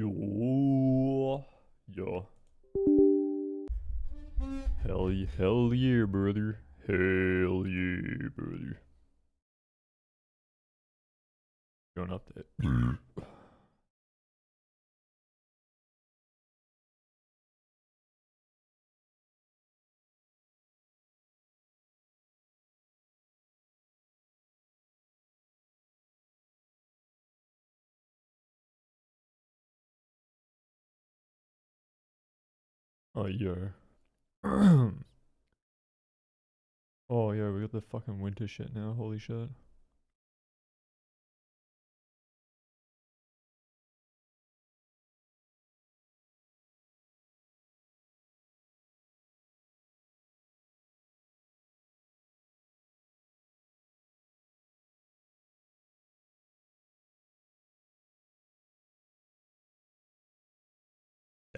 Yo, yeah. Hell yeah, brother. Hell yeah, brother. Going up that. Oh yeah. Oh yeah, we got the fucking winter shit now. Holy shit.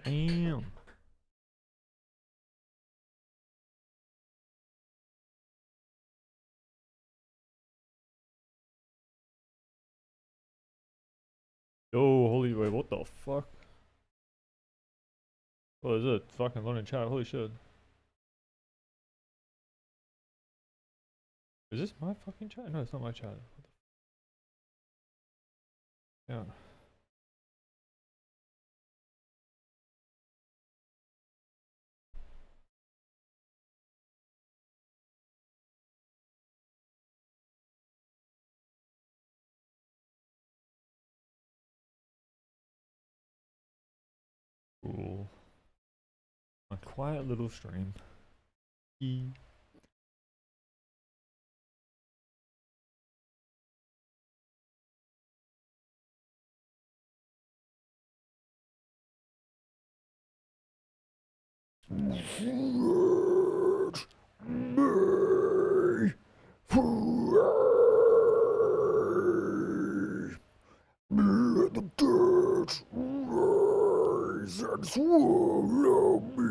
Damn. Yo, holy wait, what the fuck? What is it? Fucking London chat. Holy shit. Is this my fucking chat? No, it's not my chat. What the yeah. Cool. A quiet little stream. Let the dead rise and swallow me.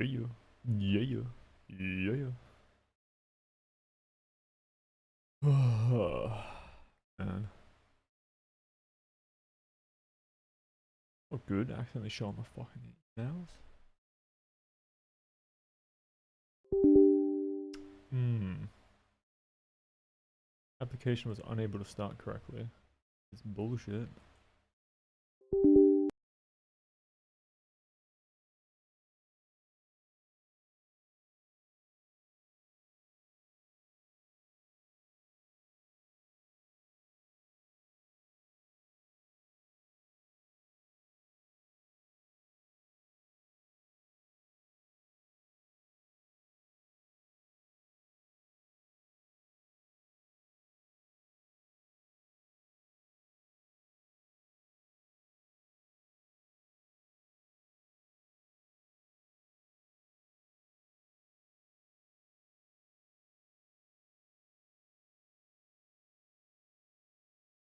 Yeah, yeah, yeah. Man. Oh, good. Accidentally showing my fucking nails. Application was unable to start correctly. It's bullshit.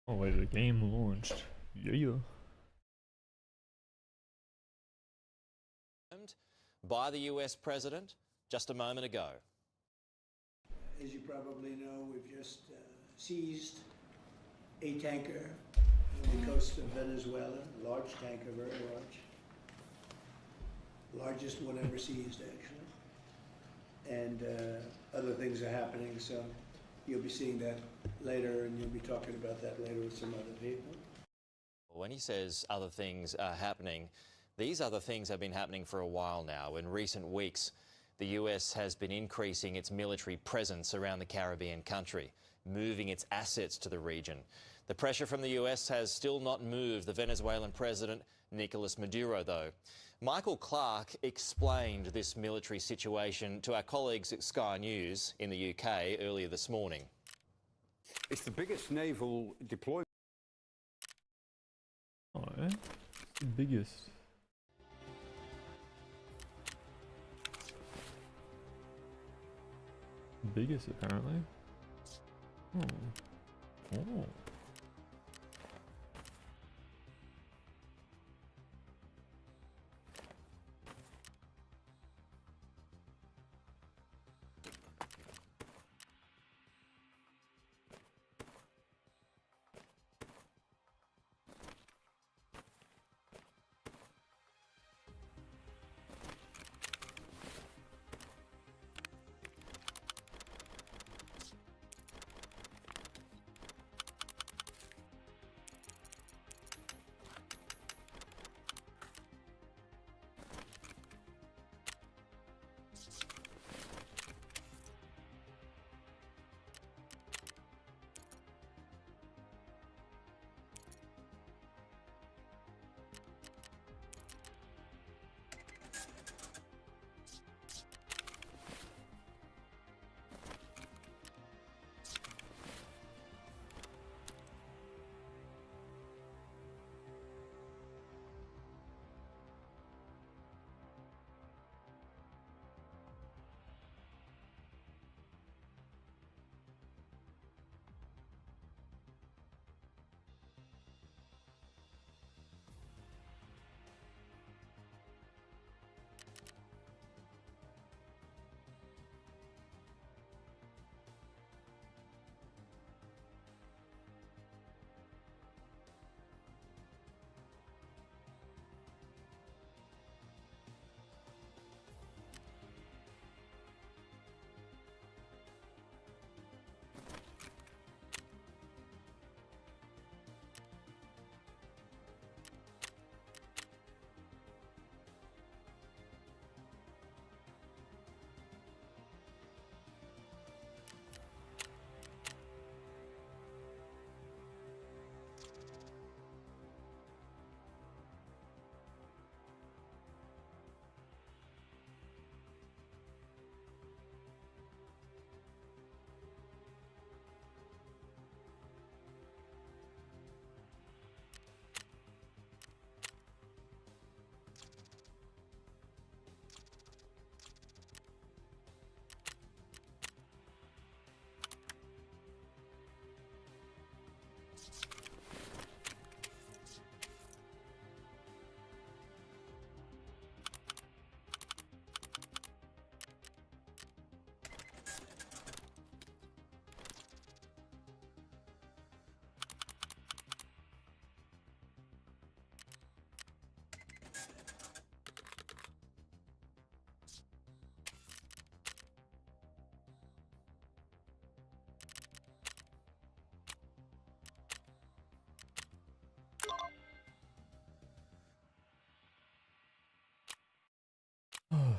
Oh wait, the game launched. Yeah. By the US president just a moment ago. As you probably know, we've just seized a tanker on the coast of Venezuela, a large tanker, very large. Largest one ever seized, actually. And other things are happening, so you'll be seeing that later, and you'll be talking about that later with some other people. When he says other things are happening, these other things have been happening for a while now. In recent weeks, the US has been increasing its military presence around the Caribbean country, moving its assets to the region. The pressure from the US has still not moved the Venezuelan president Nicolas Maduro, though. Michael Clark explained this military situation to our colleagues at Sky News in the UK earlier this morning. It's the biggest naval deployment. Oh, eh? The biggest. Biggest, apparently. Oh. Oh.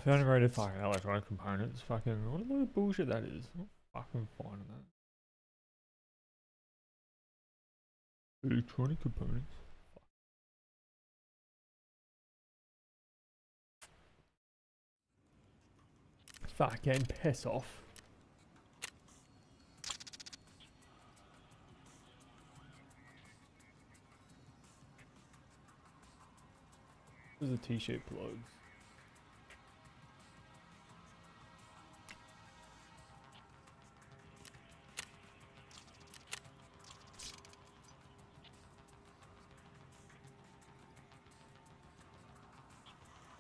Found a rated fucking electronic components. Fucking what a load of bullshit that is. I'm not fucking finding that. Electronic components. Fucking piss off. There's the T-shaped plugs.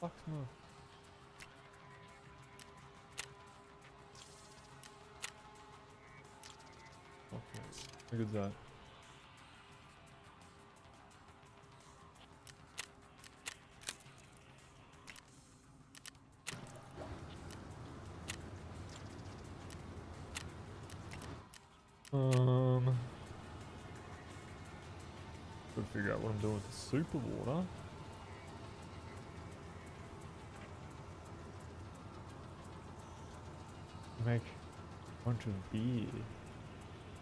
Fuck's no. Okay, how good's that? Gotta figure out what I'm doing with the super water. Make a bunch of beer.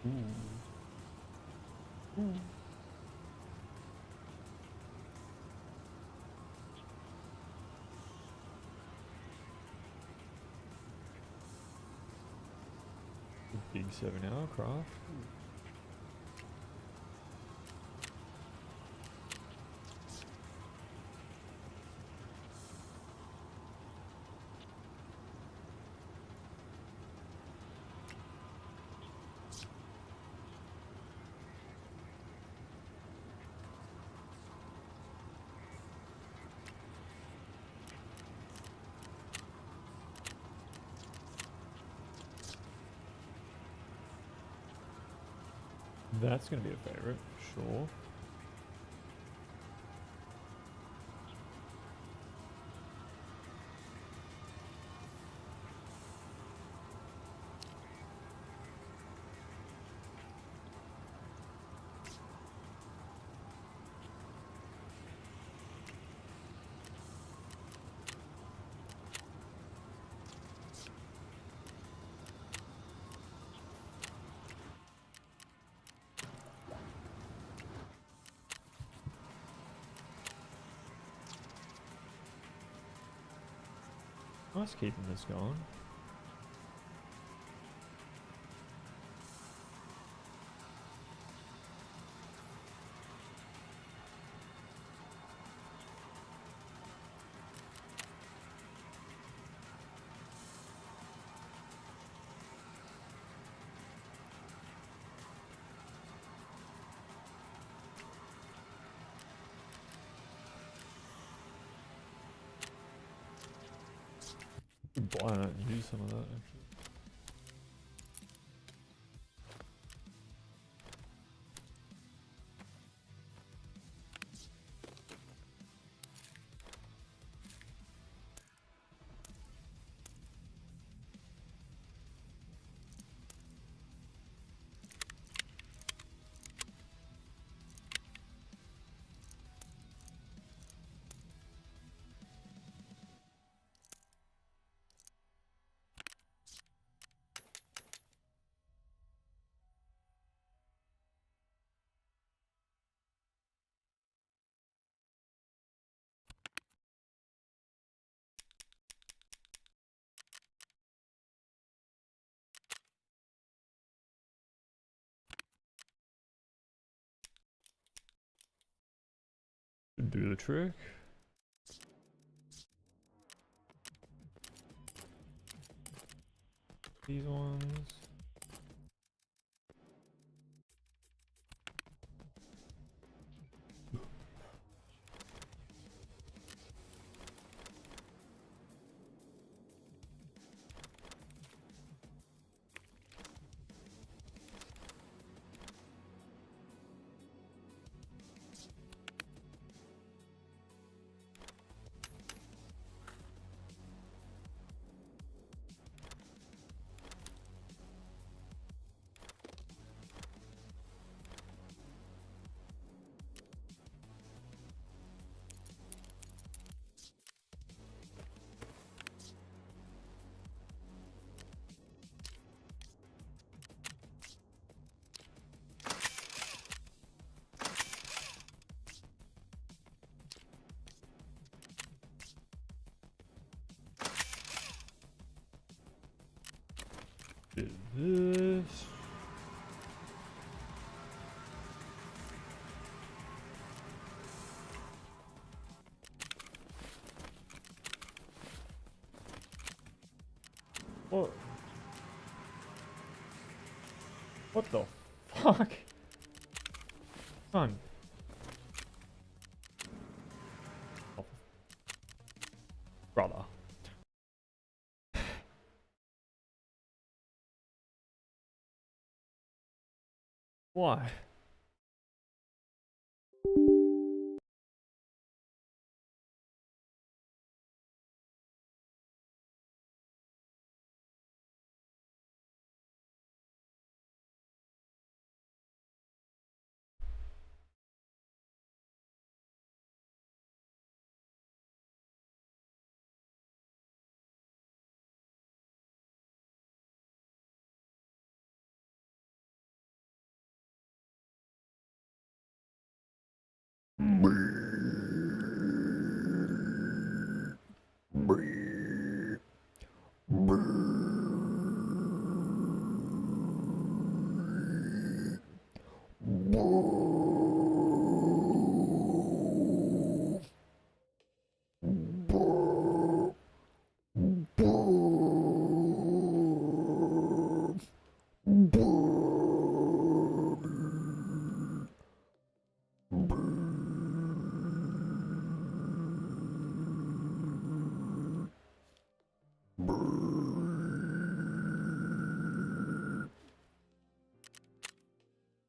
Ooh. Ooh. big 7-hour craft. That's going to be a favourite, sure. Nice keeping this going. Why not use some of that actually? Should do the trick. These ones. Do this. What? What the fuck? Son. Oh. Brother. Why?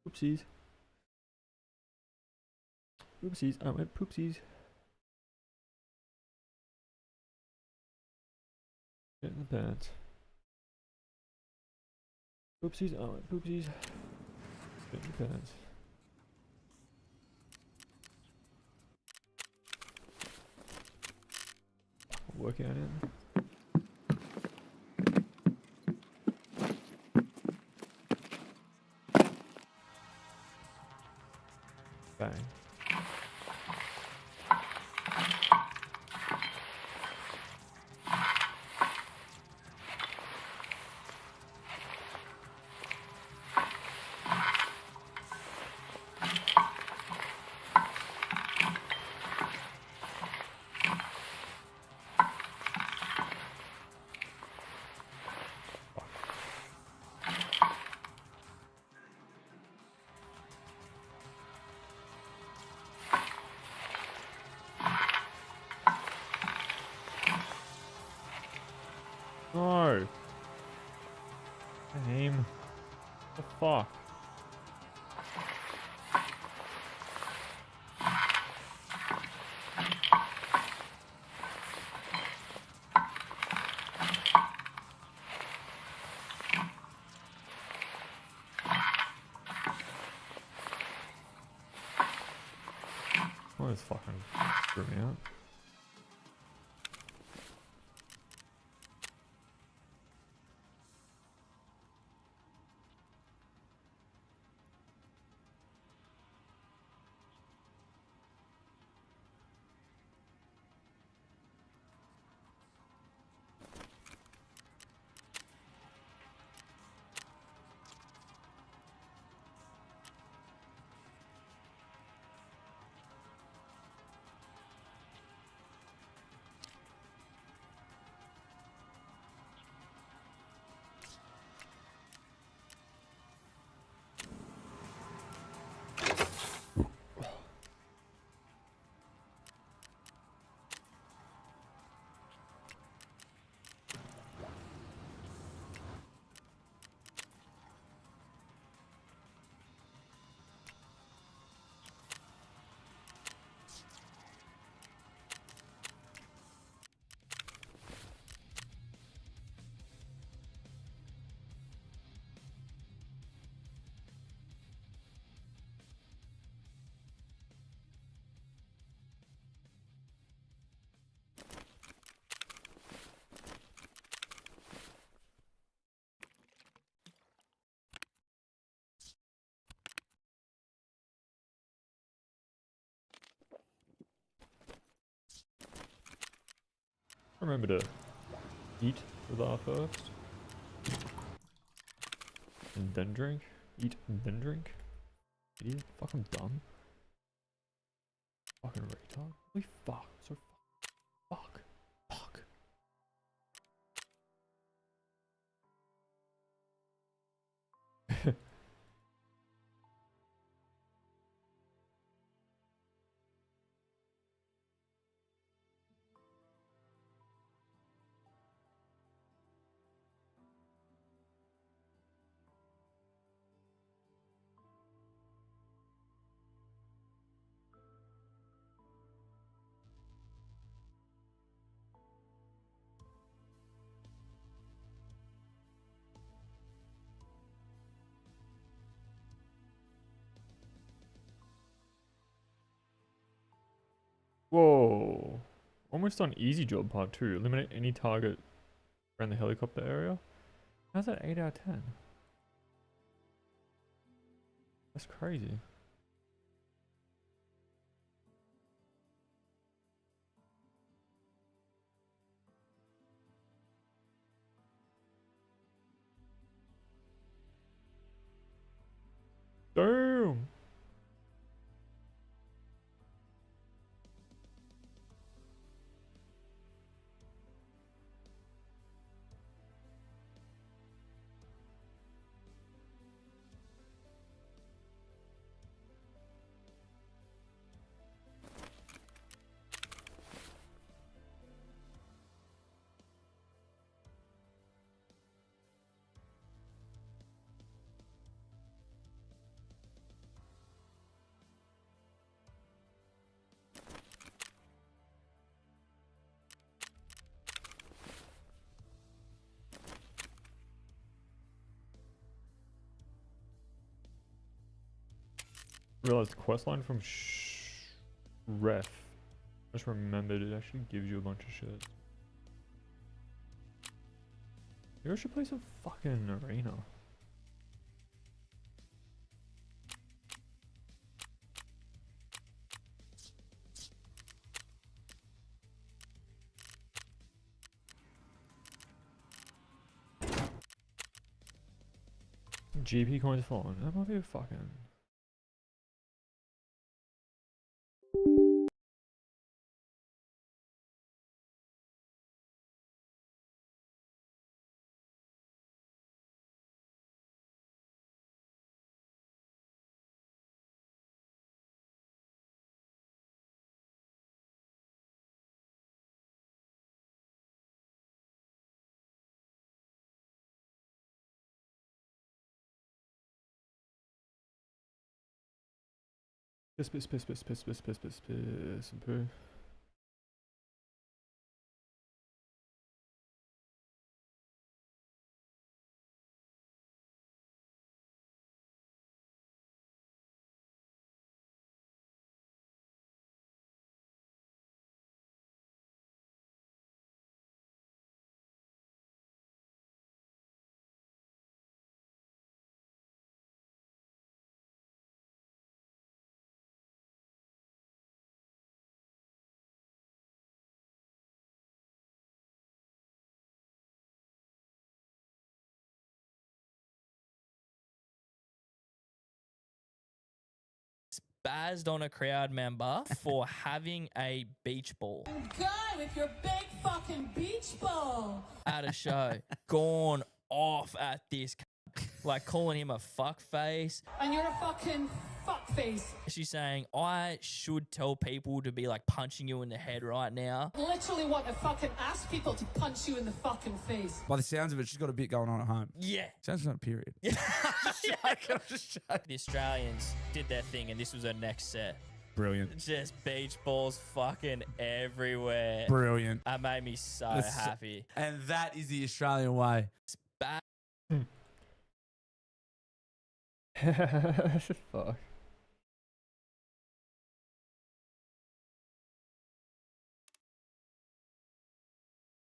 Oopsies. Oopsies. I went poopsies. Get in the pants. Oopsies. I went poopsies. Get in the pants. Working on it. Bang. No! Aim. What the fuck? Oh, it's fucking screw me out. Remember to eat with our first. And then drink. Eat and then drink. Idiot. Fuck, I'm dumb. Fucking retard. Holy fuck. So fuck. Fuck. Whoa. Almost on easy job part 2. Eliminate any target around the helicopter area. How's that 8 out of 10? That's crazy. Damn. Realized the quest line from Ref. Just remembered it actually gives you a bunch of shit. Maybe I should play some fucking arena. GP coins falling. That might be a fucking. Piss and poo. Spazzed on a crowd member for having a beach ball Go with your big fucking beach ball. at a show. Gone off at this, like calling him a fuck face. And you're a fucking fuckface. She's saying, I should tell people to be like punching you in the head right now. Literally want to fucking ask people to punch you in the fucking face. By the sounds of it, she's got a bit going on at home. Yeah. Sounds like a period. I'm just joking. The Australians did their thing and this was their next set. Brilliant. Just beach balls fucking everywhere. Brilliant. That made me so That's- happy. And that is the Australian way. Fuck.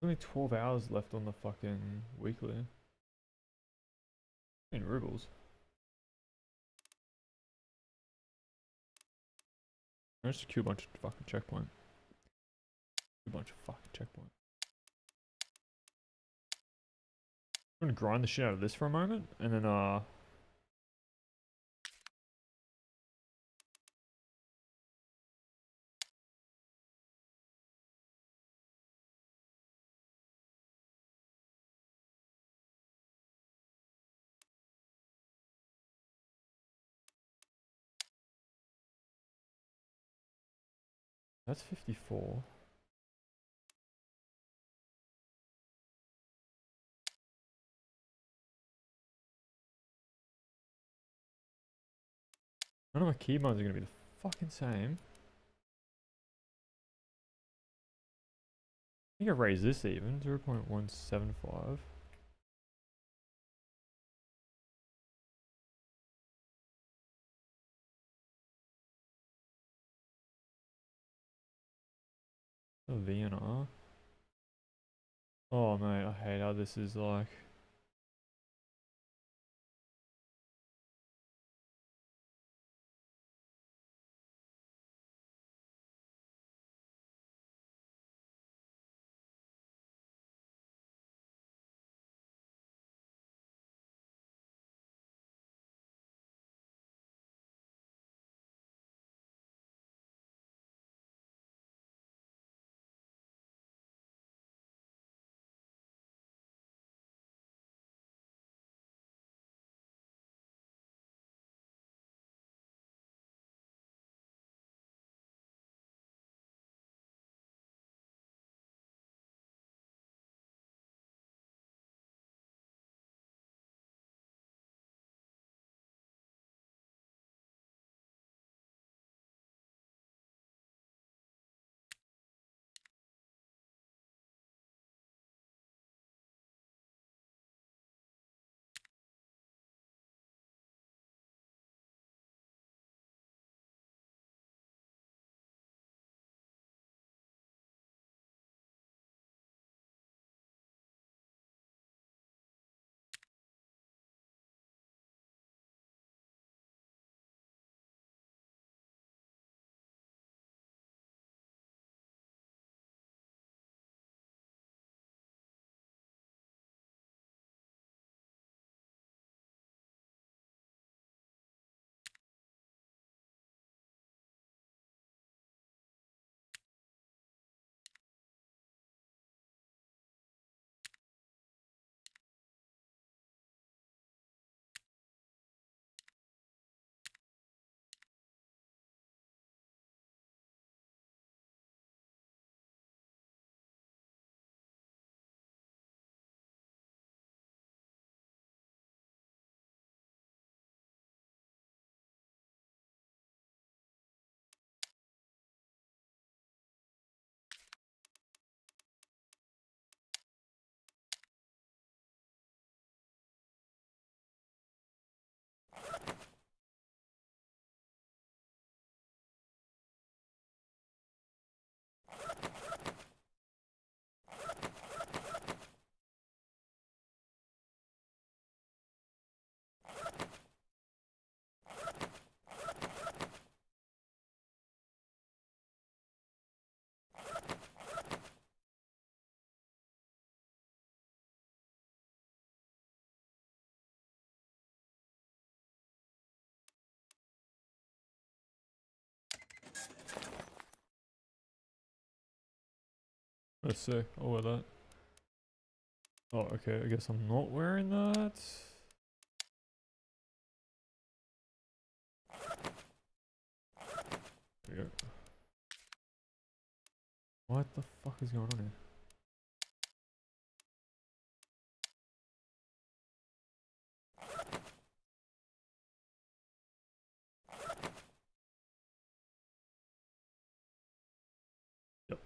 Only 12 hours left on the fucking weekly. In rubles. There's just a queue bunch of fucking checkpoint. A bunch of fucking checkpoint. I'm gonna grind the shit out of this for a moment, and then that's 54. None of my keybinds are gonna be the fucking same. I think I raised this even, 0.175. A VNR. Oh mate, I hate how this is like. Let's see. I'll wear that. Oh, okay. I guess I'm not wearing that. There we go. What the fuck is going on here? Yep.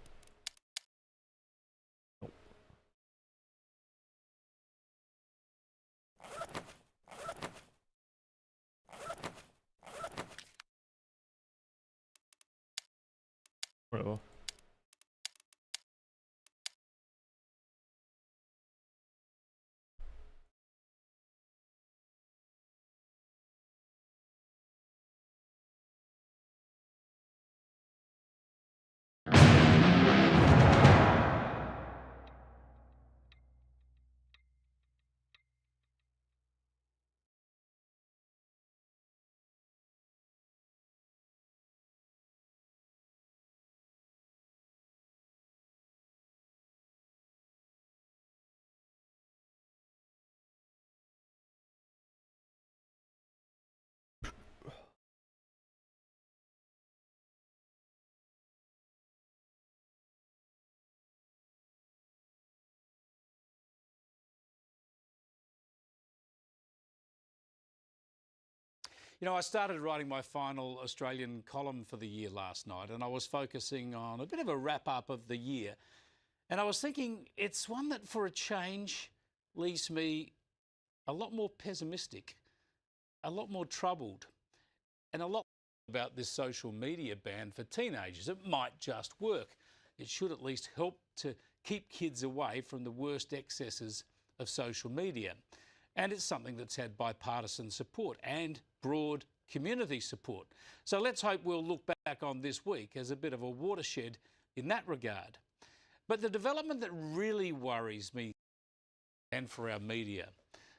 Nope. Whatever. You know, I started writing my final Australian column for the year last night, and I was focusing on a bit of a wrap-up of the year. And I was thinking it's one that, for a change, leaves me a lot more pessimistic, a lot more troubled, and a lot about this social media ban for teenagers. It might just work. It should at least help to keep kids away from the worst excesses of social media. And it's something that's had bipartisan support and broad community support. So let's hope we'll look back on this week as a bit of a watershed in that regard. But the development that really worries me, and for our media,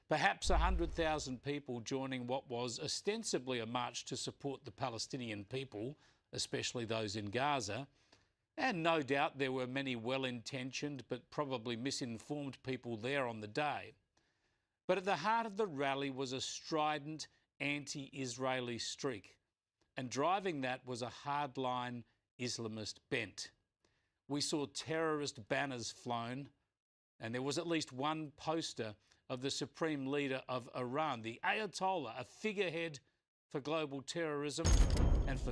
perhaps 100,000 people joining what was ostensibly a march to support the Palestinian people, especially those in Gaza, and no doubt there were many well-intentioned but probably misinformed people there on the day. But at the heart of the rally was a strident anti-Israeli streak, and driving that was a hardline Islamist bent. We saw terrorist banners flown, and there was at least one poster of the supreme leader of Iran, the Ayatollah, a figurehead for global terrorism and for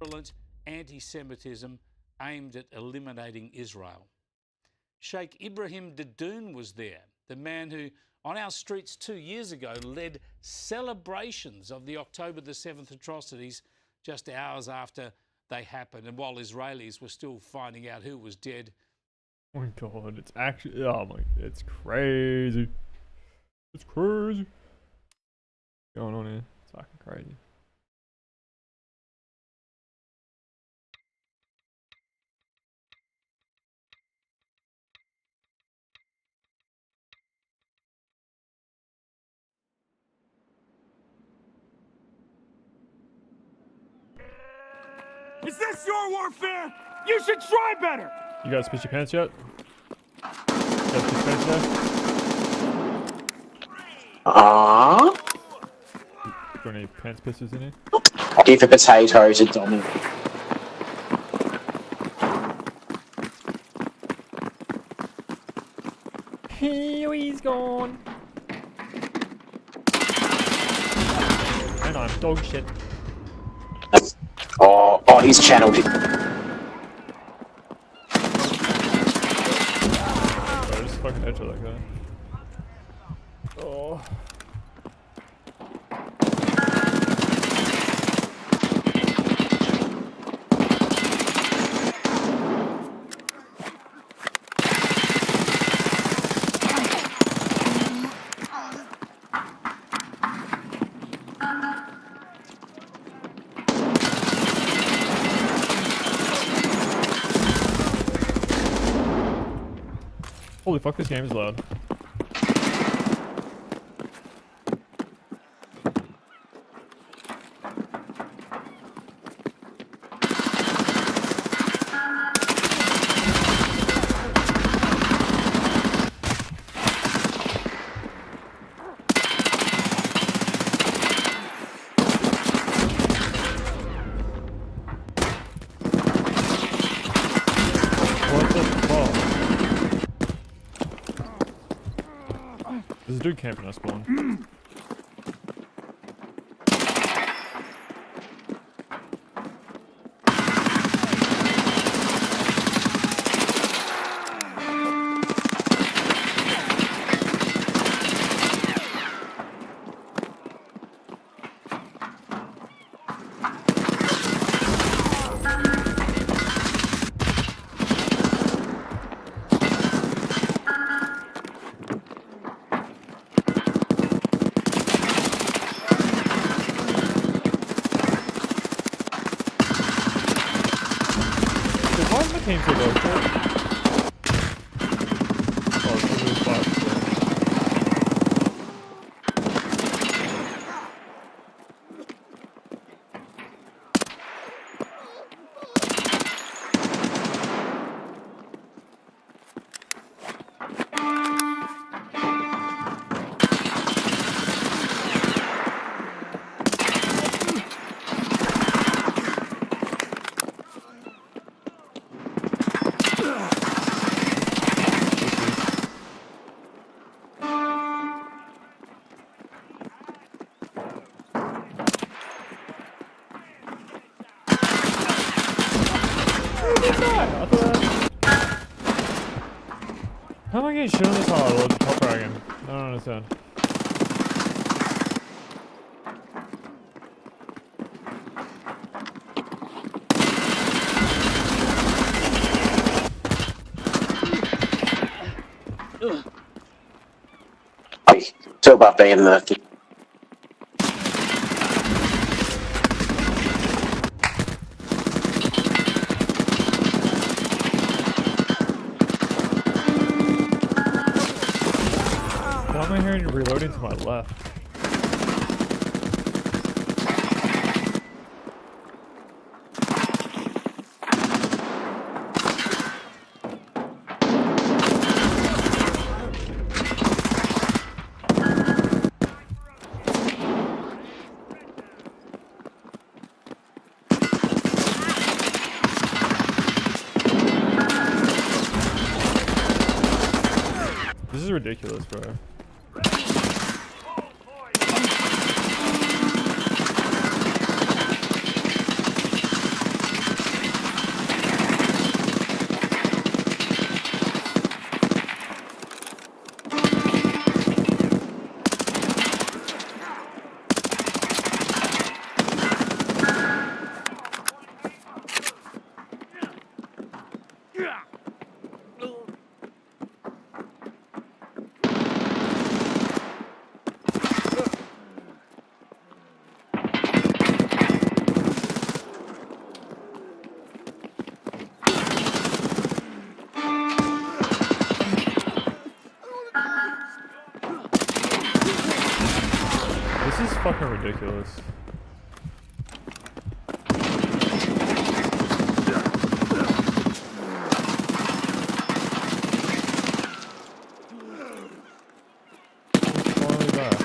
virulent anti-Semitism aimed at eliminating Israel. Sheikh Ibrahim Dadoun was there, the man who, on our streets 2 years ago, led celebrations of the October the 7th atrocities just hours after they happened, and while Israelis were still finding out who was dead. Oh my god, it's actually, oh my, it's crazy. It's crazy. What's going on here? It's fucking crazy. Is this your warfare? You should try better! You guys piss your pants yet? You guys piss your pants yet? Got any pants pissers in here? Give a potatoes a dummy. He's gone. And I'm dog shit. Oh, he's channeled it. Oh, just fucking headshot that guy. Oh. Holy fuck, this game is loud. dude camping us spawn. Why is my team so low? Oh, it's really fast. How am I getting shit on this hard or the top dragon? I don't understand. Talk about being murky. Why am I hearing you reloading to my left? This is ridiculous, bro. This is fucking ridiculous. Finally back.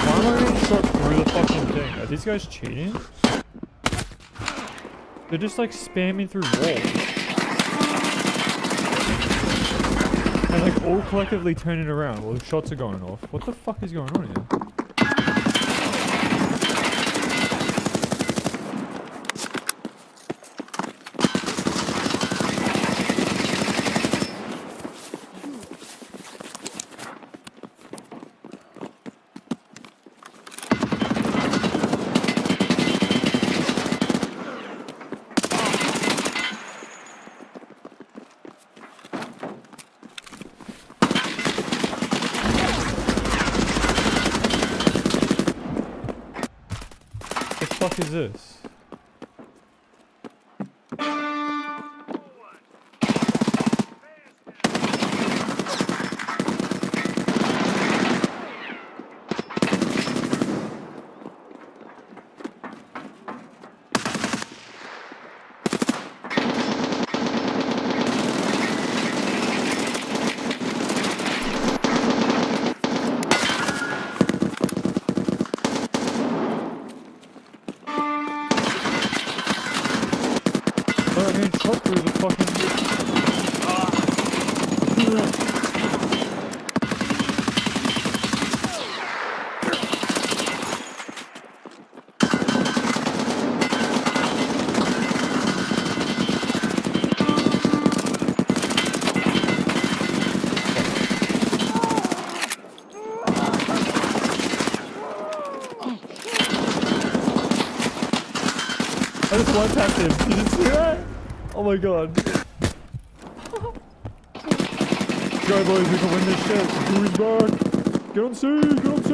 Why am I getting shot through the fucking thing? Are these guys cheating? They're just like spamming through walls. And like all collectively turning around while the shots are going off. What the fuck is going on here? What the fuck is this? I just one-tapped him. Did you see that? Oh my god. Go boys, we can win this shit. Who's back? Get on C, get on C.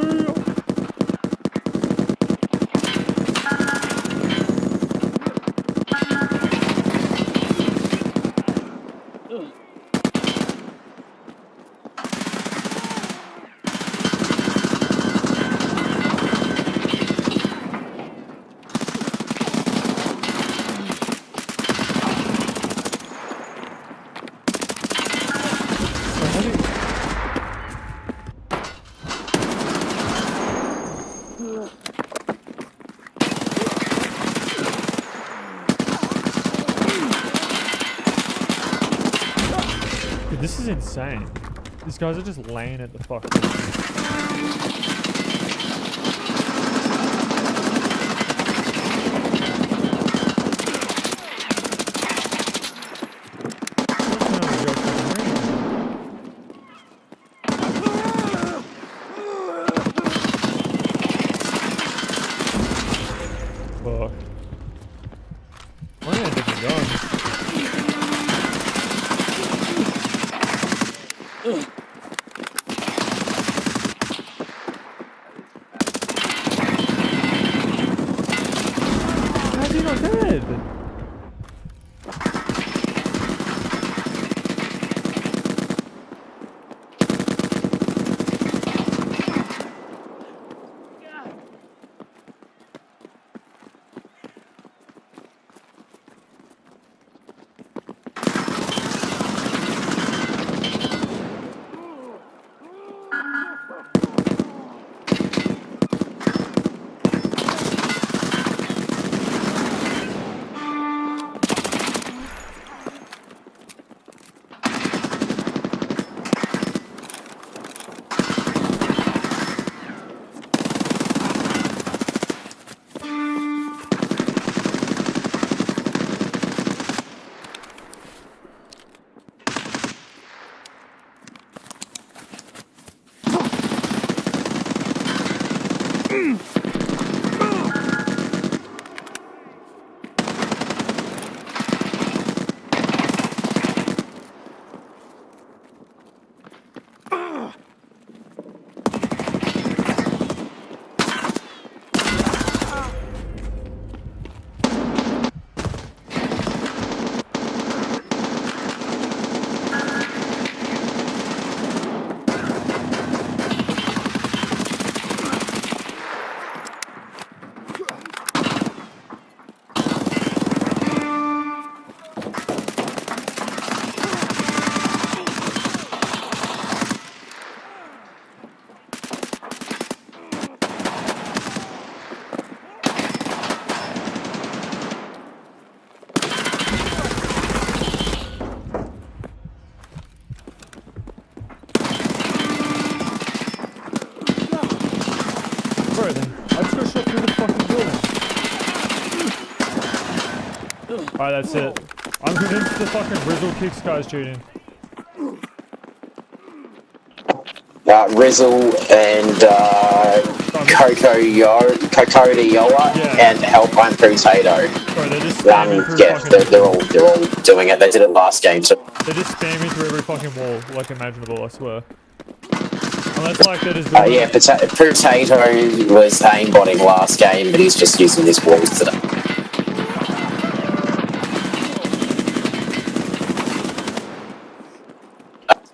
Dude, this is insane. These guys are just laying at the fuck. Fuck. Why are they different guns? How's he not dead? Bro, then I just got shot through the fucking building. Alright, that's it. I'm convinced the fucking Rizzle kicks guy's cheating. Rizzle and Kokoda Yoa and Helpline Potato. Bro, they're just spamming through yeah, fucking they're all doing it. They did it last game, so they're just spamming through every fucking wall, like imaginable, I swear. Unless like they're just doing yeah, Potato was aimbotting last game, but he's just using his walls today.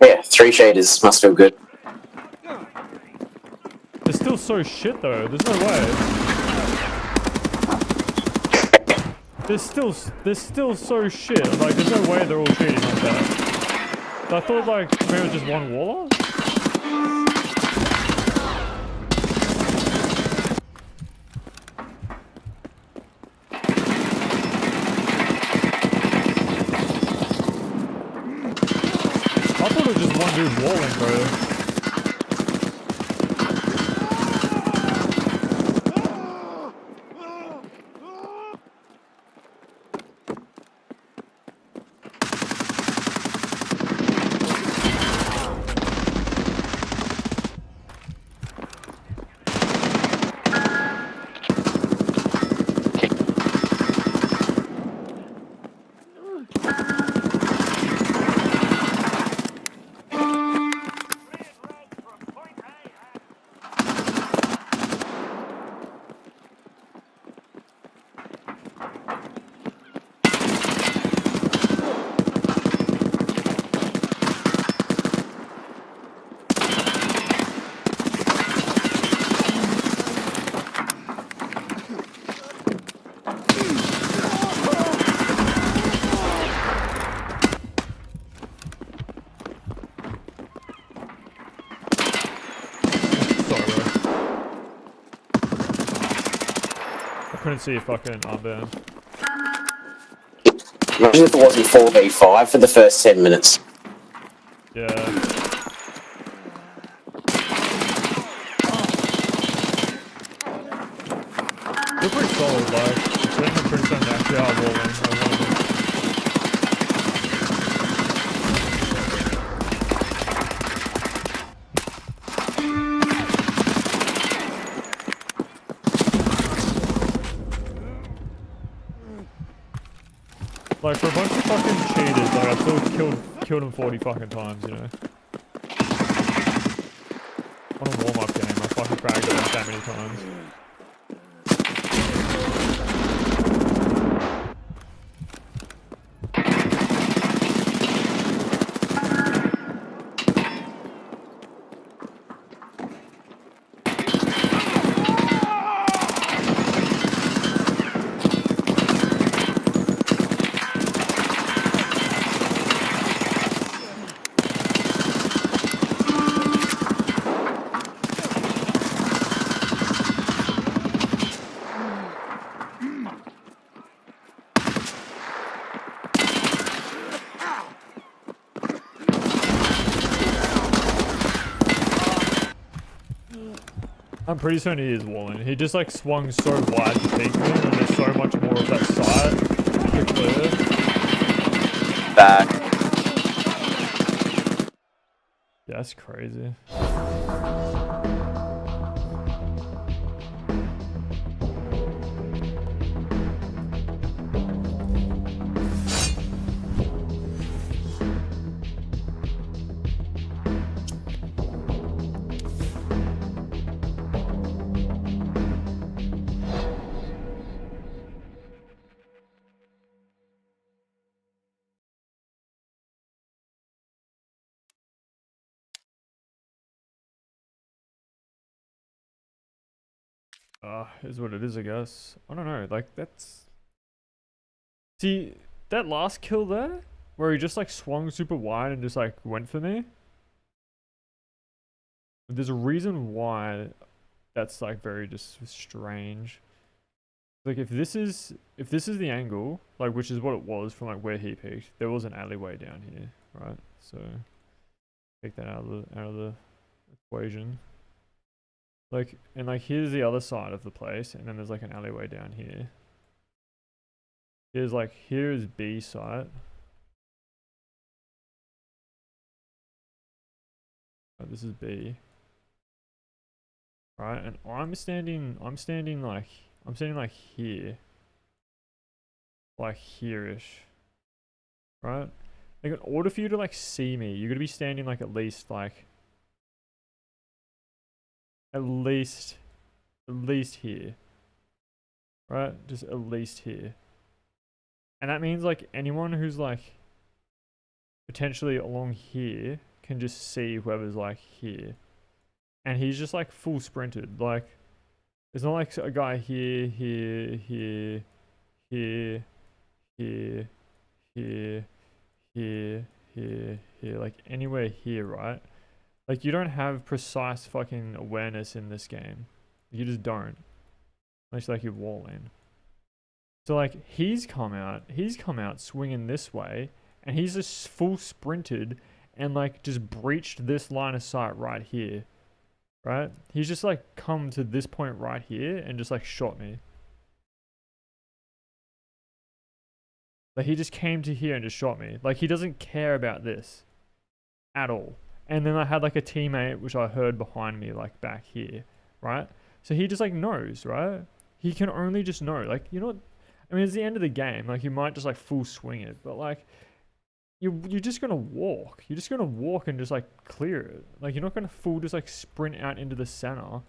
Yeah, 3 shaders must feel good. They're still so shit though, there's no way. They're still so shit, like there's no way they're all cheating like that. I thought like maybe it was just one waller? dude walling, bro. Couldn't see a fucking armband. Imagine if it wasn't 4v5 for the first 10 minutes. Yeah. They're pretty solid, like. I think I'm pretty certain they actually are walling. Like, for a bunch of fucking cheaters, like, I still killed him 40 fucking times, you know? On a warm-up game, I fucking fragged him that many times. I'm pretty certain he is walling. He just like swung so wide to peek me, and there's so much more of that sight to clear. Back. Yeah, that's crazy. Is what it is, I guess. I don't know, like, that's... See, that last kill there, where he just, like, swung super wide and just, like, went for me. There's a reason why that's, like, very just strange. Like, if this is the angle, like, which is what it was from, like, where he peaked, there was an alleyway down here, right? So, take that out of the equation. Like, and like, here's the other side of the place, and then there's like an alleyway down here. Here's B site. Oh, this is B. Right, and I'm standing like here. Like here-ish. Right? Like, in order for you to like see me, you're gonna be standing like at least here, right? Just at least here. And that means like anyone who's like potentially along here can just see whoever's like here. And he's just like full sprinted. Like, it's not like a guy here, here, here, here, here, here, here, here, here, like anywhere here, right? Like, you don't have precise fucking awareness in this game. You just don't. Unless like you're walling. So like, he's come out swinging this way, and he's just full sprinted, and like just breached this line of sight right here, right? He's just like come to this point right here and just like shot me. Like he just came to here and just shot me. Like he doesn't care about this at all. And then I had like a teammate which I heard behind me like back here, right? So he just like knows, right? He can only just know. Like, you know, I mean, it's the end of the game. Like you might just like full swing it, but like you're just gonna walk. You're just gonna walk and just like clear it. Like you're not gonna full just like sprint out into the center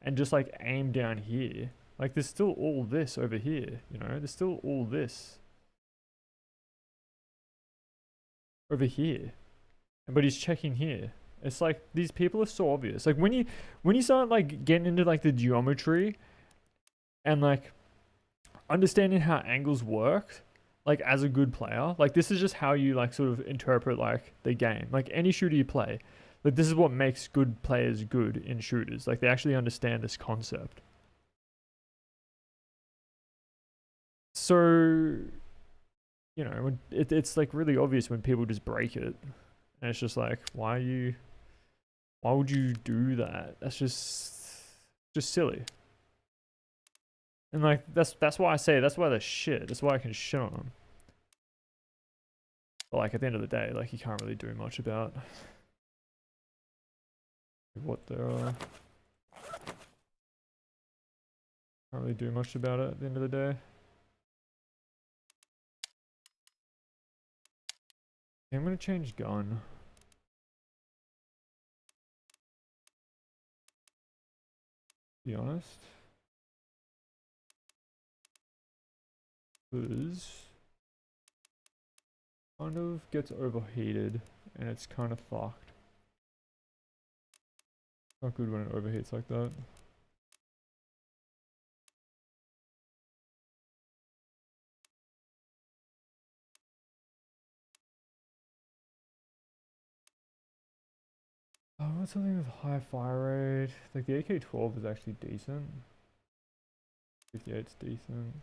and just like aim down here. Like there's still all this over here, you know? There's still all this over here. But he's checking here. It's like these people are so obvious. Like when you start like getting into like the geometry and like understanding how angles work, like as a good player, like this is just how you like sort of interpret like the game. Like any shooter you play, like this is what makes good players good in shooters. Like they actually understand this concept. So, you know, it's like really obvious when people just break it. And it's just like, why would you do that? That's just silly. And like, that's why I say, that's why they're shit. That's why I can shit on them. But like, at the end of the day, like, you can't really do much about what they're, can't really do much about it at the end of the day. I'm gonna change gun. To be honest. Because kind of gets overheated and it's kind of fucked. Not good when it overheats like that. Oh, what's something with high fire rate? Like the AK-12 is actually decent. 58's decent.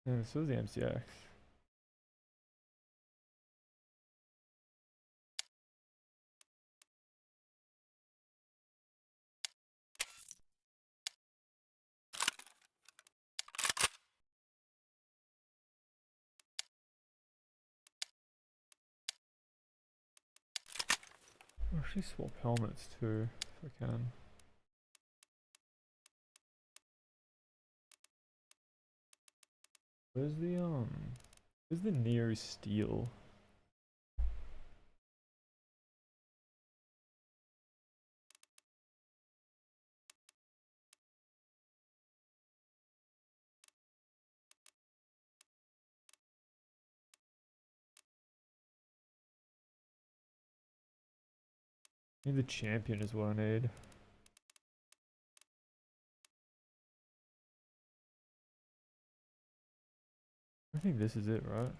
And so is the MCX. I'll actually swap helmets too, if I can. Where's the Neo Steel? I need the champion is what I need. I think this is it, right?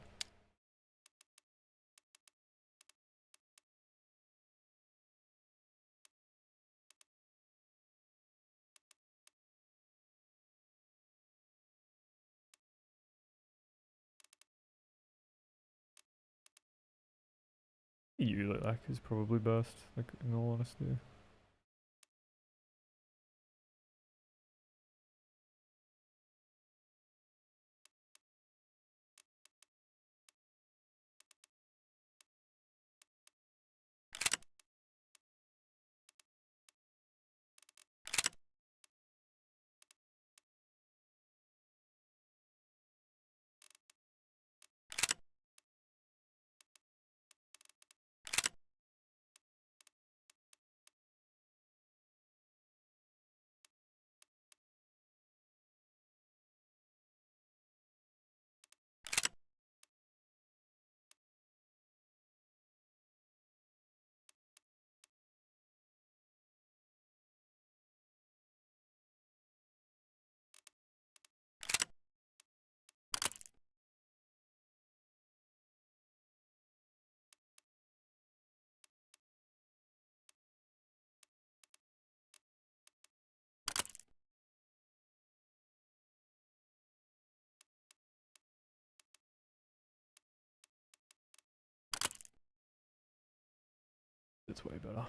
You like is probably best, like in all honesty. That's way better.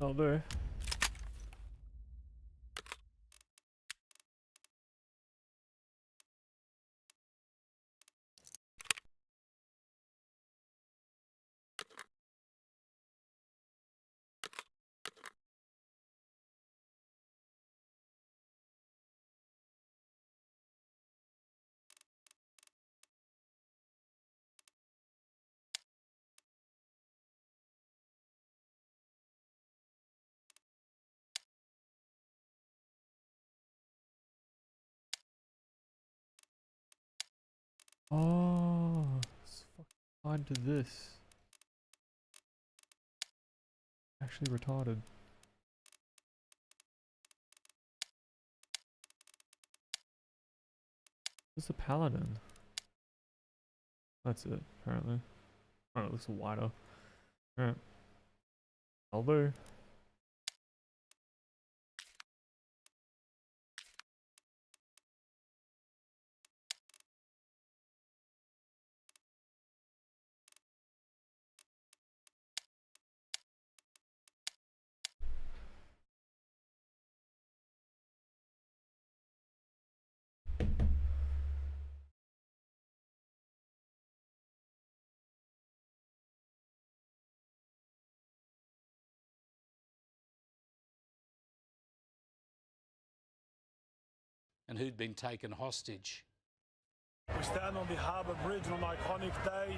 I'll do. Oh, it's fucking tied to this. Actually retarded. What's a paladin? That's it, apparently. Oh, it looks wider. Alright. I'll do. And who'd been taken hostage. We stand on the Harbour Bridge on an iconic day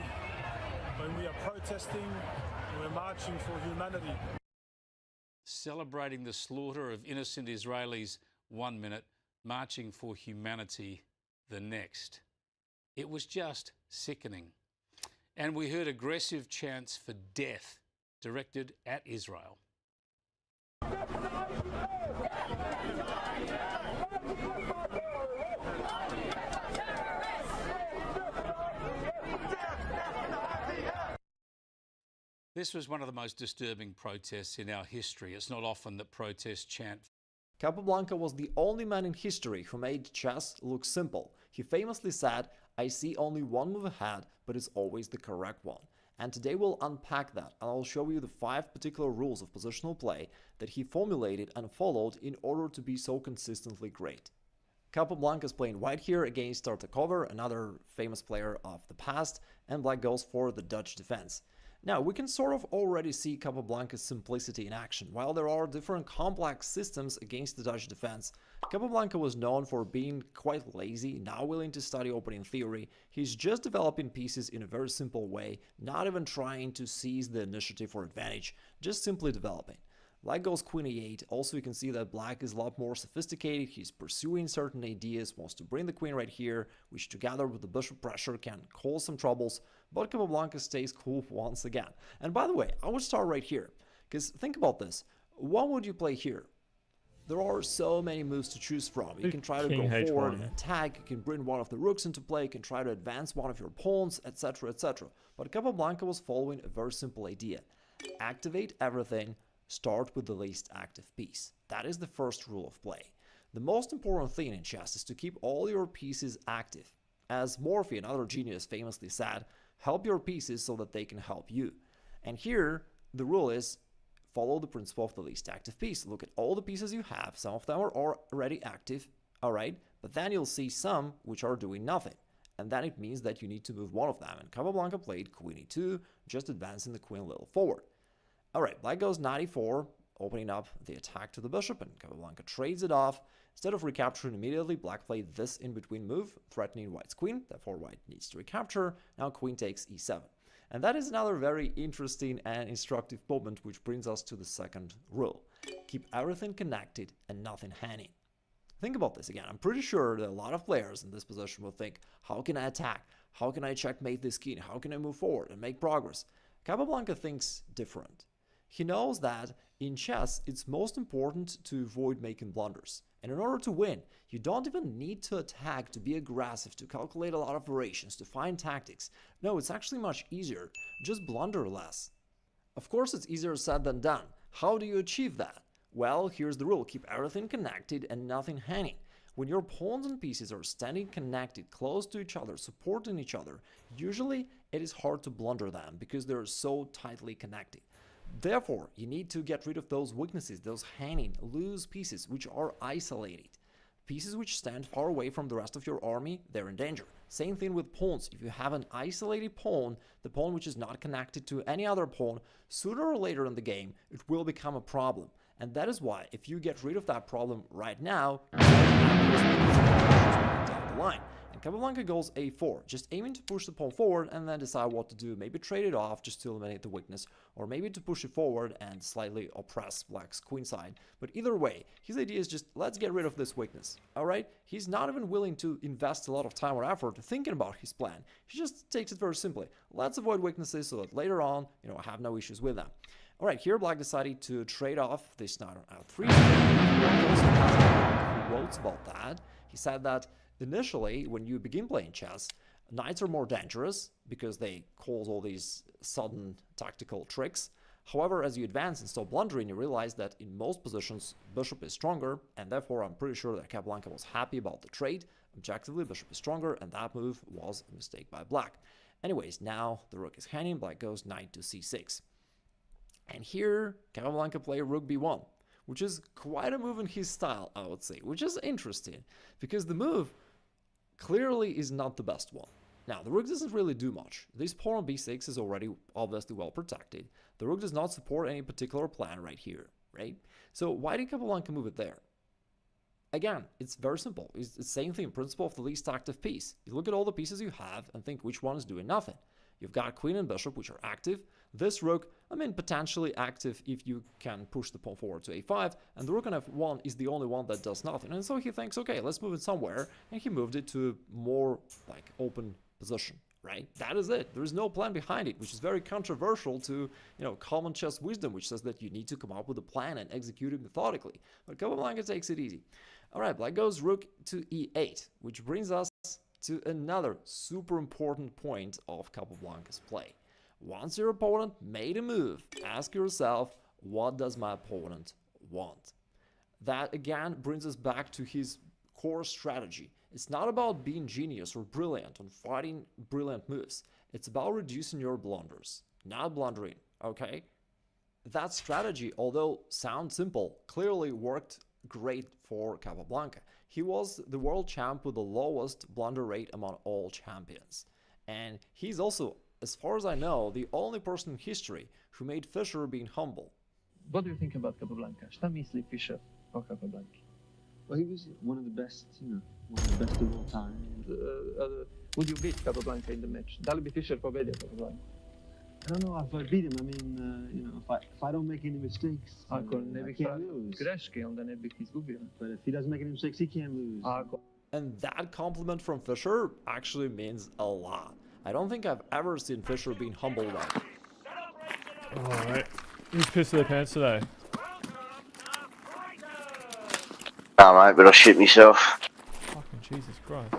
when we are protesting and we're marching for humanity. Celebrating the slaughter of innocent Israelis 1 minute, marching for humanity the next. It was just sickening. And we heard aggressive chants for death directed at Israel. This was one of the most disturbing protests in our history. It's not often that protests chant. Capablanca was the only man in history who made chess look simple. He famously said, "I see only one move ahead, but it's always the correct one." And today we'll unpack that, and I'll show you the 5 particular rules of positional play that he formulated and followed in order to be so consistently great. Capablanca is playing white here against Tartakover, another famous player of the past, and black goes for the Dutch defense. Now, we can sort of already see Capablanca's simplicity in action. While there are different complex systems against the Dutch defense, Capablanca was known for being quite lazy, not willing to study opening theory. He's just developing pieces in a very simple way, not even trying to seize the initiative or advantage, just simply developing. Black goes queen e8. Also, you can see that black is a lot more sophisticated. He's pursuing certain ideas, wants to bring the queen right here, which together with the bishop pressure can cause some troubles, but Capablanca stays cool once again. And by the way, I would start right here, because think about this. What would you play here? There are so many moves to choose from. You can try to go forward and attack, you can bring one of the rooks into play, you can try to advance one of your pawns, etc, etc. But Capablanca was following a very simple idea. Activate everything, start with the least active piece. That is the first rule of play. The most important thing in chess is to keep all your pieces active. As Morphy, another genius, famously said, help your pieces so that they can help you. And here, the rule is follow the principle of the least active piece. Look at all the pieces you have. Some of them are already active, alright? But then you'll see some which are doing nothing. And then it means that you need to move one of them. And Capablanca played queen e2, just advancing the queen a little forward. Alright, black goes knight e4, opening up the attack to the bishop, and Capablanca trades it off. Instead of recapturing immediately, black played this in-between move, threatening white's queen, therefore white needs to recapture. Now queen takes e7. And that is another very interesting and instructive moment, which brings us to the second rule. Keep everything connected and nothing hanging. Think about this again. I'm pretty sure that a lot of players in this position will think, how can I attack? How can I checkmate this king? How can I move forward and make progress? Capablanca thinks different. He knows that in chess, it's most important to avoid making blunders. And in order to win, you don't even need to attack, to be aggressive, to calculate a lot of variations, to find tactics. No, it's actually much easier. Just blunder less. Of course, it's easier said than done. How do you achieve that? Well, here's the rule. Keep everything connected and nothing hanging. When your pawns and pieces are standing connected, close to each other, supporting each other, usually it is hard to blunder them because they're so tightly connected. Therefore, you need to get rid of those weaknesses, those hanging, loose pieces which are isolated. Pieces which stand far away from the rest of your army, they're in danger. Same thing with pawns. If you have an isolated pawn, the pawn which is not connected to any other pawn, sooner or later in the game, it will become a problem. And that is why, if you get rid of that problem right now, down the line. And Capablanca goes a4, just aiming to push the pawn forward and then decide what to do. Maybe trade it off just to eliminate the weakness, or maybe to push it forward and slightly oppress black's queen side. But either way, his idea is just, let's get rid of this weakness. Alright? He's not even willing to invest a lot of time or effort thinking about his plan. He just takes it very simply. Let's avoid weaknesses so that later on, I have no issues with them. Alright, here black decided to trade off this knight on l3. He quotes about that. He said that initially, when you begin playing chess, knights are more dangerous because they cause all these sudden tactical tricks. However, as you advance and stop blundering, you realize that in most positions, bishop is stronger, and therefore I'm pretty sure that Capablanca was happy about the trade. Objectively, bishop is stronger, and that move was a mistake by black. Anyways, now the rook is hanging, black goes knight to c6. And here, Capablanca played rook b1, which is quite a move in his style, I would say, which is interesting, because the move clearly is not the best one. Now, the rook doesn't really do much. This pawn on b6 is already obviously well protected. The rook does not support any particular plan right here, right? So why did Capablanca move it there? Again, it's very simple. It's the same thing, principle of the least active piece. You look at all the pieces you have and think which one is doing nothing. You've got queen and bishop, which are active. This rook, potentially active if you can push the pawn forward to a5, and the rook on f1 is the only one that does nothing. And so he thinks, okay, let's move it somewhere, and he moved it to a more open position, right? That is it. There is no plan behind it, which is very controversial to, common chess wisdom, which says that you need to come up with a plan and execute it methodically. But Capablanca takes it easy. All right, black goes rook to e8, which brings us to another super important point of Capablanca's play. Once your opponent made a move, ask yourself, what does my opponent want? That again brings us back to his core strategy. It's not about being genius or brilliant on fighting brilliant moves. It's about reducing your blunders, not blundering, okay? That strategy, although sounds simple, clearly worked great for Capablanca. He was the world champ with the lowest blunder rate among all champions. And he's also, as far as I know, the only person in history who made Fischer being humble. What do you think about Capablanca? Šta misli Fischer o Capablanca? Well, he was one of the best, one of the best of all time. Would you beat Capablanca in the match? Da li bi Fischer pobedio Capablanca? I don't know if I beat him. If I don't make any mistakes, Ako ne I bih can't lose. greške, onda ne bih izgubio. But if he doesn't make any mistakes, he can't lose. And that compliment from Fischer actually means a lot. I don't think I've ever seen Fischer being humble like. Alright. Who's pissed their pants today? Alright, but I'll shit myself. Fucking Jesus Christ.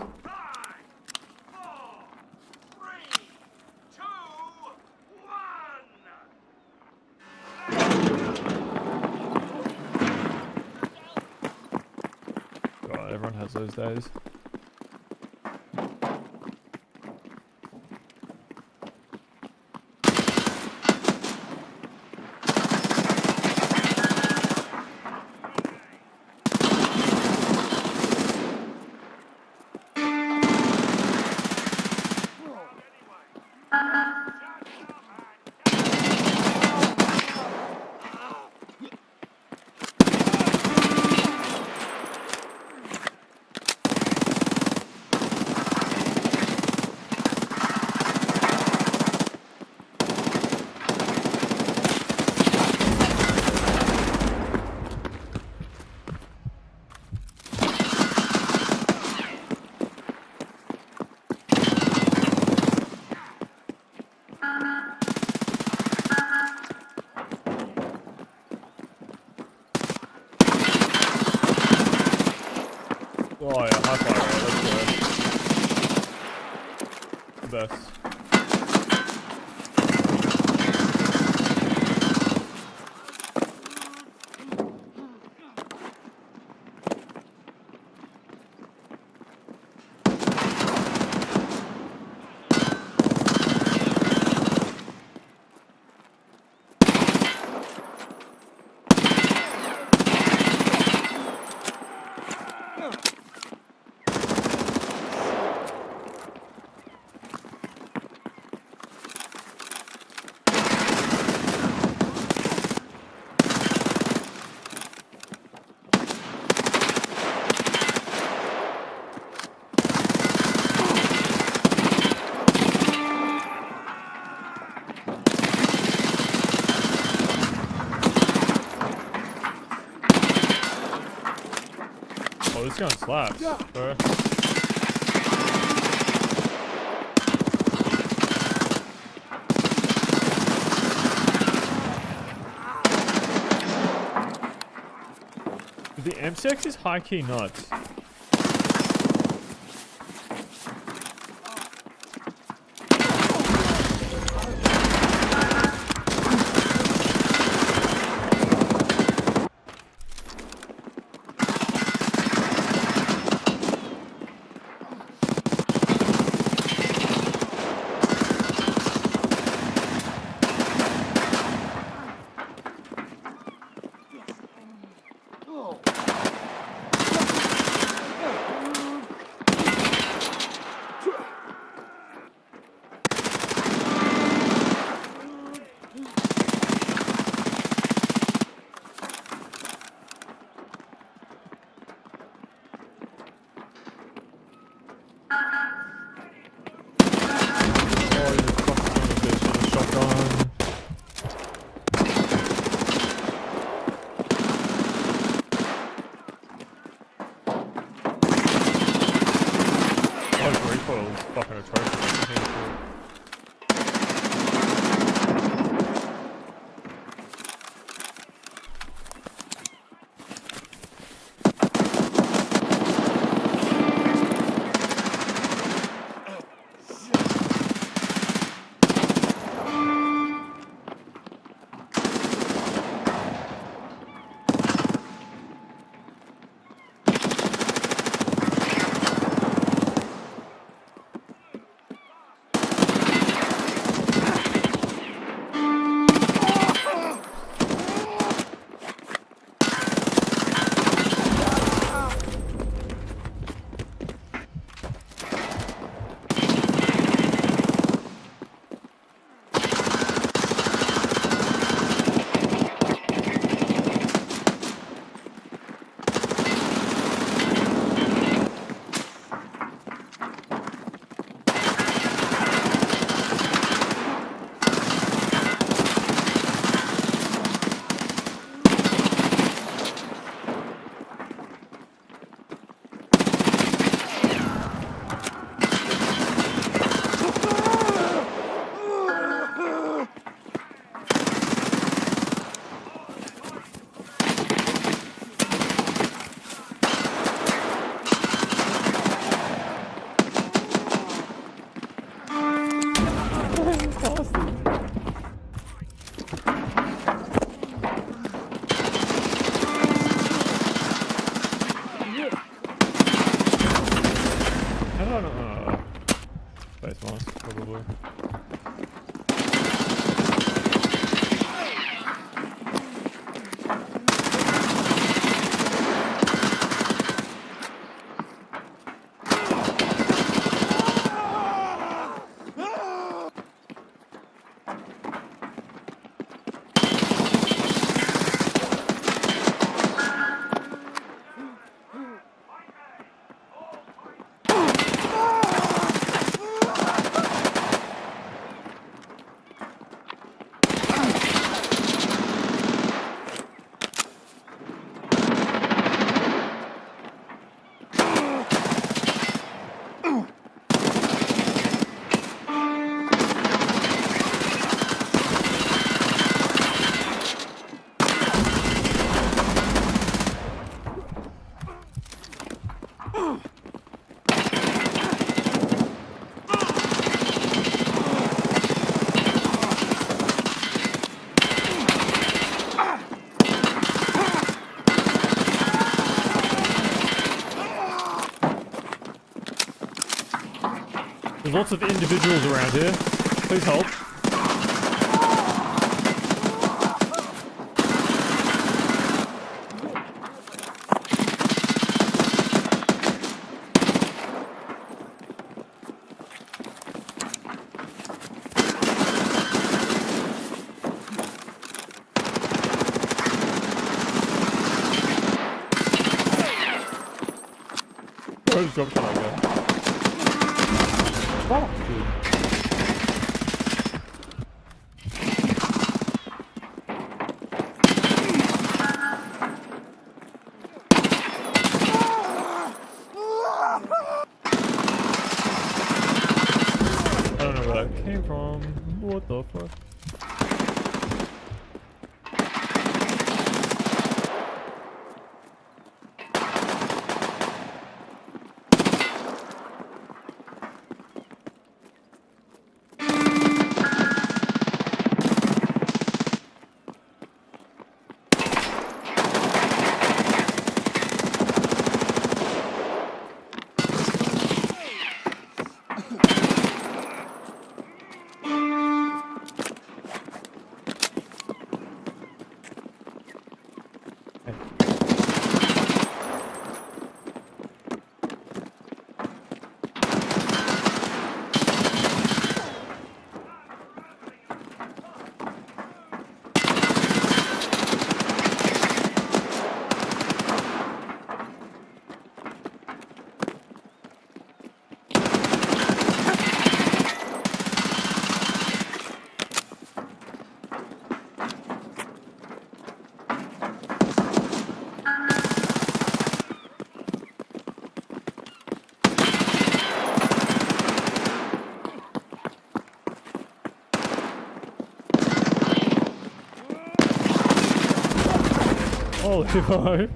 God, everyone has those days. shotgun slaps, bro. The M6 is high key nuts. Fucking atrocious. Face mask, probably. There's lots of individuals around here. Please help. Where's the drop shot go? Fuck, dude. What the fuck? Holy fuck.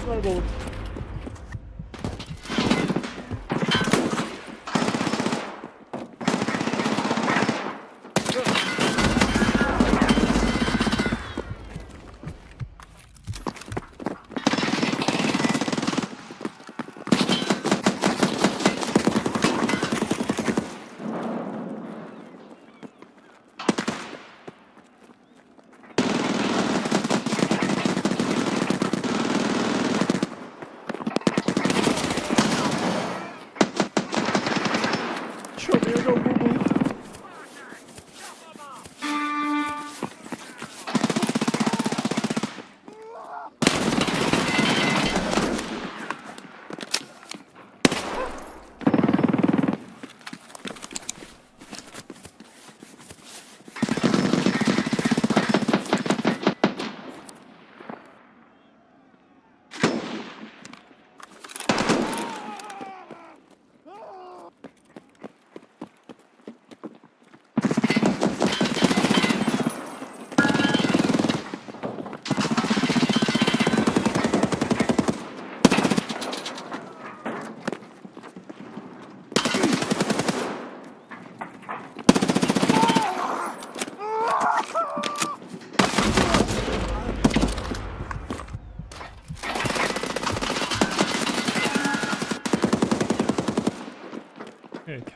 Snowballed.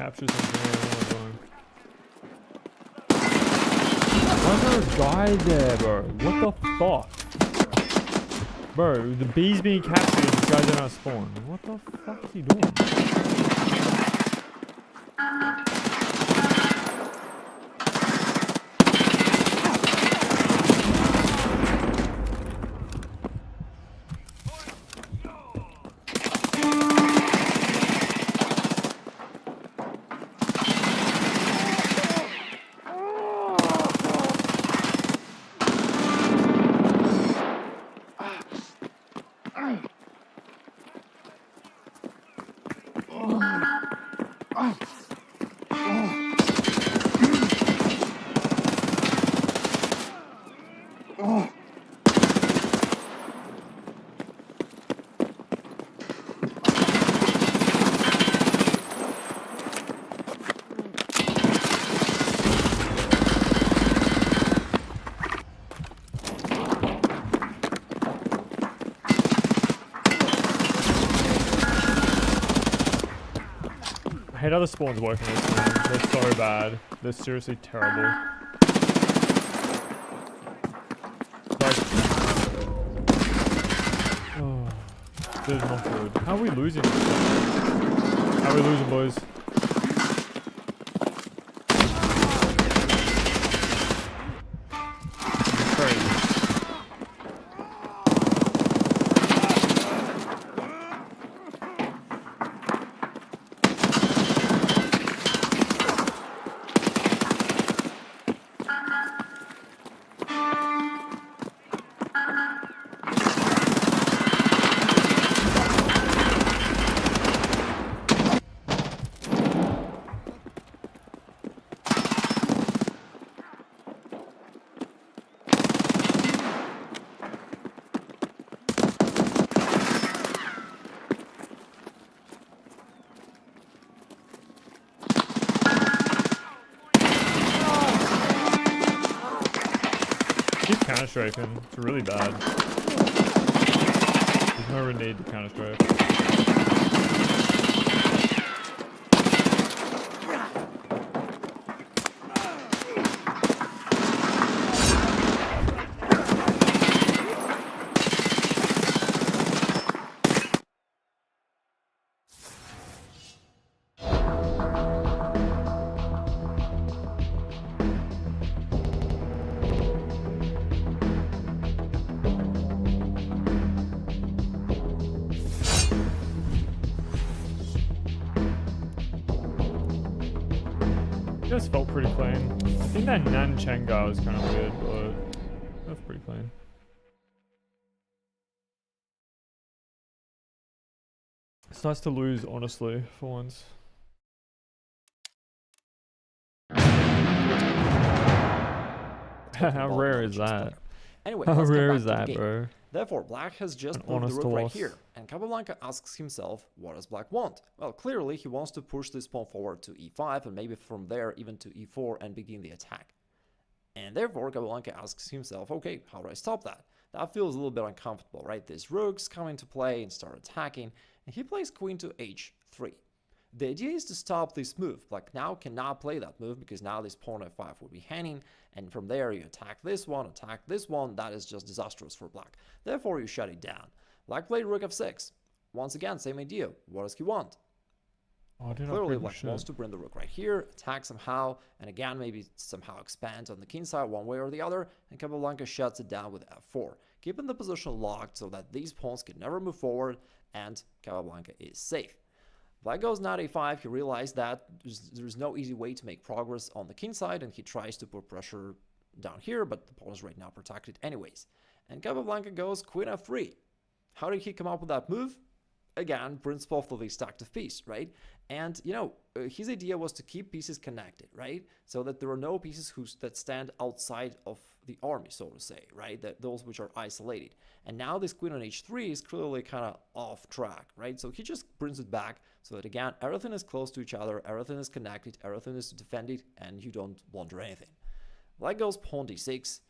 capture something. Why is there a guy there, bro? What the fuck? Bro, the bee's being captured and this guy's in our spawn. What the fuck is he doing? I hate how the spawns work in this game. They're so bad. They're seriously terrible. Like, oh, this is not good. How are we losing? How are we losing, boys? Crazy. Keep counter-strafing. It's really bad. There's no real need to counter-strafe. It just felt pretty clean. I think that Nanchang guy was kind of weird, but that's pretty clean. It's nice to lose, honestly, for once. How rare is that? Anyway, how let's rare come is back to that, the game. bro? Therefore, Black has just An moved the honest rook right loss. here, and Capablanca asks himself, what does Black want? Well, clearly he wants to push this pawn forward to e5, and maybe from there even to e4 and begin the attack. And therefore, Capablanca asks himself, okay, how do I stop that? That feels a little bit uncomfortable, right? These rooks come into play and start attacking, and he plays queen to h3. The idea is to stop this move. Black now cannot play that move because now this pawn f5 will be hanging, and from there you attack this one, that is just disastrous for Black. Therefore you shut it down. Black played rook f6. Once again, same idea. What does he want? Oh, Clearly Black wants to bring the rook right here, attack somehow, and again maybe somehow expand on the king side one way or the other, and Capablanca shuts it down with f4, keeping the position locked so that these pawns can never move forward, and Capablanca is safe. Black goes knight a5, he realized that there's no easy way to make progress on the king side, and he tries to put pressure down here, but the pawn is right now protected anyways. And Capablanca goes queen f3. How did he come up with that move? Again, principle of the stacked piece, right? And, you know, his idea was to keep pieces connected, right? So that there are no pieces that stand outside of the army, so to say, right? That those which are isolated. And now this queen on h3 is clearly kind of off track, right? So he just brings it back so that, again, everything is close to each other, everything is connected, everything is defended, and you don't blunder anything. White goes pawn d6,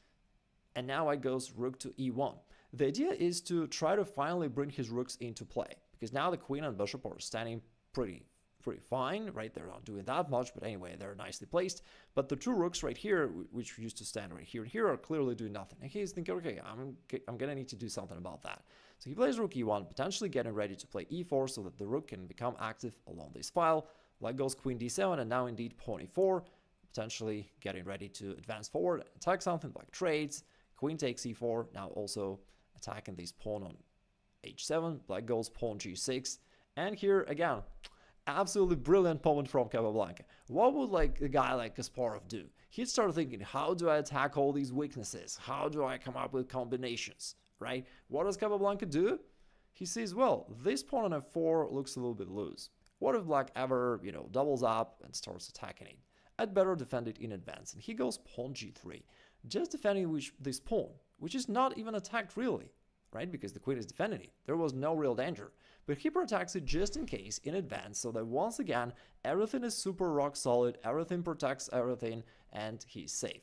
and now white goes rook to e1. The idea is to try to finally bring his rooks into play, because now the queen and bishop are standing pretty pretty fine, right? They're not doing that much, but anyway, they're nicely placed. But the two rooks right here, which used to stand right here and here, are clearly doing nothing. And he's thinking, okay, I'm gonna need to do something about that. So he plays rook e1, potentially getting ready to play e4 so that the rook can become active along this file. Like goes queen d7, and now indeed pawn e4, potentially getting ready to advance forward, attack something like trades. Queen takes e4, now also attacking this pawn on h7. Black goes pawn g6, and here again, absolutely brilliant moment from Capablanca. What would like a guy like Kasparov do? He'd start thinking, how do I attack all these weaknesses? How do I come up with combinations, right? What does Capablanca do? He sees, well, this pawn on f4 looks a little bit loose. What if black ever, doubles up and starts attacking it? I'd better defend it in advance. And he goes pawn g3, just defending this pawn, which is not even attacked really, right? Because the queen is defending it. There was no real danger. But he protects it just in case in advance, so that once again, everything is super rock solid, everything protects everything, and he's safe.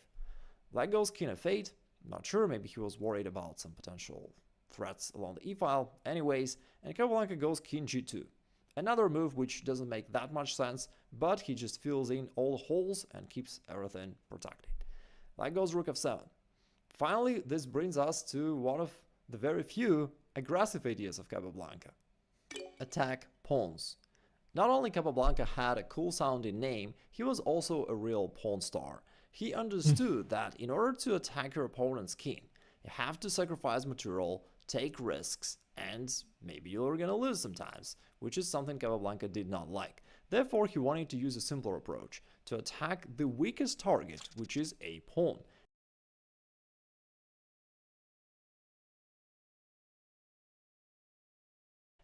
Black goes king f8. Not sure, maybe he was worried about some potential threats along the e-file. Anyways, and Capablanca goes king g2. Another move which doesn't make that much sense, but he just fills in all the holes and keeps everything protected. Black goes rook f7. Finally, this brings us to one of the very few aggressive ideas of Capablanca. Attack pawns. Not only Capablanca had a cool sounding name, he was also a real pawn star. He understood that in order to attack your opponent's king, you have to sacrifice material, take risks, and maybe you're gonna lose sometimes, which is something Capablanca did not like. Therefore, he wanted to use a simpler approach, to attack the weakest target, which is a pawn.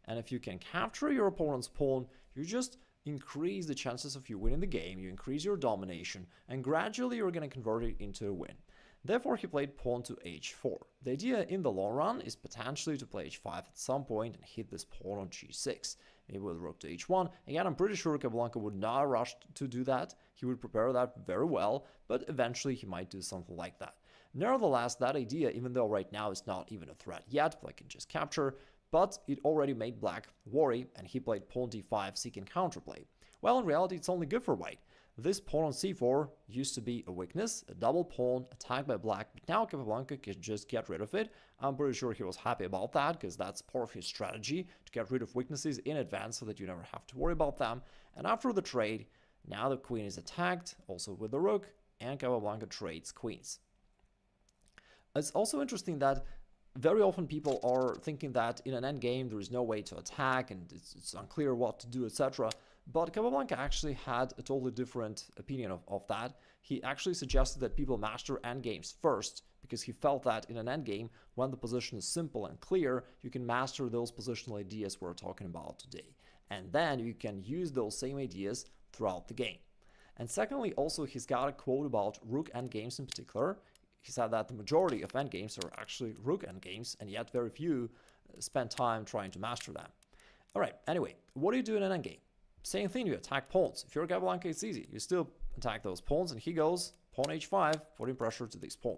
And if you can capture your opponent's pawn, you just increase the chances of you winning the game, you increase your domination, and gradually you're going to convert it into a win. Therefore, he played pawn to h4. The idea in the long run is potentially to play h5 at some point and hit this pawn on g6. Maybe with rook to h1. Again, I'm pretty sure Capablanca would not rush to do that. He would prepare that very well, but eventually he might do something like that. Nevertheless, that idea, even though right now it's not even a threat yet, Black can just capture, but it already made Black worry, and he played pawn d5 seeking counterplay. Well, in reality, it's only good for White. This pawn on c4 used to be a weakness, a double pawn attacked by Black, but now Capablanca can just get rid of it. I'm pretty sure he was happy about that, because that's part of his strategy, to get rid of weaknesses in advance so that you never have to worry about them. And after the trade, now the queen is attacked, also with the rook, and Capablanca trades queens. It's also interesting that very often people are thinking that in an endgame there is no way to attack and it's unclear what to do, etc. But Capablanca actually had a totally different opinion of that. He actually suggested that people master endgames first, because he felt that in an endgame, when the position is simple and clear, you can master those positional ideas we're talking about today. And then you can use those same ideas throughout the game. And secondly, also he's got a quote about rook endgames in particular. He said that the majority of endgames are actually rook endgames, and yet very few spend time trying to master them. Alright, anyway, what do you do in an endgame? Same thing, you attack pawns. If you're Capablanca, it's easy. You still attack those pawns, and he goes pawn h5, putting pressure to this pawn.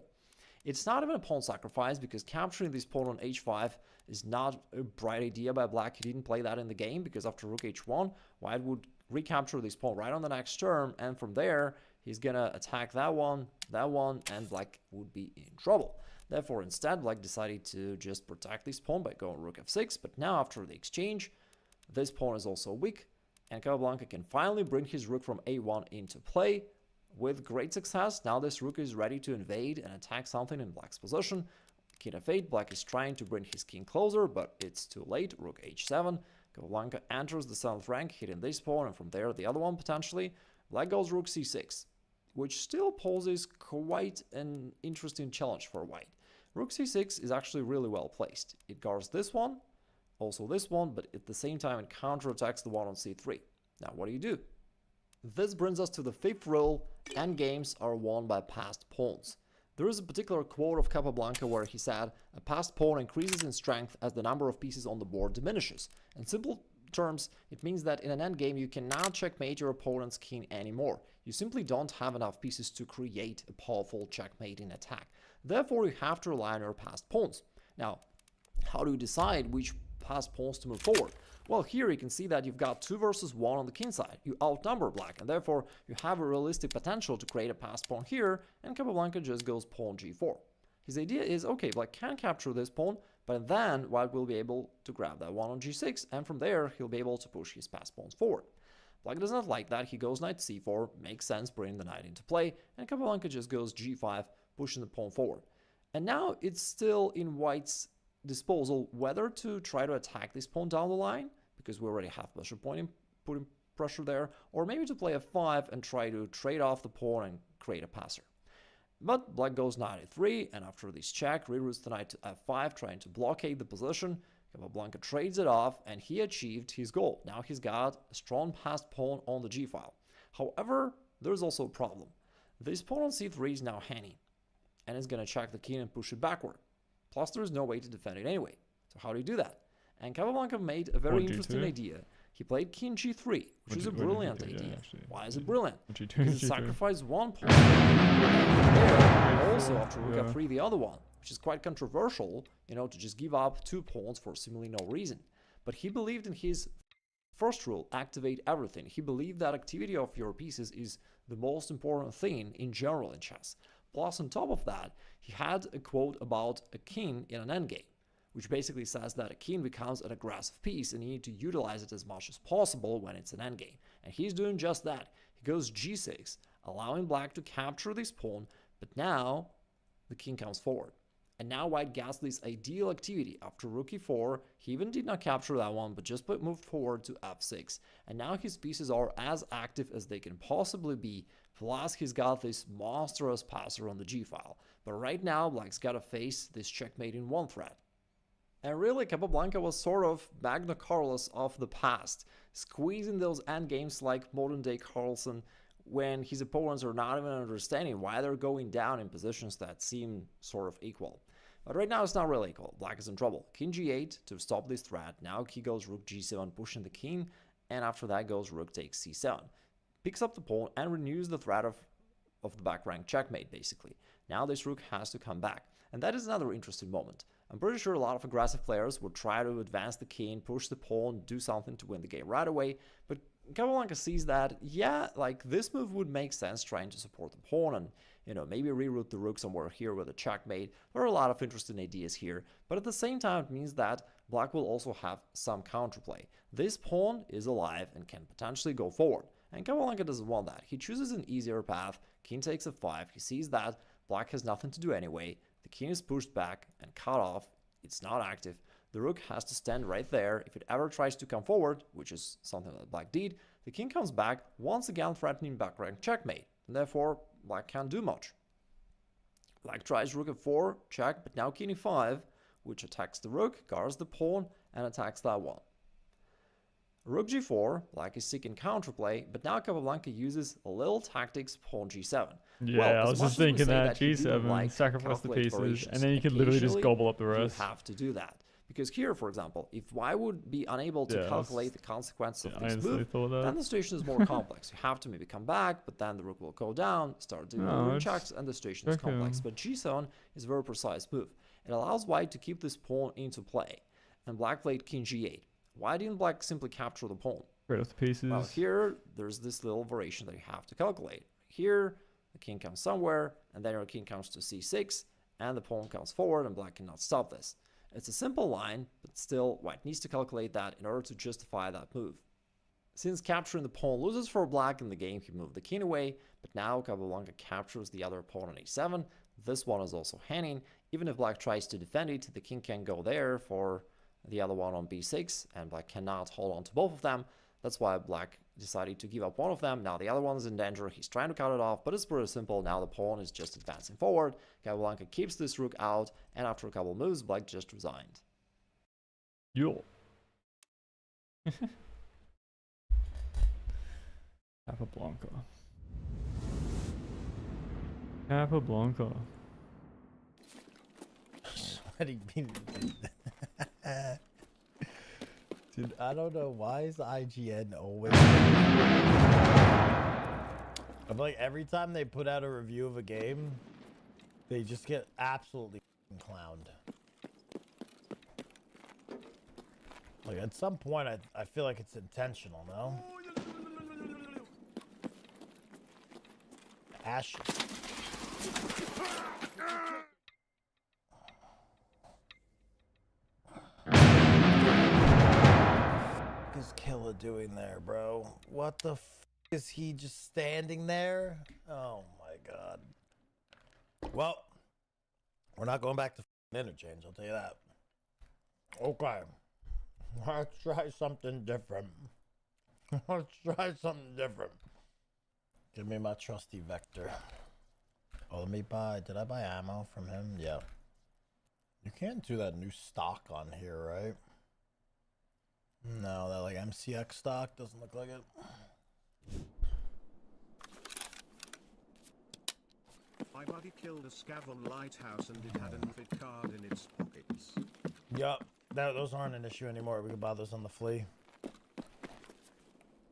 It's not even a pawn sacrifice, because capturing this pawn on h5 is not a bright idea by Black. He didn't play that in the game, because after rook h1, White would recapture this pawn right on the next turn, and from there, he's gonna attack that one, and Black would be in trouble. Therefore, instead, Black decided to just protect this pawn by going rook f6, but now after the exchange, this pawn is also weak, and Capablanca can finally bring his rook from a1 into play with great success. Now this rook is ready to invade and attack something in Black's position. King f8, Black is trying to bring his king closer, but it's too late. Rook h7, Capablanca enters the 7th rank, hitting this pawn, and from there the other one potentially. Black goes rook c6, which still poses quite an interesting challenge for White. Rook c6 is actually really well placed. It guards this one, also this one, but at the same time it counterattacks the one on c3. Now what do? This brings us to the 5th rule: endgames are won by passed pawns. There is a particular quote of Capablanca where he said, "A passed pawn increases in strength as the number of pieces on the board diminishes." In simple terms, it means that in an endgame you cannot checkmate your opponent's king anymore. You simply don't have enough pieces to create a powerful checkmating attack. Therefore, you have to rely on your passed pawns. Now, how do you decide which passed pawns to move forward? Well, here you can see that you've got 2 versus 1 on the king side. You outnumber black, and therefore you have a realistic potential to create a passed pawn here, and Capablanca just goes pawn g4. His idea is, okay, black can capture this pawn, but then white will be able to grab that one on g6, and from there he'll be able to push his passed pawns forward. Black does not like that. He goes knight c4, makes sense, bringing the knight into play, and Capablanca just goes g5, pushing the pawn forward. And now it's still in white's disposal whether to try to attack this pawn down the line, because we already have pressure point putting pressure there, or maybe to play f5 and try to trade off the pawn and create a passer. But black goes knight a3, and after this check, reroutes the knight to f5, trying to blockade the position. Capablanca trades it off, and he achieved his goal. Now he's got a strong passed pawn on the g file. However, there's also a problem. This pawn on c3 is now hanging, and it's going to check the king and push it backward. Plus, there's no way to defend it anyway. So how do you do that? And Capablanca made a very interesting idea. He played king g3, which is a brilliant idea. Why is it brilliant? Because it sacrificed one pawn. Also, after rook f3, the other one, which is quite controversial, you know, to just give up 2 pawns for seemingly no reason. But he believed in his first rule, activate everything. He believed that activity of your pieces is the most important thing in general in chess. Plus, on top of that, he had a quote about a king in an endgame, which basically says that a king becomes an aggressive piece and you need to utilize it as much as possible when it's an endgame. And he's doing just that. He goes g6, allowing black to capture this pawn, but now the king comes forward. And now white gets this ideal activity. After rook e4, he even did not capture that one, but just moved forward to f6. And now his pieces are as active as they can possibly be, plus he's got this monstrous passer on the g-file. But right now, black's got to face this checkmate in one thread. And really, Capablanca was sort of Magna Carlos of the past, squeezing those endgames like modern-day Carlsen, when his opponents are not even understanding why they're going down in positions that seem sort of equal. But right now it's not really equal. Black is in trouble. King g8 to stop this threat. Now he goes rook g7 pushing the king, and after that goes rook takes c7. Picks up the pawn and renews the threat of the back rank checkmate basically. Now this rook has to come back. And that is another interesting moment. I'm pretty sure a lot of aggressive players would try to advance the king, push the pawn, do something to win the game right away, but Capablanca sees that, yeah, like this move would make sense trying to support the pawn and, you know, maybe reroute the rook somewhere here with a checkmate. There are a lot of interesting ideas here, but at the same time it means that black will also have some counterplay. This pawn is alive and can potentially go forward, and Capablanca doesn't want that. He chooses an easier path, king takes f5, he sees that black has nothing to do anyway, the king is pushed back and cut off, it's not active. The rook has to stand right there. If it ever tries to come forward, which is something that black did, the king comes back, once again threatening back rank checkmate, and therefore black can't do much. Black tries rook f4, check, but now king e5, which attacks the rook, guards the pawn, and attacks that one. Rook g4, black is seeking counterplay, but now Capablanca uses a little tactics, pawn g7. Yeah, well, I was just thinking that g7, like sacrifice the pieces, variations, and then you could literally just gobble up the rest. You have to do that. Because here, for example, if white would be unable to calculate the consequences of this move, then the situation is more complex. You have to maybe come back, but then the rook will go down, start doing rook checks, and the situation is complex. But g7 is a very precise move. It allows white to keep this pawn into play. And black played king g8. Why didn't black simply capture the pawn? Trade off the pieces. Well, here, there's this little variation that you have to calculate. Here, the king comes somewhere, and then your king comes to c6, and the pawn comes forward, and black cannot stop this. It's a simple line, but still, white needs to calculate that in order to justify that move. Since capturing the pawn loses for black in the game, he moved the king away, but now Capablanca captures the other pawn on a7. This one is also hanging. Even if black tries to defend it, the king can go there for the other one on b6, and black cannot hold on to both of them. That's why black decided to give up one of them. Now the other one is in danger. He's trying to cut it off, but it's pretty simple. Now the pawn is just advancing forward. Capablanca keeps this rook out, and after a couple moves, black just resigned. Yo. Capablanca. Capablanca. Dude, I don't know why is IGN always. I'm like every time they put out a review of a game, they just get absolutely clowned. Like at some point, I feel like it's intentional, no? Ashes. What is Killa doing there, bro? What the f is he just standing there? Oh my god. Well, we're not going back to interchange, I'll tell you that. Okay. Let's try something different. Let's try something different. Give me my trusty Vector. Oh, let me buy... Did I buy ammo from him? Yeah. You can't do that new stock on here, right? No, that like MCX stock doesn't look like it. My buddy killed a scav on Lighthouse and it had an fit card in its pockets. Yup. Those aren't an issue anymore. We can buy those on the flea.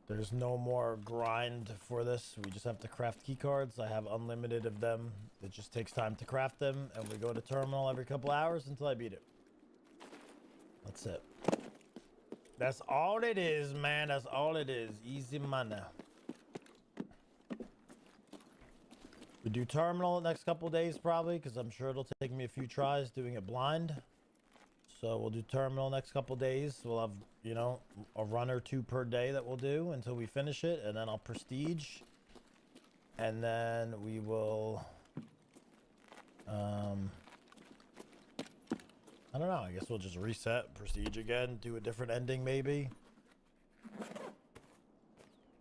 There's no more grind for this. We just have to craft key cards. I have unlimited of them. It just takes time to craft them, and we go to terminal every couple hours until I beat it. That's it. That's all it is, man. That's all it is. Easy money. We do terminal the next couple days probably, because I'm sure it'll take me a few tries doing it blind. So we'll do terminal next couple days. We'll have, you know, a run or two per day that we'll do until we finish it, and then I'll prestige. And then we will I don't know, I guess we'll just reset, prestige again, do a different ending maybe.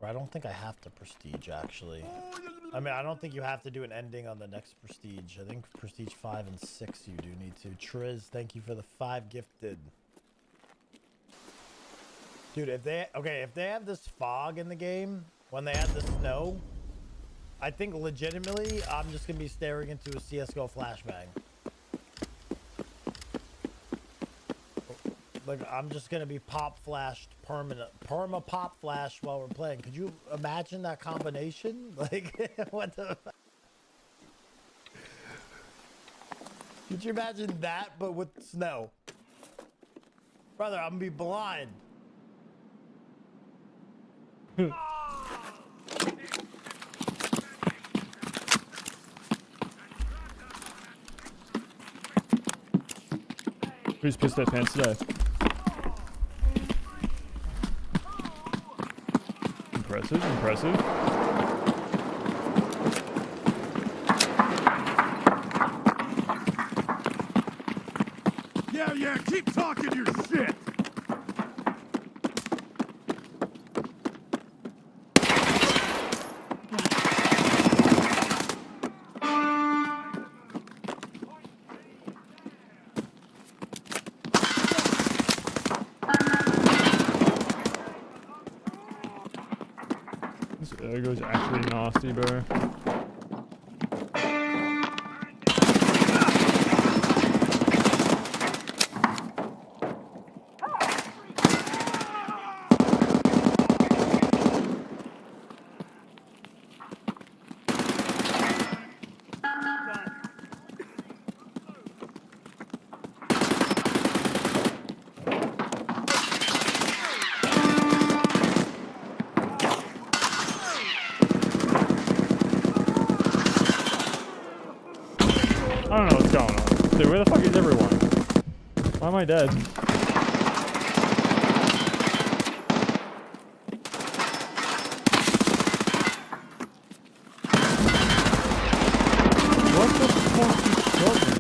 Or I don't think I have to prestige actually. I mean, I don't think you have to do an ending on the next prestige. I think prestige 5 and 6 you do need to. Triz, thank you for the 5 gifted. Dude, if they have this fog in the game, when they add the snow, I think legitimately I'm just gonna be staring into a CSGO flashbang. Like, I'm just gonna be pop flashed perma pop flash while we're playing. Could you imagine that combination? Like, what the? Could you imagine that, but with snow? Brother, I'm gonna be blind. Who's pissed their pants today? Impressive, impressive. Yeah, keep talking your shit! This Ergo's actually nasty, bro. I don't know what's going on. Dude, where the fuck is everyone? Why am I dead? What the fuck just shot me?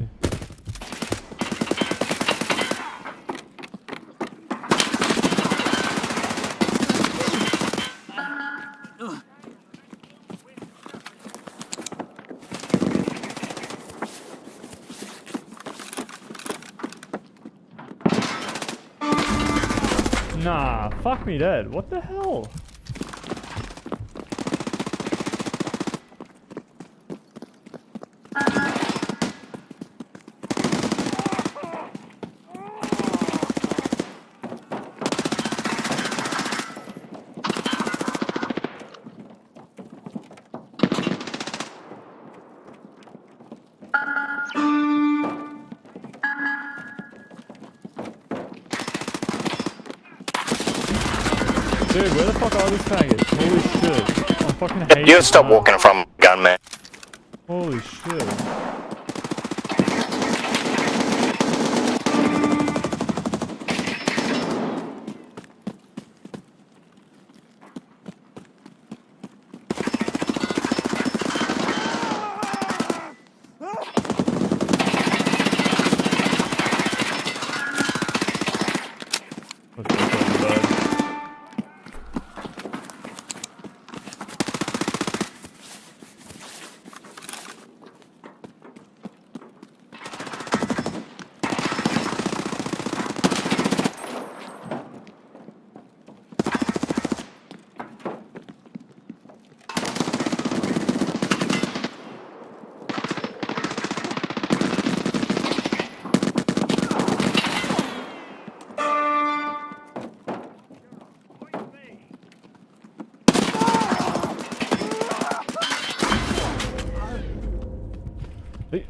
Nah, fuck me dead. What the hell? Dude, where the fuck are these faggots? Holy shit. I fucking hate You this stop map. walking from gunman. Holy shit.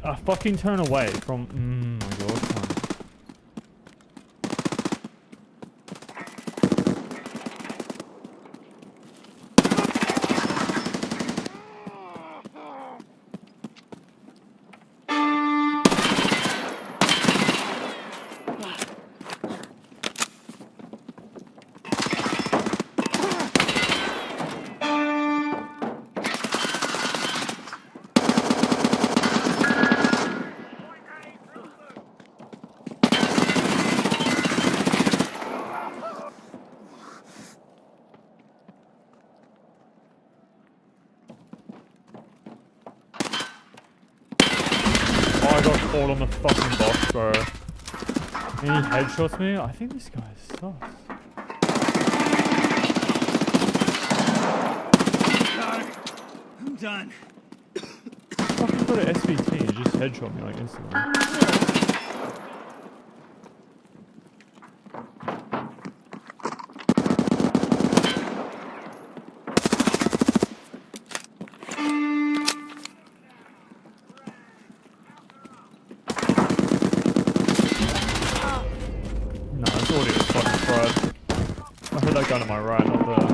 I fucking turn away from. My god. Oh, I got caught on the fucking box, bro. He headshots me. I think this guy is sus. I'm done. Fucking got an SVT. He just headshot me like instantly. No, it's already a fucking fraud. I heard that guy to my right, not there.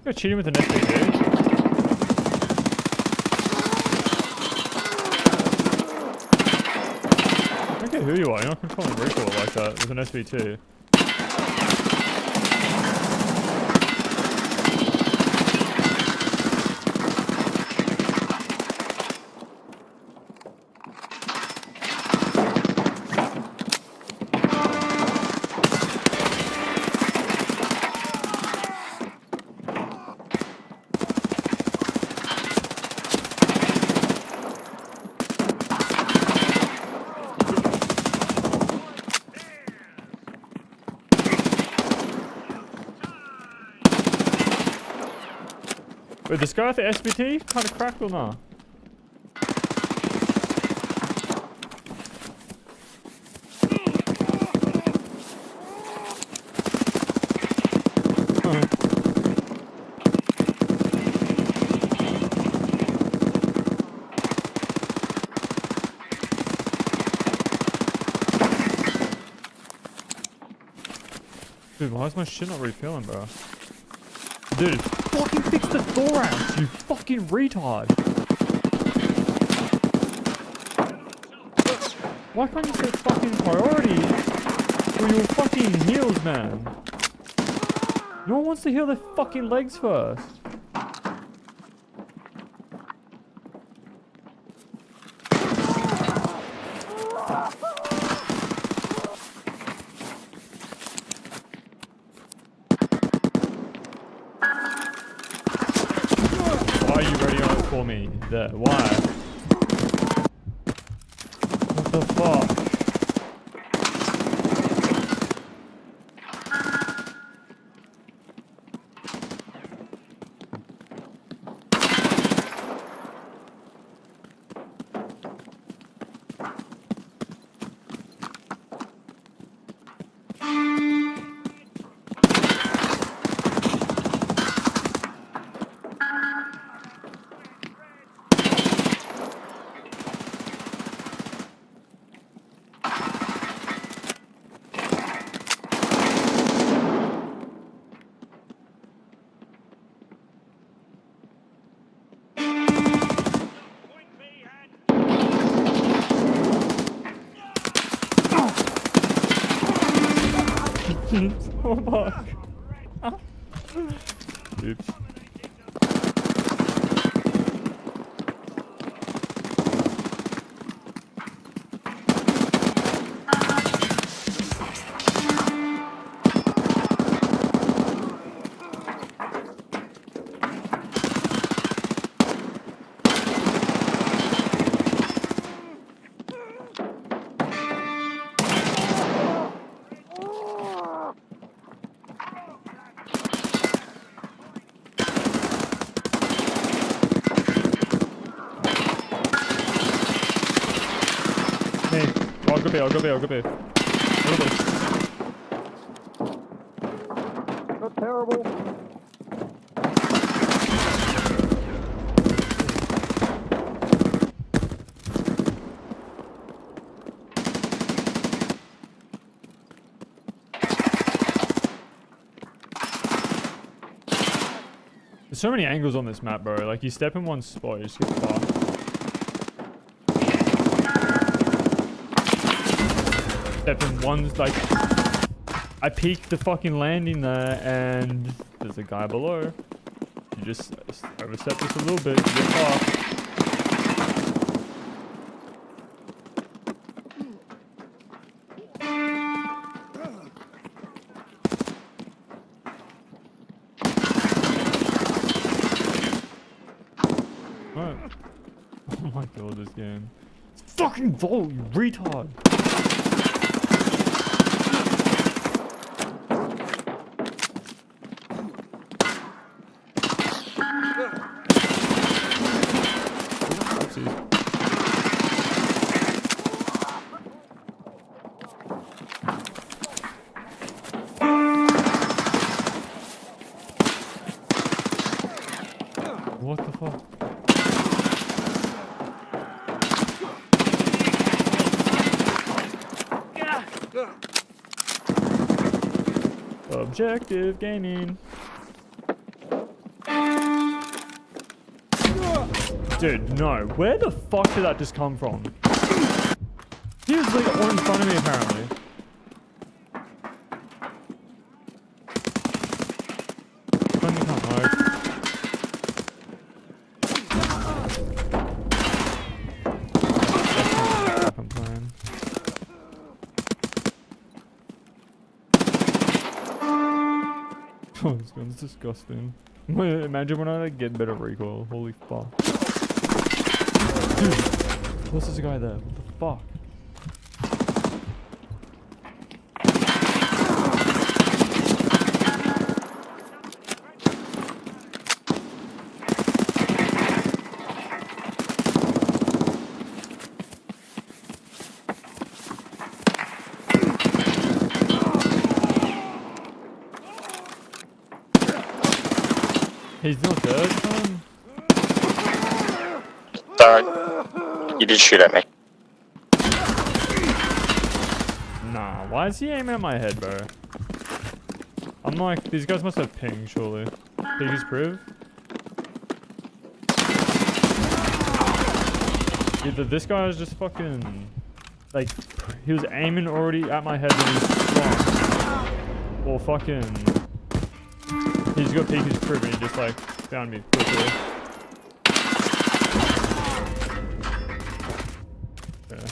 You're cheating with an SVT. I don't care who you are, you're not controlling recoil like that with an SVT. Wait, this guy with the SVT kind of cracked or not? Dude, why is my shit not refilling, bro? Dude, fucking fix the thorax, you fucking retard! Why can't you set fucking priority for your fucking heals, man? No one wants to heal their fucking legs first. are you ready for me there? Why? What the fuck? Oh fuck. Oops. Hey, I'll go B, I'll go B, I'll go B. I'll go B. That's terrible. There's so many angles on this map, bro. Like, you step in one spot, you just get fucked. Step in one, like... I peeked the fucking landing there, and there's a guy below. You just overstep this a little bit, you get fucked. What? Oh my god, this game. It's fucking Volt, you retard! What the fuck? Objective gaining. Dude, no. Where the fuck did that just come from? He was like all in front of me apparently. Finally can't move. I'm playing. Oh, this gun's disgusting. Imagine when I like, get better recoil. Holy fuck. Dude, what's this guy there? What the fuck? He's not dead, son. Sorry. You did shoot at me. Nah, why is he aiming at my head, bro? I'm like, these guys must have ping, surely. Ping is proof? Either this guy is just fucking... Like, he was aiming already at my head when he spawned. Or fucking... He's got peek his proof and he just like, found me quickly. Yeah.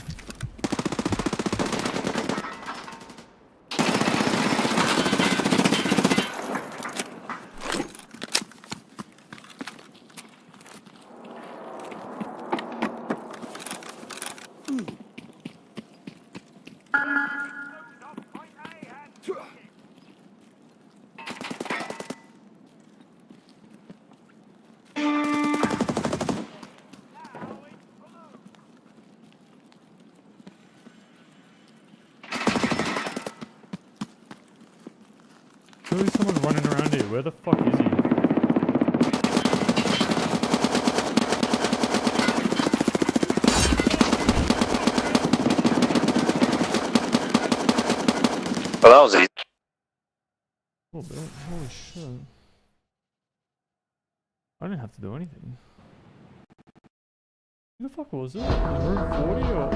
here? Where the fuck is he? Well, that was easy. A little bit. Holy shit. I didn't have to do anything. Who the fuck was it? Room 40 or?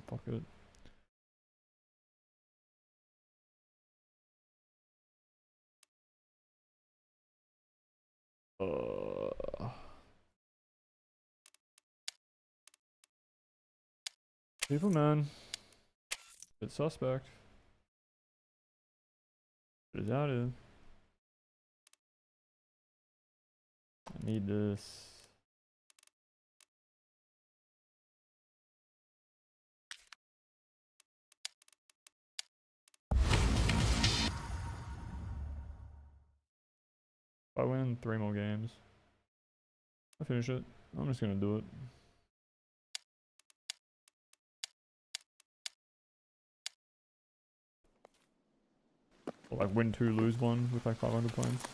Fuck it. People, man. Bit suspect. What is out here? I need this. If I win 3 more games, I finish it. I'm just gonna do it. Or like win 2, lose 1 with like 500 points.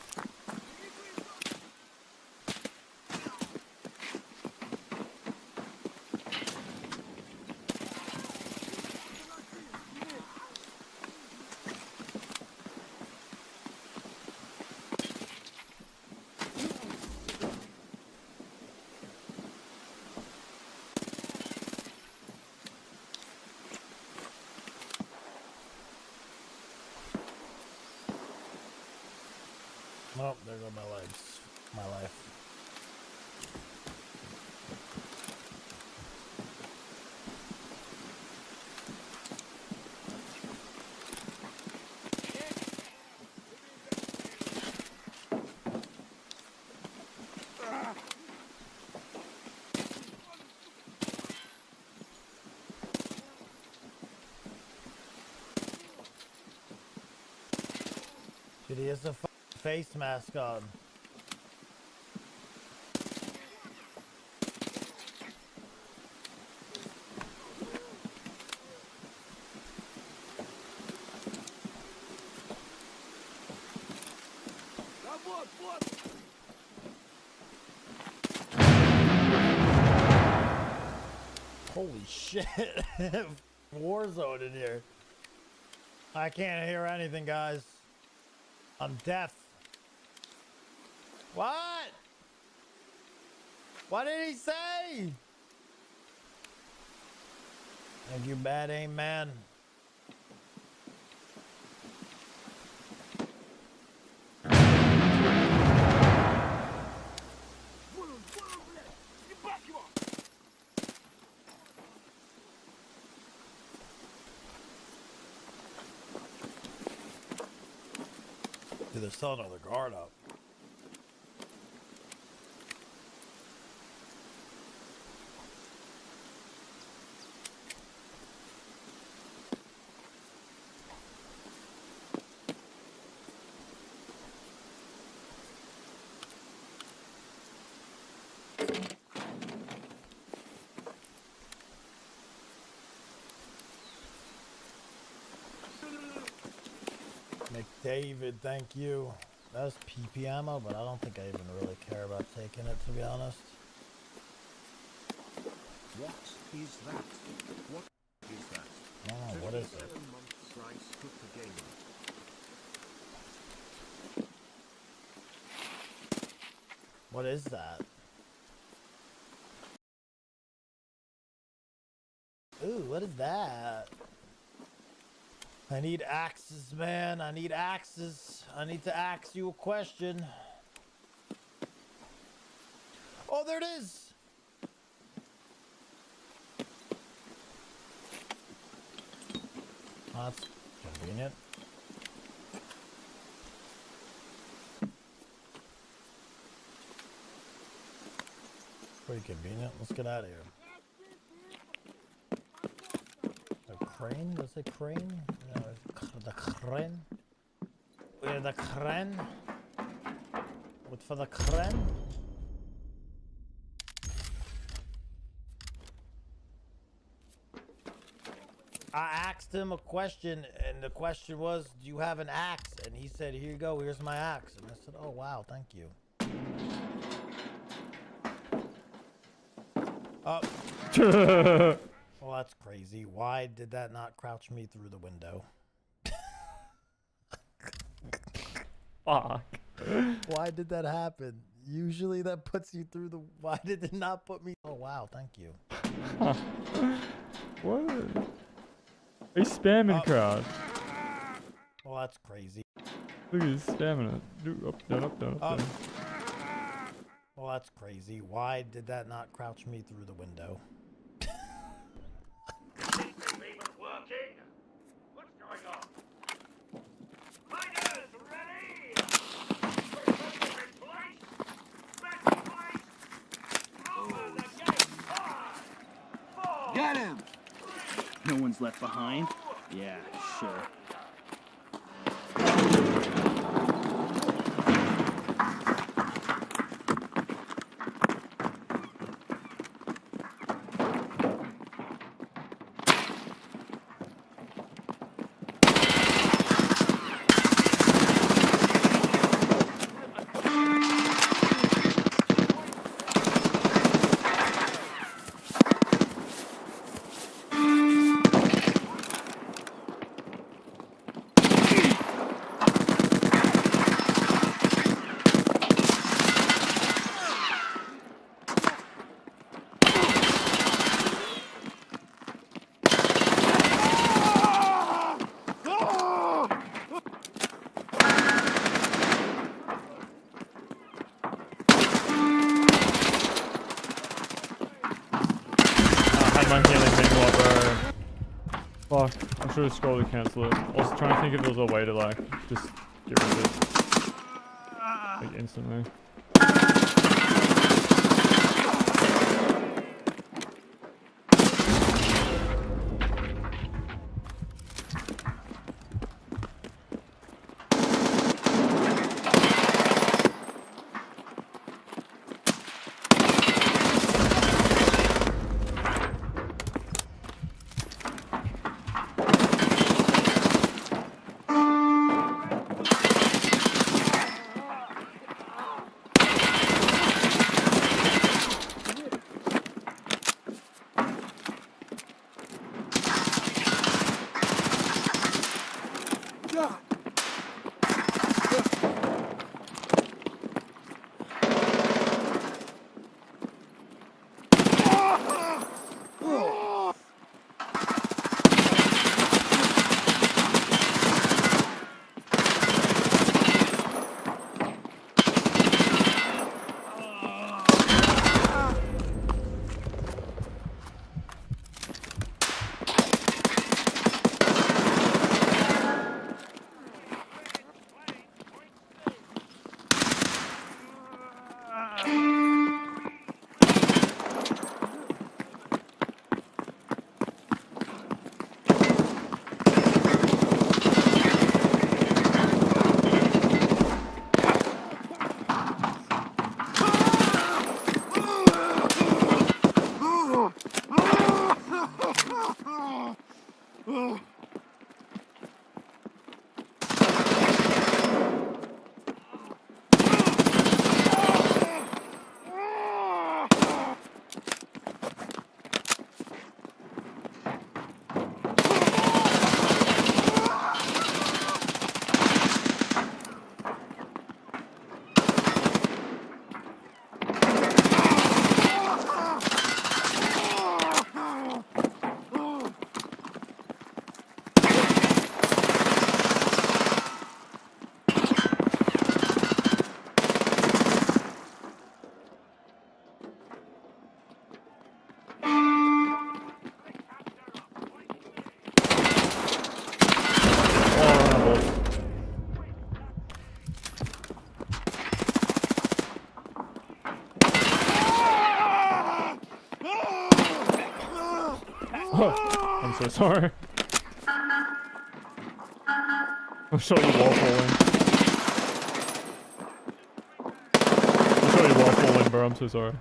Oh, there go my legs. My life. Dude, he has a face mask on. Holy shit. War zone in here. I can't hear anything, guys. I'm deaf. What? What did he say? Thank you, bad aim man. Dude, they're still another guard up. McDavid, thank you. That was PP ammo, but I don't think I even really care about taking it, to be honest. What is that? What is that? I don't know, what is it? 27 months rice cooked the gamer. What is that? Ooh, what is that? I need axes, man. I need axes. I need to ask you a question. Oh, there it is! Oh, that's convenient. Pretty convenient. Let's get out of here. crane? Was it crane? No, the crane. Where the crane? What for the crane? I asked him a question, and the question was, "Do you have an axe?" And he said, "Here you go. Here's my axe." And I said, "Oh wow, thank you." Oh. Well, that's crazy. Why did that not crouch me through the window? Fuck. Why did that happen? Usually that puts you through the... Why did it not put me... Oh, wow. Thank you. What? He's spamming crowd. Well, that's crazy. Look at he's spamming it. Do up, down, up, down, up, down. Well, that's crazy. Why did that not crouch me through the window? Working? What's going on? Fighters ready! In place! Back in place! Open the gate! 5, 4, Got him! No one's left behind? Yeah, sure. My healing thing, what, bro? Fuck, I should have scrolled to cancel it. I was trying to think if there was a way to like just get rid of it like instantly. I'm so sorry. I'll show you wall falling. I'll show you wall falling, bro. I'm so sorry.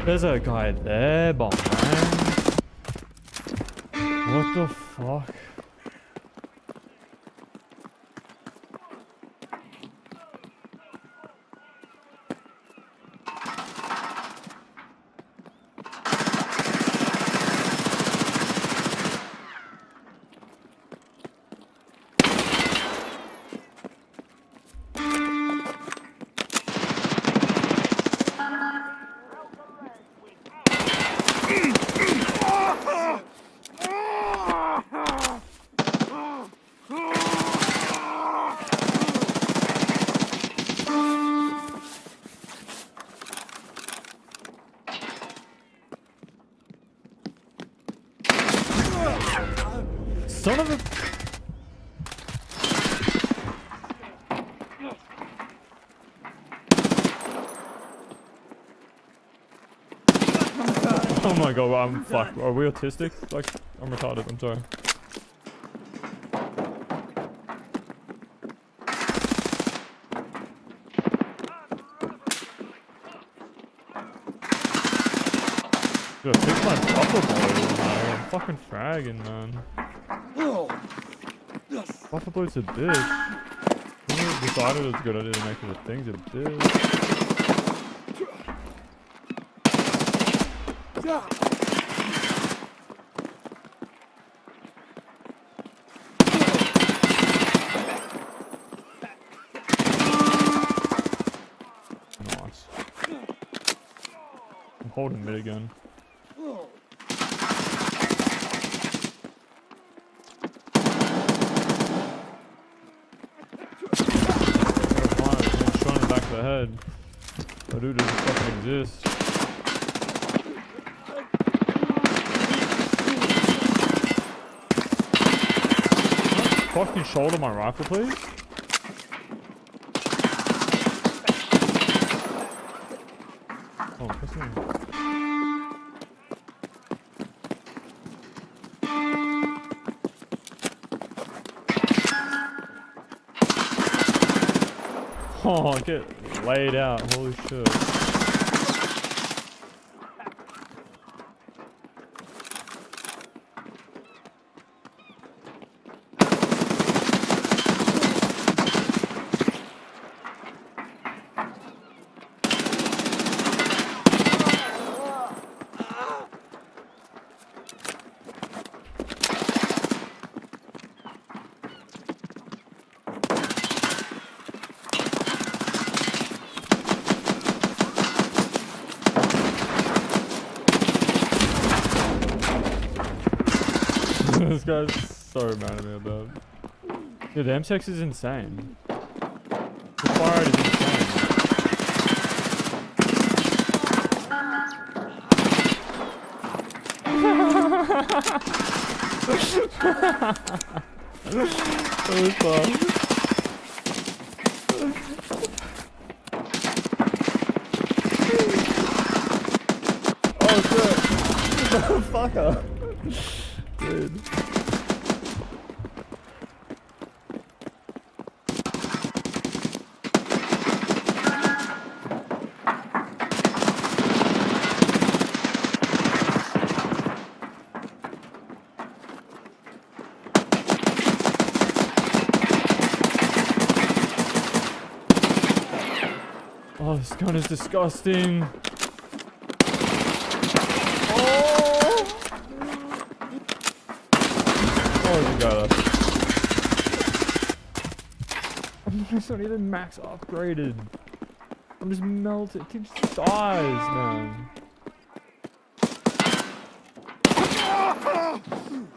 There's a guy there behind. What the fuck? Son of a... Oh my god, I'm fucked. Are we autistic? Like, I'm retarded, I'm sorry. Dude, I picked my buffer blade, man. I'm fucking fragging, man. Buffer blade's a bitch. Who decided it's a good idea to make it a thing's a bitch. Nice. I'm holding mid again. The head. That dude doesn't fucking exist. Fucking shoulder my rifle, please. Oh, what's that? Oh, get laid out. Holy shit. This guy's so mad at me about it. Dude, the M6 is insane. The fire rate is insane. was fun. Oh shit. Fucker. Dude. Oh, this gun is disgusting. Oh! Oh, you got us. I'm just not even max upgraded. I'm just melted. It just dies, man.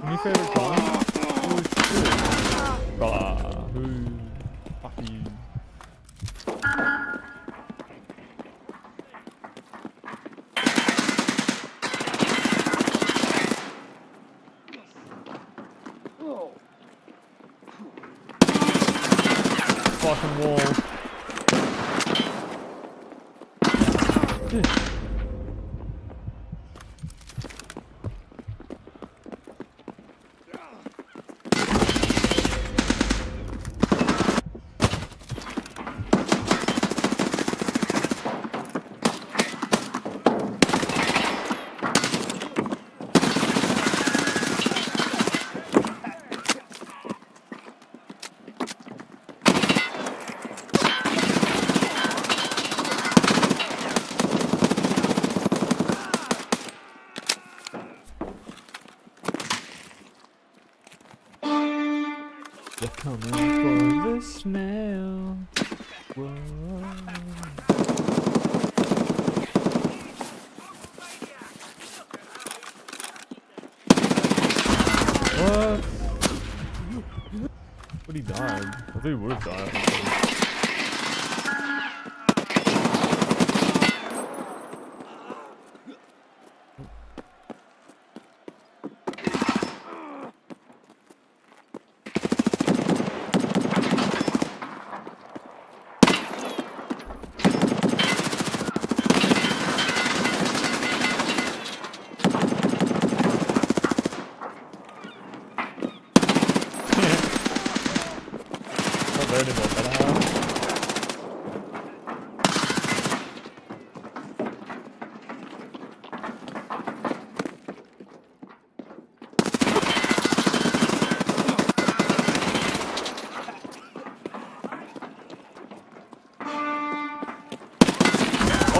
Any favorite gun? Oh, shit. Ah, who? Fuck you. Fucking wall. They're coming for the snail. Whoa. What? But he died. I thought he would have died.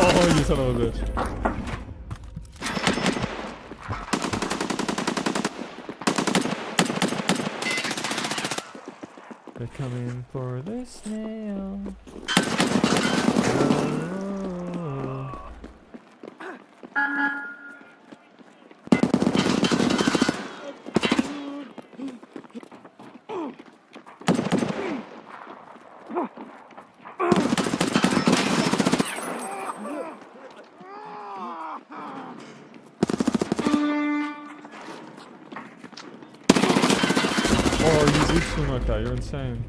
Oh, you son of a bitch. They're coming for the snail. Oh, you did swing like that, you're insane.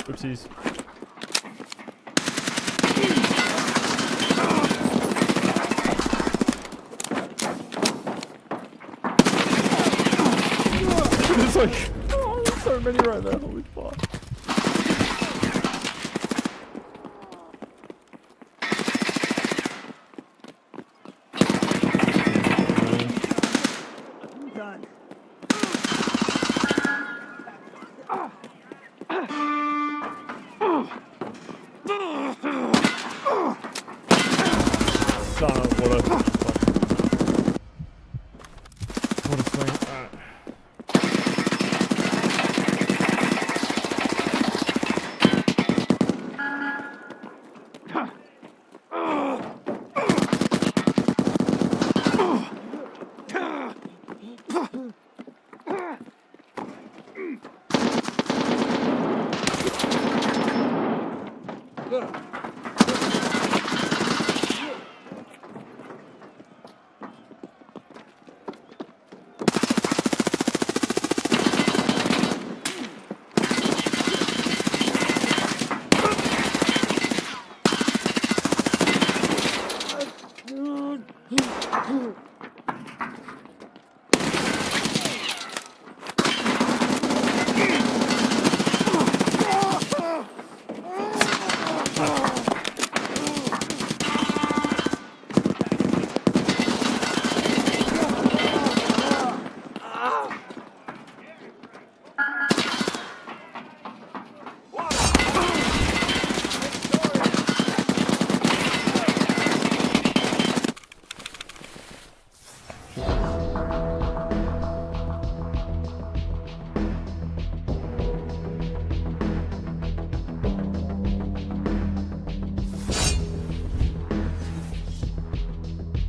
Oopsies. There's like, oh, there's so many right there, holy fuck. Son of what a what a swing. Alright.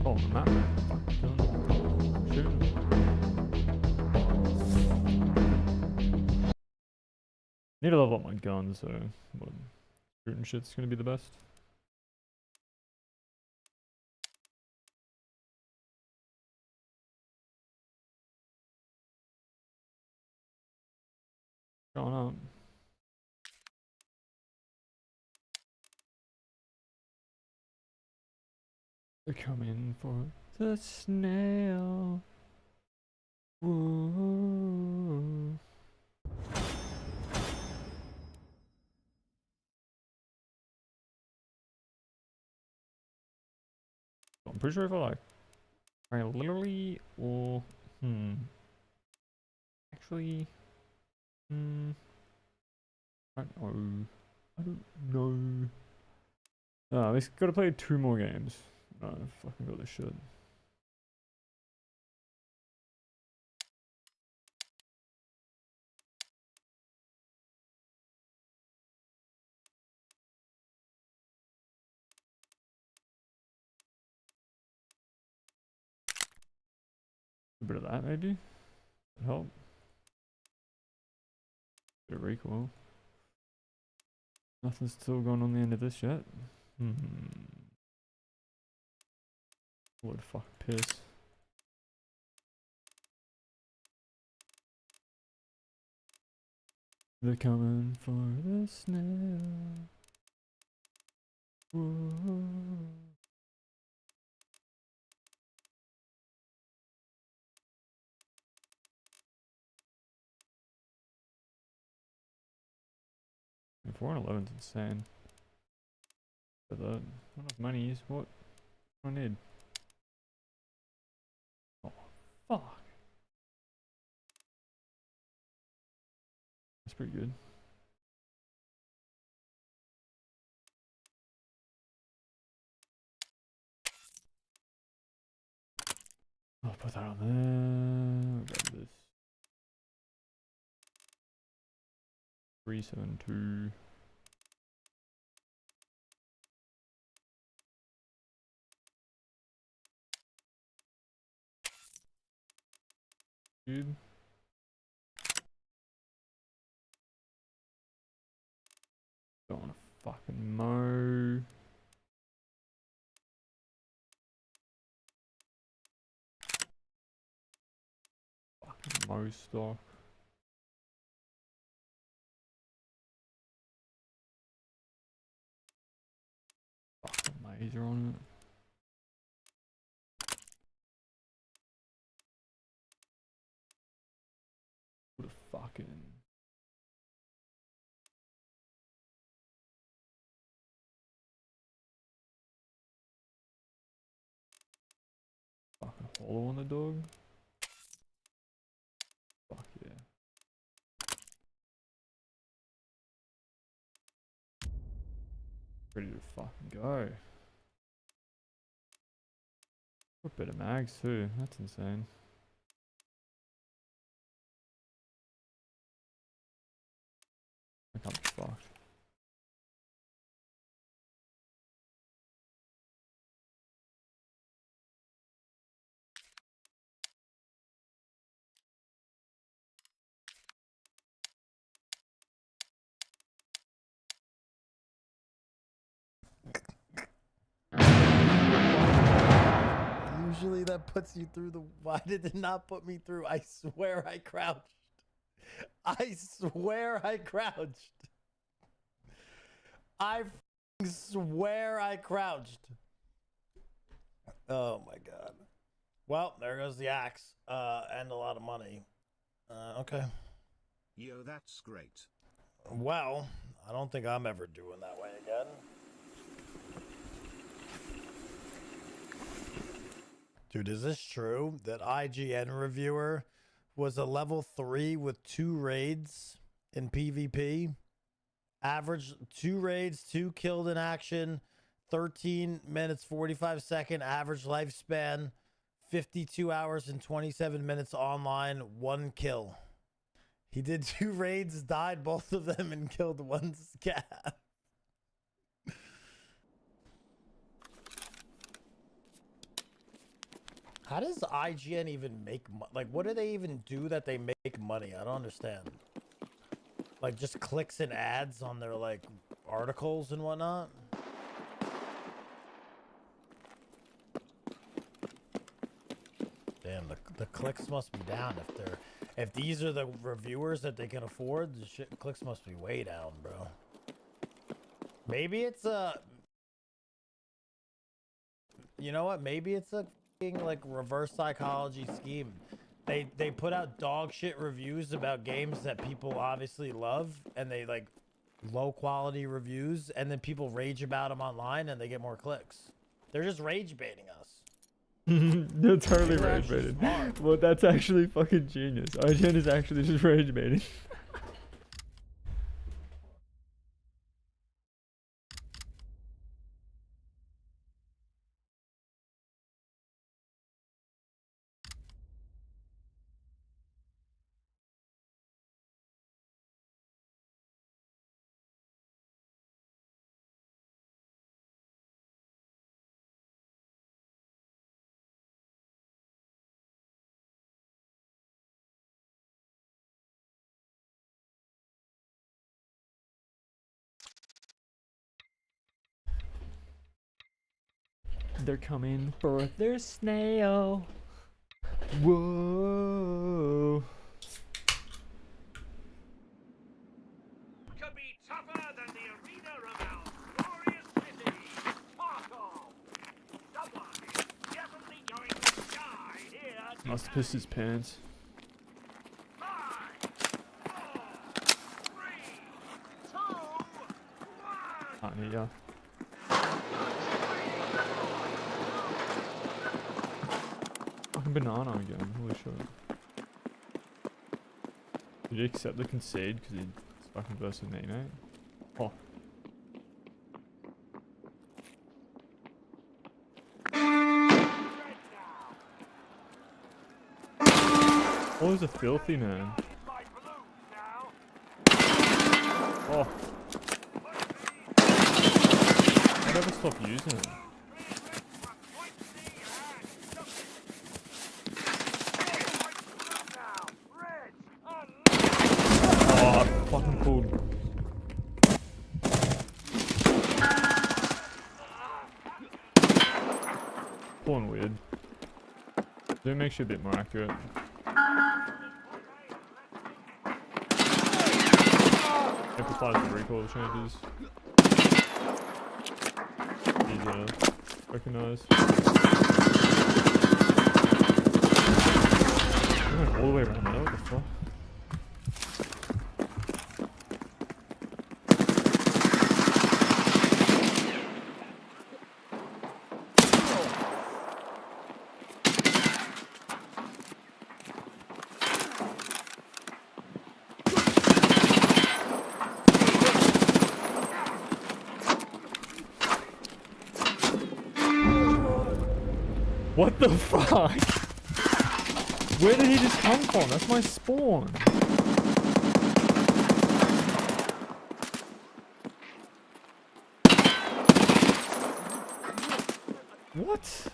Oh, map. Shooting. Need to level up my gun, so what, shooting shit's gonna be the best. Going up. They're coming for the snail. Whoa. I'm pretty sure if I literally or actually I don't know. Ah, we gotta play 2 more games. No, I fucking got this shit. A bit of that maybe would help. Bit of recoil. Nothing's still going on the end of this yet. What fuck piss. They're coming for the snail. Whoa. And 411's insane. For that, not enough money is what I need. Oh, fuck. That's pretty good. I'll put that on there. I'll grab this. 372. Cube. Don't wanna fucking mow. Fucking mow stock. Fucking laser on it. Put a fucking hollow on the dog. Fuck yeah. Ready to fucking go. What better mags too? That's insane. I can't be fucked. Usually that puts you through the. Why did it not put me through? I swear I crouched. I swear I crouched. I swear I crouched. Oh my god. Well, there goes the axe. And a lot of money. Okay. Yo, that's great. Well, I don't think I'm ever doing that way again. Dude, is this true that IGN reviewer was a level 3 with 2 raids in PvP? Average 2 raids, 2 killed in action, 13 minutes 45 second average lifespan, 52 hours and 27 minutes online, 1 kill. He did 2 raids, died both of them, and killed 1 scab. How does IGN even make money? Like, what do they even do that they make money? I don't understand. Like, just clicks and ads on their, like, articles and whatnot? Damn, the clicks must be down if these are the reviewers that they can afford, the clicks must be way down, bro. Maybe it's a... You know what? Maybe it's a like reverse psychology scheme. They put out dog shit reviews about games that people obviously love, and they like low quality reviews, and then people rage about them online and they get more clicks. They're just rage baiting us. They're totally rage baited. Well, that's actually fucking genius. IGN is actually just rage baiting. They're coming for their snail. Whoa. Could be tougher than the arena of our glorious city, Sparkle. Someone is definitely going to die here. Must have pissed his pants. 5, 4, 3, 2, 1. Can't hear ya. Fucking banana again. Holy shit. Did he accept the concede because he's fucking versus me, mate? Oh. Oh, he's a filthy man. Oh. I'd never stop using it. Oh, I fucking pulled. Pulling weird. Zoom makes you a bit more accurate. Amplifies the recoil changes. Easier to recognize. I went all the way around there, what the fuck? What the fuck? Where did he just come from? That's my spawn. What?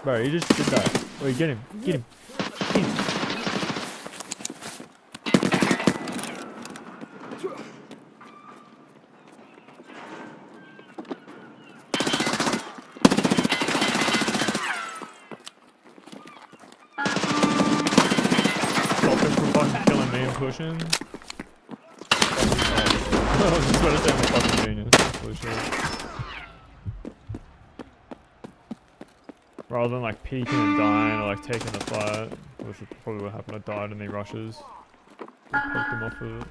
Bro, he just did that. Wait, get him. Get him. Get him. Stop him from fucking killing me and pushing. I was just about to say I'm a fucking genius. Holy shit. Rather than like peeking and dying or like taking the fight, which is probably what happened. I died and he rushes. Poked him off of it.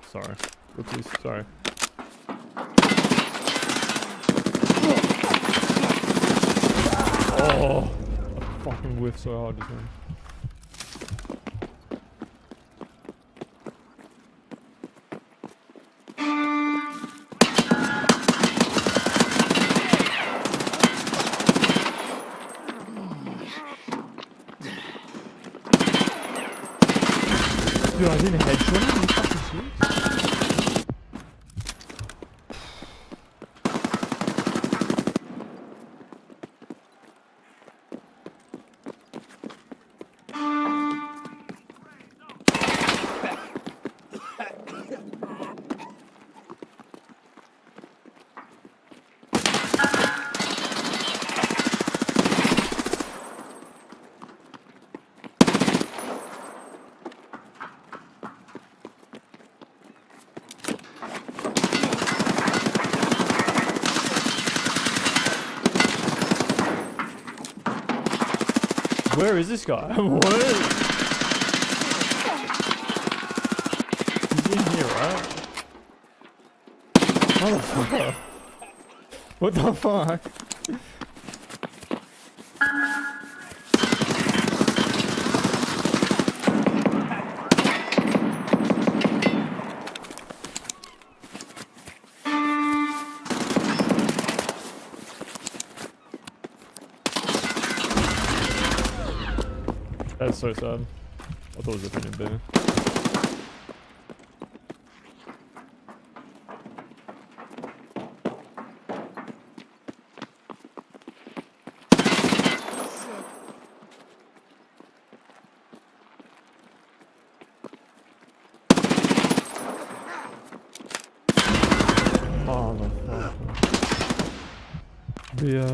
Sorry. Oopsies, sorry. Oh! I fucking whiffed so hard just then. Dude, I didn't headshot him? Are you fucking serious? Where is this guy? What? He's in here, right? Motherfucker. What the fuck? That's so sad. I thought it was a thing in there. be oh,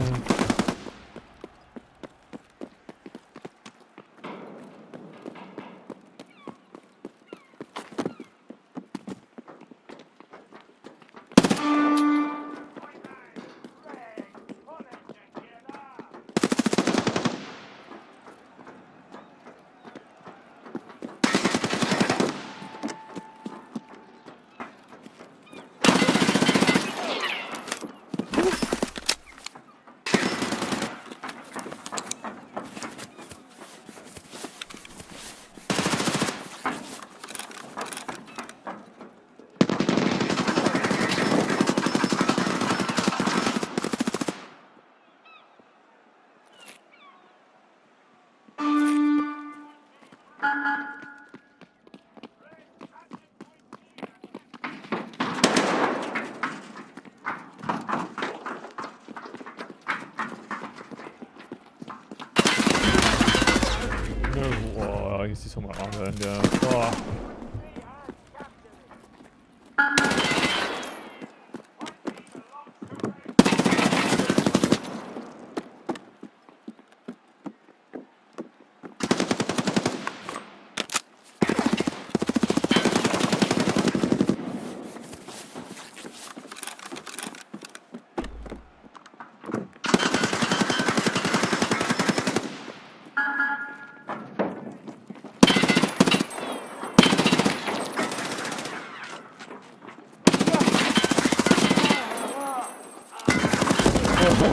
I guess he's talking about armor and oh.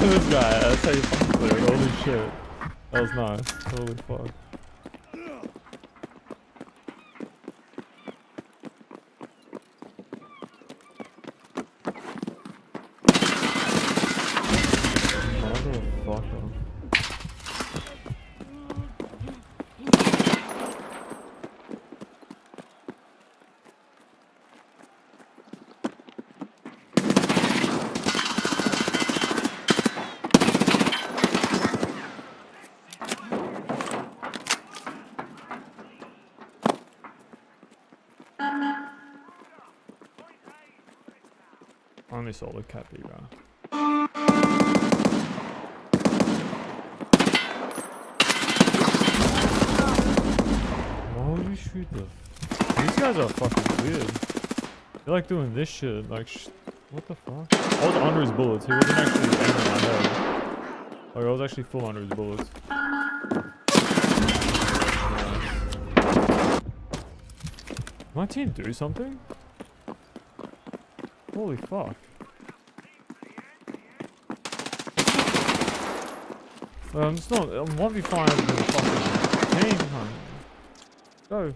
This guy, that's how you fucking play it. Holy shit. That was nice. Holy fuck. Motherfucker. Only sold a cappy, bro. Why would you shoot the... These guys are fucking weird. They're like doing this shit, like what the fuck? I was under his bullets, he wasn't actually aiming at my head. Like I was actually full under his bullets. My team do something? Holy fuck. I'm just not. I'm 1v5 with the fucking team, honey. Go.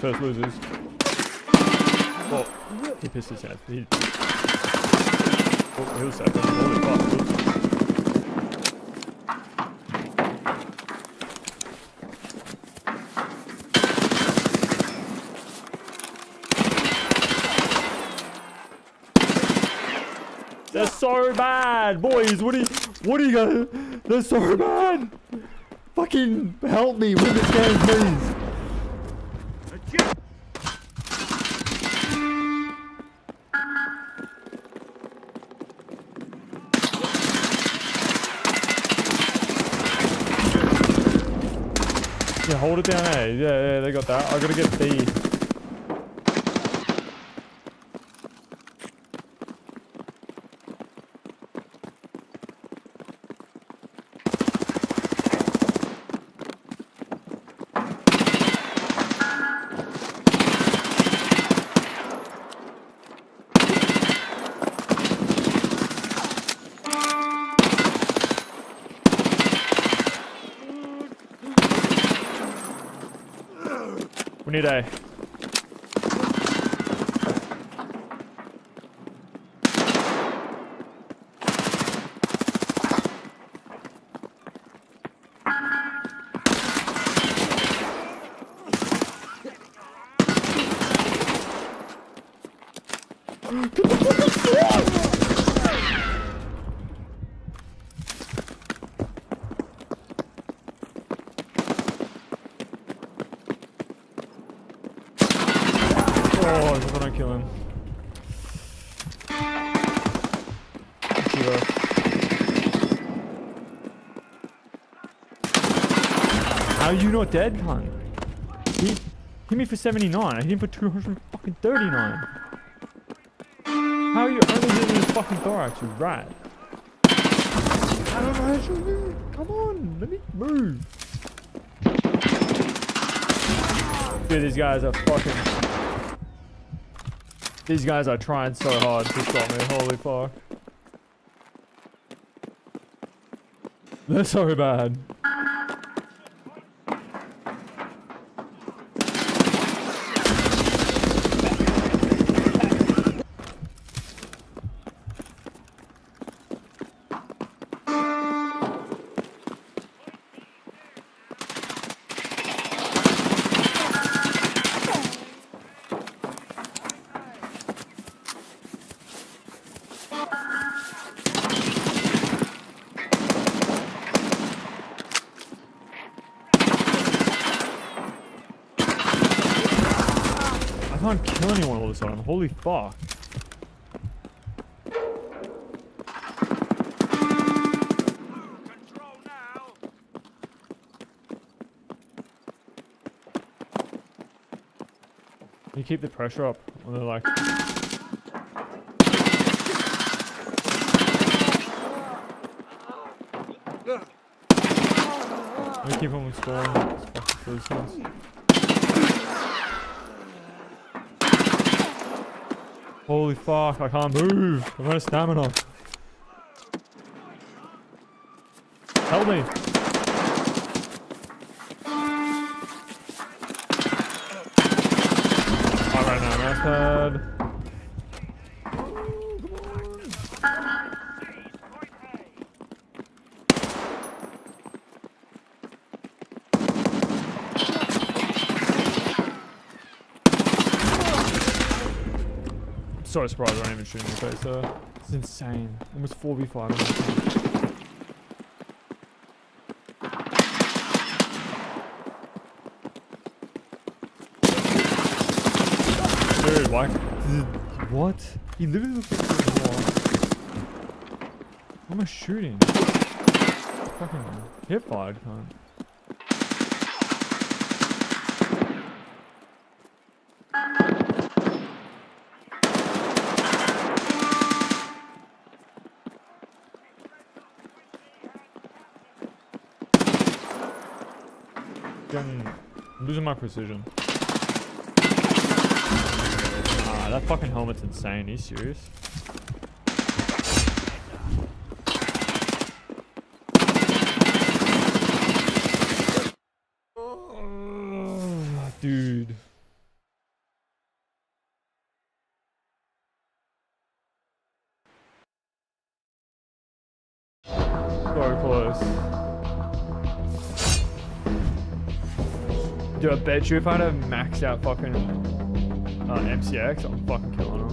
First losers. Oh, he pissed his head. Oh, he was second. Holy fuck. They're so bad, boys. What are you gonna? They're so bad. Fucking help me win this game, please. Yeah, hold it down A. Yeah, they got that. I gotta get B. We need A. Oh, if I don't kill him. How are you not dead, cunt? He hit me for 79. I hit him for 239. How are you only hitting his fucking thorax, you rat? I don't know how to move. Come on, let me move. Dude, these guys are fucking... These guys are trying so hard to stop me. Holy fuck. They're so bad. I can't kill anyone all of a sudden. Holy fuck. You keep the pressure up when they're like... You keep them exploring. It's fucking those things. Holy fuck, I can't move. I'm out of stamina. Help me. Alright now, mouse pad. So surprised I don't even shoot in the face there. It's insane. Almost 4v5. Dude, why? What? He literally looks like a wall. What am I shooting? Fucking hip fired, cunt. I'm losing my precision. Ah, that fucking helmet's insane. Are you serious? Dude. So close. Dude, I bet you if I had a maxed out fucking MCX, I'm fucking killing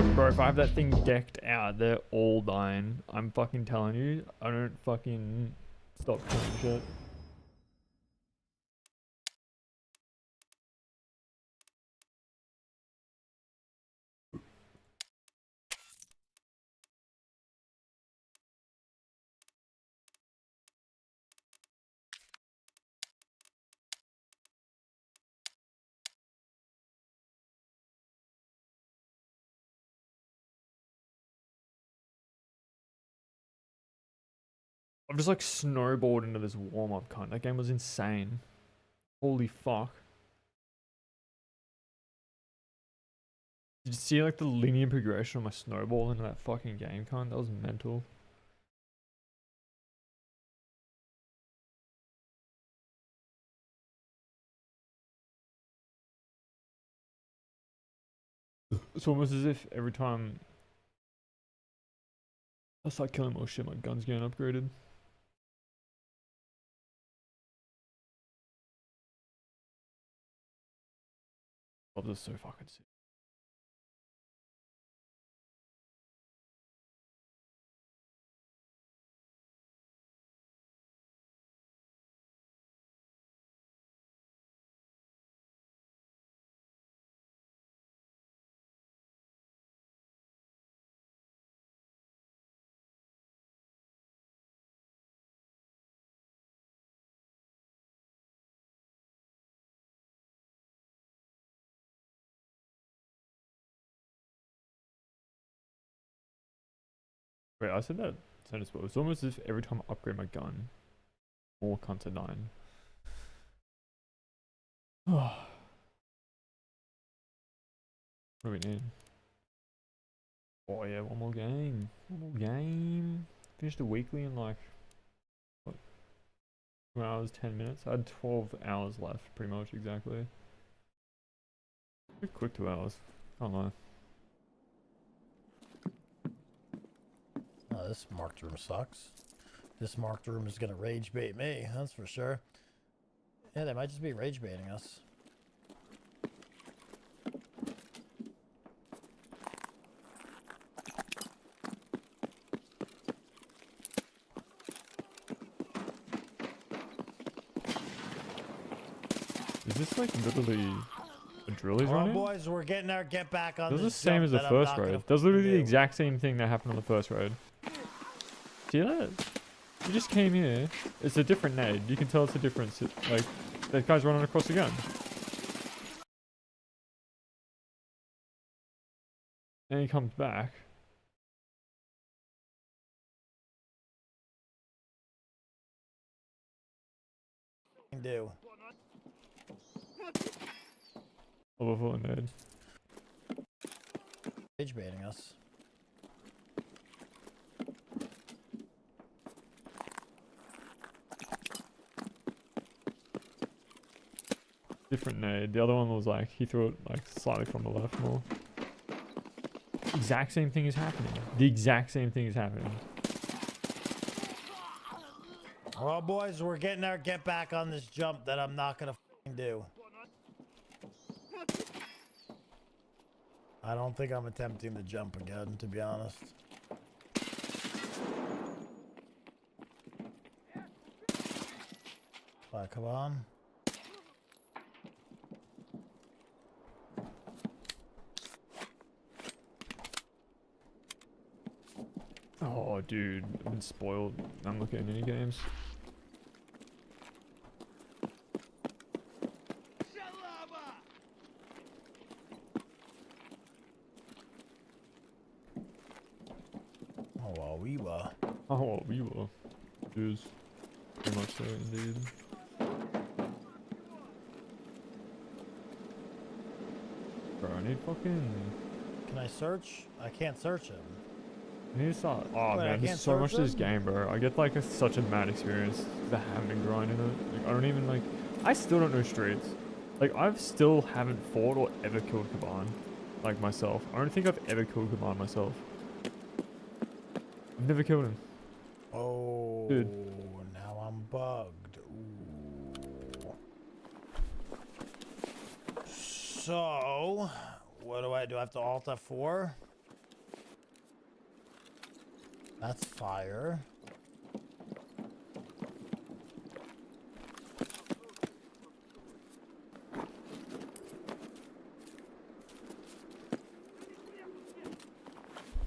him. Bro, if I have that thing decked out, they're all dying. I'm fucking telling you, I don't fucking stop killing shit. I'm just like snowballed into this warm-up cunt. That game was insane. Holy fuck. Did you see like the linear progression of my snowball into that fucking game cunt? That was mental. It's almost as if every time I start killing more shit, my gun's getting upgraded. Love this so fucking sick. Wait, I said that sentence, but it's almost as if every time I upgrade my gun, more cunts are dying. What do we need? Oh yeah, one more game. One more game. Finished the weekly in like, what? 2 hours, 10 minutes? I had 12 hours left, pretty much, exactly. Pretty quick 2 hours. Can't lie. Oh, this marked room sucks. This marked room is gonna rage bait me, that's for sure. Yeah, they might just be rage baiting us. Is this like literally a drill he's running? Boys, we're getting our get back on That's the this same jump as the that I'm first not gonna raid. That's literally the do. exact same thing that happened on the first raid. See that? You just came here. It's a different nade. You can tell it's a difference. Like, that guy's running across the gun. And he comes back. Do. Level 4 nade. Rage baiting us. Different nade. The other one was like, he threw it like slightly from the left more. Exact same thing is happening. The exact same thing is happening. Well, boys, we're getting our get back on this jump that I'm not gonna do. I don't think I'm attempting the jump again, to be honest. Alright, come on. Oh, dude. I've been spoiled. I'm looking at mini games. Oh, well, we were. Oh, well, we were. Jeez. Very much so, indeed. Bro, I need fucking... Can I search? I can't search him. I need to start... Oh, Wait, I man, there's can't so much search to this them? game, bro. I get, like, such a mad experience because I haven't been grinding it. Like, I don't even, like... I still don't know streets. Like, I've still haven't fought or ever killed Kaban. Like, myself. I don't think I've ever killed Kaban myself. I've never killed him. Oh, dude. Now I'm bugged. Ooh. So, what do I do? I have to Alt F4? That's fire.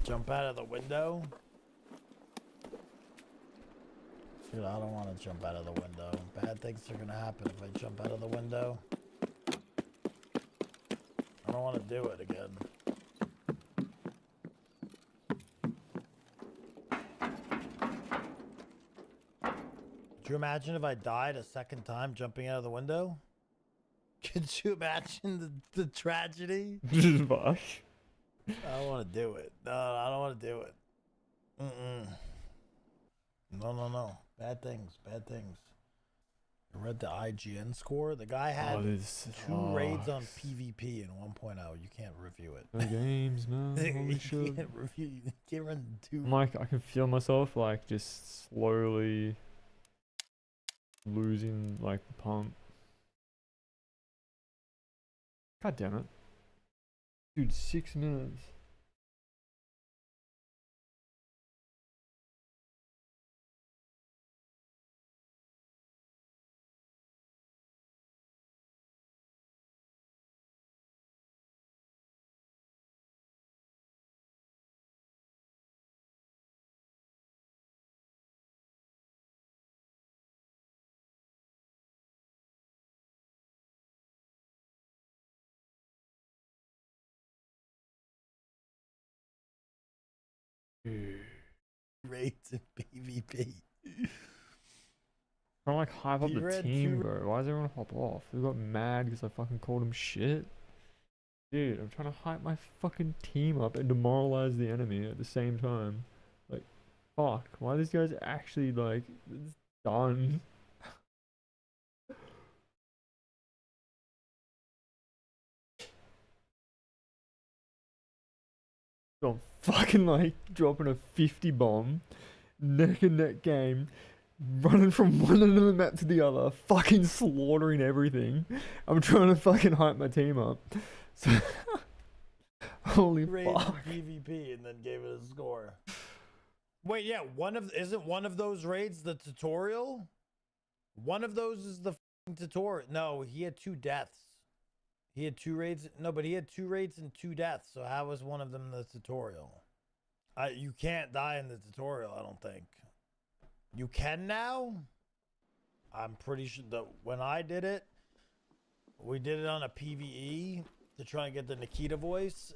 Jump out of the window? Dude, I don't want to jump out of the window. Bad things are gonna happen if I jump out of the window. I don't want to do it again. Could you imagine if I died a second time jumping out of the window? Could you imagine the tragedy? Fuck. I don't want to do it. No, I don't want to do it. No, no, no. Bad things. Bad things. I read the IGN score. The guy had two raids on PvP in 1.0. You can't review it. No games, man. Holy You shit. can't review. You can't run two. I'm like, I can feel myself like just slowly losing like the pump. God damn it. Dude, 6 minutes. Rates in PvP. Trying to like hype up He the read team, two- bro. Why does everyone hop off? They got mad because I fucking called him shit. Dude, I'm trying to hype my fucking team up and demoralize the enemy at the same time. Like, fuck. Why are these guys actually like it's done? I'm fucking like dropping a 50 bomb, neck and neck game, running from one end of the map to the other, fucking slaughtering everything. I'm trying to fucking hype my team up. So holy Rated fuck. PvP and then gave it a score. Wait, yeah, isn't one of those raids the tutorial? One of those is the tutorial. No, he had 2 deaths. He had 2 raids. No, but he had 2 raids and 2 deaths. So how was one of them the tutorial? You can't die in the tutorial, I don't think. You can now? I'm pretty sure that when I did it, we did it on a PvE to try and get the Nikita voice.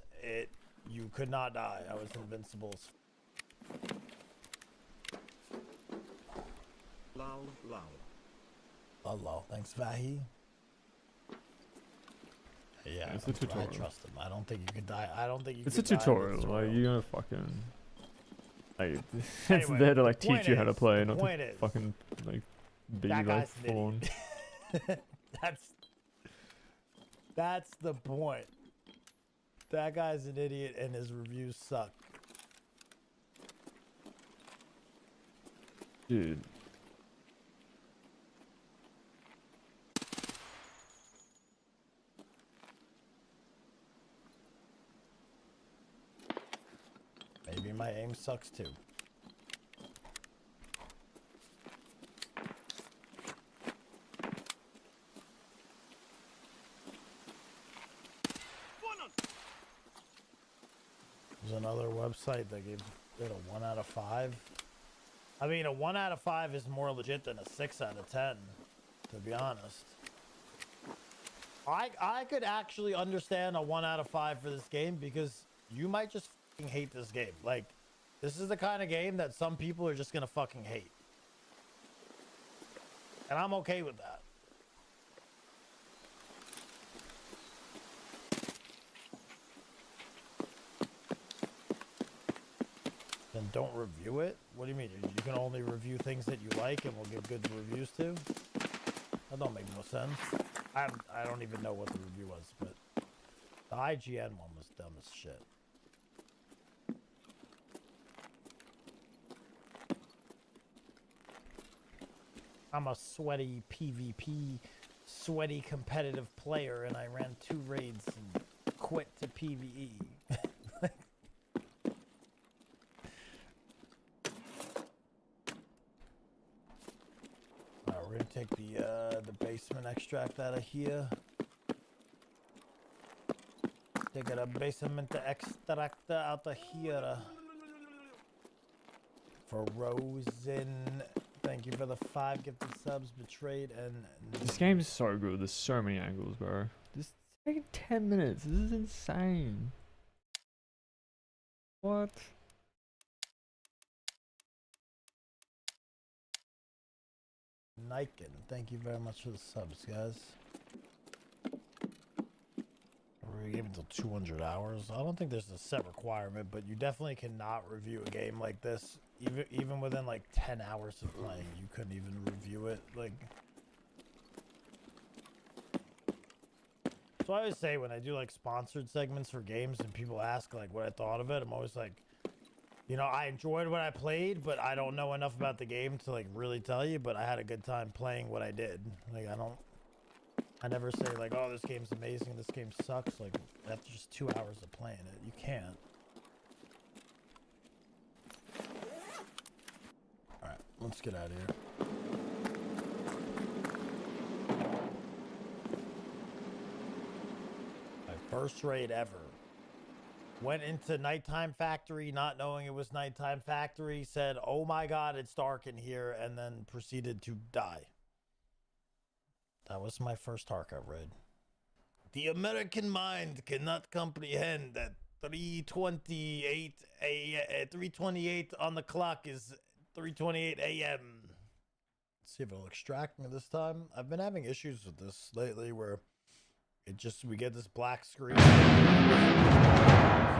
You could not die. I was invincible. Lol, lol. Hello. Thanks, Vahi. Yeah, It's a tutorial. I trust him. I don't think you could die. I don't think you It's could a die in the tutorial. Like you're gonna fucking like it's Anyway, there to like the point teach you how to is- play, the not point to is, fucking like be that like guy's an full on. idiot. That's the point. That guy's an idiot and his reviews suck. Dude. Maybe my aim sucks too. There's another website that gave it a 1 out of 5. I mean, a 1 out of 5 is more legit than a 6 out of 10, to be honest. I could actually understand a 1 out of 5 for this game because you might just fucking hate this game. Like, this is the kind of game that some people are just gonna fucking hate. And I'm okay with that. Then don't review it? What do you mean? You can only review things that you like and will give good reviews to? That don't make no sense. I don't even know what the review was, but the IGN one was dumb as shit. I'm a sweaty PvP, sweaty competitive player, and I ran 2 raids and quit to PvE. We're gonna take the basement extract out of here. Take the basement extract out of here. For Rosen, thank you for the 5 gifted subs. Betrayed and This game's so good. There's so many angles, bro. This is taking 10 minutes. This is insane. What? Niken, thank you very much for the subs, guys. We're gonna give it till 200 hours. I don't think there's a set requirement, but you definitely cannot review a game like this. Even within like 10 hours of playing, you couldn't even review it. Like, so I always say when I do like sponsored segments for games and people ask like what I thought of it, I'm always like, you know, I enjoyed what I played, but I don't know enough about the game to like really tell you, but I had a good time playing what I did. Like, I don't I never say like, oh, this game's amazing, this game sucks. Like, after just 2 hours of playing it, you can't. Alright, let's get out of here. My first raid ever. Went into Nighttime Factory not knowing it was Nighttime Factory, said, oh my god, it's dark in here, and then proceeded to die. That was my first Tarkov raid. The American mind cannot comprehend that 3:28 on the clock is 3:28 a.m. Let's see if it'll extract me this time. I've been having issues with this lately where we get this black screen.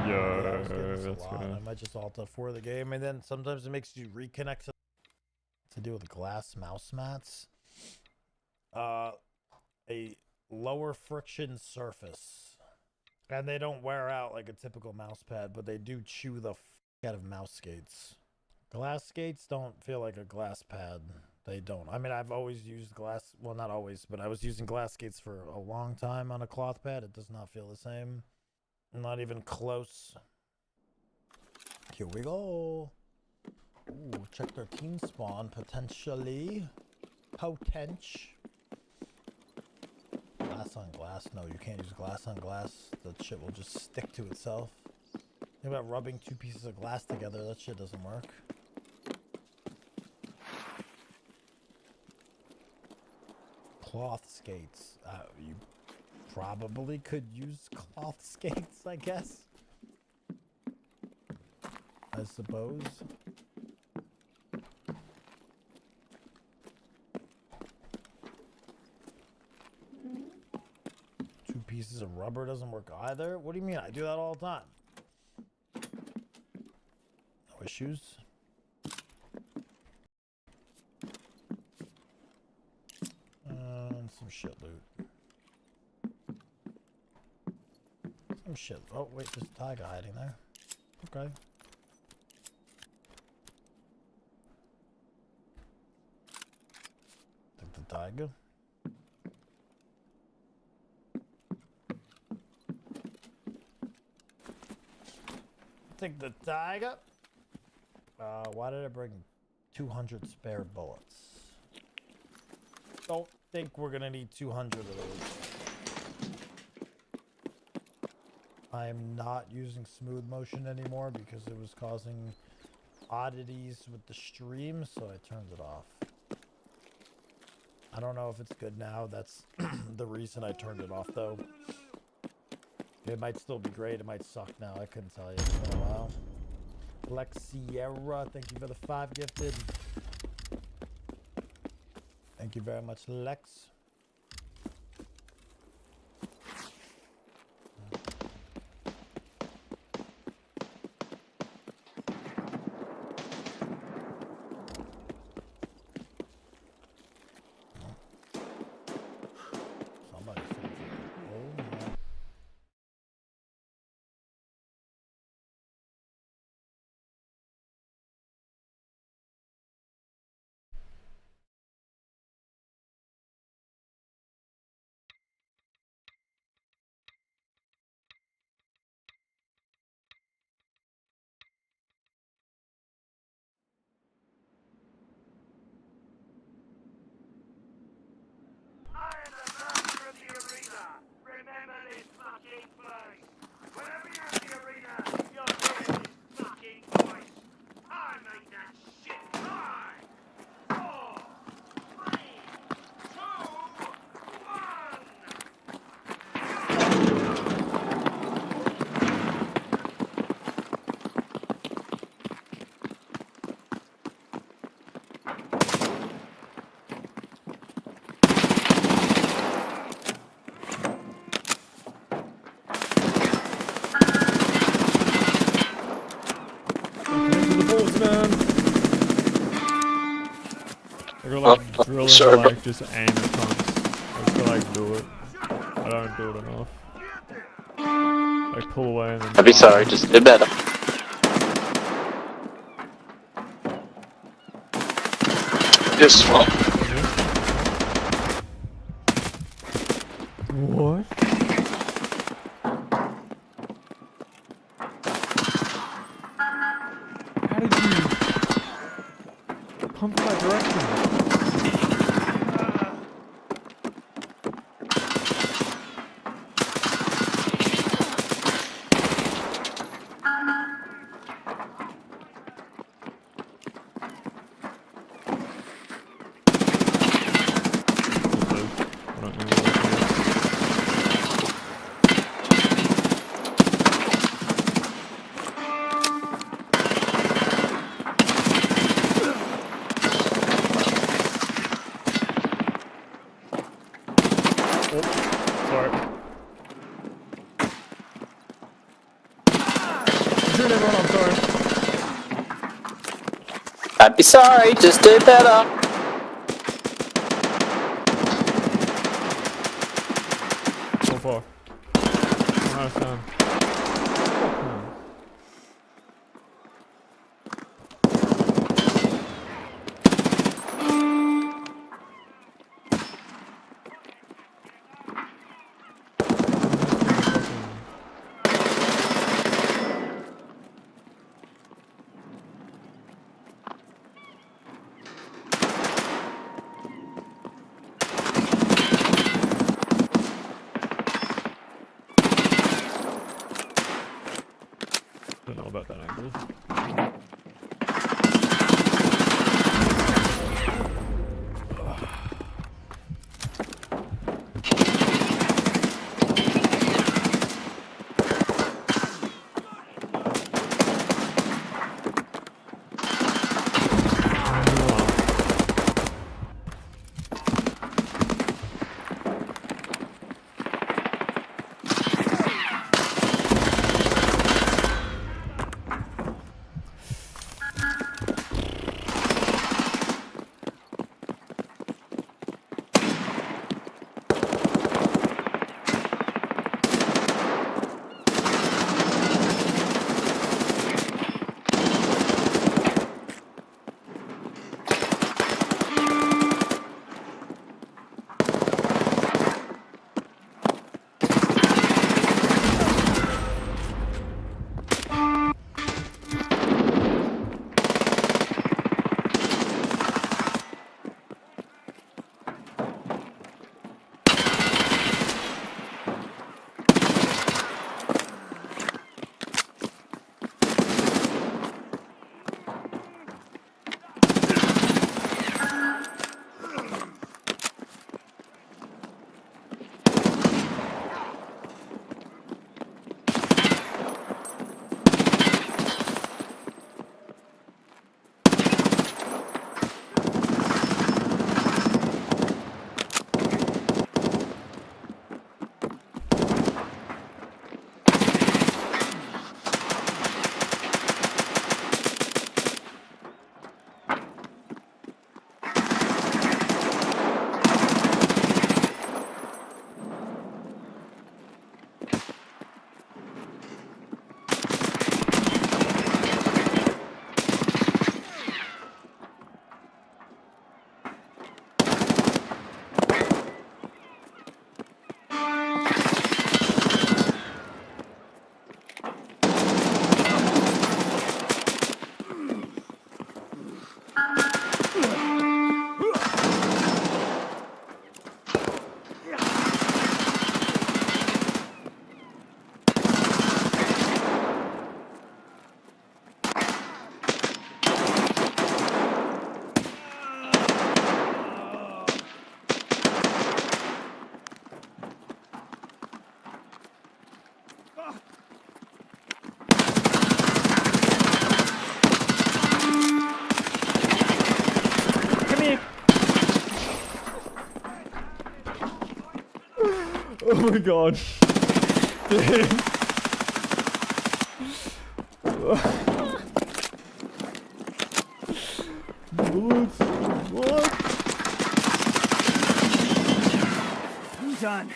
Yo, That's I might just alt F4 the game, and then sometimes it makes you reconnect to deal with glass mouse mats. A lower friction surface, and they don't wear out like a typical mouse pad, but they do chew the out of mouse skates. Glass skates don't feel like a glass pad. They don't. I mean, I've always used glass, well, not always, but I was using glass skates for a long time on a cloth pad. It does not feel the same. Not even close. Here we go. Ooh, check their team spawn, potentially. Glass on glass. No, you can't use glass on glass. That shit will just stick to itself. Think about rubbing two pieces of glass together. That shit doesn't work. Cloth skates. You probably could use cloth skates, I guess. I suppose. Two pieces of rubber doesn't work either? What do you mean? I do that all the time. No issues. And some shit loot. Some shit. Oh, wait, there's a tiger hiding there. Okay. Take the tiger. Take the tiger. Why did I bring 200 spare bullets? Don't think we're gonna need 200 of those. I am not using smooth motion anymore because it was causing oddities with the stream, so I turned it off. I don't know if it's good now. That's the reason I turned it off, though. It might still be great. It might suck now. I couldn't tell you. It's been a while. Lex Sierra, thank you for the 5 gifted. Thank you very much, Lex. Drilling to like just aim at punks. I just gotta like do it. I don't do it enough. Like pull away and then I'd be sorry, just do better. Just swap. What? How did you pump that direction? I'd be sorry, just do better. So far. Nice time. Don't know about that angle. Oh my god. Dude. Bullets. What? I'm done.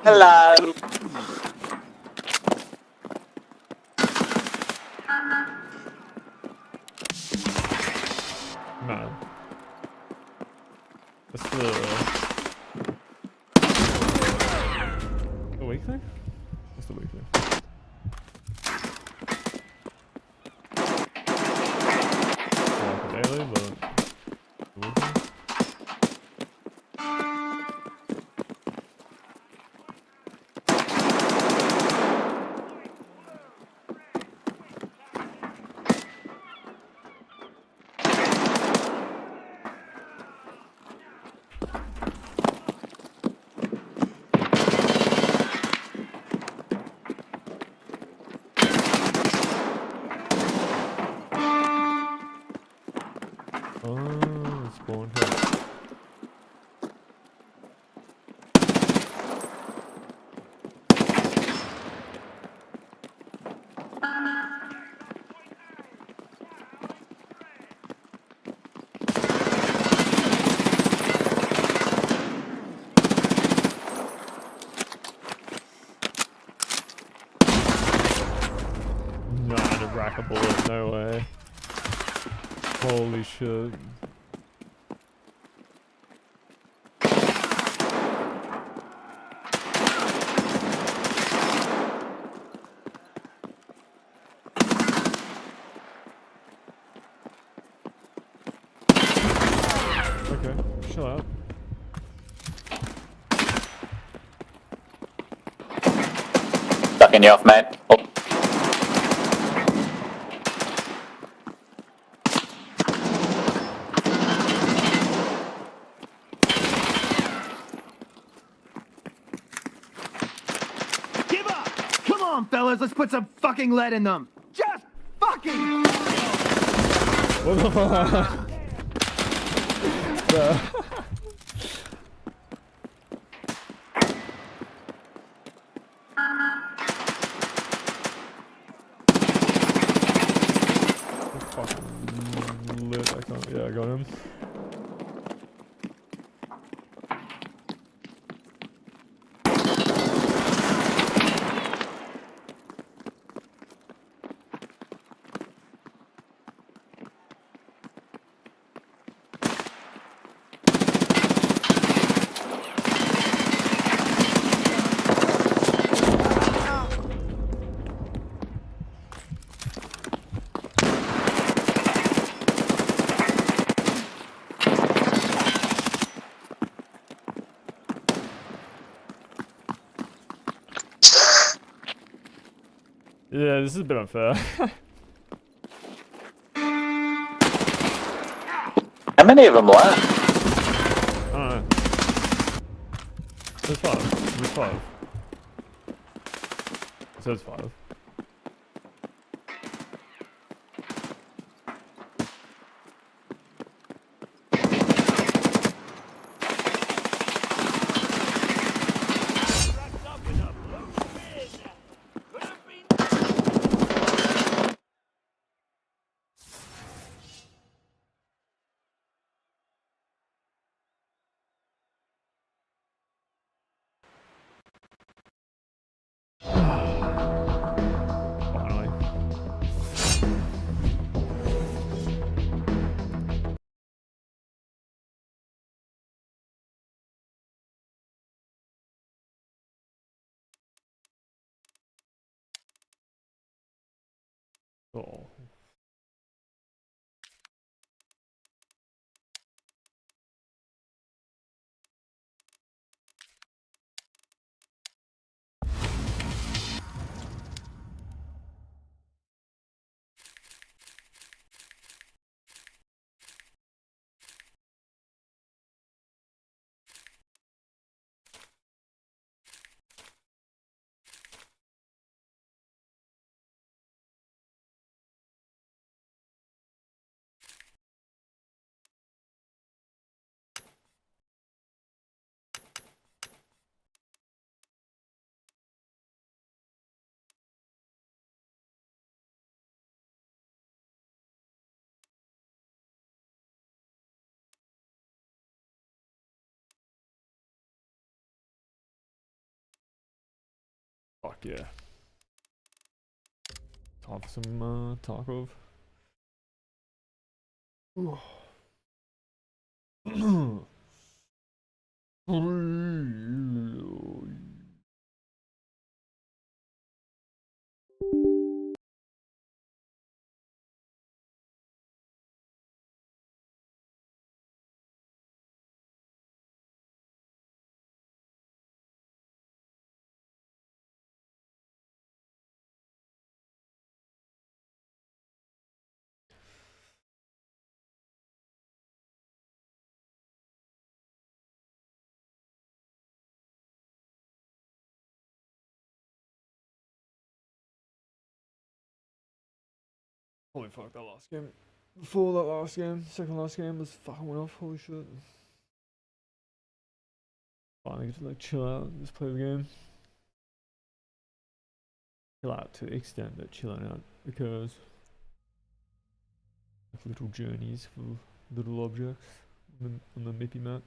Hello. Man. What's the weekly? What's the weekly? Like a daily, but the weekly? Oh, spawn here. Nah, to rack a bullet, no way. Holy shit. Okay, chill out. Ducking you off, mate. Oh. Give up! Come on, fellas, let's put some fucking lead in them. Just fucking. What the fuck? Fucking lit, I can't, yeah, I got him. Yeah, this is a bit unfair. How many of them left? I don't know. There's 5. There's 5. It says 5. Finally. Oh. Fuck yeah. Time for some Tarkov. Holy fuck, that last game. Before that last game, second last game was fucking went off, holy shit. Finally get to like chill out and just play the game. Chill out to the extent that chilling out occurs. Like little journeys for little objects on the Mippy map.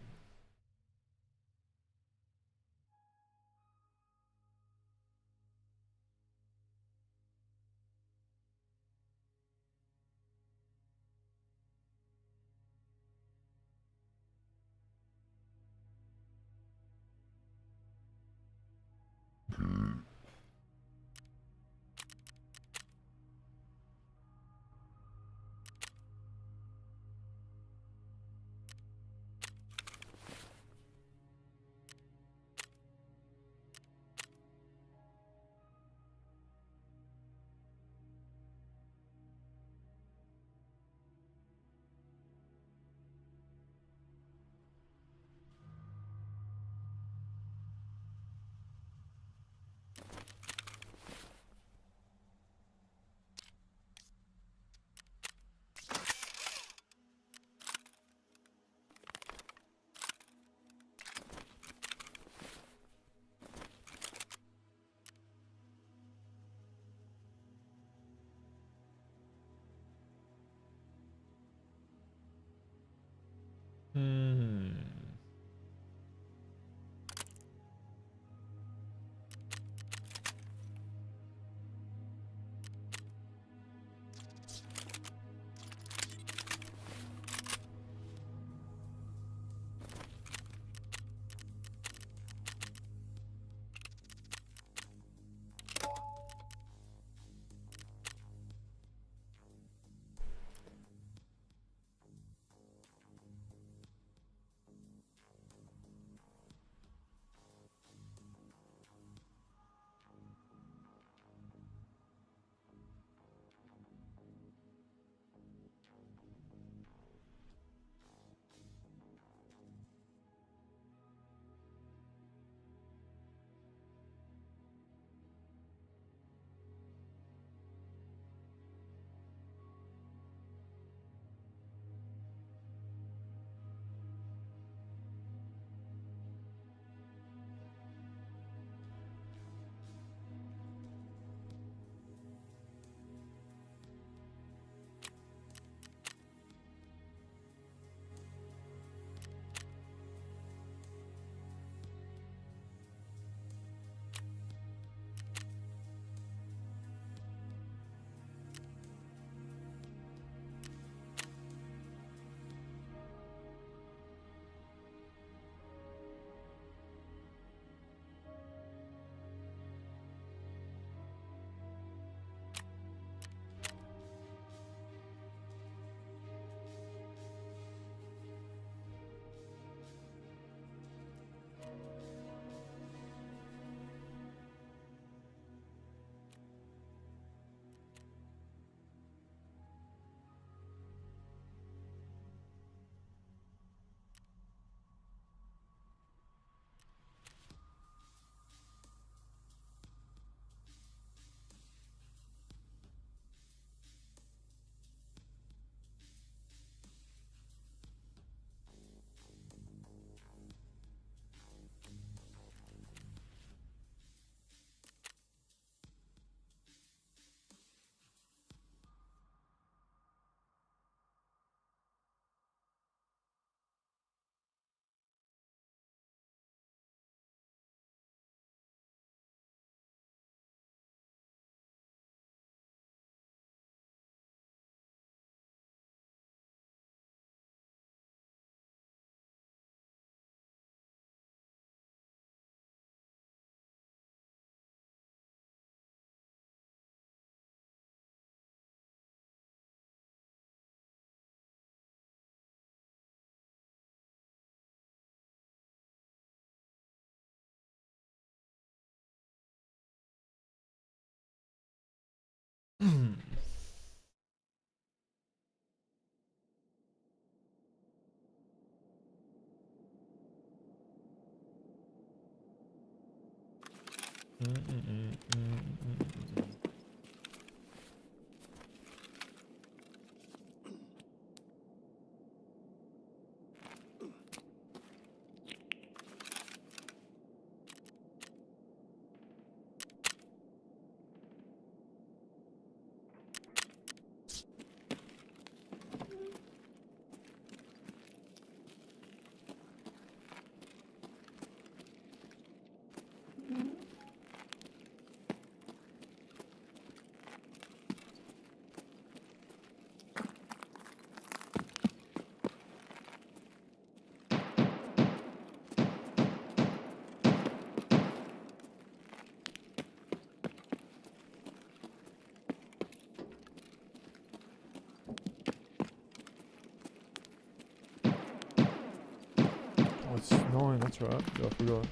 Oh, it's snowing, that's right. Yeah, I forgot.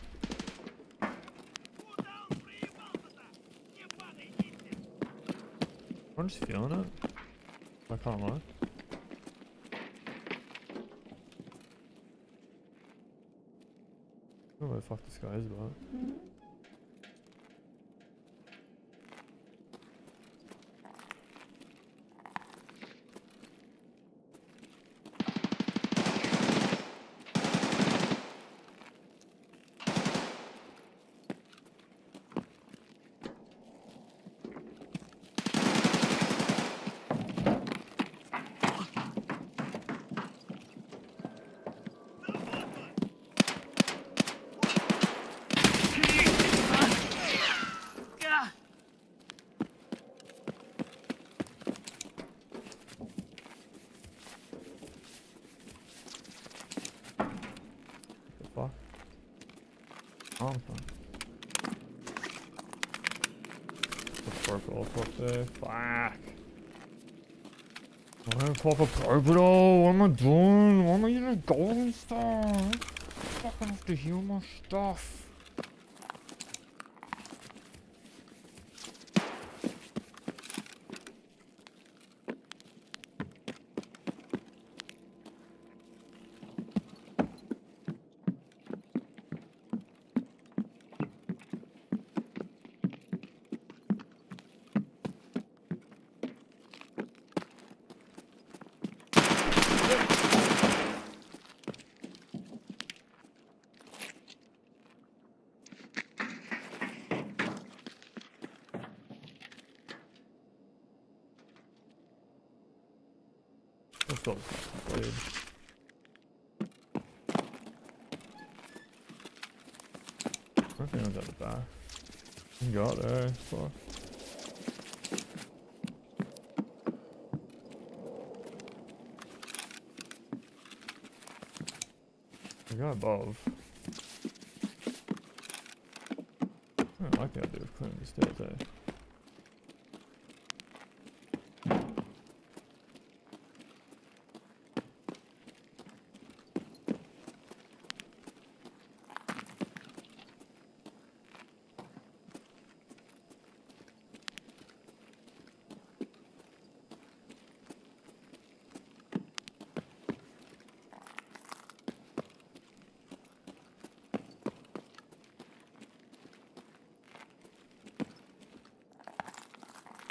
I'm just feeling it. I can't lie. I don't know what the fuck this guy is about. The fuck? Oh, the purple up there. Fuck. I'm gonna pop a purple. What am I doing? Why am I using a golden star? I fucking have to heal my stuff. Let's go. Blade. I think I got the back. You got there. Fuck. You got above. I don't like the idea of clearing the stairs there.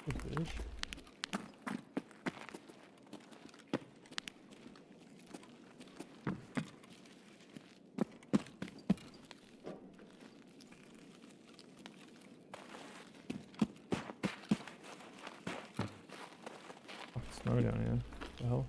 Bitch. Fucking snow down here. What the hell?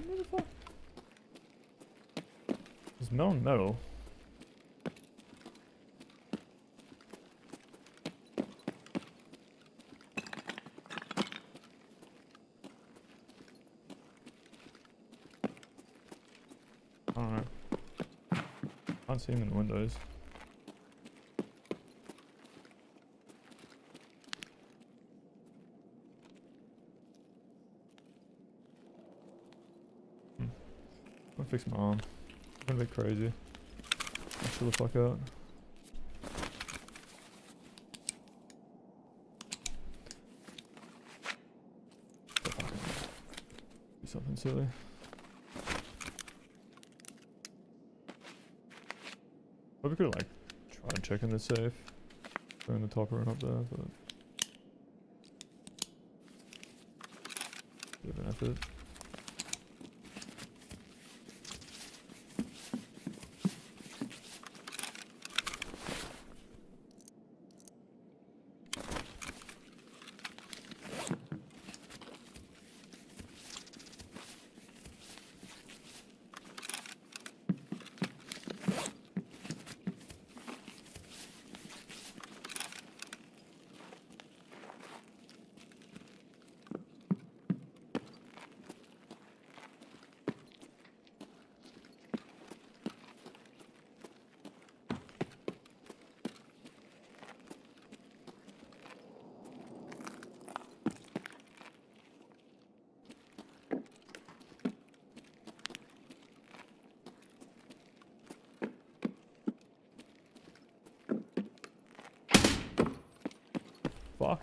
What the fuck? There's no metal. I don't know. Can't see him in the windows. I'll fix my arm. I'm gonna be crazy. I'll chill the fuck out. Do something silly. Probably could like try and check in the safe. Go in the top room up there, but bit of an effort. Fuck.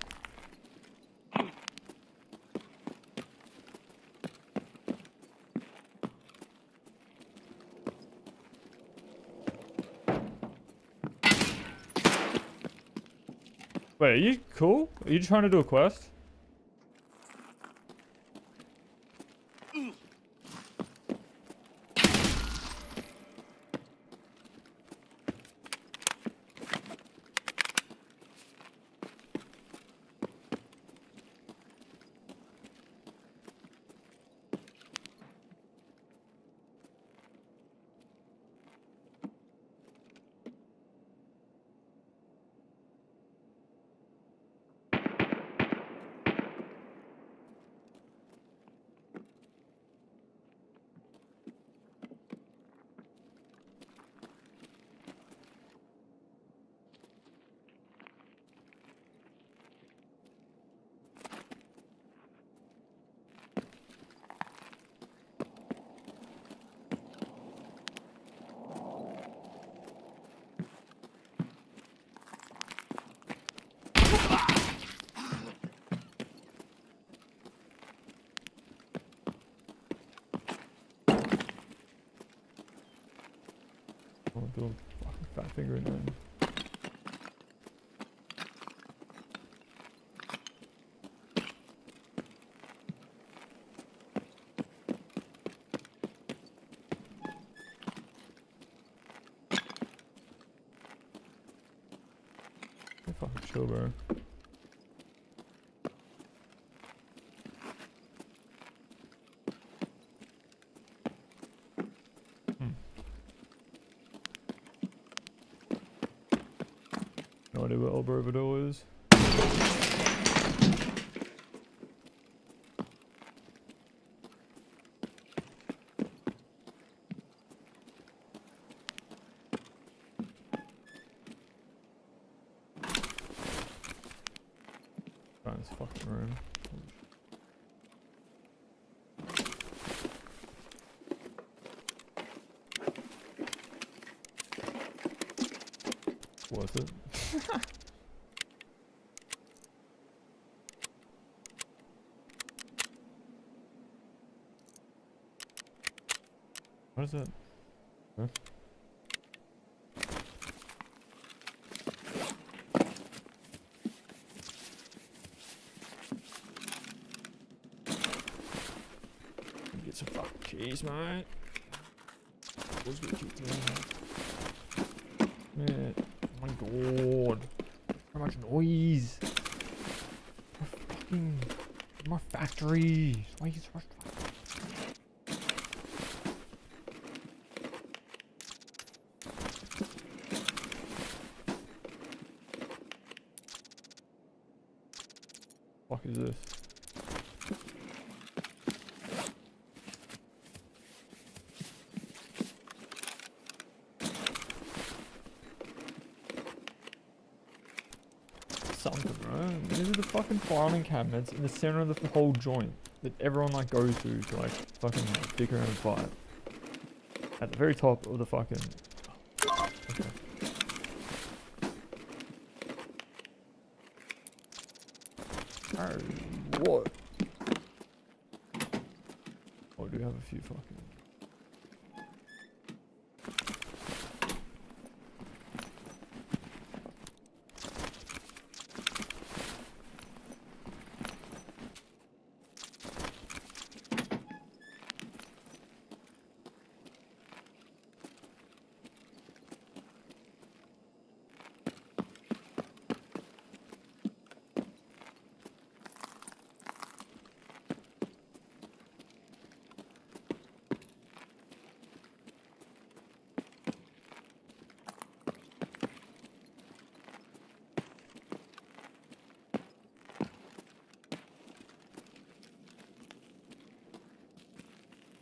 Wait, are you cool? Are you trying to do a quest? I'll do a fucking fat finger in there. Fucking chill, bro. No idea what elbow over door is. Find this fucking room. Worth it. What is that? Huh? Get some fucking cheese, mate. What's good cheese doing? Man, oh my god. How much noise? My fucking... my factory. Why are you so much... Fuck is this? something, right? These are the fucking filing cabinets in the center of the whole joint that everyone like goes to like fucking like, dick around and fight. At the very top of the fucking. Okay. What? Oh, do we have a few fucking.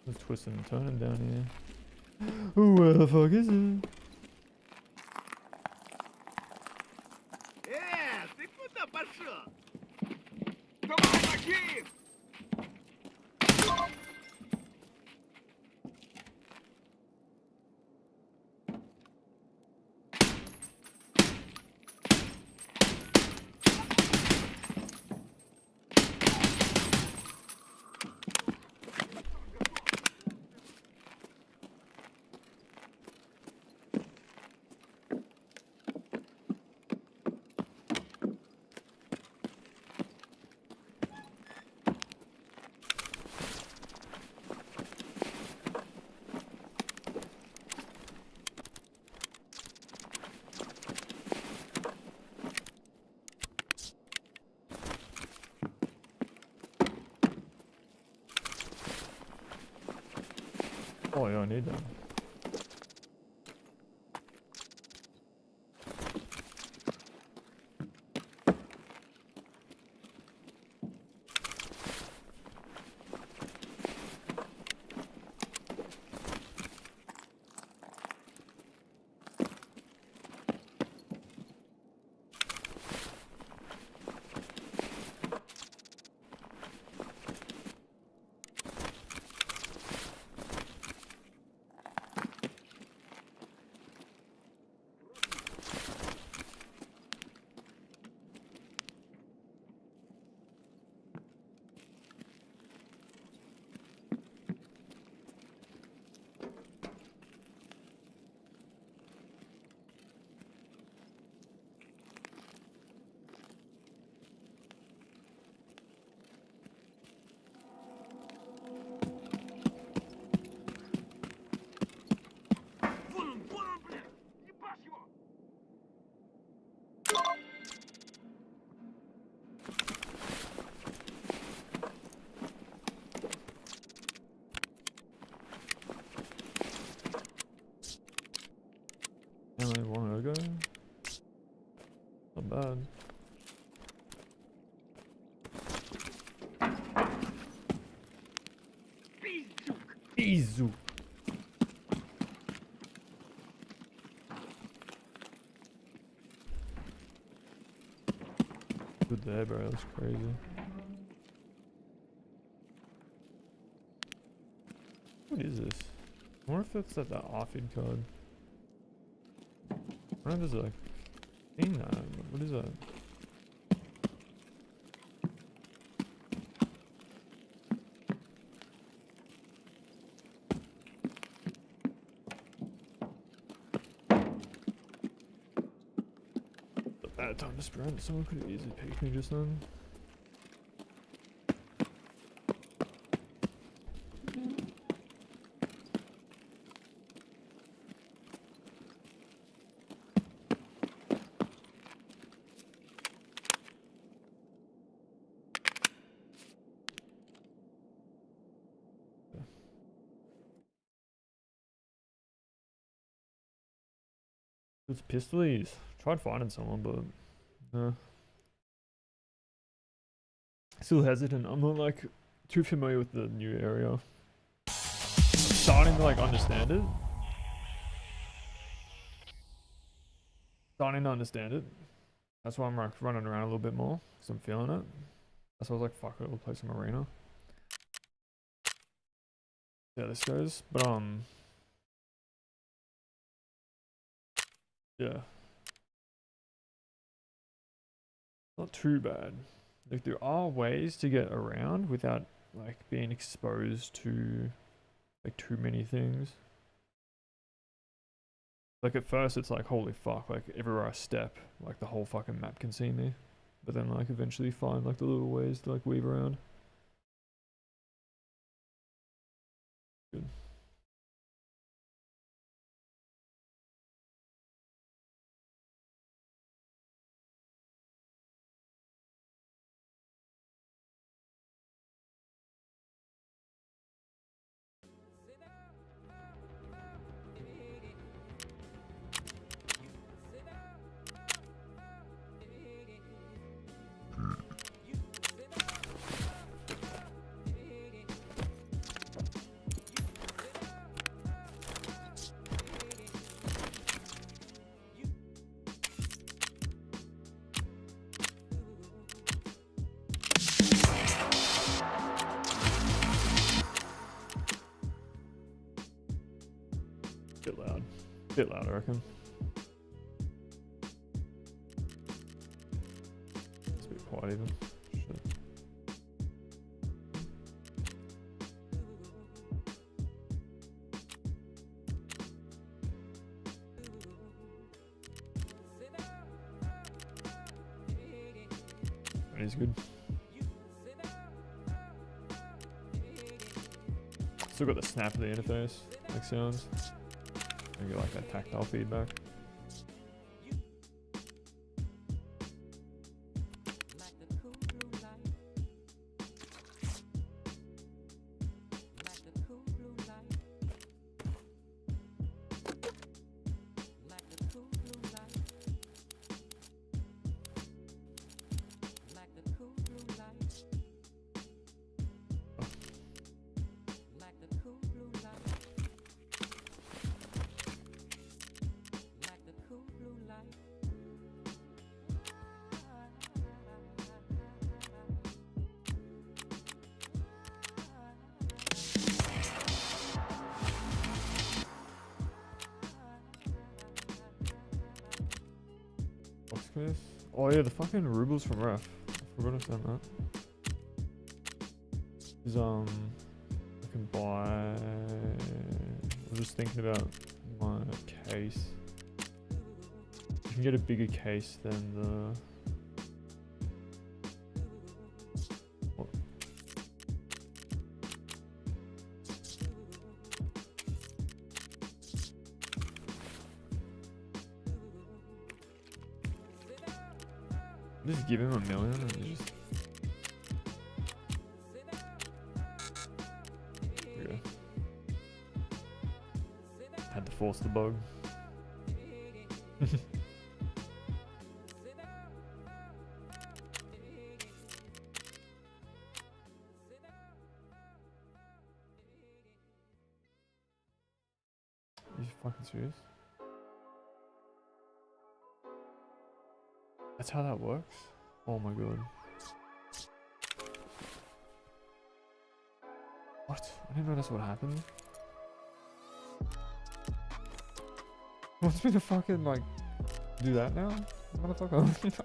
Let's twist and turn him down here. Where the fuck is it? Ты куда пошел? Помоги! Oh yeah, I need that. Only one ago. Not bad. Izu. Good there, bro. That's crazy. What is this? I wonder if it's that ARFID code. I don't know if there's a thing that. What is that? It's a bad time to sprint. Someone could have easily picked me just then. It's pistols. Tried finding someone, but no. Still hesitant. I'm not like too familiar with the new area. Starting to like understand it. Starting to understand it. That's why I'm like running around a little bit more because I'm feeling it. That's why I was like, fuck it, we'll play some arena. Yeah, this goes, but yeah, not too bad. Like there are ways to get around without like being exposed to like too many things. Like at first it's like holy fuck, like everywhere I step, like the whole fucking map can see me. But then like eventually find like the little ways to like weave around. Good. Bit loud. Bit loud, I reckon. It's a bit quiet even. Shit. That is good. Still got the snap of the interface, like sounds. And get like that tactile feedback. Oh yeah, the fucking rubles from Ref. I forgot to send that. Is I can buy. I'm just thinking about my case. You can get a bigger case than the. What? Just give him $1 million and just. Okay. Had to force the bug. Are you fucking serious? That's how that works? Oh my god. What? I didn't know that's what happened. Wants me to fucking like do that now? Motherfucker.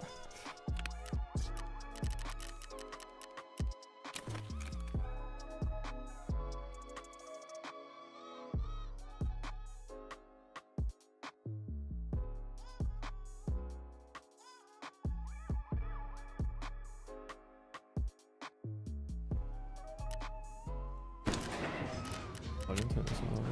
I didn't turn this on.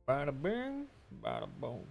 Bada bing, bada boom.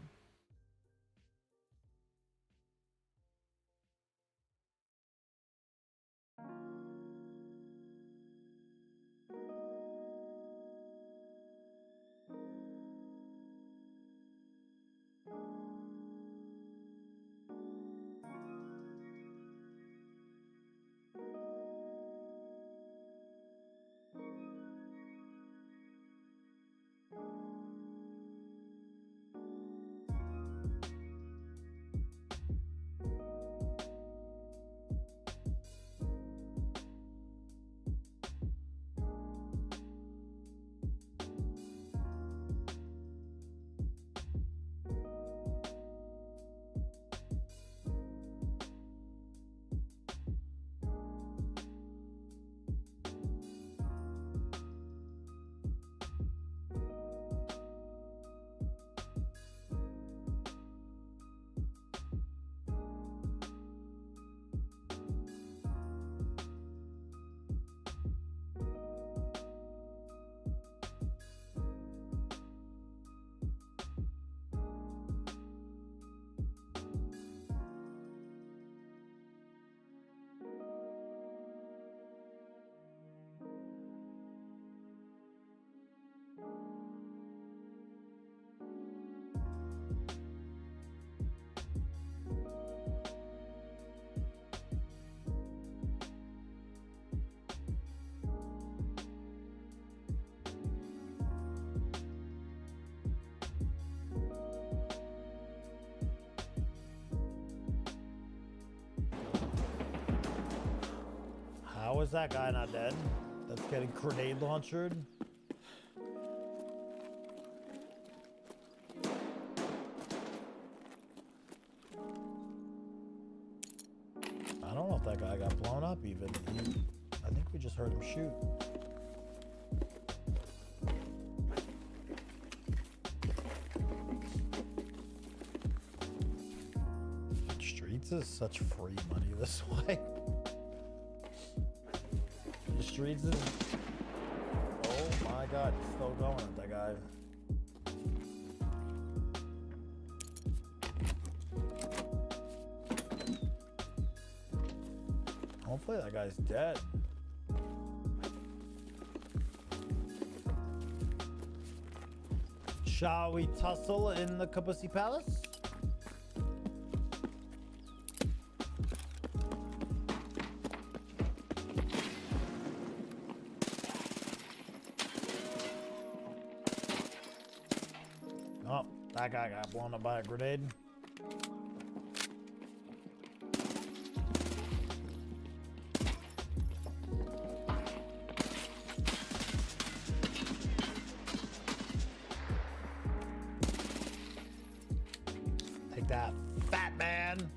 that guy not dead? That's getting grenade launched. I don't know if that guy got blown up even. I think we just heard him shoot. Streets is such free money this way. The streets is... Oh my god, he's still going at that guy. Hopefully that guy's dead. Shall we tussle in the Kabusi Palace? Oh, that guy got blown up by a grenade. Take that, fat man.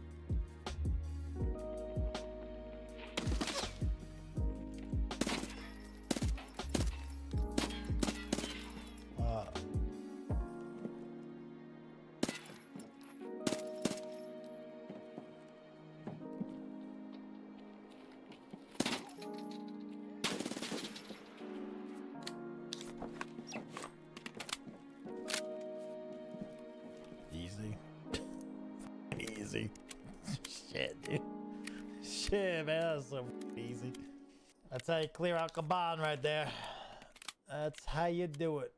Easy. Easy. Shit, dude. Shit, man, that's so easy. That's how you clear out Kaban right there. That's how you do it.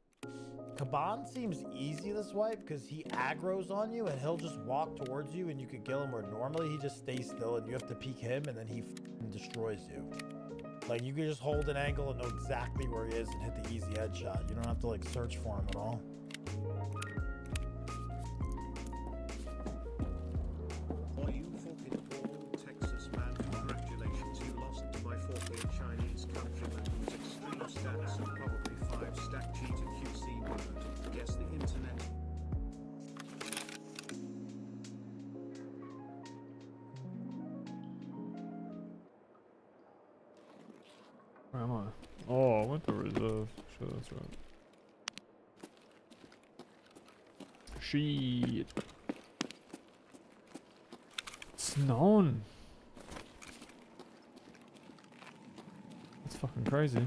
Kaban seems easy this wipe because he aggroes on you and he'll just walk towards you and you could kill him, where normally he just stays still and you have to peek him and then he destroys you. Like, you can just hold an angle and know exactly where he is and hit the easy headshot. You don't have to like search for him at all. Are you fucking Paul, Texas man? Congratulations, you lost to my fucking Chinese countryman whose extreme stats and probably 5-stack cheater QC word. Guess the internet. Where am I? Oh, I went to reserve. Sure, that's right. Shit. It's snowing. That's fucking crazy.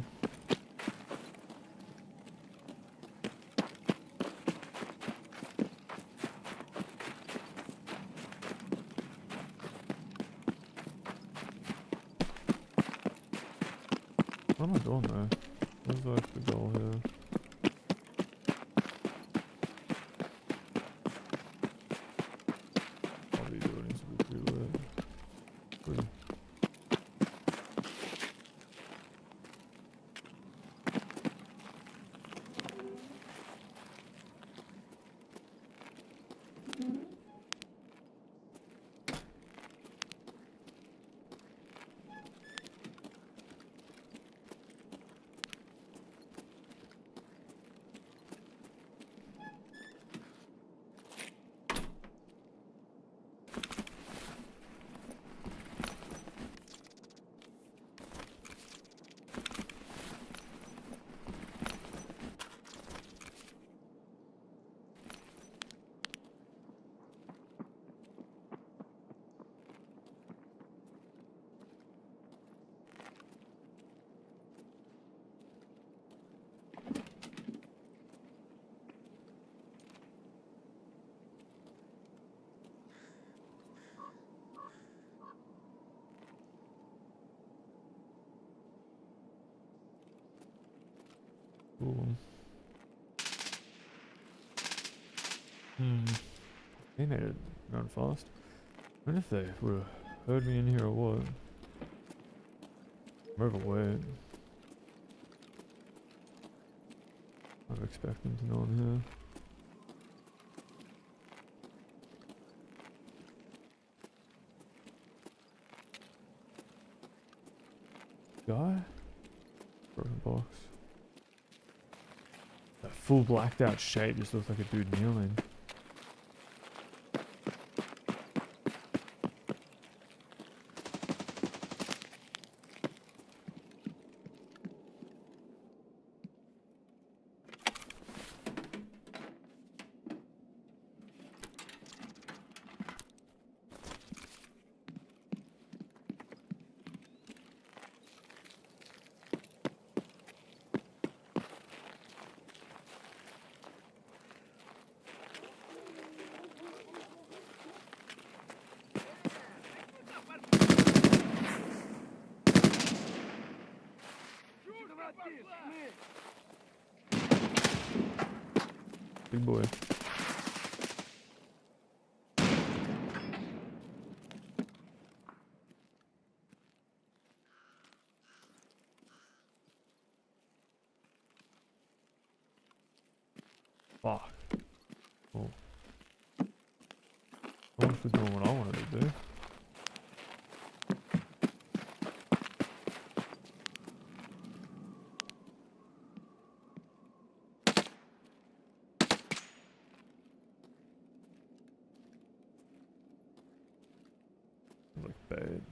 What am I doing there? Where's like the goal here? Probably doing needs to be pretty lit. Pretty. Cool. They made it run fast. I wonder if they would have heard me in here or what. I'm overweight. I'm expecting to know in here. guy? Broken box. That full blacked out shape just looks like a dude kneeling. Big boy. Fuck. Cool. I wonder if we're doing what I wanted to do. Look bad.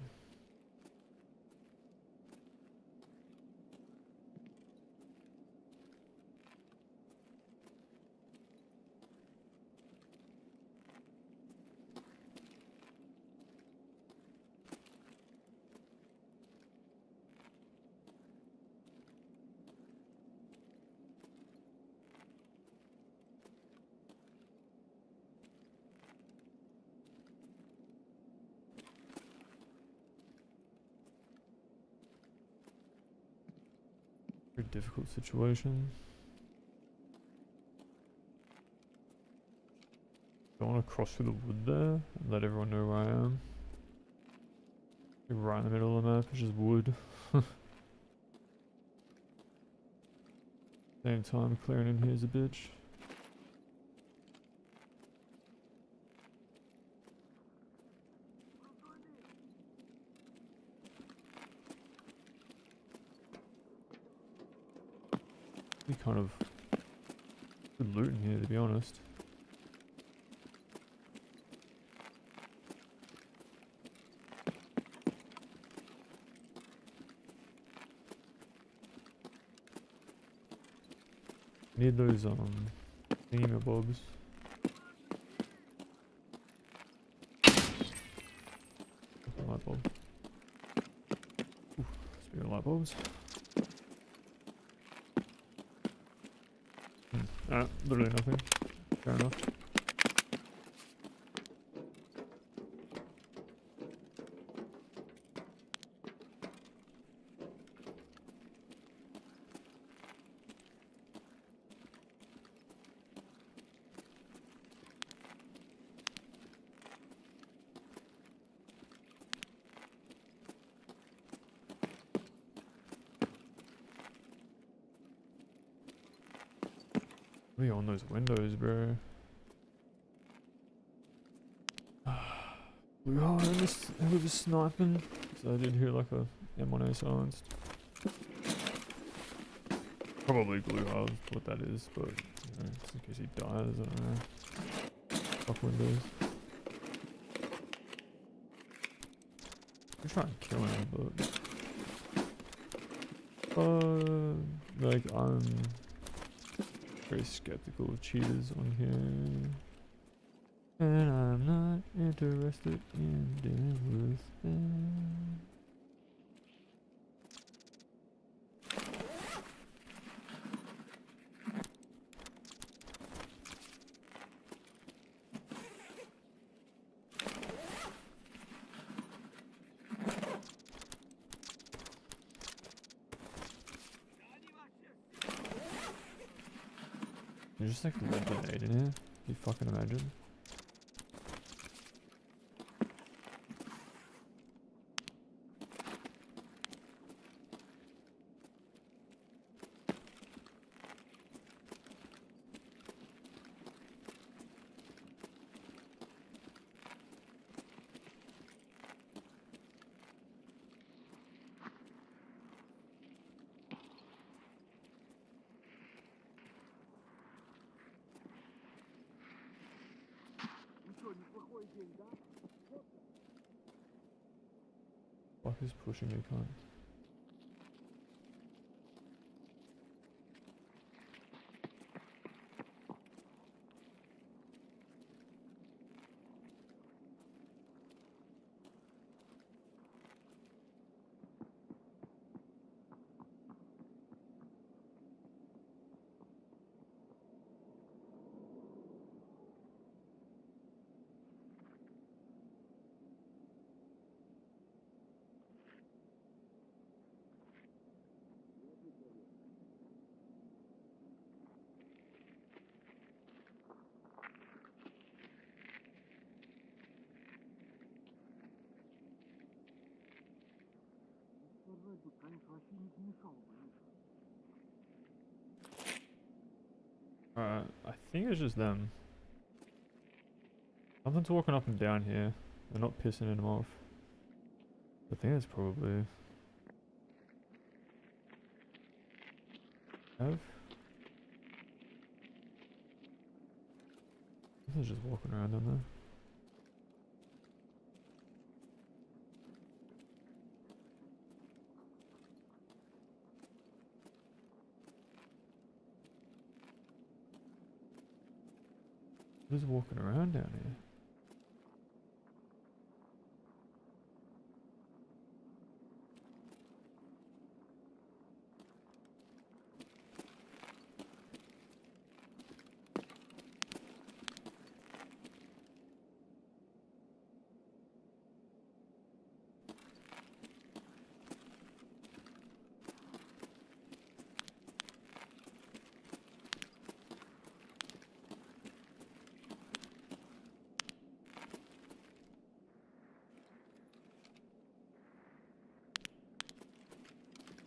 Very difficult situation. I want to cross through the wood there and let everyone know where I am. Right in the middle of the map, it's just wood. Same time, clearing in here is a bitch. Be kind of good loot in here, to be honest. Need those thingamabobs. Light bulb. Ooh, speaking of light bulbs. Literally nothing. Fair enough. What are you on those windows, bro? Blue hole in this, whoever's sniping. So I did hear like a M1A silenced. Probably blue hole is what that is, but you know, just in case he dies, I don't know. Fuck windows. I'm trying to kill him, but like I'm very skeptical of cheaters on here. And I'm not interested in dealing with them. There's just like a red grenade in here. Can you fucking imagine? Fuck is pushing me, cunt? Alright, I think it's just them. Something's walking up and down here. They're not pissing him off. I think it's probably... They're just walking around down there. Who's walking around down here?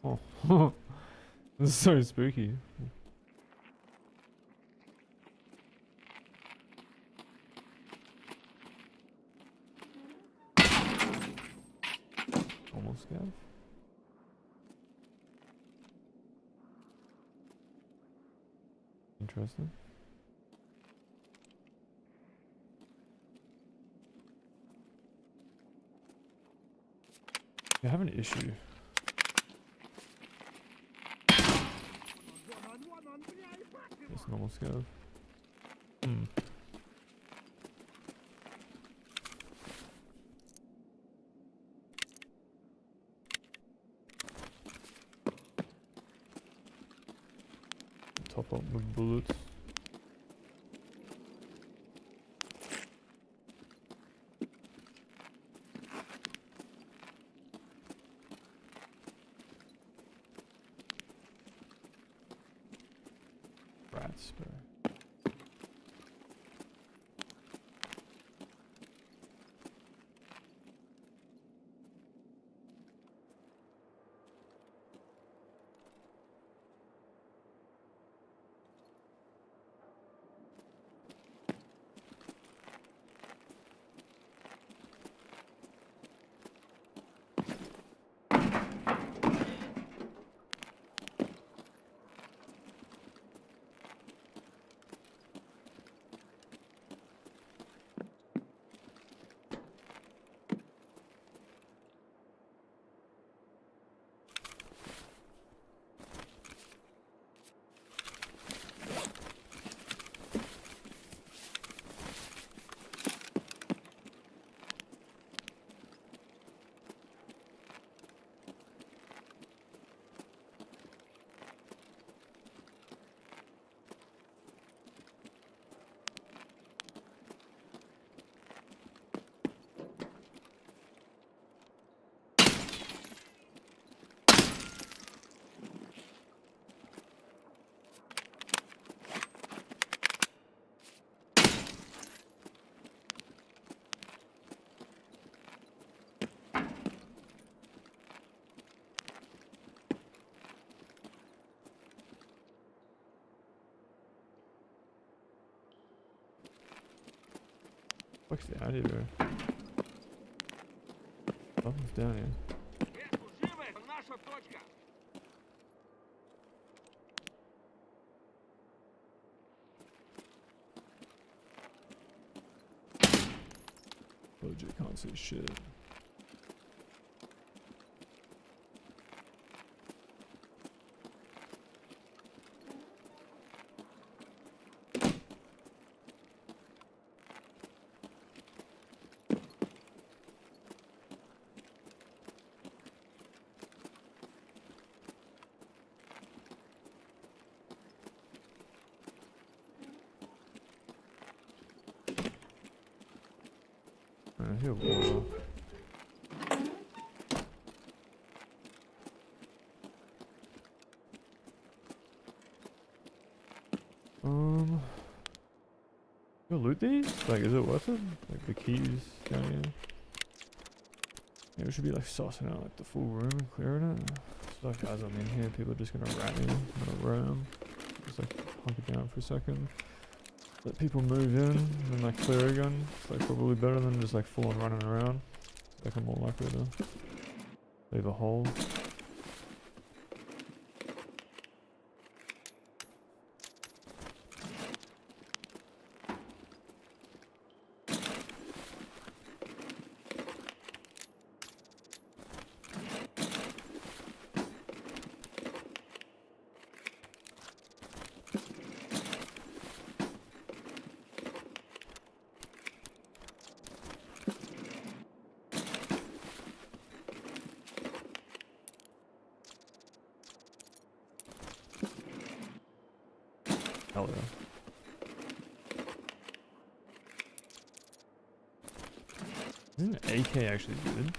Oh, this is so spooky. Almost scared. Interesting. You have an issue. It's normal scav. Top up with bullets. Rat spray. What's down here? Something's down here. Legit can't see shit. I hear water. Yo, loot these? Like, is it worth it? Like the keys down here? Maybe we should be like sussing out like the full room and clearing it. So like as I'm in here, people are just gonna rat me. I'm gonna ram. Just like hunker down for a second. Let people move in and then like clear again. It's like probably better than just like full on running around. It's like I'm more likely to leave a hole. Hell yeah. Isn't AK actually good?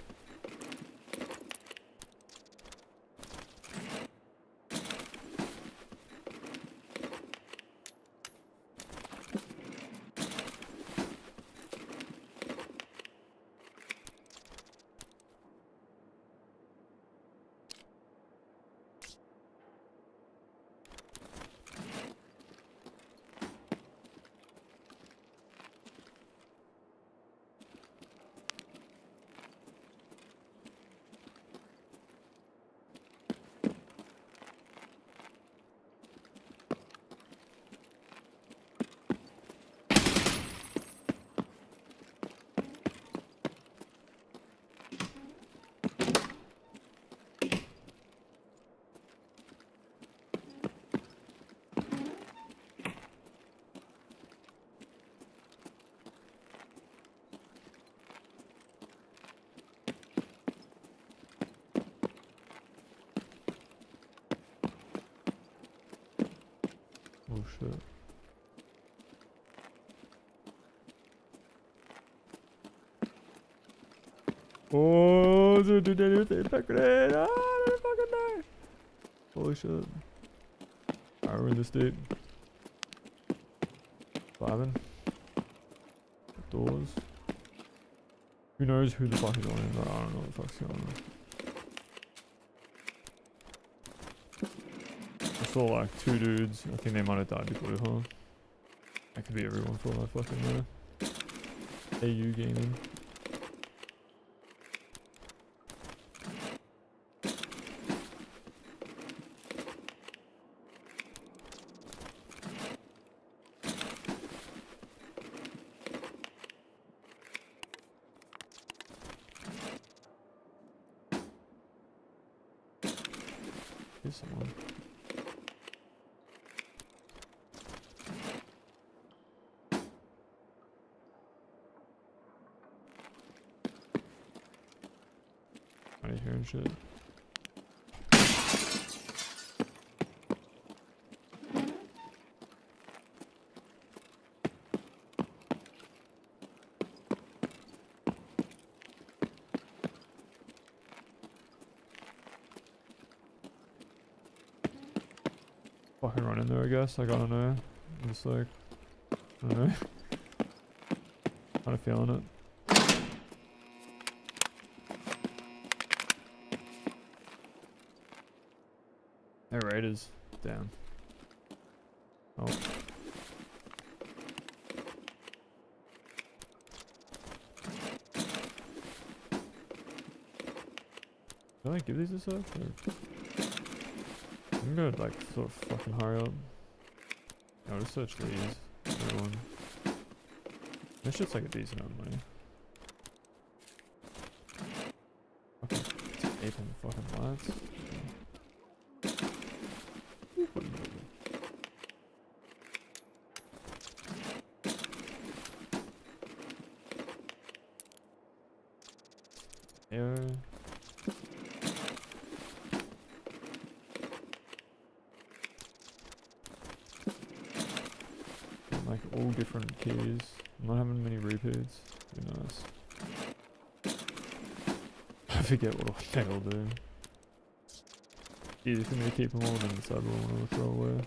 Oh shit. Oh, dude, they did the impact grenade. Ah, they fucking die. Holy shit. Alright, we're in this deep. Vibing. Doors. Who knows who the fuck is on it? I don't know what the fuck's going on. I saw like 2 dudes. I think they might have died to blue hole. That could be everyone for all I fucking know. AU gaming. Here's someone. I ain't hearing shit. Fucking run in there, I guess. Like, I don't know. I'm just like, I don't know. Kind of feeling it. Hey, Raiders. Damn. Oh. Can I give these a search? I'm gonna like sort of fucking hurry up. I'll just search these. Everyone. This shit's like a decent amount of money. Keeping the fucking lights. Arrow. Like all different keys. I'm not having many repeats. Be nice. I forget what they all do. Easy for me to keep them all and then decide what I want to throw away.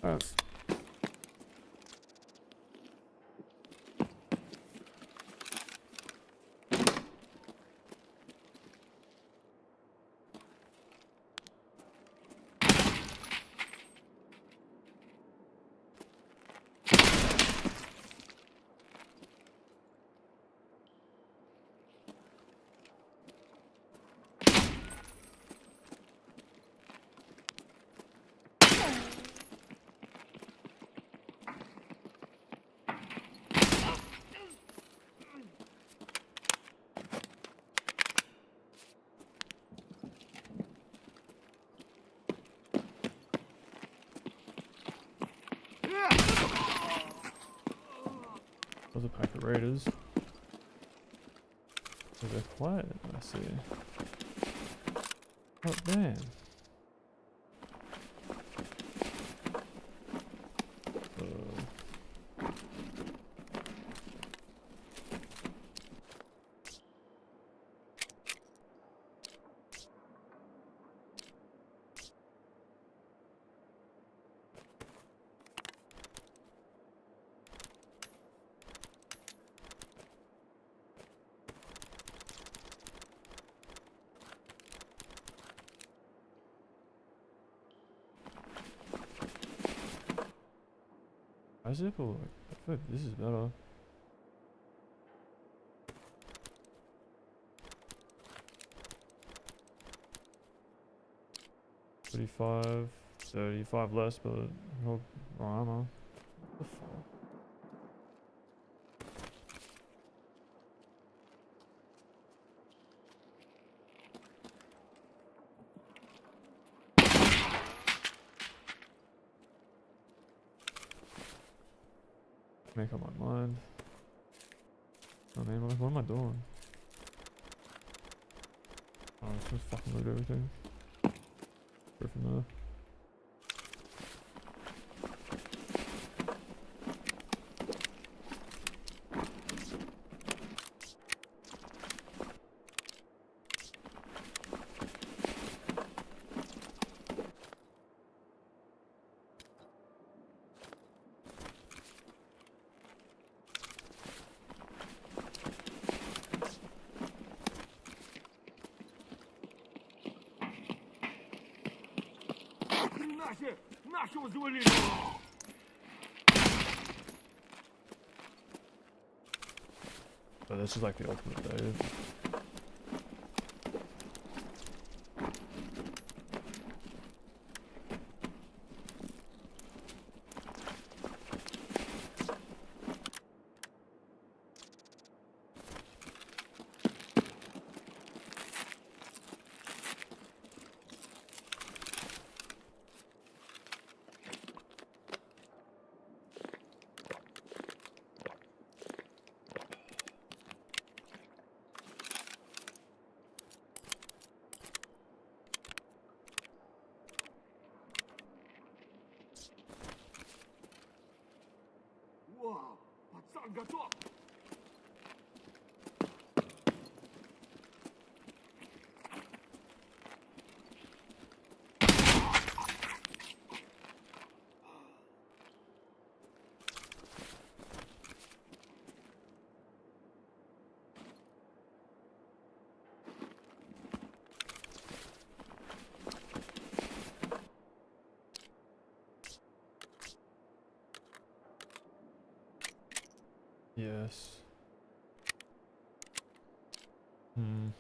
Alright. Those are pack of raiders. Oh, they're quiet, I see. Oh, damn. Why is it all like, I feel like this is better. $35, $35 less, but more armor. What the fuck? Make up my mind. I mean, what am I doing? Oh, I'm just gonna fucking loot everything. Go from there. But this is like the ultimate day. Пацан готов! Yes. Hmm.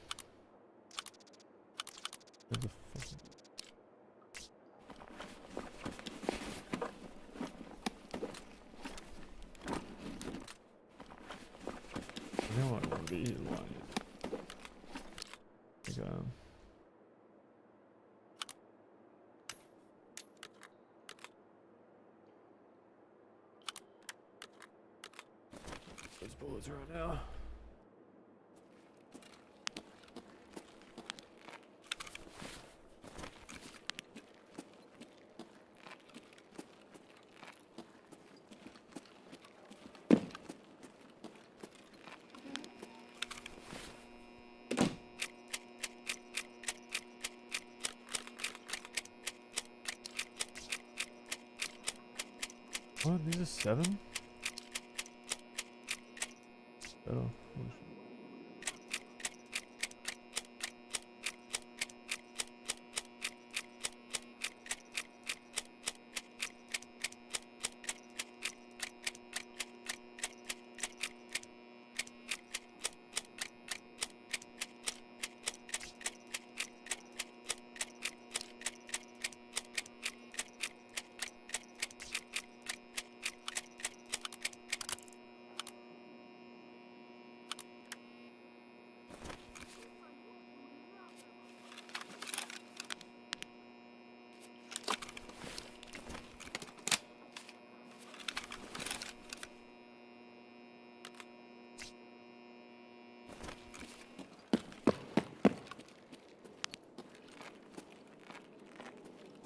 There's a fucking... I don't want to be like... Those bullets right now. What? These are 7? Better.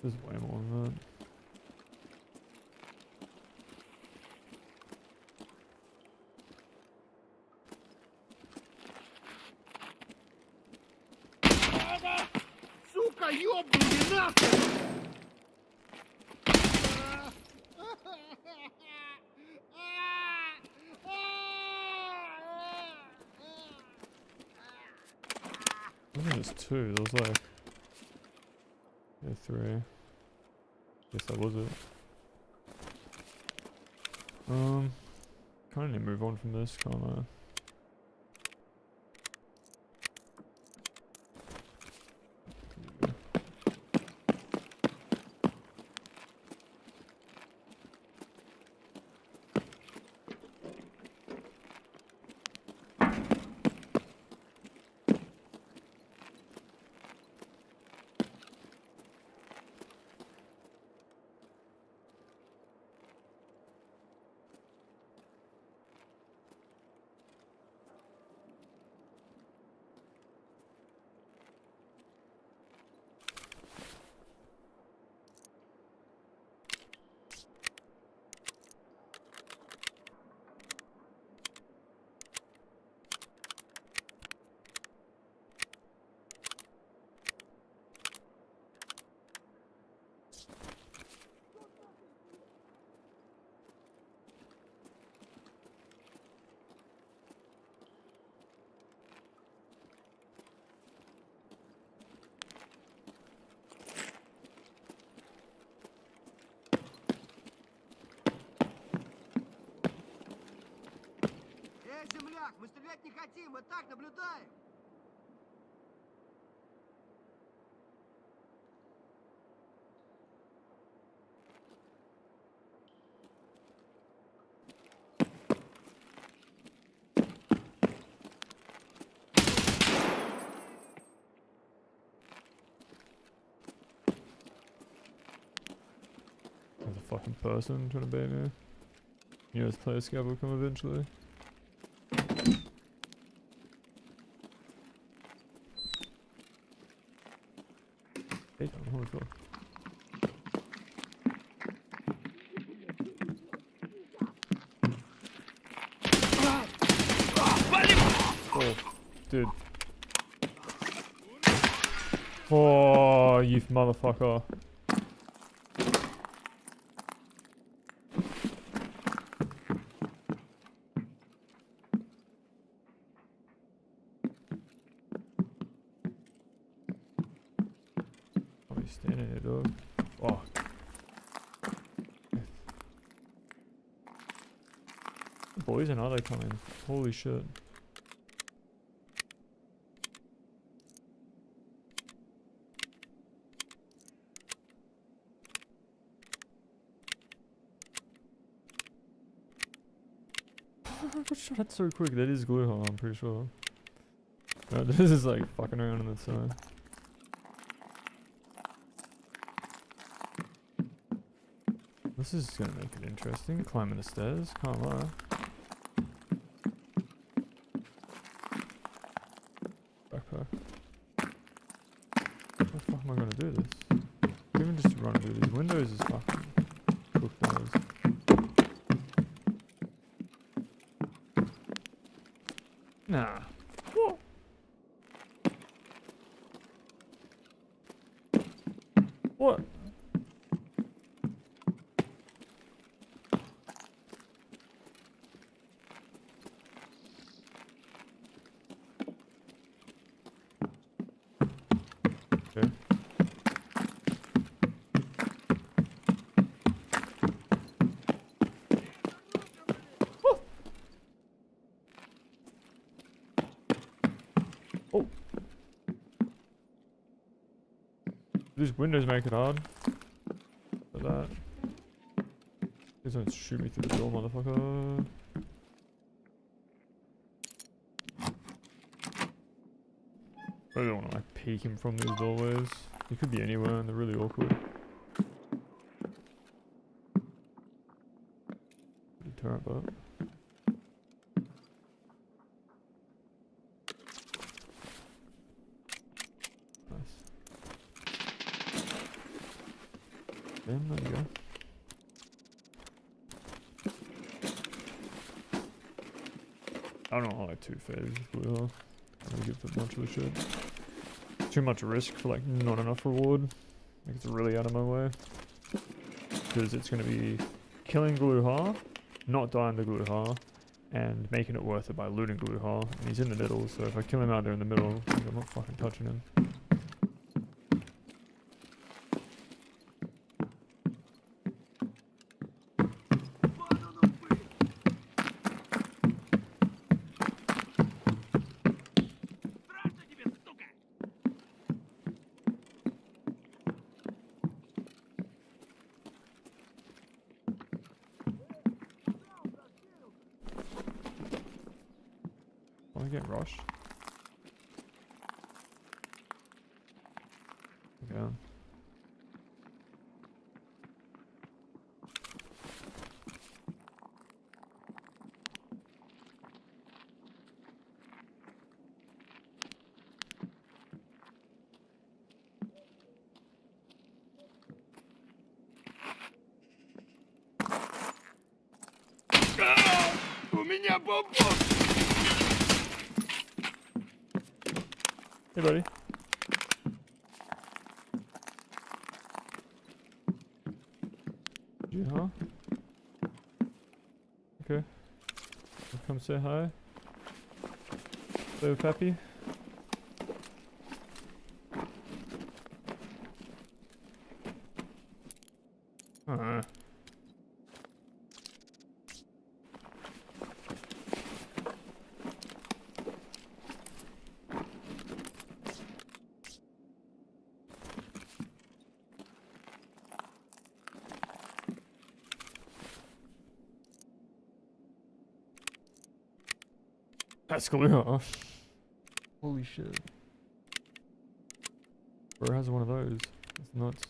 There's way more than that. Сука, ёбаный нахуй! I think there's 2. There was like... Yeah, 3. Guess that was it. Kinda need to move on from this, can't I? Эй, земляк, мы стрелять не хотим, мы так наблюдаем. There's a fucking person trying to bait me. You know, this player scout will come eventually. Hey, holy fuck. Oh, dude. Oh, you motherfucker. Oh, he's standing there, dog. Fuck. Boys and other coming. Holy shit. I got shot at so quick. That is glue hole, I'm pretty sure. No, this is like fucking around on that side. This is gonna make it interesting. Climbing the stairs, can't lie. Backpack. How the fuck am I gonna do this? Even just to run through these windows is fucking cooked those. Nah. What? What? Okay. Oh. These windows make it hard. For that. Please don't shoot me through the door, motherfucker. I don't want to like peek him from these doorways. He could be anywhere and they're really awkward. Deterrent, but. There you go. I don't know, like 2 phases really hard. I'm gonna give much of a shit. Too much risk for like not enough reward. Like it's really out of my way. Because it's gonna be killing Gluha, not dying to Gluha, and making it worth it by looting Gluha. And he's in the middle, so if I kill him out there in the middle, I'm not fucking touching him. I get rushed? Okay. У меня бомба! Hey buddy. Yeah, huh? Okay. Come say hi. So Pappy. That's glue. Holy shit. Bro has one of those. That's nuts.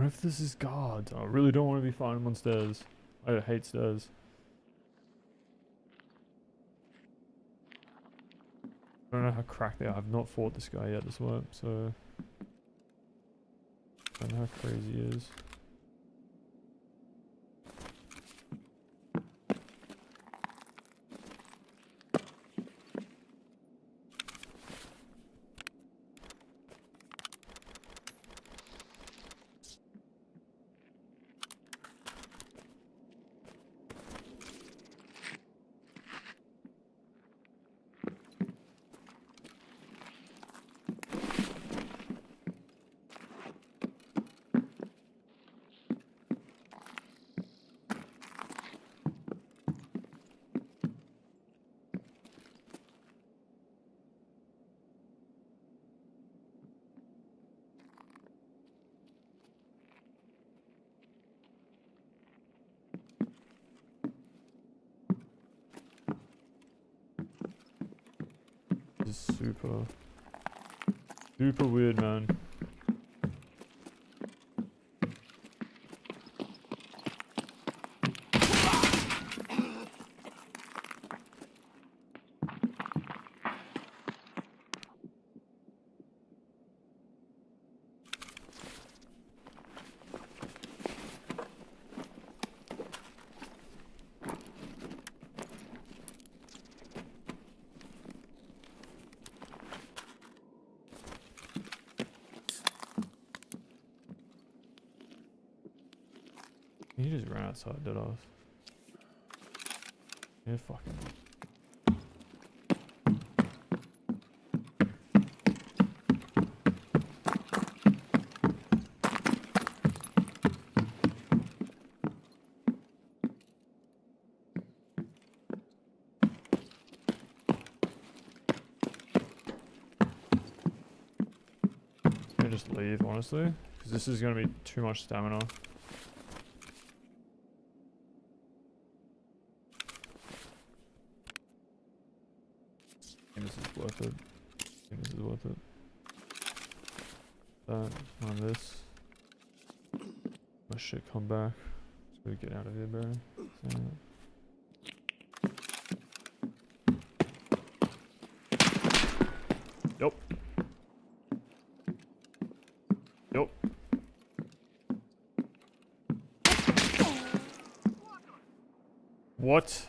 don't know if this is guards. I really don't want to be fighting them on stairs. I hate stairs. I don't know how cracked they are. I've not fought this guy yet this work, so I don't know how crazy he is. This is super weird, man. He just ran outside, dead off. Yeah, fucking. I'm gonna just leave, honestly, because this is gonna be too much stamina. I think this is worth it. I think this is worth it. That on this. My shit come back. Just gotta get out of here, bro. Yup. Yup. What?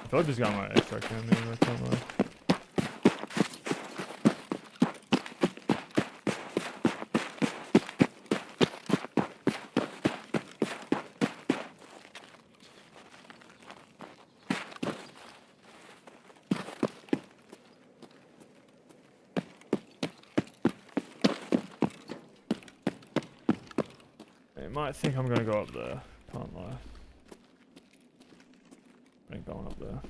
I feel like this guy might extract him, maybe I can't lie. They might think I'm gonna go up there, can't lie. I ain't going up there.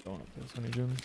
Going up there, Sunny Jim.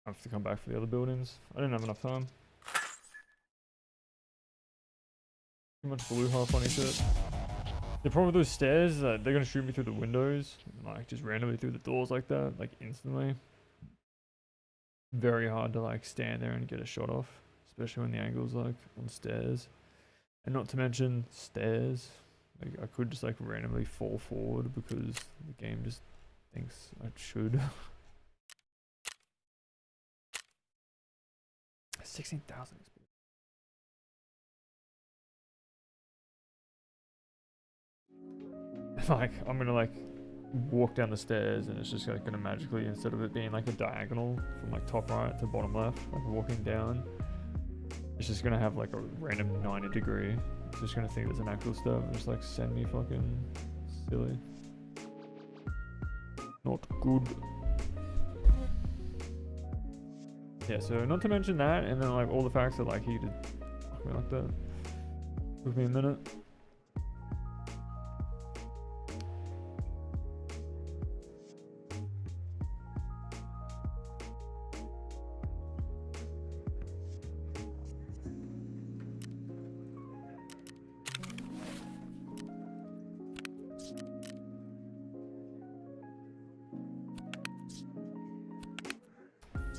I have to come back for the other buildings. I didn't have enough time. Too much blue half on each of it. The problem with those stairs is that they're gonna shoot me through the windows, like just randomly through the doors like that, like instantly. Very hard to like stand there and get a shot off, especially when the angle's like on stairs. And not to mention stairs. Like I could just like randomly fall forward because the game just thinks I should. 16,000 experience. Like I'm gonna like walk down the stairs and it's just like gonna magically, instead of it being like a diagonal from like top right to bottom left, like walking down, it's just gonna have like a random 90-degree. It's just gonna think there's an actual step and just like send me fucking silly. Not good. Yeah, so not to mention that, and then like all the facts that like he did fuck me like that. Took me a minute.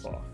Fuck.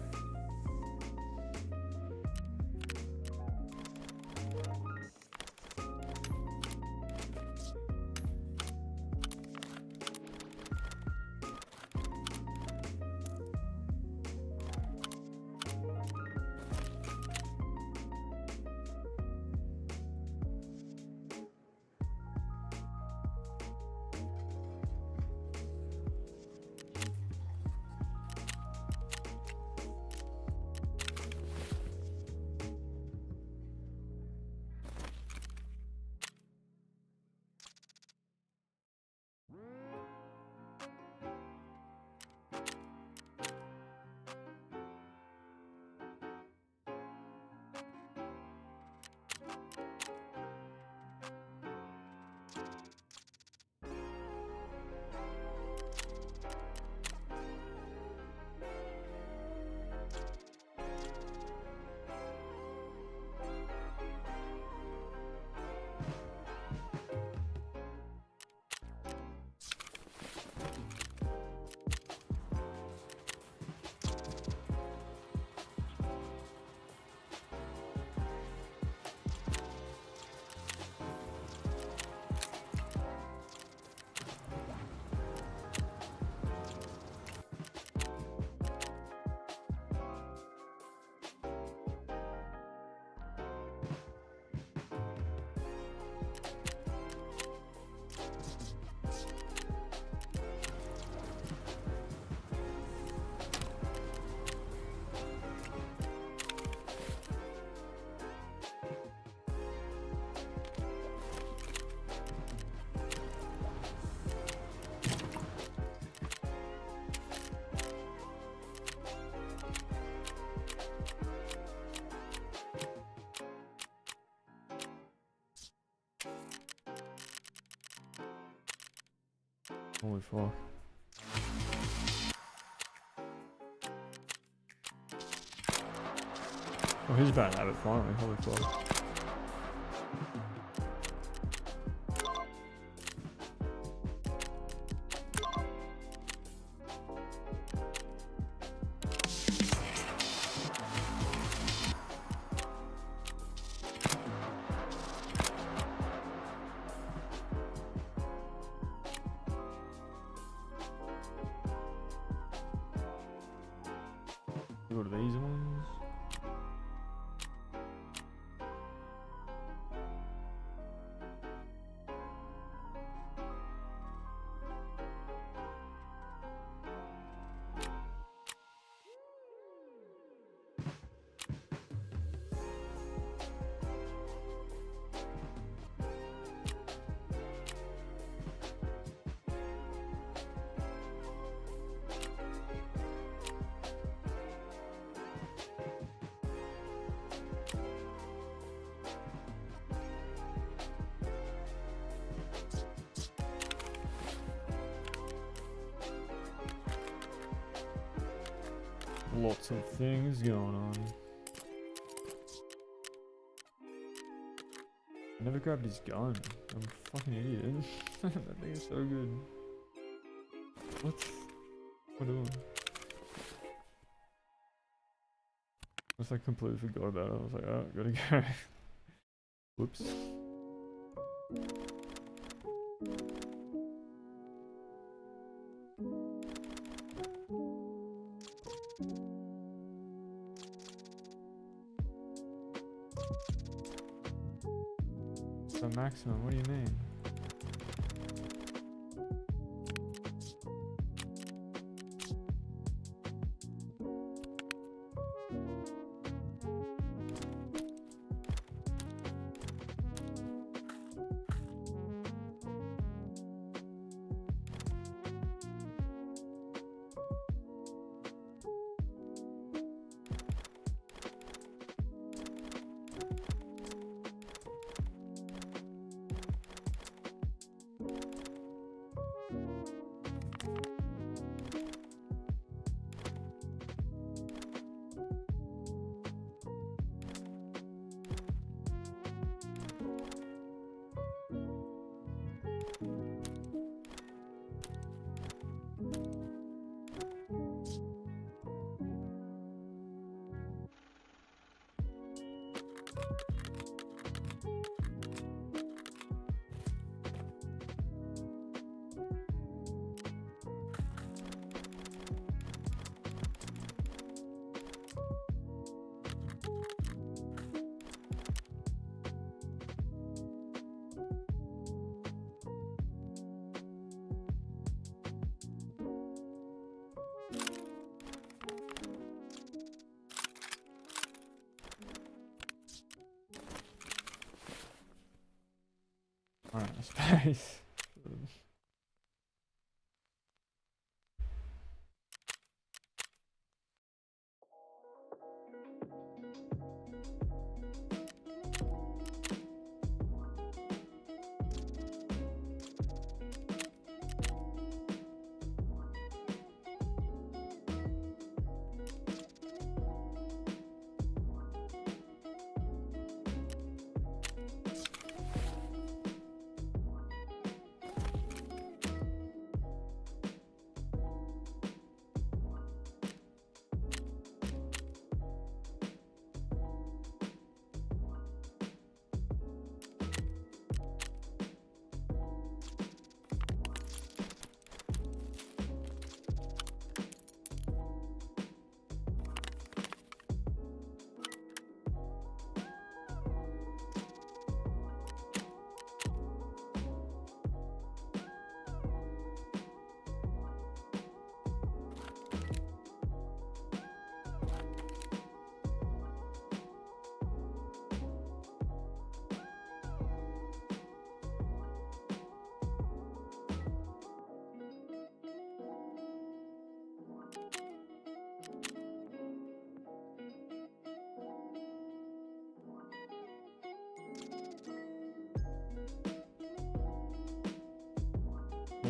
Holy fuck. Oh, he's about to have it finally. Holy fuck. Go to these ones. lots of things going on. I never grabbed his gun. I'm a fucking idiot. That thing is so good. What? What am I doing? I just like completely forgot about it. I was like, oh, gotta go. Whoops. The maximum, what do you mean? Alright, space.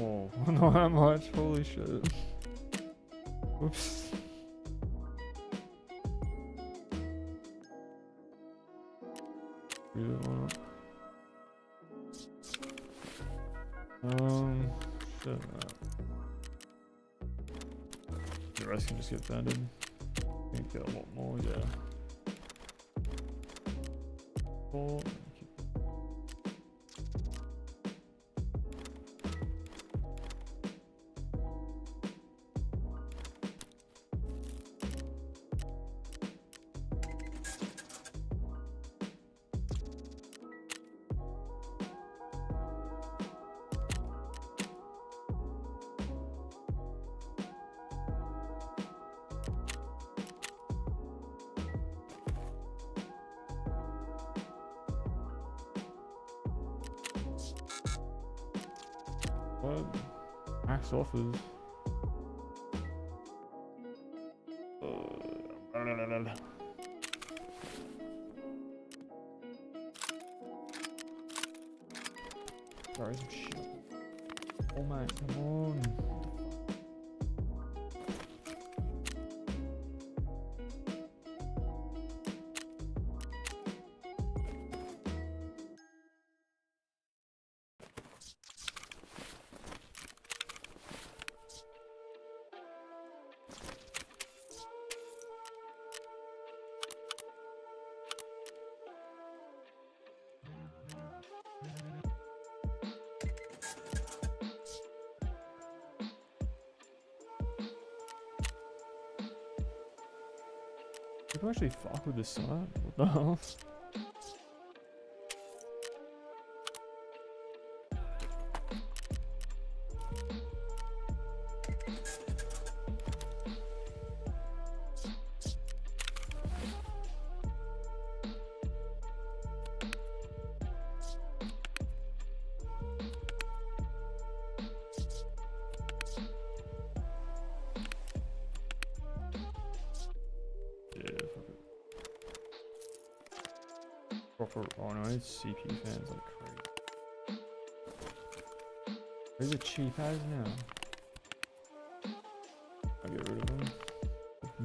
Oh, not that much. Holy shit. Oops. Read it on. Shit. The rest can just get vended. I think get a lot more, yeah. Four. What? Max offers. Sorry, some shit. Oh man, come on. People actually fuck with this site? What the hell? Proper, oh no, it's CPU fans like crazy. Where's the cheap as now? I'll get rid of them.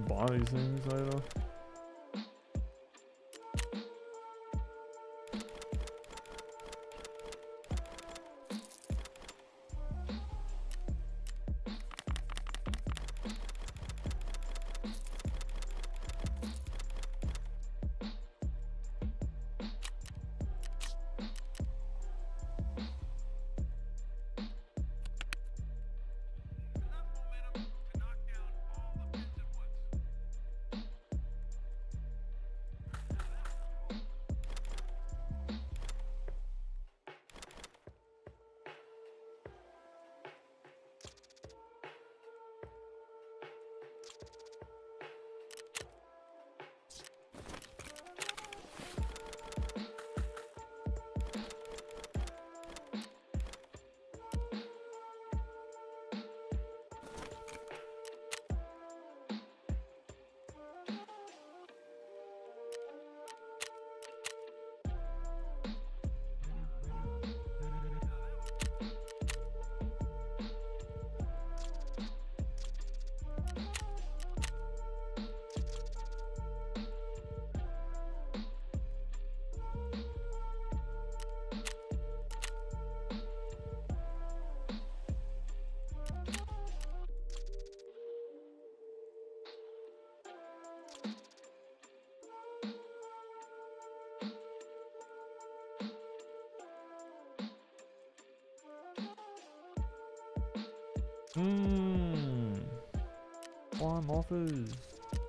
Buy these things later. Prime offers.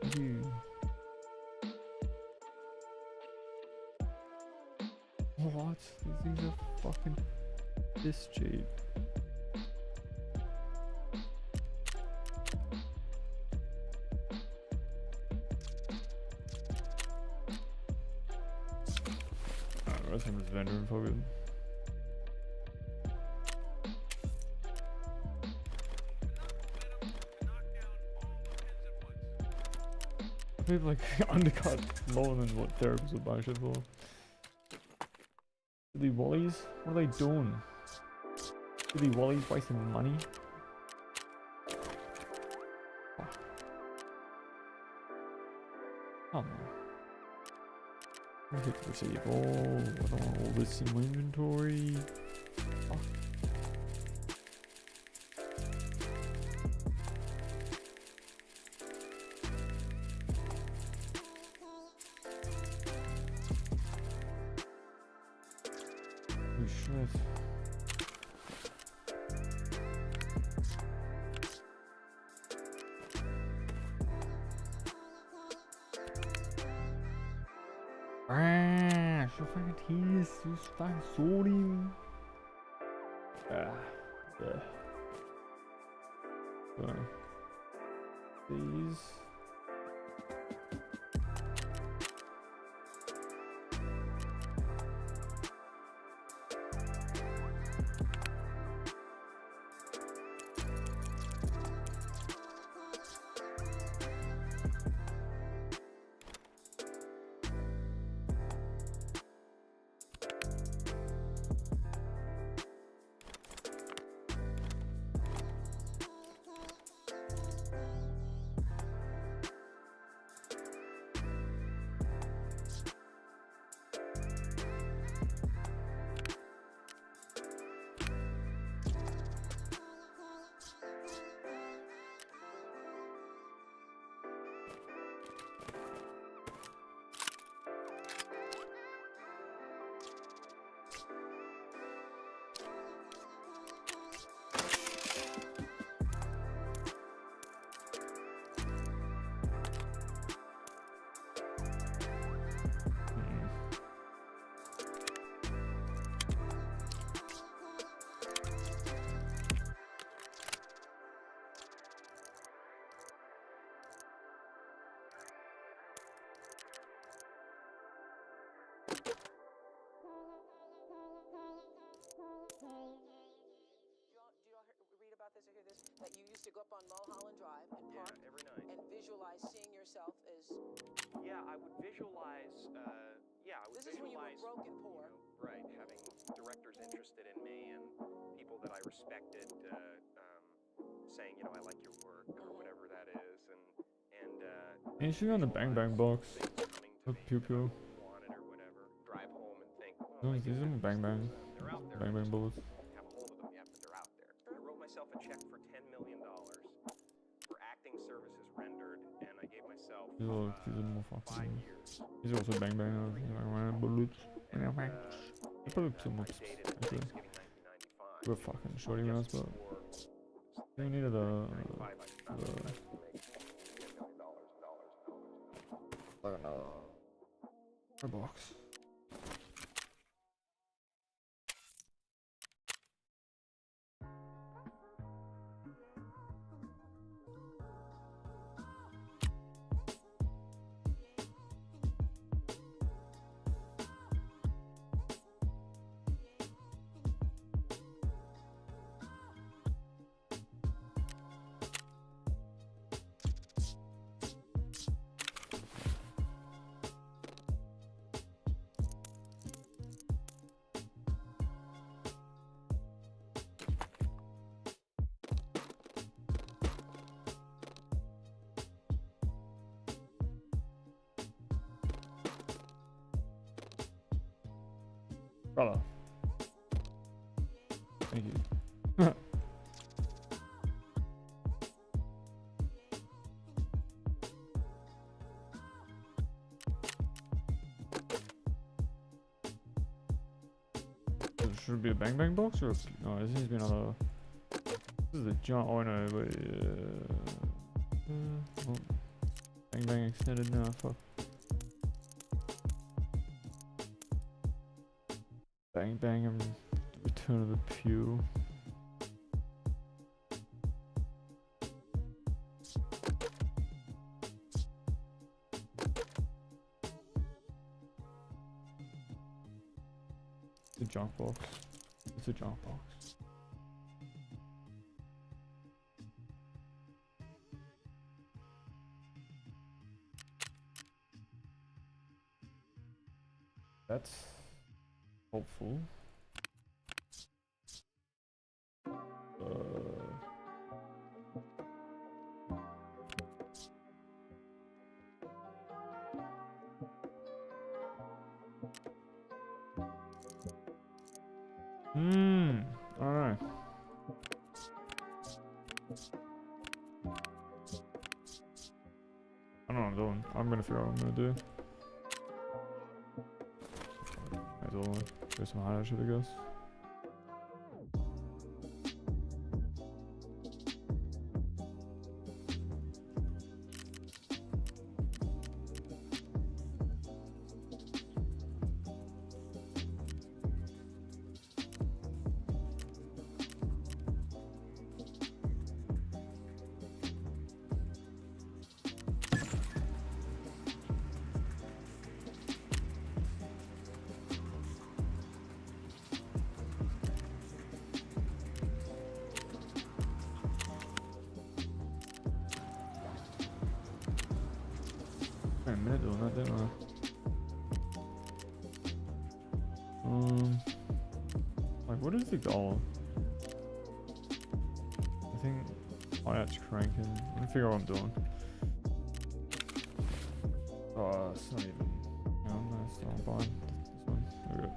Thank you. What? These things are fucking this cheap. Alright, rest of this vendor info good. People like undercut lower than what therapists would buy shit for. The Wallies? What are they doing? Are the Wallies wasting money? Oh. Come on. I hit receive all. I don't want all this in my inventory. Oh. Shit. Ah, so fucking tease, so fucking sorting. Yeah. So, these. that you used to go up on Mulholland Drive and park every night. and visualize seeing yourself as. Yeah, I would visualize. This is when you were broke and poor. Right, having directors interested in me and people that I respected saying, I like your work or whatever that is, and anything on the bang bang box? Pew pew. wanted or whatever. Drive home and think, No, these are bang bang. they're out there. Bang bang bullets. Have a hold of them yet, but they're out there. I wrote myself a check for $10 million for acting services rendered, and I gave myself These are more 5 fucking. years. These are also bang bang. Bullets. I probably put some ups. Actually. We're fucking shorty mouse, but we needed the box. Brother. Thank you. Should it be a bang bang box or no? This needs to be another. This is a giant. Oh no, wait. Oh, bang bang extended now. Fuck. Bang bang and return of the pew. It's a junk box. It's a junk box. That's helpful. Alright. I don't know what I'm doing. I'm gonna figure out what I'm gonna do. Might as well do some highlight shit, I guess. A minute doing that, didn't I? Like, what is the goal? I think highlight's cranking. I'm gonna figure out what I'm doing. Oh, it's not even. No, it's not fine. This one. There we go.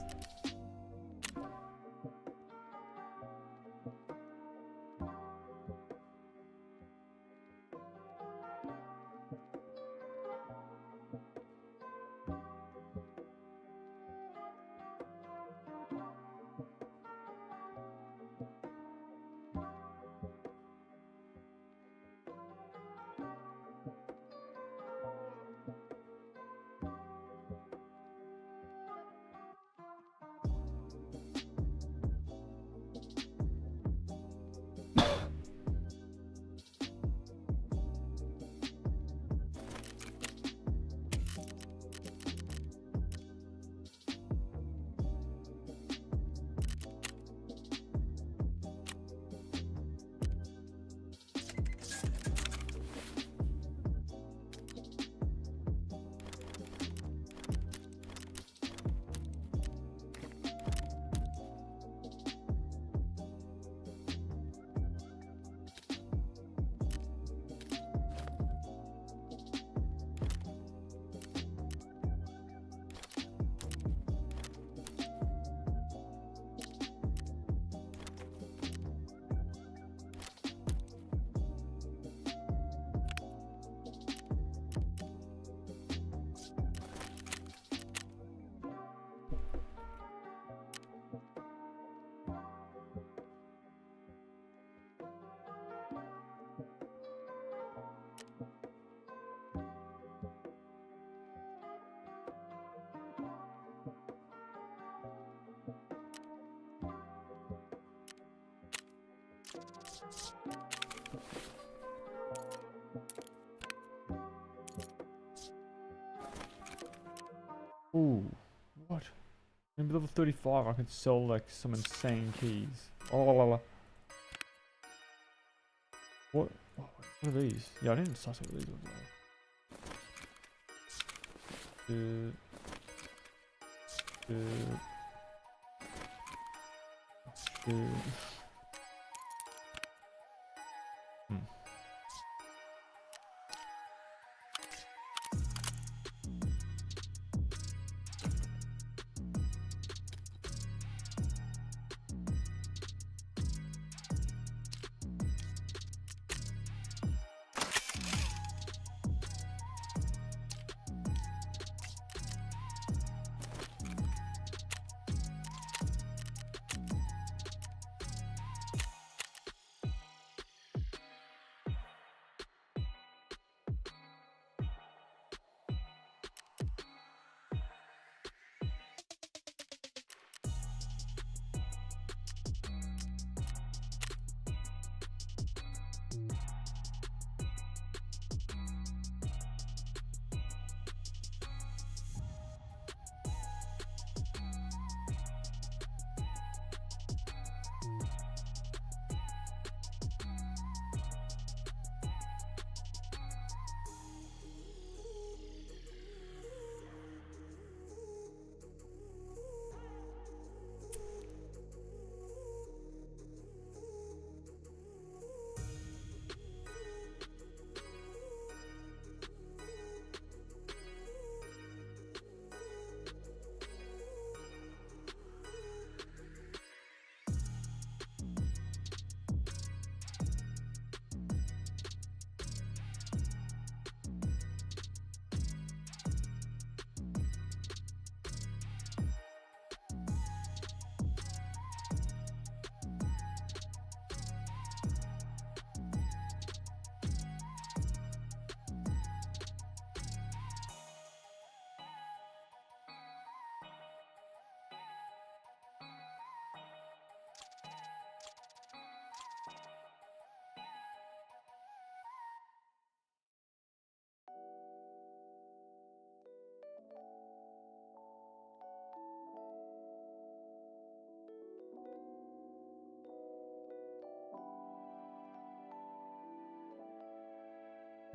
Ooh, what? Maybe level 35 I could sell like some insane keys. Oh, la, la, la. What? Oh, what are these? Yeah, I didn't start with these ones. Hmm.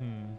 Hmm.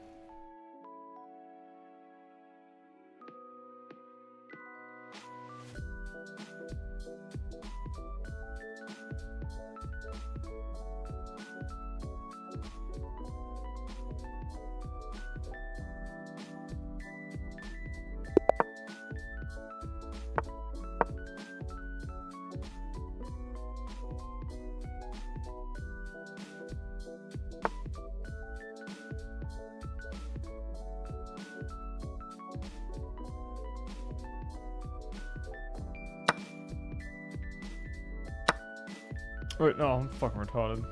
Wait, no, I'm fucking retarded.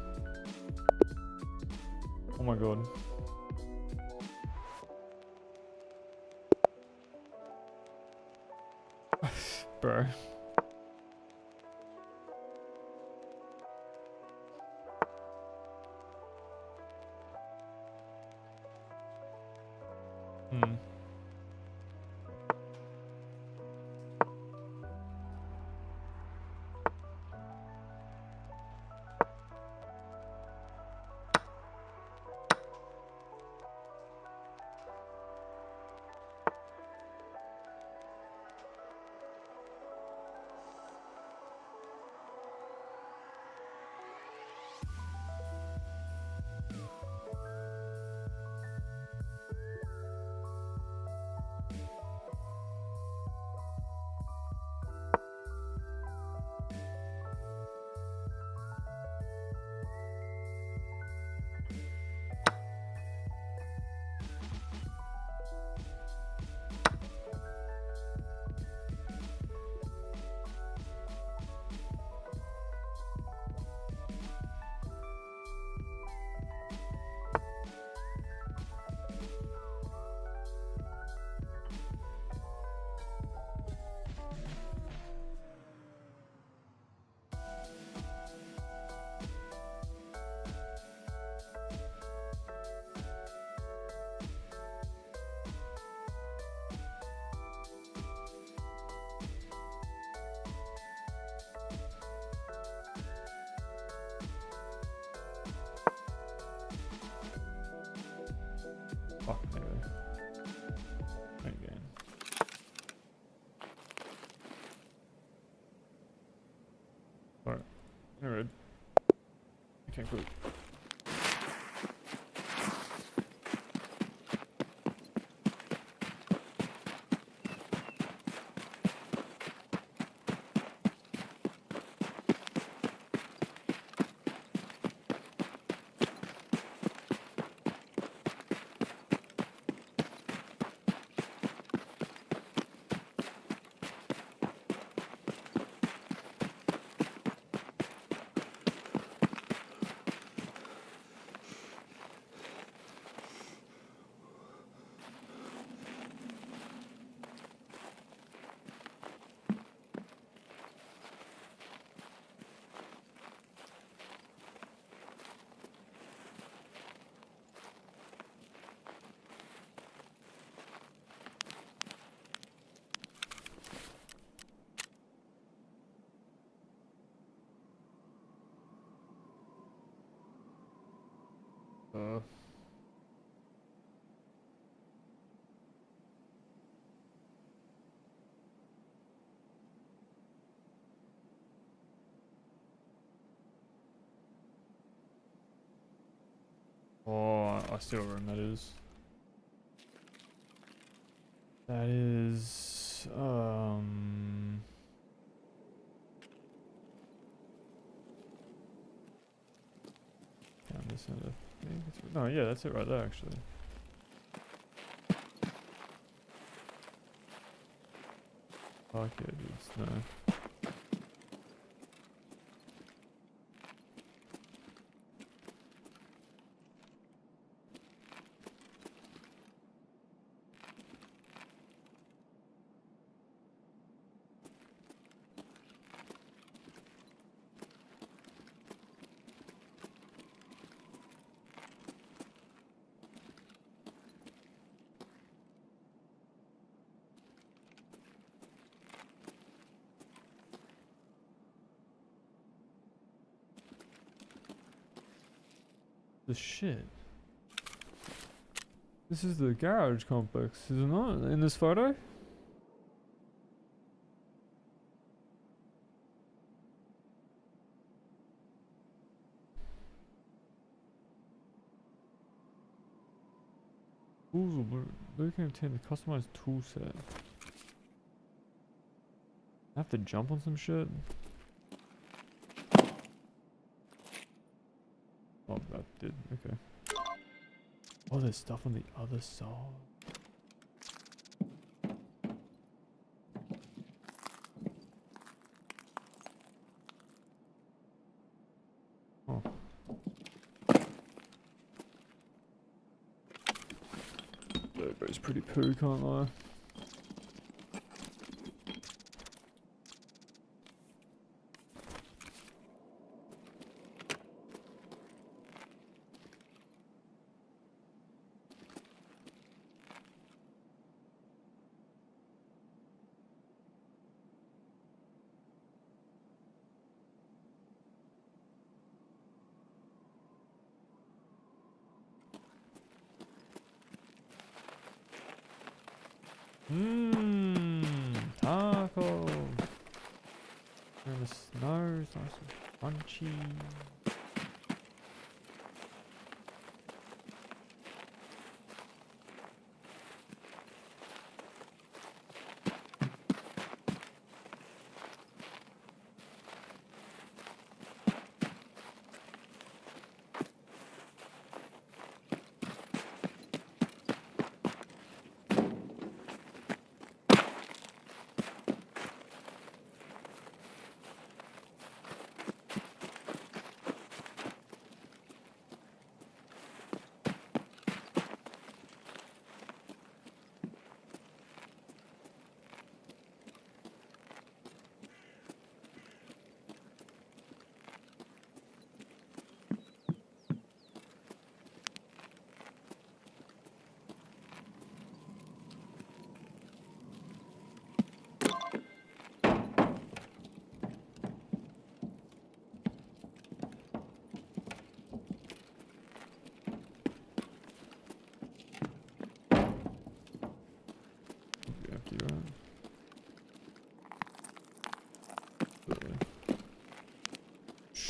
Oh my god. Bro. Hmm. Alright. Okay, good. Oh, I see what room that is. That is, down this end of, no, yeah, that's it right there, actually. Fuck yeah, dudes, no. The shit. This is the garage complex, is it not? In this photo? Tools will Luke can obtain the customized tool set. I have to jump on some shit. Oh, that did. Okay. Oh, there's stuff on the other side. Oh. That goes pretty poo, can't lie. Taco. And the snow is nice and crunchy.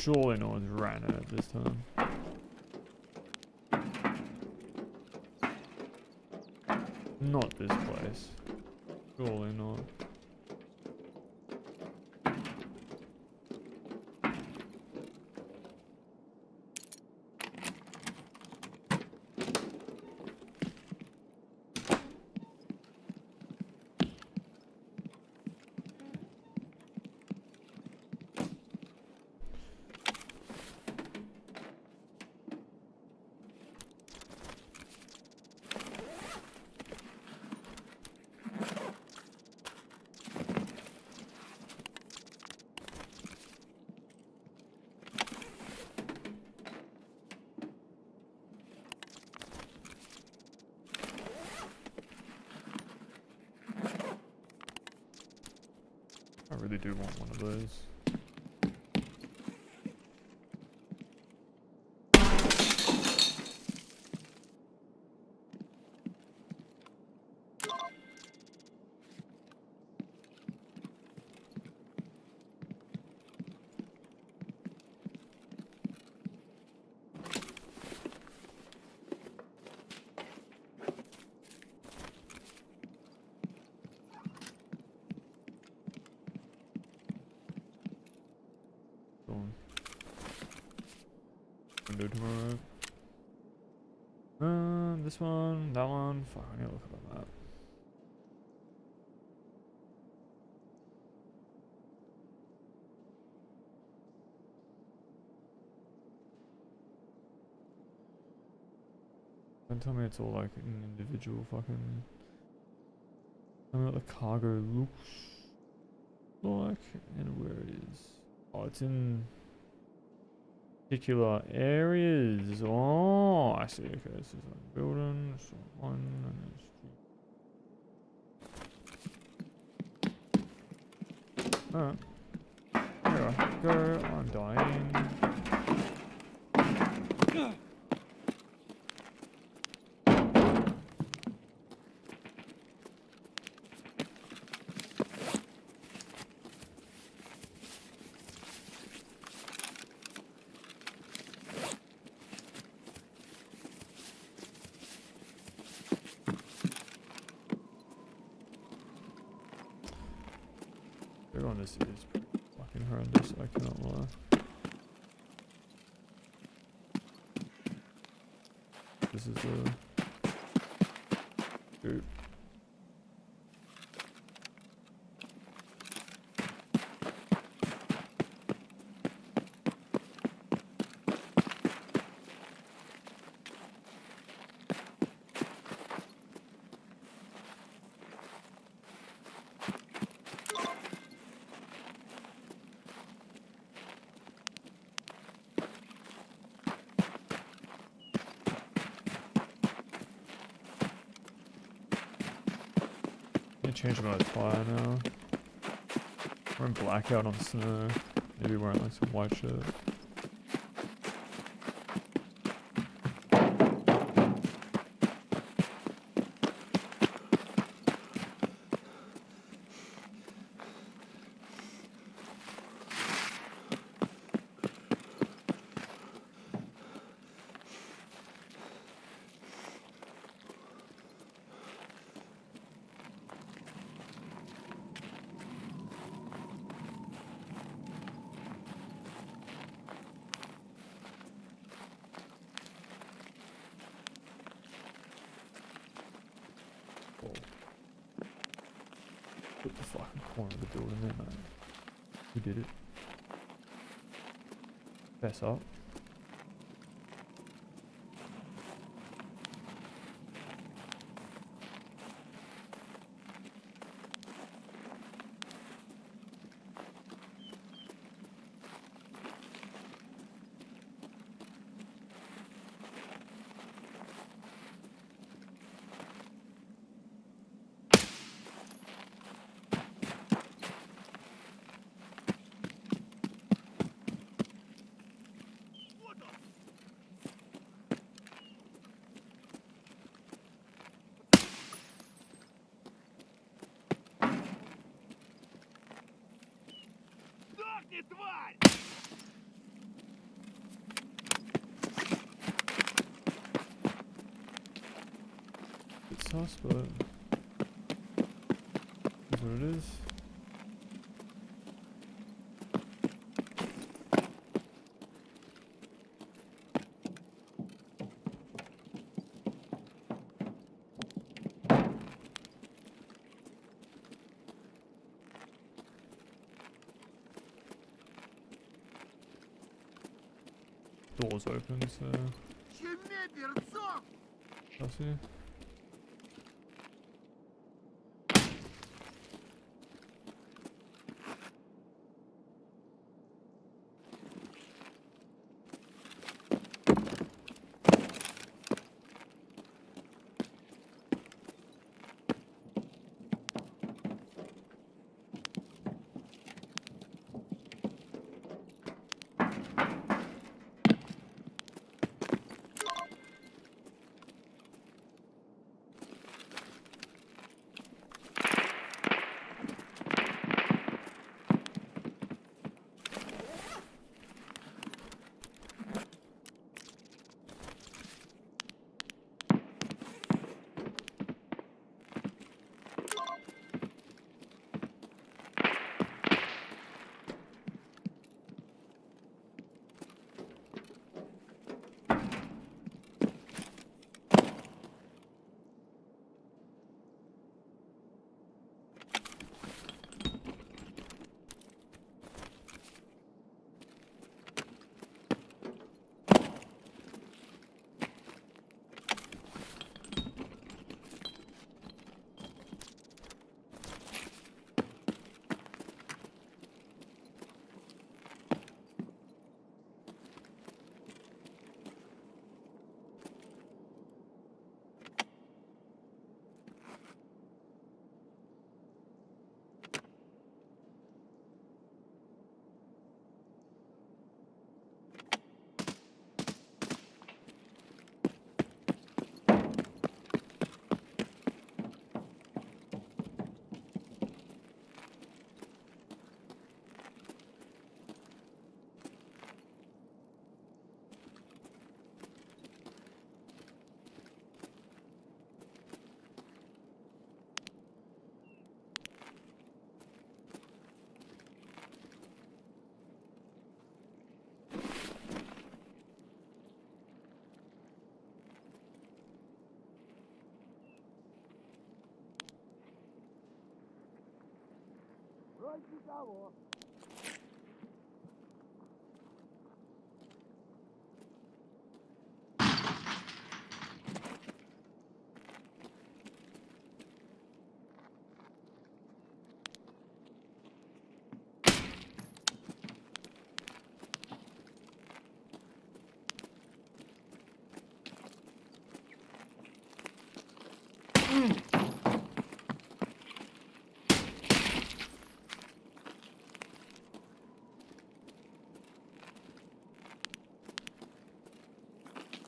Surely no one's ran it this time. Not this place. Surely not. I really do want one of those. Do tomorrow. This one, that one. Fuck, I need to look at a map. Don't tell me it's all like an individual fucking. Tell me what the cargo looks like and where it is. Oh, it's in particular areas. Oh, I see. Okay, this is a building. So one and there's two. Alright. There I go. I'm dying. Everyone, this is fucking horrendous, I cannot lie. This is a goop. Change my attire now. Wearing blackout on snow. Maybe wearing like some white shirt. Put the fucking corner of the building there, mate. We did it. Fess up. Сдохни, тварь! sus, but that's what it is. Doors open, so I'll see.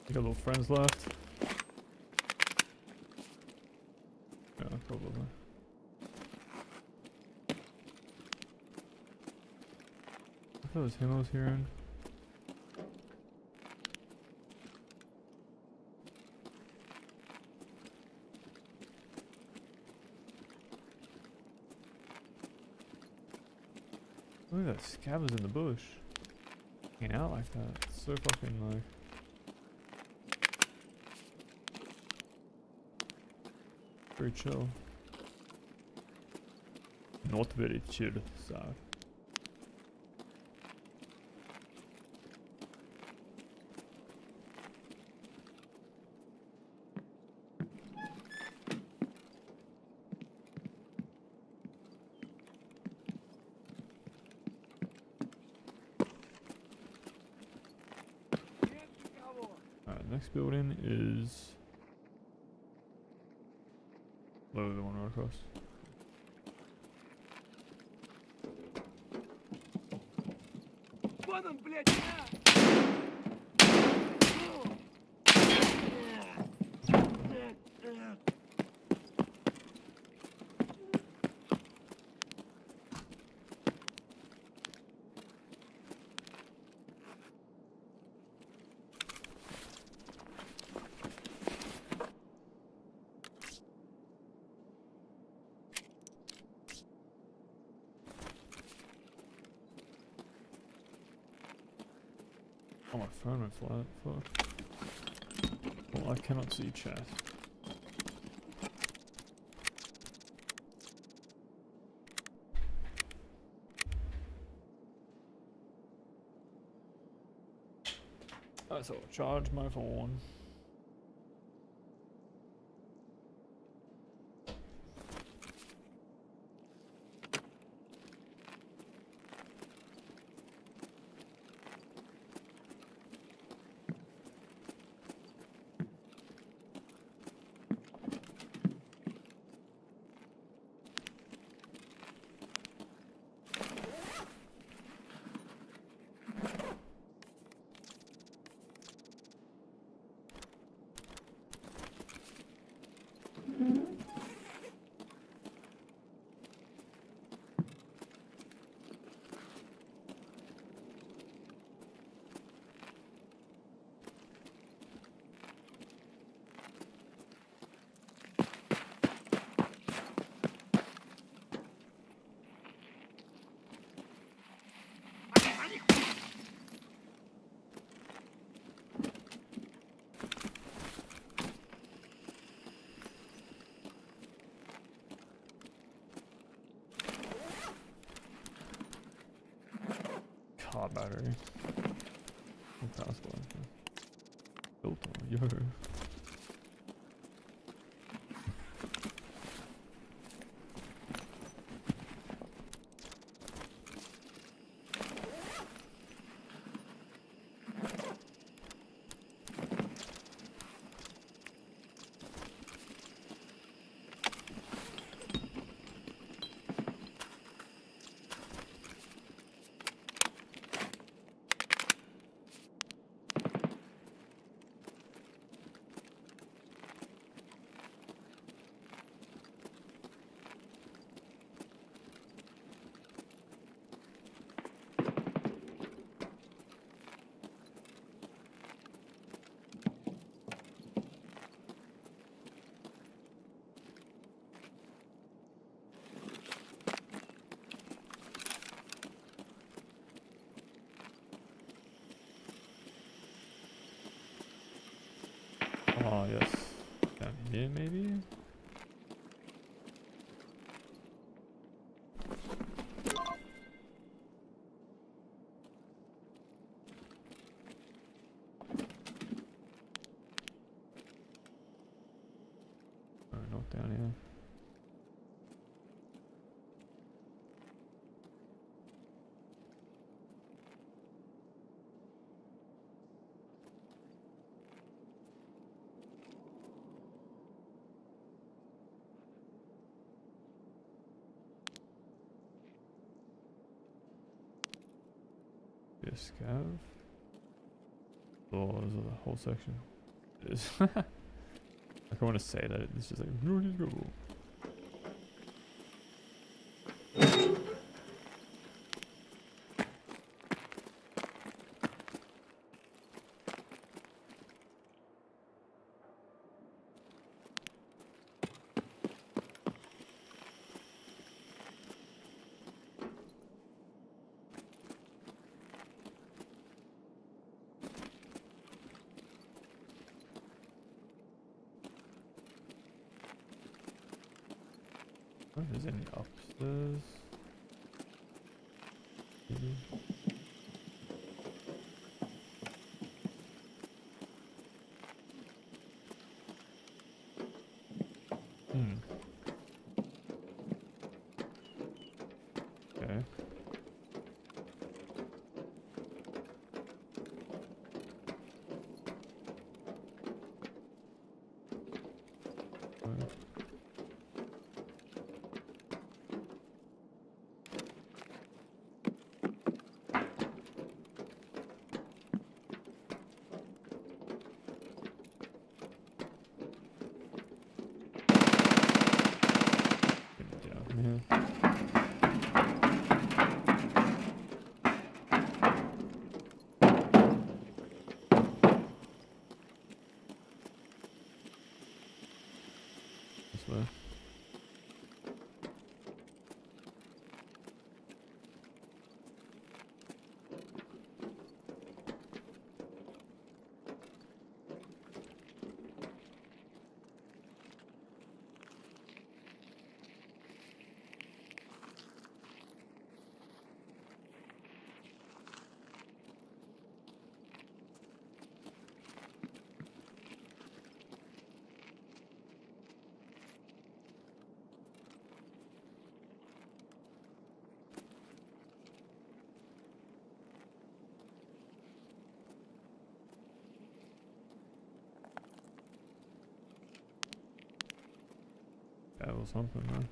You got little friends left? Yeah, probably. I thought it was him I was hearing. Look at that scabbers in the bush. Hanging out like that. It's so fucking like... very chill. Not very chill, sir. Alright, next building is lower the one right across. Oh, my phone went flat. Fuck. Well, I cannot see chat. I thought I'll charge my phone. Car battery. Fast one. Filter, yo. Oh, yes. Down here, maybe? Oh, not down here. Scav. Oh, there's a whole section. Like I want to say that it's just like really go. I don't know if there's any upstairs. Maybe. Okay. This way. Or something, man.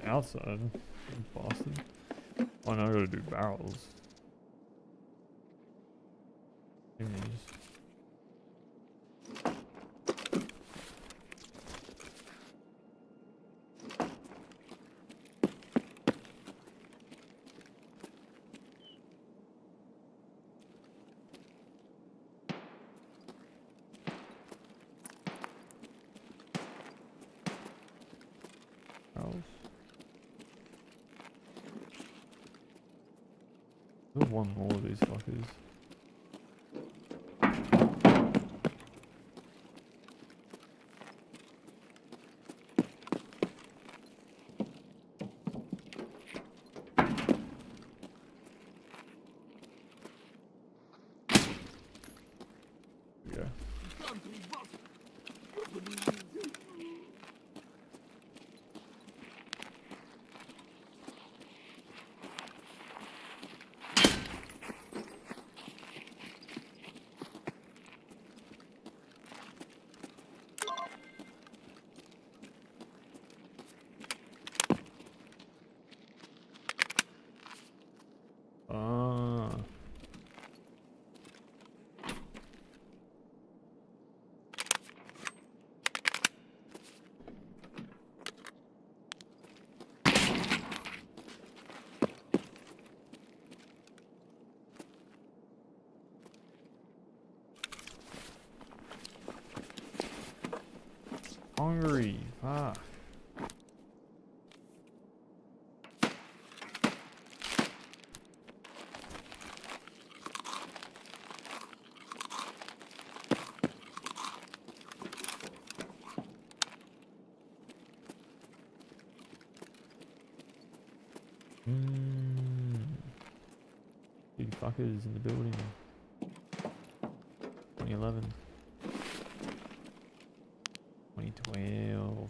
Outside, Boston. Oh no, I gotta do barrels. Thingies. Barrels. There's one more of these fuckers. Yeah. Ah. Hungry. Ah. Big fuckers in the building. 2011. 2012.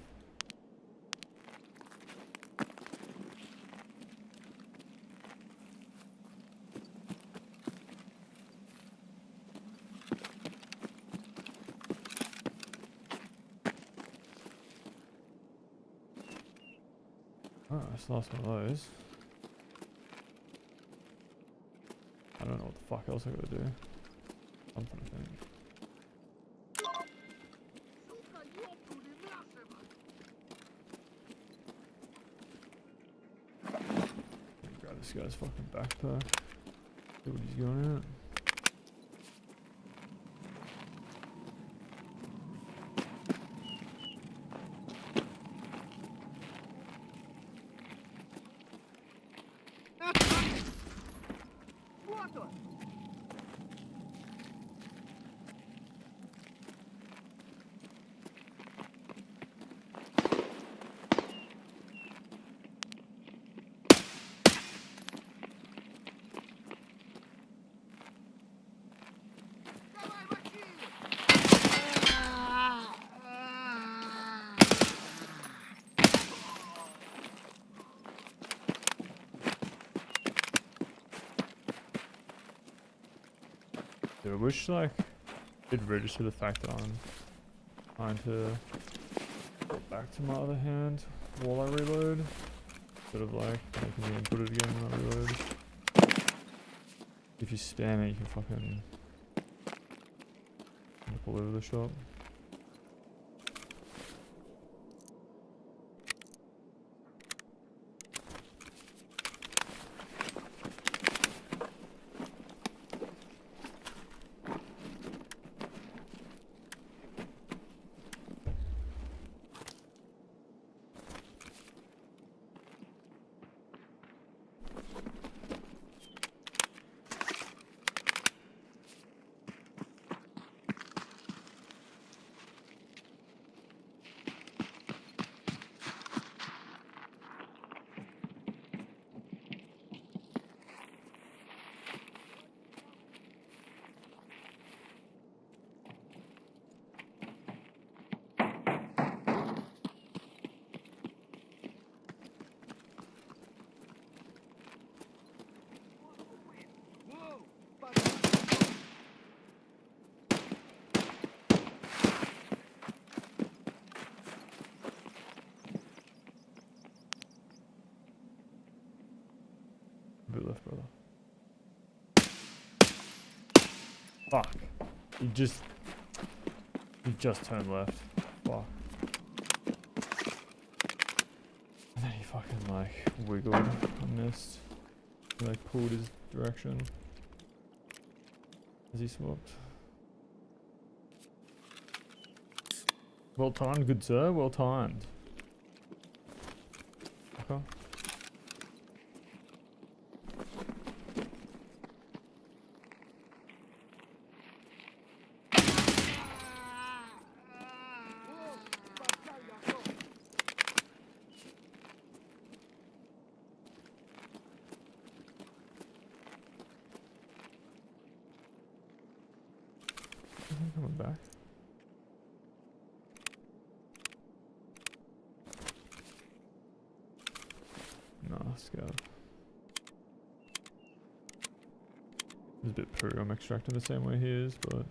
Oh, I just lost one of those. I don't know what the fuck else I gotta do. Something, I think. Grab this guy's fucking backpack. See what he's going at. Dude, I wish like it'd register the fact that I'm trying to get back to my other hand while I reload. Instead of like making me input it again when I reload. If you spam it, you can fucking look all over the shop. A bit left, brother. Fuck. You just turned left. Fuck. And then he fucking like wiggled and missed. He like pulled his direction as he swapped. Well timed, good sir. Well timed. Okay. Coming back. Nah, scout. It's a bit poo. I'm extracting the same way he is, but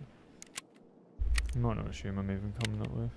you might not assume I'm even coming that way.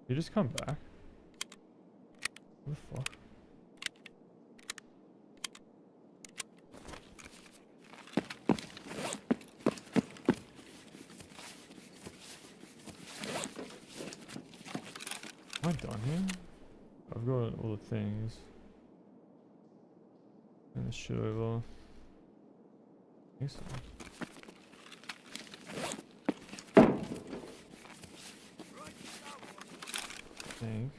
You just come back? What the fuck? Am I done here? I've got all the things. And this shit over. I think so. I think.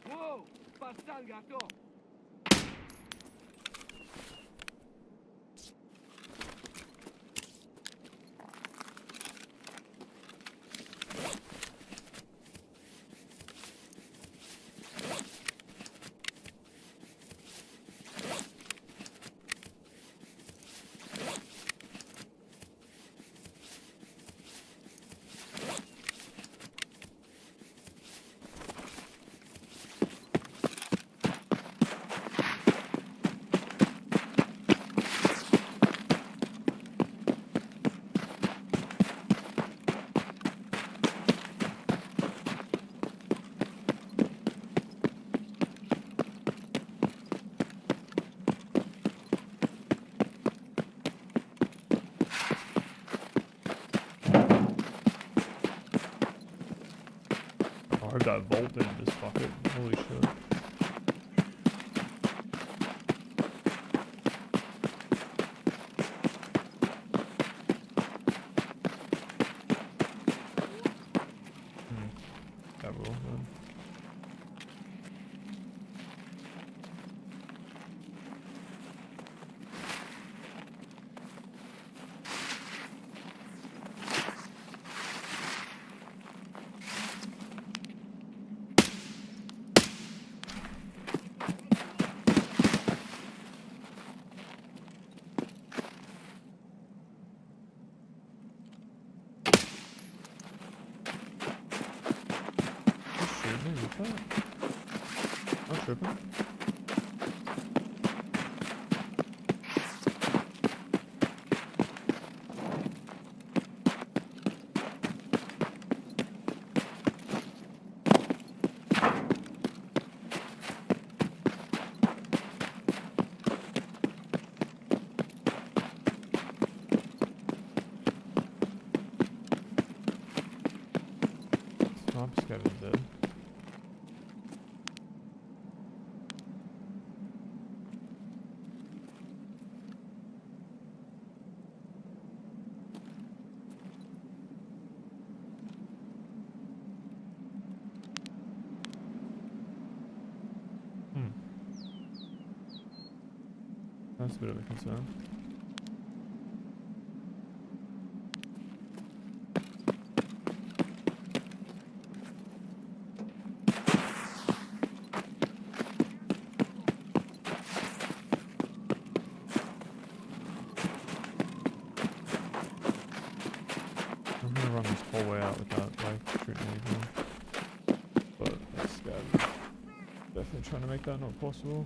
Воу, пацан готов. I hope that vault didn't just fuck it. Holy shit. That will then. Not tripping. Swamp scatter dead. That's a bit of a concern. Definitely trying to make that not possible.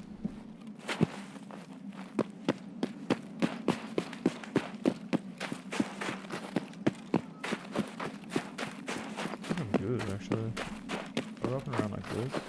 I think I'm good actually. Go up and around like this.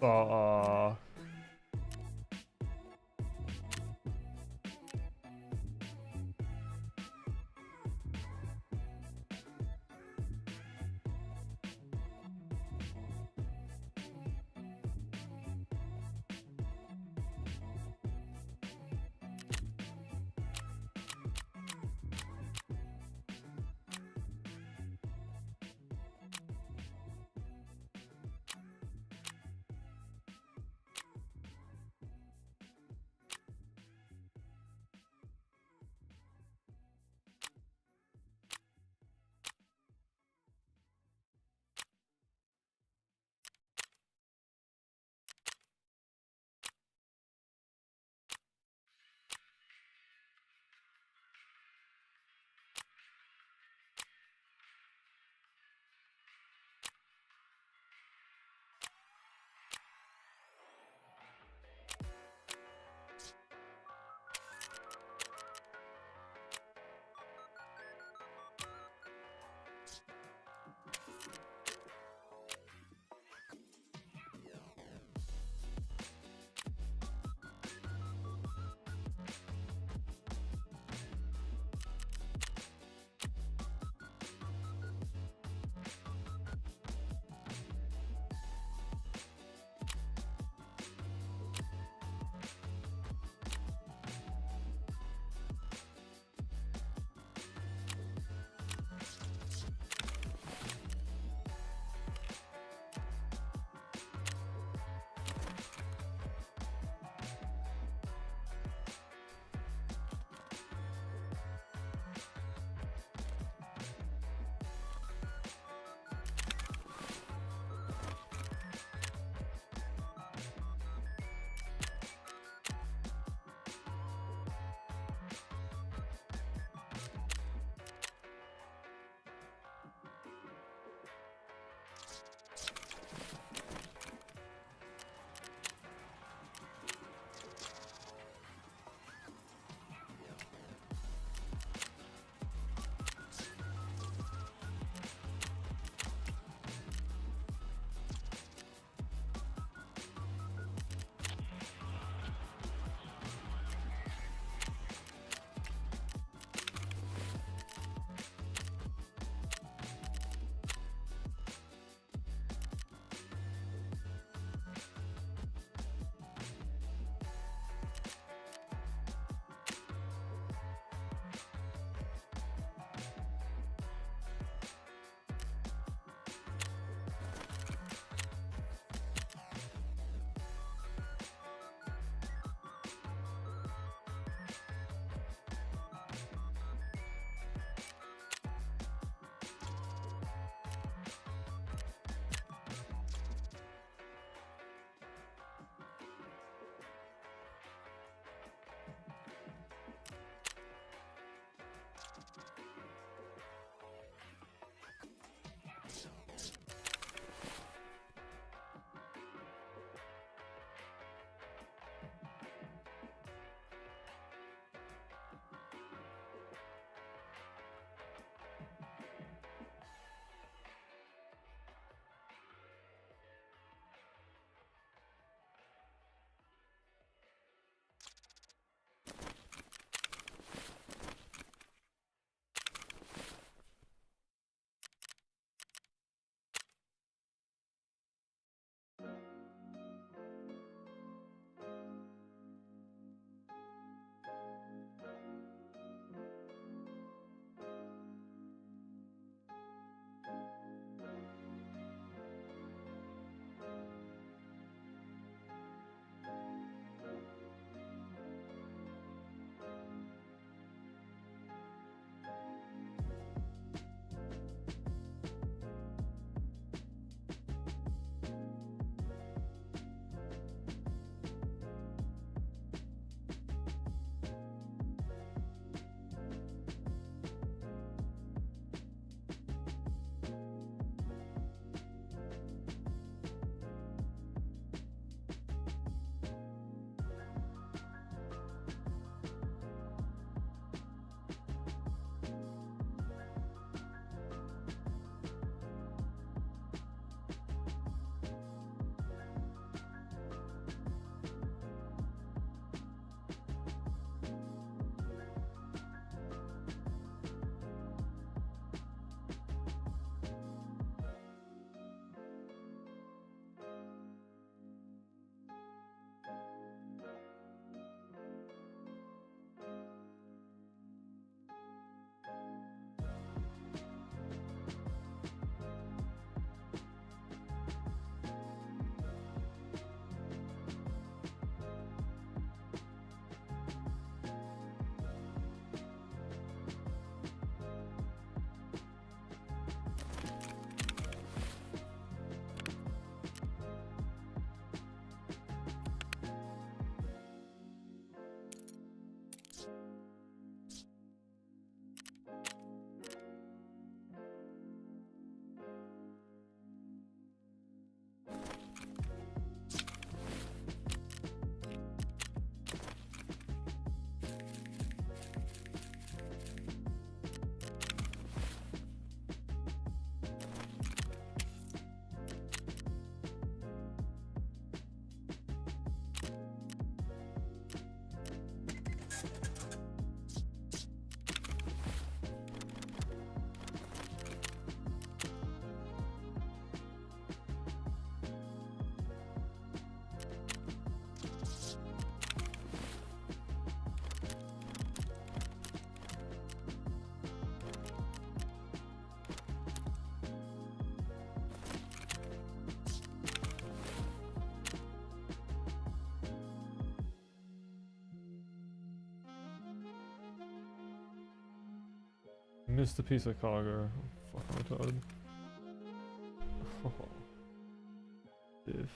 Fuck. Missed a piece of cargo. Fucking retarded. Oh. If.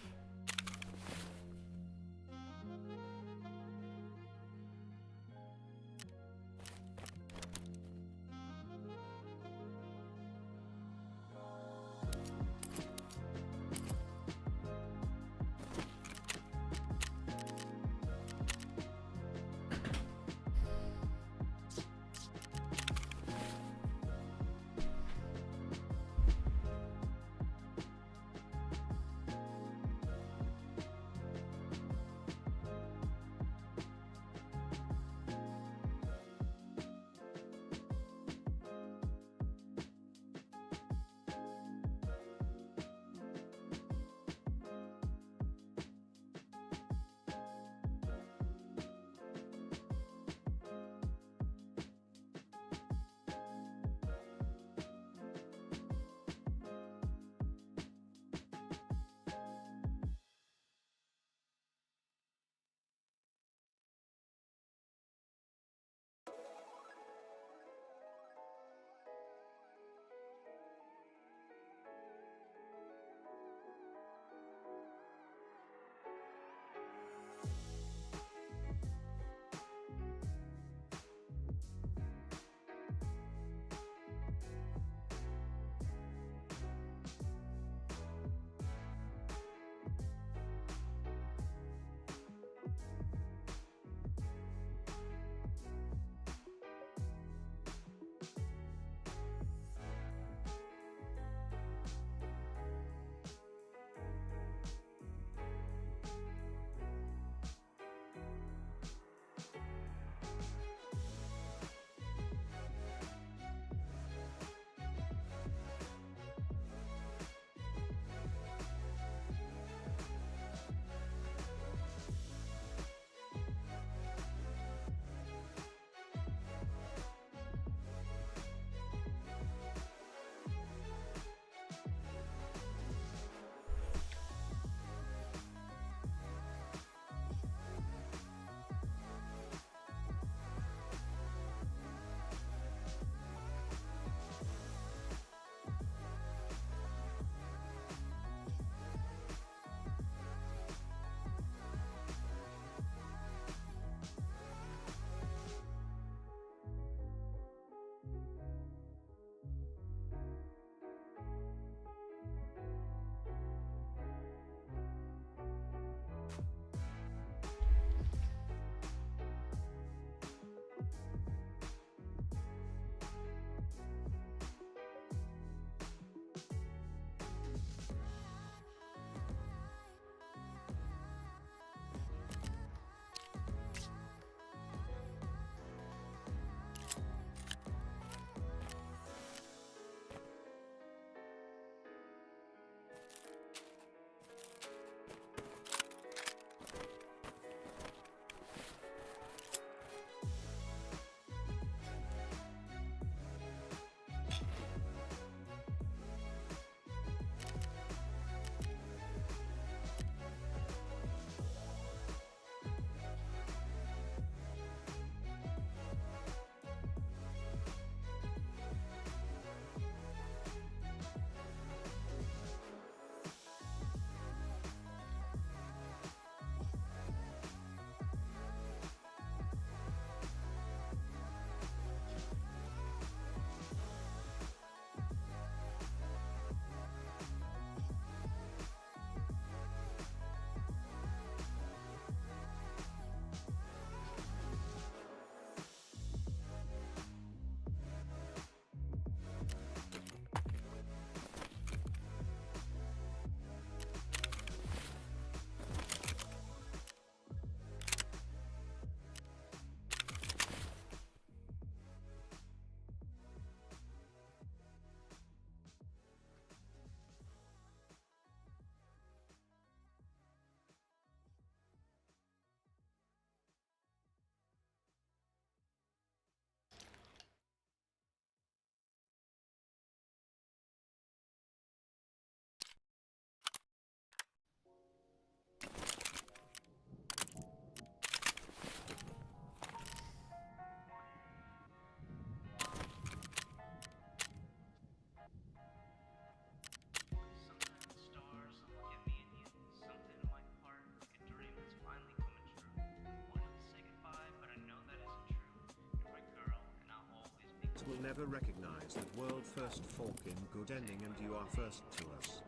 will never recognize that world first fork in good ending and you are first to us.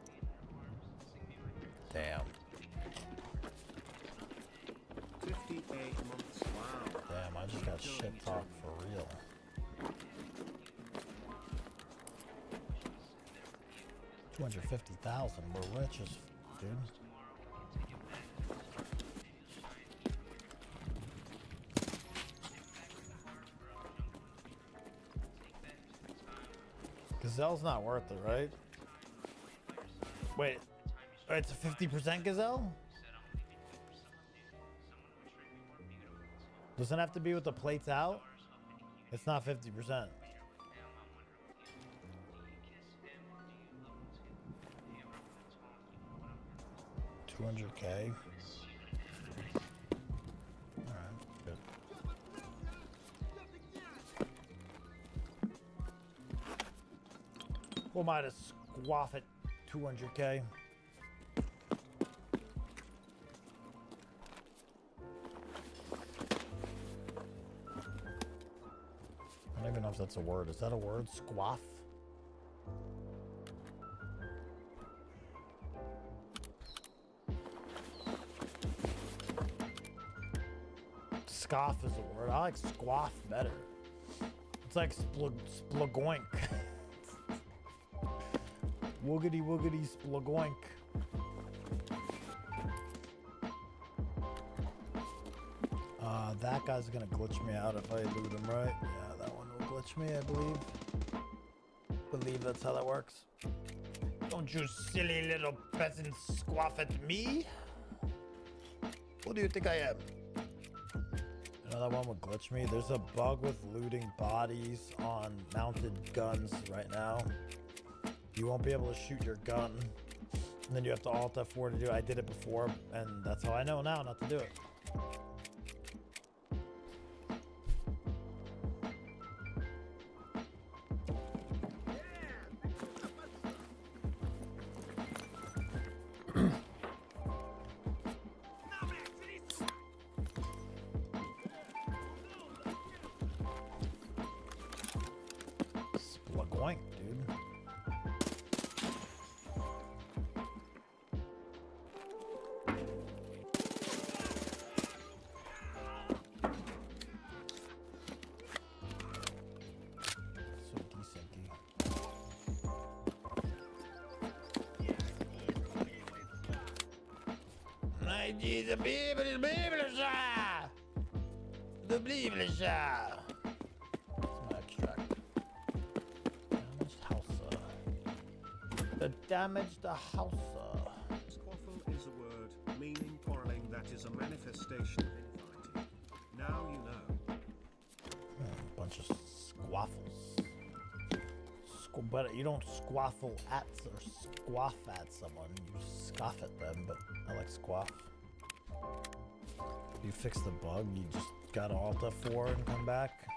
Damn. 58 months. Wow. Damn, I just got shit talk for real. $250,000. We're rich as dude. Gazelle's not worth it, right? Wait, it's a 50% Gazelle? Doesn't have to be with the plates out? It's not 50%. $200K. Alright, good. Who am I to squaff at 200K? I don't even know if that's a word. Is that a word? Squaff? Scoff is a word. I like squaff better. It's like splogoink. Woogity woogity splogoink. That guy's gonna glitch me out if I loot him, right? Yeah, that one will glitch me, I believe. Believe that's how that works. Don't you silly little peasants squaff at me? Who do you think I am? You know that one will glitch me? There's a bug with looting bodies on mounted guns right now. You won't be able to shoot your gun. And then you have to Alt F4 to do it. I did it before, and that's how I know now not to do it. Splogoink, dude. So decenty. I need the Bible, the Bible, damage the house. Squaffle is a word meaning quarreling that is a manifestation of infighting. Now you know. Bunch of squaffles. But you don't squaffle at or squaff at someone. You scoff at them, but I like squaff. You fix the bug, you just gotta Alt F4 and come back.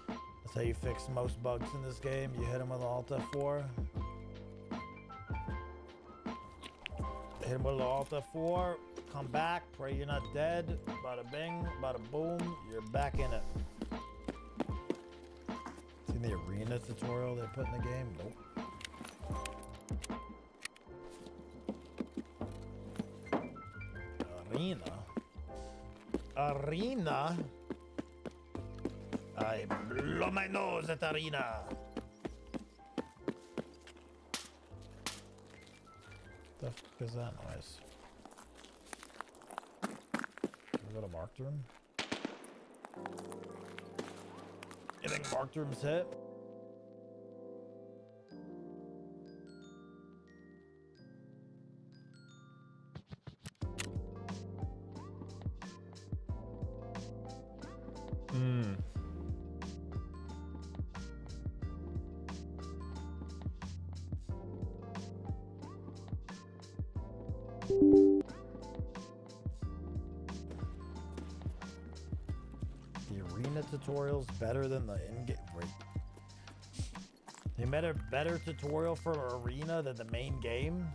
That's how you fix most bugs in this game. You hit them with Alt F4. Hit him with Alt F4, come back, pray you're not dead, bada bing, bada boom, you're back in it. Seen the arena tutorial they put in the game? Nope. Arena? I blow my nose at arena. The fuck is that noise? Can we go to marked room? You think marked room's hit? The arena tutorial's better than the in-game. They made a better tutorial for arena than the main game.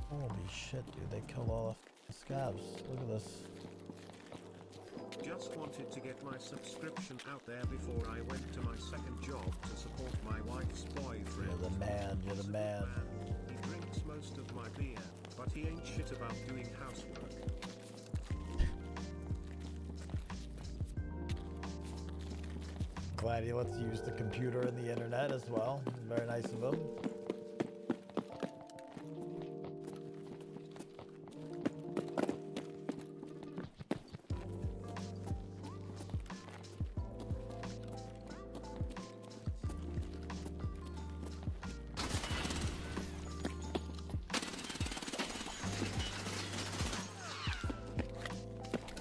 Holy shit, dude! They killed all the scabs. Look at this. just wanted to get my subscription out there before I went to my second job to support my wife's boyfriend. You're the man, you're the man. He drinks most of my beer, but he ain't shit about doing housework. Glad he lets you use the computer and the internet as well. Very nice of him.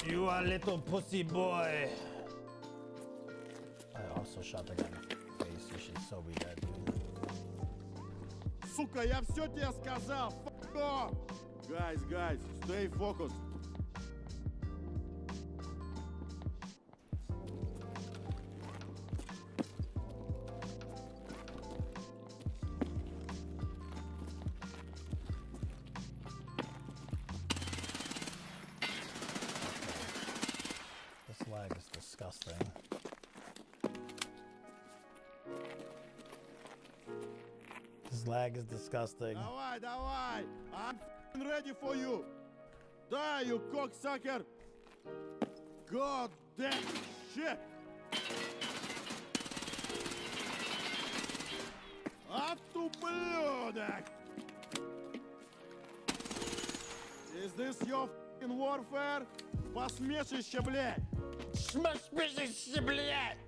You are little pussy boy. I also shot the guy in the face. You should so be dead, dude. Сука, я все тебе сказал. Fuck off. Guys, stay focused. This lag is disgusting. This lag is disgusting. Давай. I'm f***ing ready for you. Die, you cocksucker. God damn shit. Ах ты ублюдок. Is this your f***ing warfare? Посмешище, блядь. Смешище, блядь.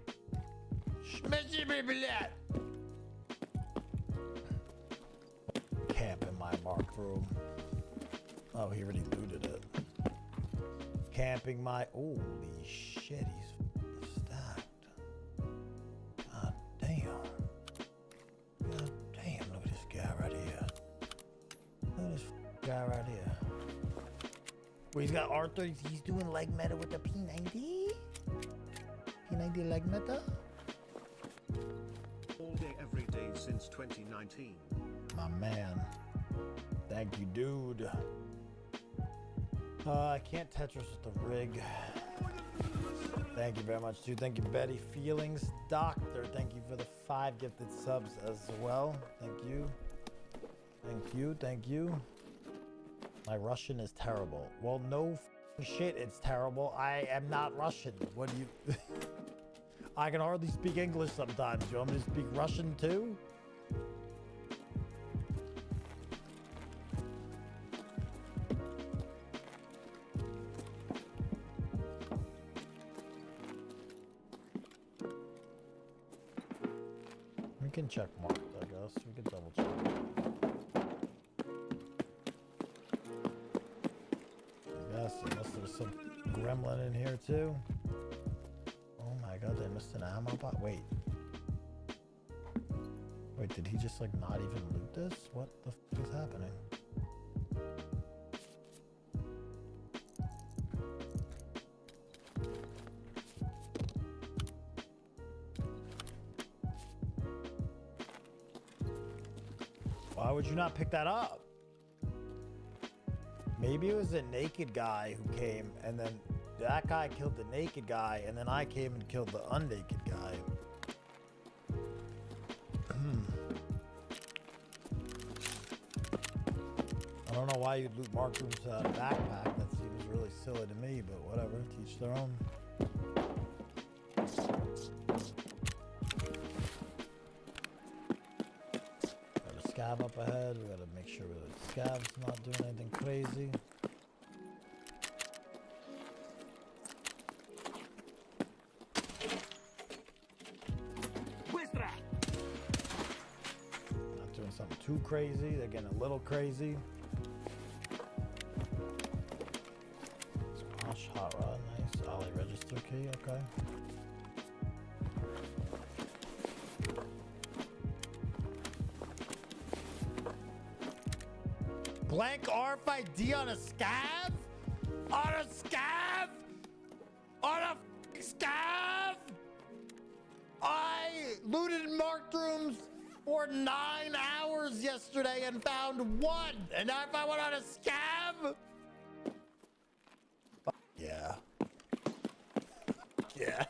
Смеши, блядь. Camp in my marked room. Oh, he already looted it. Camping my... Holy shit, he's stacked. God damn. God damn, look at this guy right here. Look at this guy right here. Well, he's got Arthur. He's doing leg meta with the P90? P90 leg meta? All day, every day since 2019. My man. Thank you, dude. I can't Tetris with the rig. Thank you very much, dude. Thank you, Betty. Feelings Doctor. Thank you for the 5 gifted subs as well. Thank you. Thank you. My Russian is terrible. Well, no shit, it's terrible. I am not Russian. What do you... I can hardly speak English sometimes. You want me to speak Russian too? We can check marked, I guess. We can double check. I guess, unless there's some gremlin in here too. Oh my god, they missed an ammo bot. Wait, did he just like not even loot this? What the f is happening? Why would you not pick that up? Maybe it was a naked guy who came, and then that guy killed the naked guy, and then I came and killed the unnaked guy. I don't know why you'd loot marked rooms without a backpack. That seems really silly to me, but whatever. Teach their own. Got a scav up ahead. We gotta make sure the scav's not doing anything crazy. Not doing something too crazy. They're getting a little crazy. Squash, hot rod, nice. Ollie register key, okay. Blank RFID on a scav? On a scav? On a scav? I looted marked rooms for 9 hours yesterday and found 1. And now if I went on a scav? Yeah. Yeah.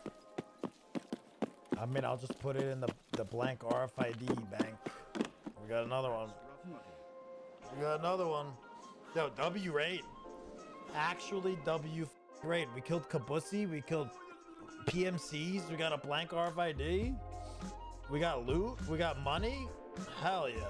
I mean, I'll just put it in the blank RFID bank. We got another one. We got another one. Yo, W raid. Actually, W raid. We killed Kabusi. We killed PMCs. We got a blank RFID. We got loot. We got money. Hell yeah.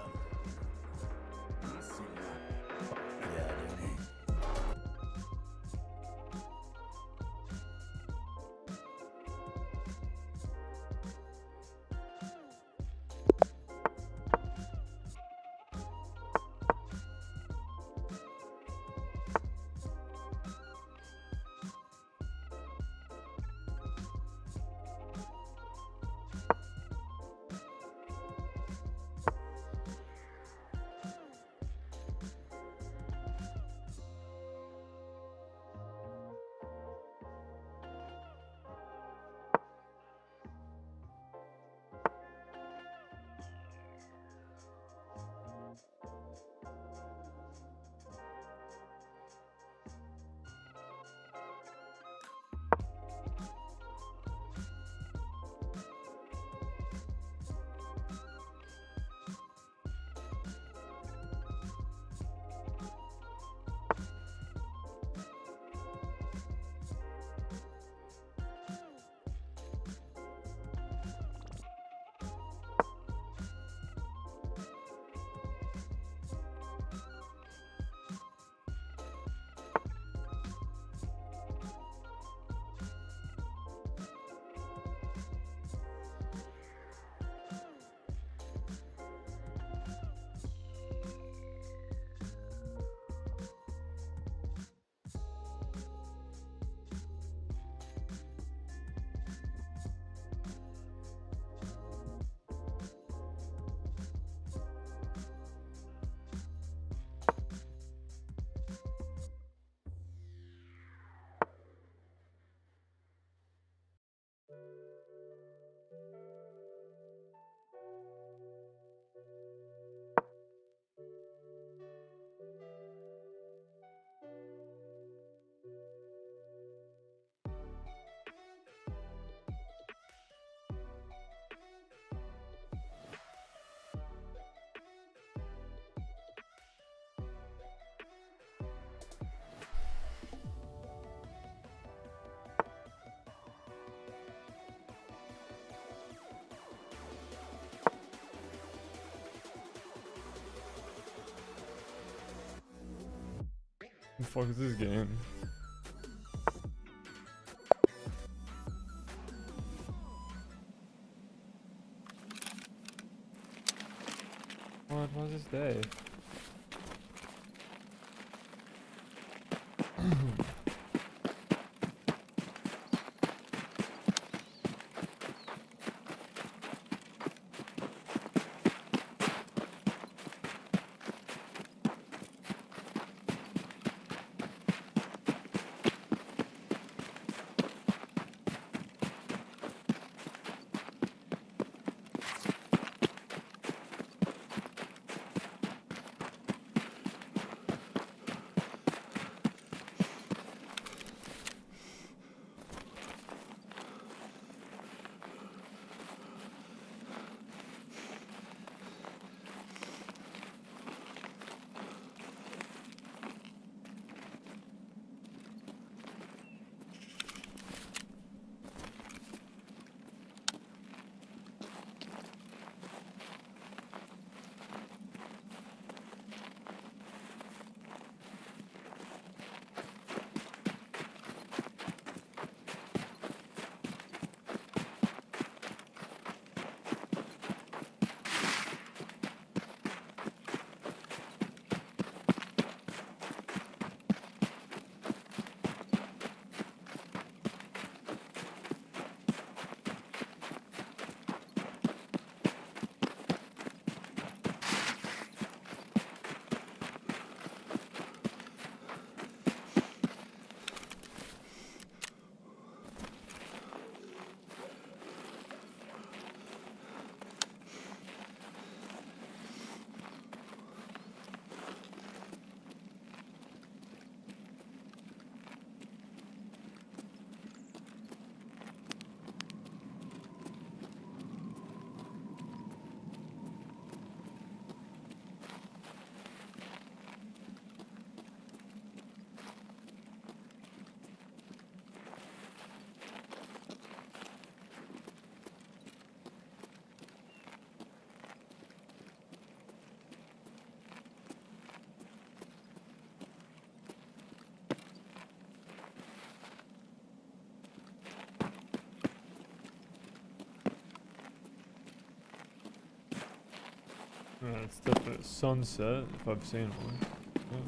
The fuck is this game? What was this day? It's definitely a sunset if I've seen one. Yeah.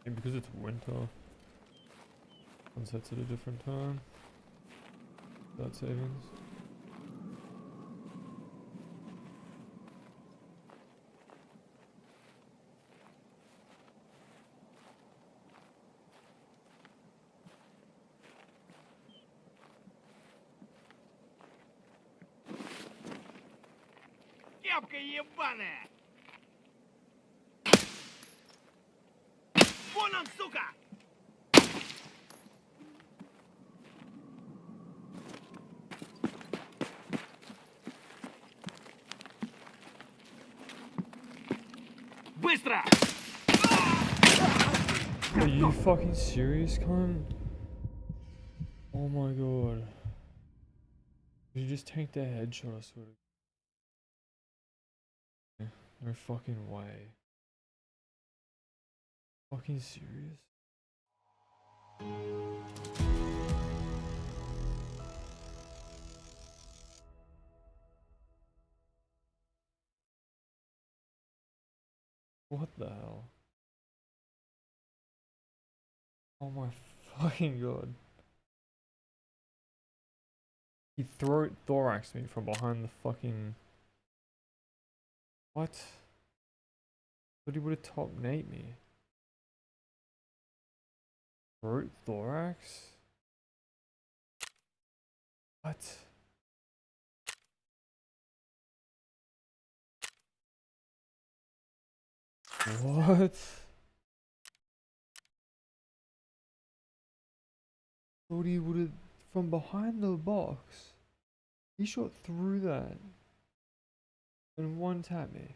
And because it's winter, sunset's at a different time. That savings. Кепка ебаная! Вон он, сука! Быстро! Are you fucking serious, cunt? Oh my god. Did you just take their headshot, I swear to God. No fucking way. Fucking serious? What the hell? Oh my fucking god. He thoraxed me from behind the fucking... What? But he would have top nate me. Throat thorax? What? What? Thought he would have from behind the box. He shot through that and one tap me.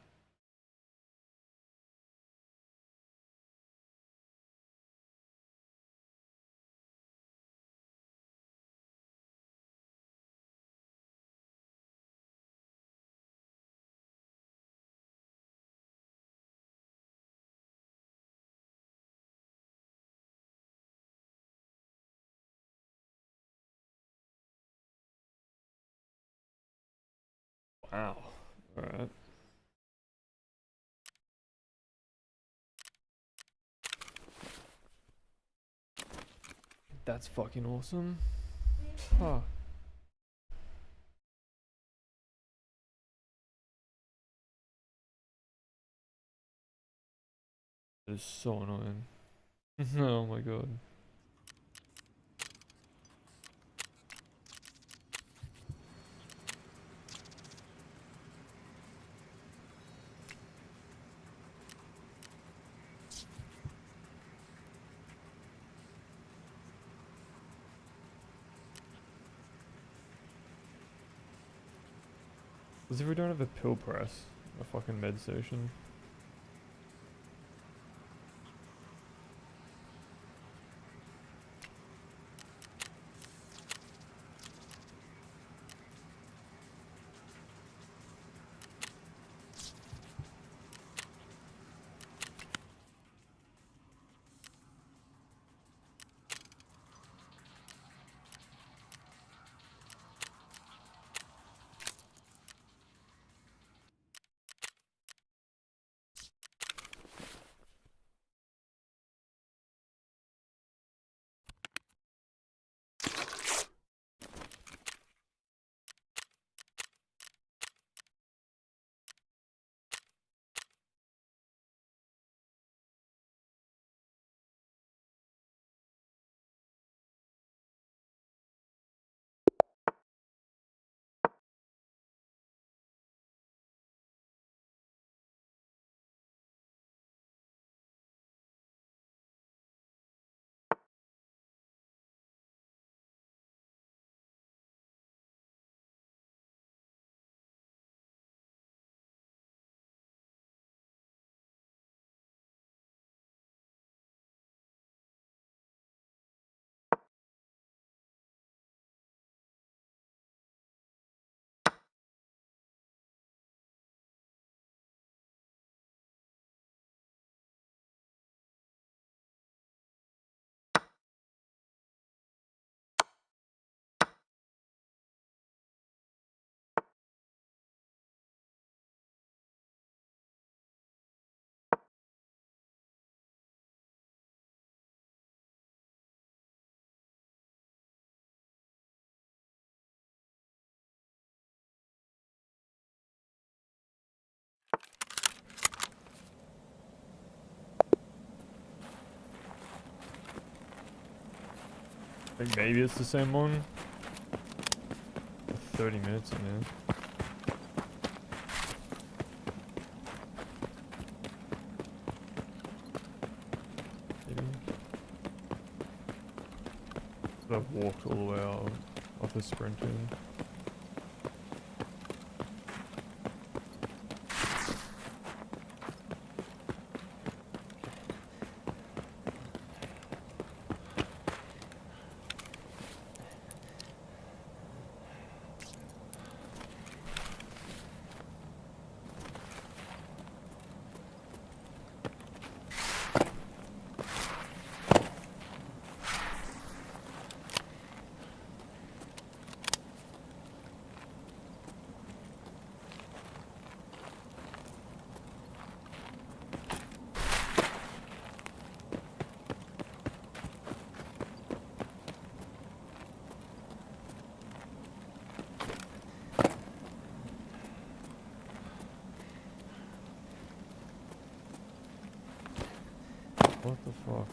Wow. Alright. That's fucking awesome. Huh. It's so annoying. Oh my god. As if we don't have a pill press, a fucking med station. I think maybe it's the same one. 30 minutes in there. Maybe. So I've walked all the way out off the sprinting. What the fuck?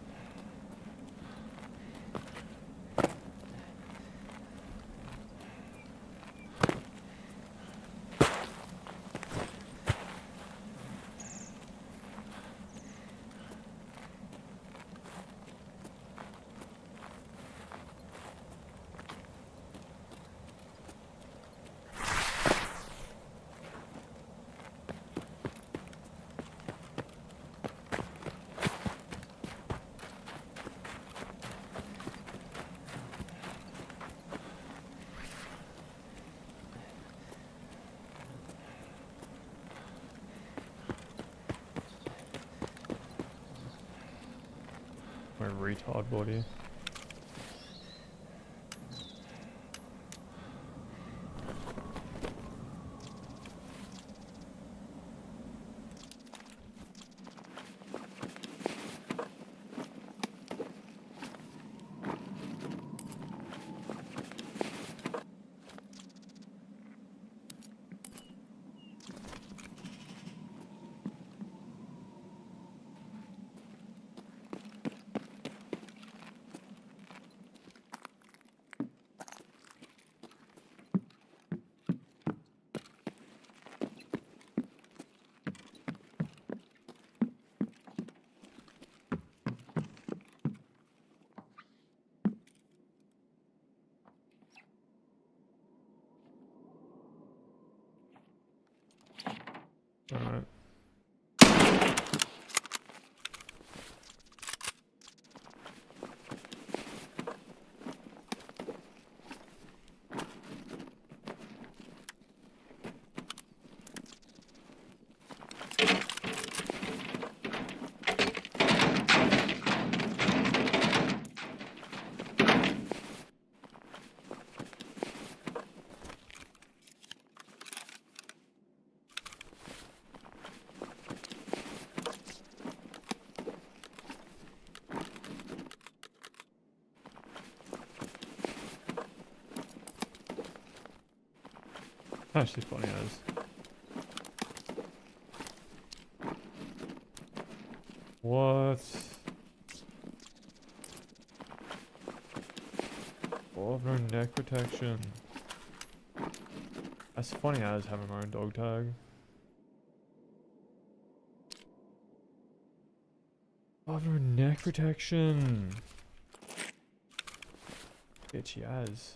My retard body. Actually funny as. What? Oh, no neck protection. That's funny as having my own dog tag. Oh, no neck protection. Bitchy as.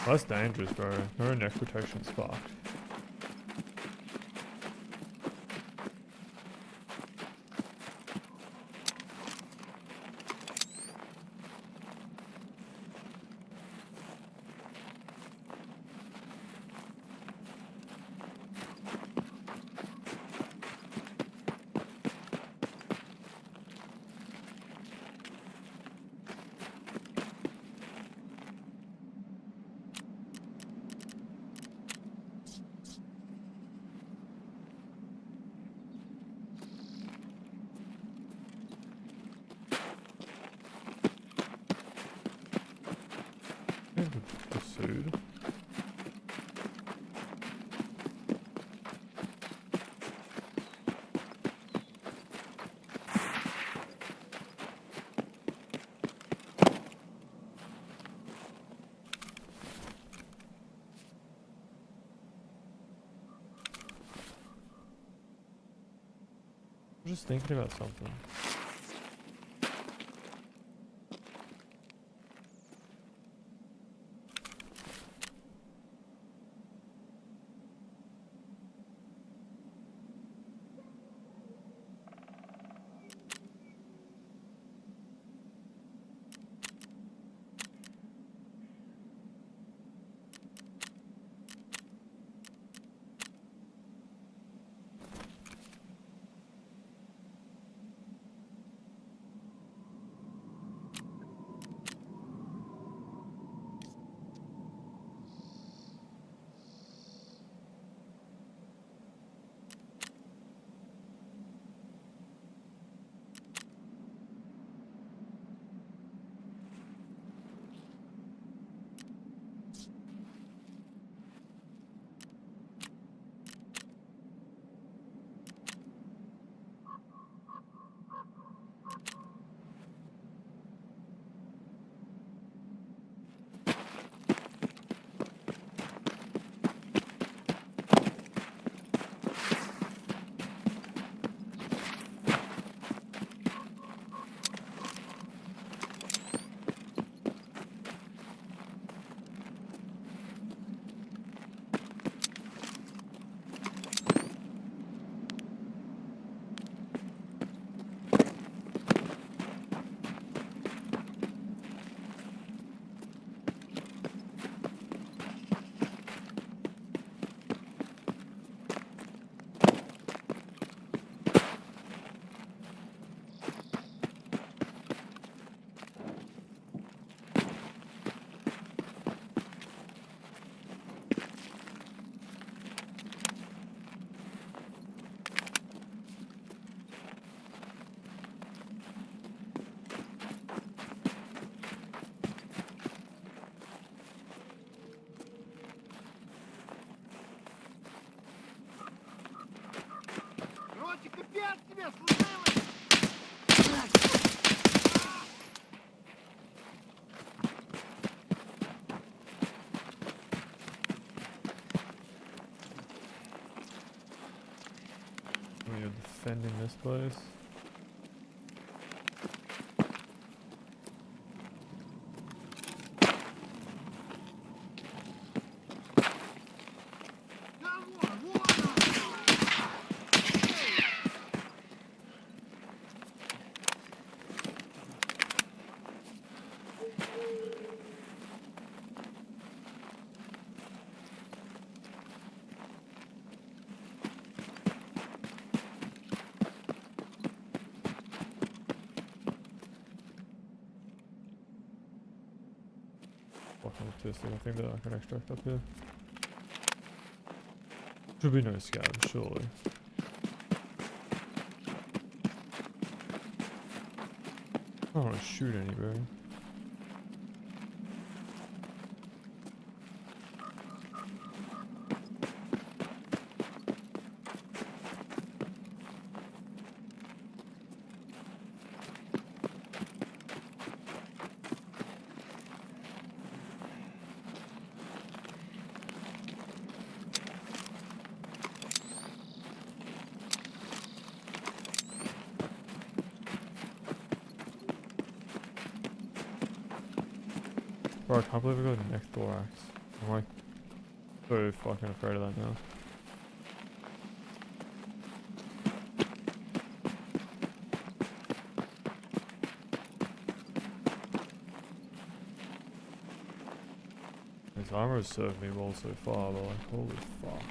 That's dangerous, bro. No neck protection's fucked. Pursued. I'm just thinking about something. you're defending this place. Fucking autistic. I think that I can extract up here. Should be no scabs, surely. I don't want to shoot anybody. Bro, I can't believe I got a neck thorax. I'm like so fucking afraid of that now. This armor has served me well so far, but like, holy fuck.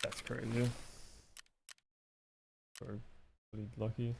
That's crazy. Or pretty lucky.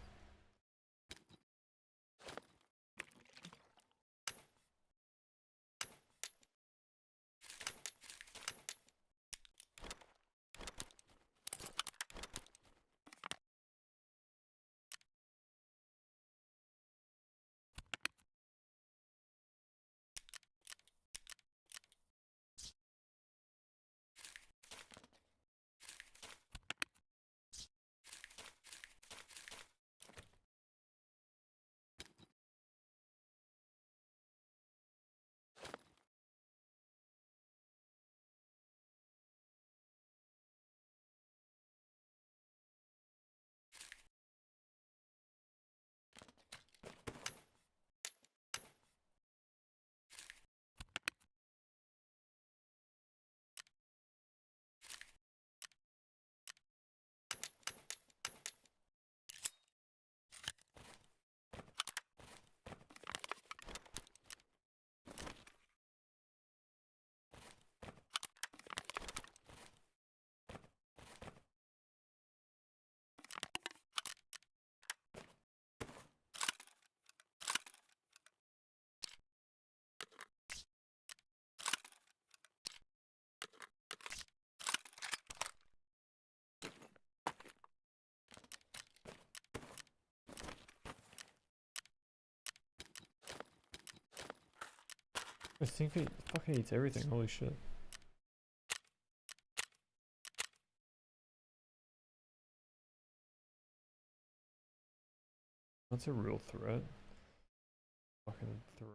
I think it fucking eats everything. Holy shit. That's a real threat. Fucking threat.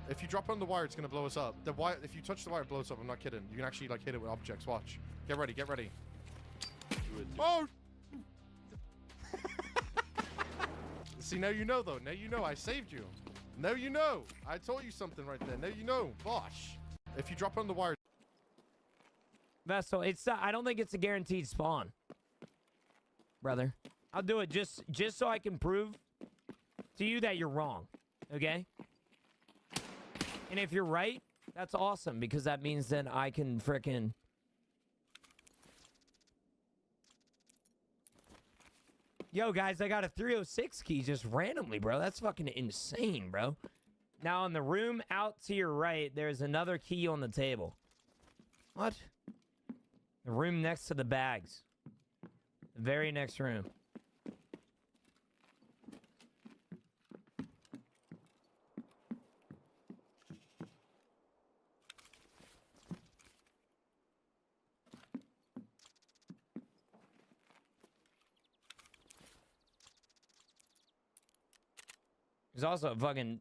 If you drop on the wire, it's gonna blow us up. The wire, if you touch the wire, it blows up. I'm not kidding. You can actually like hit it with objects. Watch. Get ready. Get ready. Oh! See, now you know though. Now you know. I saved you. Now you know. I told you something right there. Now you know. Bosh. If you drop on the wire. Vessel, it's I don't think it's a guaranteed spawn, brother. I'll do it just so I can prove to you that you're wrong. Okay. And if you're right, that's awesome because that means that I can frickin'. Yo, guys, I got a 306 key just randomly, bro. That's fucking insane, bro. Now, in the room out to your right, there's another key on the table. What? The room next to the bags. The very next room. There's also a fucking...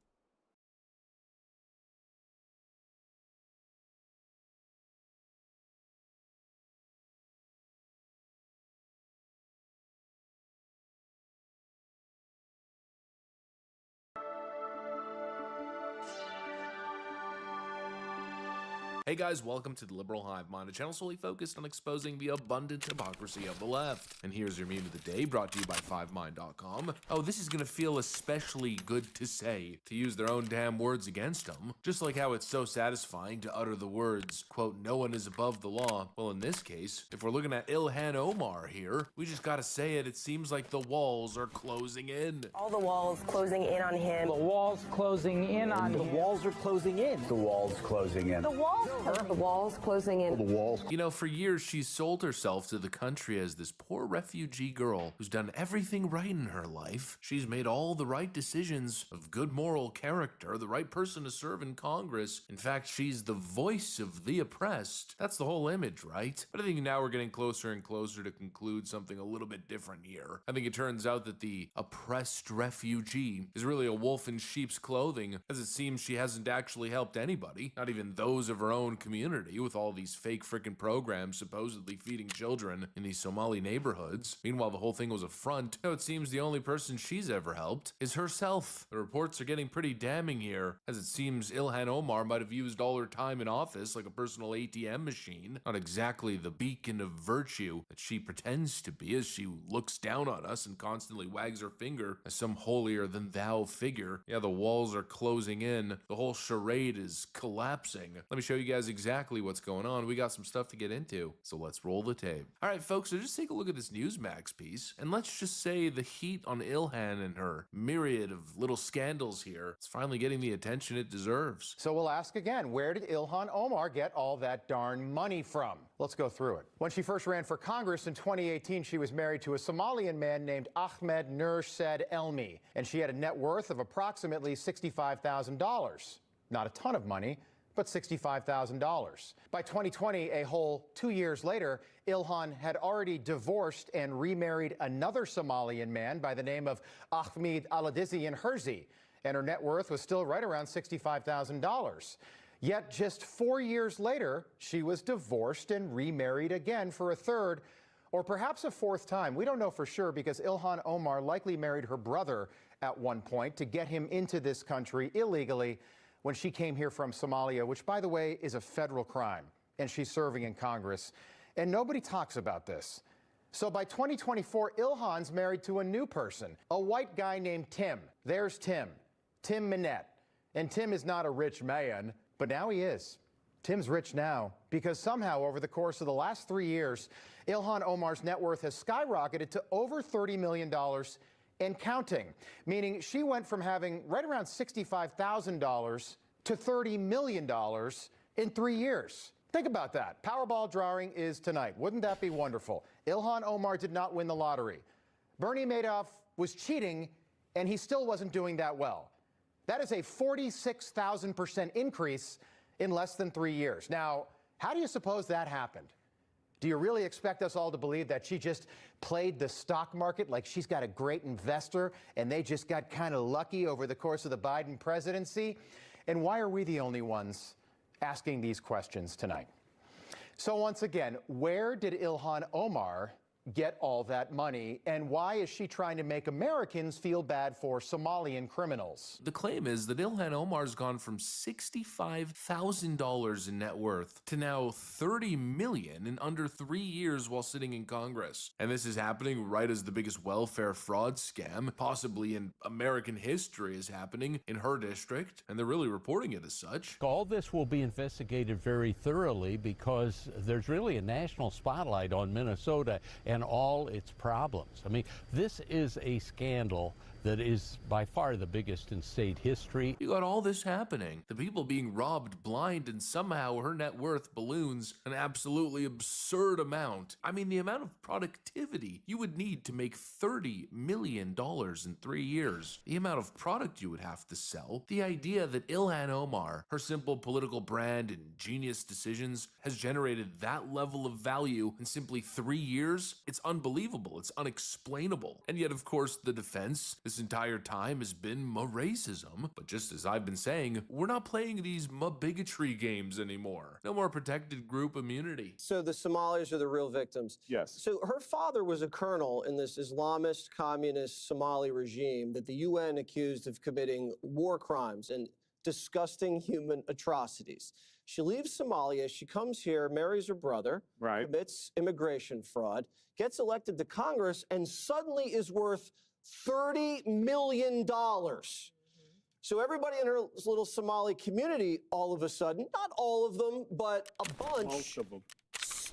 Hey guys, welcome to the Liberal Hive Mind, a channel solely focused on exposing the abundant hypocrisy of the left. And here's your meme of the day, brought to you by 5mind.com. Oh, this is gonna feel especially good to say, to use their own damn words against them. Just like how it's so satisfying to utter the words, quote, no one is above the law. Well, in this case, if we're looking at Ilhan Omar here, we just gotta say it, it seems like the walls are closing in. All the walls closing in on him. The walls closing in on him. The walls are closing in. The walls closing in. The walls. The walls closing in. The walls. You know, for years, she's sold herself to the country as this poor refugee girl who's done everything right in her life. She's made all the right decisions of good moral character, the right person to serve in Congress. In fact, she's the voice of the oppressed. That's the whole image, right? But I think now we're getting closer and closer to conclude something a little bit different here. I think it turns out that the oppressed refugee is really a wolf in sheep's clothing, as it seems she hasn't actually helped anybody, not even those of her own community, with all these fake freaking programs supposedly feeding children in these Somali neighborhoods. Meanwhile, the whole thing was a front. Now it seems the only person she's ever helped is herself. The reports are getting pretty damning here, as it seems Ilhan Omar might have used all her time in office like a personal ATM machine. Not exactly the beacon of virtue that she pretends to be, as she looks down on us and constantly wags her finger as some holier than thou figure. Yeah, the walls are closing in. The whole charade is collapsing. Let me show you guys exactly what's going on. We got some stuff to get into, so let's roll the tape. All right, folks, so just take a look at this Newsmax piece, and let's just say the heat on Ilhan and her myriad of little scandals here is finally getting the attention it deserves. So we'll ask again, where did Ilhan Omar get all that darn money from? Let's go through it. When she first ran for Congress in 2018, she was married to a Somalian man named Ahmed Nur Said Elmi, and she had a net worth of approximately $65,000. Not a ton of money, but $65,000. By 2020, a whole 2 years later, Ilhan had already divorced and remarried another Somalian man by the name of Ahmed Aladizian Herzi, and her net worth was still right around $65,000. Yet just 4 years later, she was divorced and remarried again for a third, or perhaps a fourth time. We don't know for sure because Ilhan Omar likely married her brother at one point to get him into this country illegally when she came here from Somalia, which, by the way, is a federal crime, and she's serving in Congress. And nobody talks about this. So by 2024, Ilhan's married to a new person, a white guy named Tim. There's Tim Minette. And Tim is not a rich man, but now he is. Tim's rich now because somehow over the course of the last 3 years, Ilhan Omar's net worth has skyrocketed to over $30 million and counting, meaning she went from having right around $65,000 to $30 million in 3 years. Think about that. Powerball drawing is tonight. Wouldn't that be wonderful? Ilhan Omar did not win the lottery. Bernie Madoff was cheating, and he still wasn't doing that well. That is a 46,000% increase in less than 3 years. Now, how do you suppose that happened? Do you really expect us all to believe that she just played the stock market like she's got a great investor and they just got kind of lucky over the course of the Biden presidency? And why are we the only ones asking these questions tonight? So once again, where did Ilhan Omar get all that money, and why is she trying to make Americans feel bad for Somalian criminals? The claim is that Ilhan Omar's gone from $65,000 in net worth to now $30 million in under 3 years while sitting in Congress. And this is happening right as the biggest welfare fraud scam, possibly in American history, is happening in her district, and they're really reporting it as such. All this will be investigated very thoroughly because there's really a national spotlight on Minnesota and all its problems. I mean, this is a scandal that is by far the biggest in state history. You got all this happening, the people being robbed blind, and somehow her net worth balloons an absolutely absurd amount. I mean, the amount of productivity you would need to make $30 million in 3 years, the amount of product you would have to sell, the idea that Ilhan Omar, her simple political brand and genius decisions, has generated that level of value in simply 3 years, it's unbelievable, it's unexplainable. And yet, of course, the defense this entire time has been racism. But just as I've been saying, we're not playing these bigotry games anymore. No more protected group immunity. So the Somalis are the real victims. Yes. So her father was a colonel in this Islamist communist Somali regime that the UN accused of committing war crimes and disgusting human atrocities. She leaves Somalia, she comes here, marries her brother, commits immigration fraud, gets elected to Congress, and suddenly is worth $30 million. So everybody in her little Somali community, all of a sudden, not all of them, but a bunch, Most of them.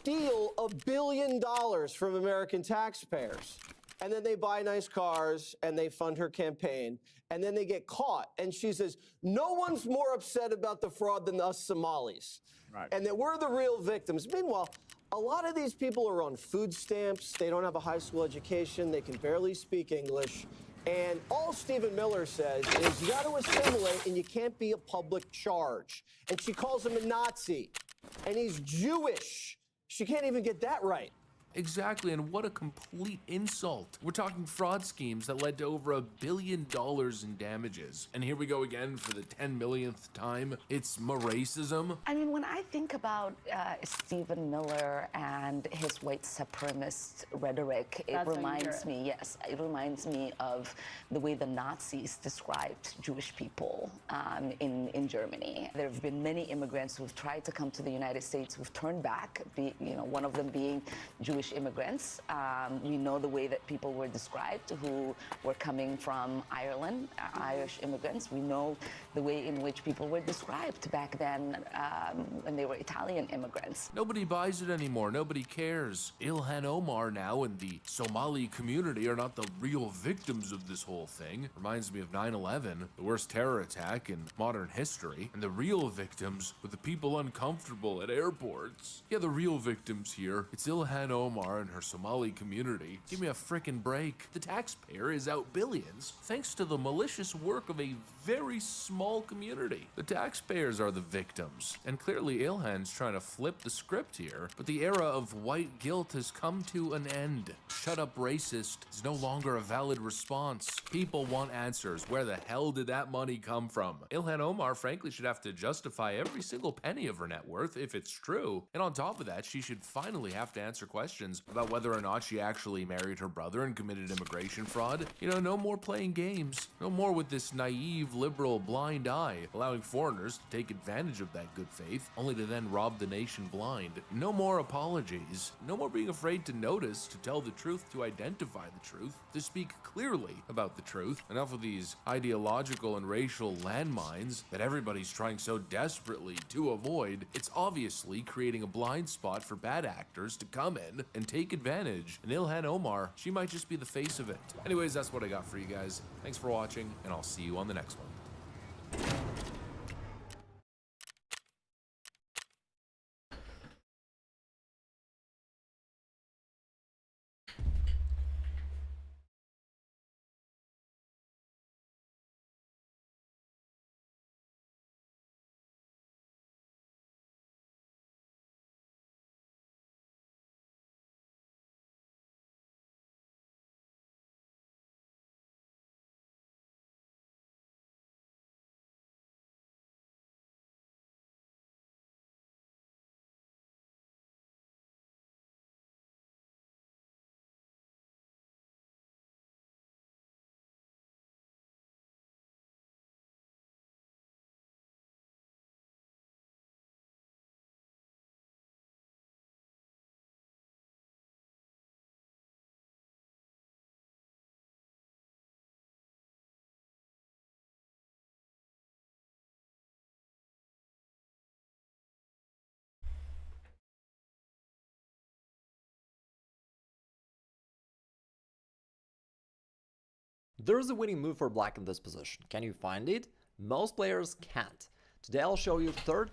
steal $1 billion from American taxpayers. And then they buy nice cars and they fund her campaign. And then they get caught. And she says, no one's more upset about the fraud than us Somalis. Right. And that we're the real victims. Meanwhile, a lot of these people are on food stamps. They don't have a high school education. They can barely speak English. And all Stephen Miller says is you got to assimilate and you can't be a public charge. And she calls him a Nazi. And he's Jewish. She can't even get that right. Exactly, and what a complete insult. We're talking fraud schemes that led to over $1 billion in damages. And here we go again for the 10 millionth time. It's racism. I mean, when I think about Stephen Miller and his white supremacist rhetoric, it reminds me, it reminds me of the way the Nazis described Jewish people in Germany. There have been many immigrants who've tried to come to the United States who've turned back, one of them being Jewish immigrants. We know the way that people were described who were coming from Ireland, Irish immigrants. We know the way in which people were described back then when they were Italian immigrants. Nobody buys it anymore. Nobody cares. Ilhan Omar now and the Somali community are not the real victims of this whole thing. Reminds me of 9/11, the worst terror attack in modern history. And the real victims were the people uncomfortable at airports. Yeah, the real victims here. It's Ilhan Omar and her Somali community. Give me a frickin' break. The taxpayer is out billions thanks to the malicious work of a very small community. The taxpayers are the victims. And clearly Ilhan's trying to flip the script here, but the era of white guilt has come to an end. Shut up racist is no longer a valid response. People want answers. Where the hell did that money come from? Ilhan Omar frankly should have to justify every single penny of her net worth if it's true. And on top of that, she should finally have to answer questions about whether or not she actually married her brother and committed immigration fraud. No more playing games. No more with this naive, liberal, blind eye, allowing foreigners to take advantage of that good faith, only to then rob the nation blind. No more apologies. No more being afraid to notice, to tell the truth, to identify the truth, to speak clearly about the truth. Enough of these ideological and racial landmines that everybody's trying so desperately to avoid. It's obviously creating a blind spot for bad actors to come in and take advantage. And Ilhan Omar, she might just be the face of it. Anyways, that's what I got for you guys. Thanks for watching, and I'll see you on the next one. There's a winning move for black in this position. Can you find it? Most players can't. Today I'll show you third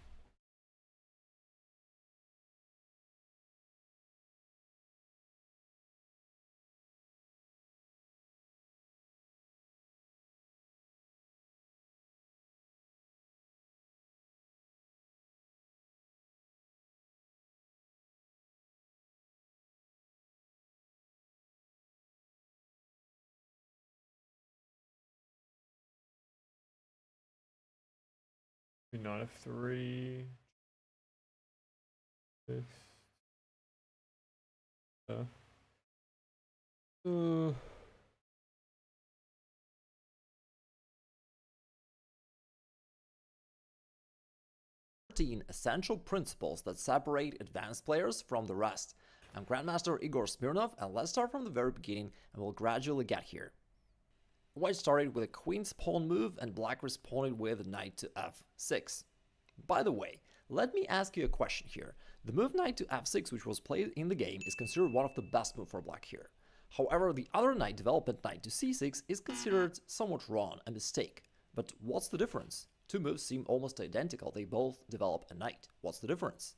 Knight f3. This. Uh. 13 essential principles that separate advanced players from the rest. I'm Grandmaster Igor Smirnov, and let's start from the very beginning and we'll gradually get here. White started with a queen's pawn move and black responded with knight to f6. By the way, let me ask you a question here. The move knight to f6, which was played in the game, is considered one of the best moves for black here. However, the other knight development, knight to c6, is considered somewhat wrong, a mistake. But what's the difference? Two moves seem almost identical, they both develop a knight. What's the difference?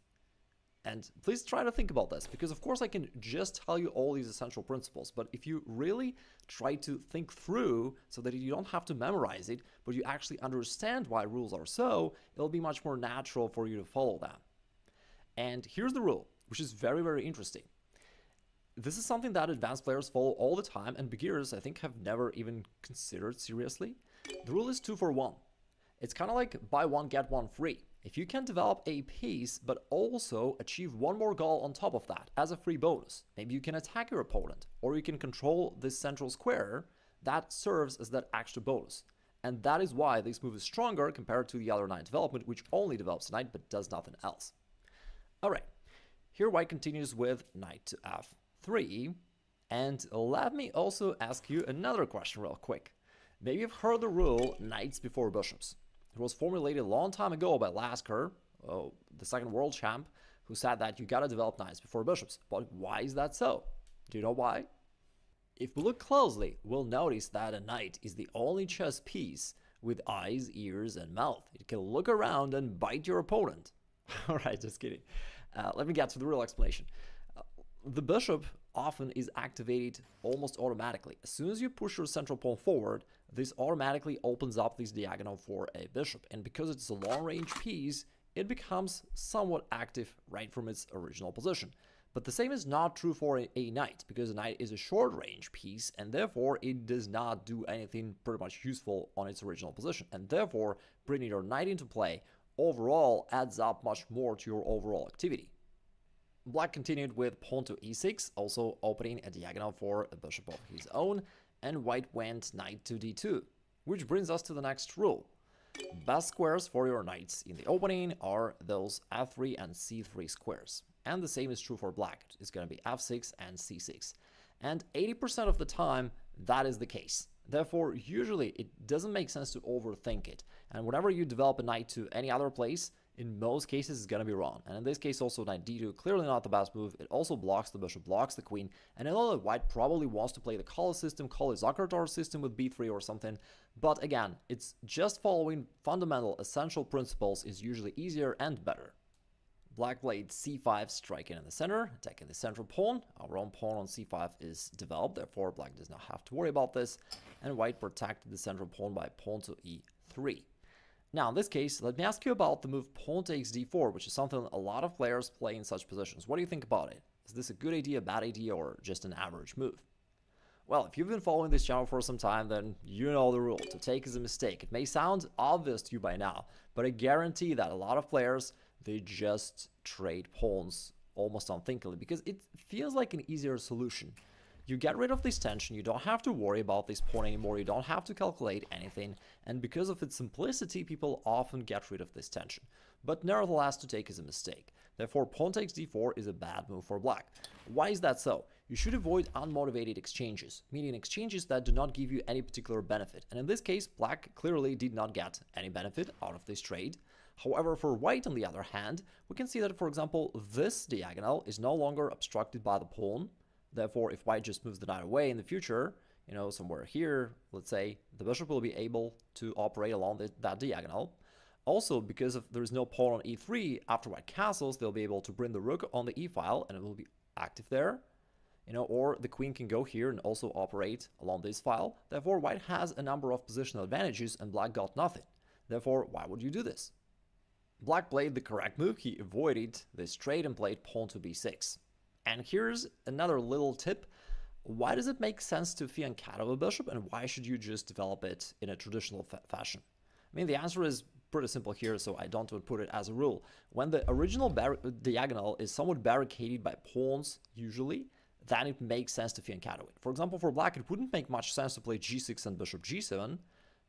And please try to think about this, because of course I can just tell you all these essential principles, but if you really try to think through so that you don't have to memorize it, but you actually understand why rules are so, it'll be much more natural for you to follow them. And here's the rule, which is very, very interesting. This is something that advanced players follow all the time, and beginners, I think, have never even considered seriously. The rule is 2 for 1. It's kind of like buy one, get one free. If you can develop a piece, but also achieve one more goal on top of that as a free bonus, maybe you can attack your opponent, or you can control this central square, that serves as that extra bonus. And that is why this move is stronger compared to the other knight development, which only develops a knight but does nothing else. Alright, here white continues with knight to f3, and let me also ask you another question real quick. Maybe you've heard the rule knights before bishops. It was formulated a long time ago by Lasker, the second world champ, who said that you gotta develop knights before bishops. But why is that so? Do you know why? If we look closely, we'll notice that a knight is the only chess piece with eyes, ears, and mouth. It can look around and bite your opponent. Alright, just kidding. Let me get to the real explanation. The bishop often is activated almost automatically. As soon as you push your central pawn forward, this automatically opens up this diagonal for a bishop. And because it's a long-range piece, it becomes somewhat active right from its original position. But the same is not true for a knight, because a knight is a short-range piece, and therefore it does not do anything pretty much useful on its original position. And therefore, bringing your knight into play overall adds up much more to your overall activity. Black continued with pawn to e6, also opening a diagonal for a bishop of his own, and white went knight to d2, which brings us to the next rule. Best squares for your knights in the opening are those f3 and c3 squares. And the same is true for black. It's going to be f6 and c6. And 80% of the time, that is the case. Therefore, usually it doesn't make sense to overthink it. And whenever you develop a knight to any other place, in most cases it's going to be wrong. And in this case also knight d2, clearly not the best move. It also blocks the bishop, blocks the queen. And I know that white probably wants to play the Kala system, call it Zakartar system with b3 or something. But again, it's just following fundamental essential principles is usually easier and better. Black played c5, striking in the center, attacking the central pawn. Our own pawn on c5 is developed, therefore black does not have to worry about this. And white protected the central pawn by pawn to e3. Now, in this case, let me ask you about the move pawn takes d4, which is something a lot of players play in such positions. What do you think about it? Is this a good idea, bad idea, or just an average move? Well, if you've been following this channel for some time, then you know the rule. To take is a mistake. It may sound obvious to you by now, but I guarantee that a lot of players, they just trade pawns almost unthinkingly because it feels like an easier solution. You get rid of this tension, you don't have to worry about this pawn anymore, you don't have to calculate anything, and because of its simplicity, people often get rid of this tension. But nevertheless, to take is a mistake. Therefore, pawn takes d4 is a bad move for black. Why is that so? You should avoid unmotivated exchanges, meaning exchanges that do not give you any particular benefit. And in this case, black clearly did not get any benefit out of this trade. However, for white, on the other hand, we can see that, for example, this diagonal is no longer obstructed by the pawn. Therefore, if white just moves the knight away in the future, you know, somewhere here, let's say, the bishop will be able to operate along that diagonal. Also, because if there's no pawn on e3, after white castles, they'll be able to bring the rook on the e-file, and it will be active there. You know, or the queen can go here and also operate along this file. Therefore, white has a number of positional advantages, and black got nothing. Therefore, why would you do this? Black played the correct move. He avoided this trade and played pawn to b6. And here's another little tip. Why does it make sense to fianchetto a bishop, and why should you just develop it in a traditional fashion? I mean, the answer is pretty simple here, so I don't put it as a rule. When the original diagonal is somewhat barricaded by pawns, usually, then it makes sense to fianchetto it. For example, for black, it wouldn't make much sense to play g6 and bishop g7,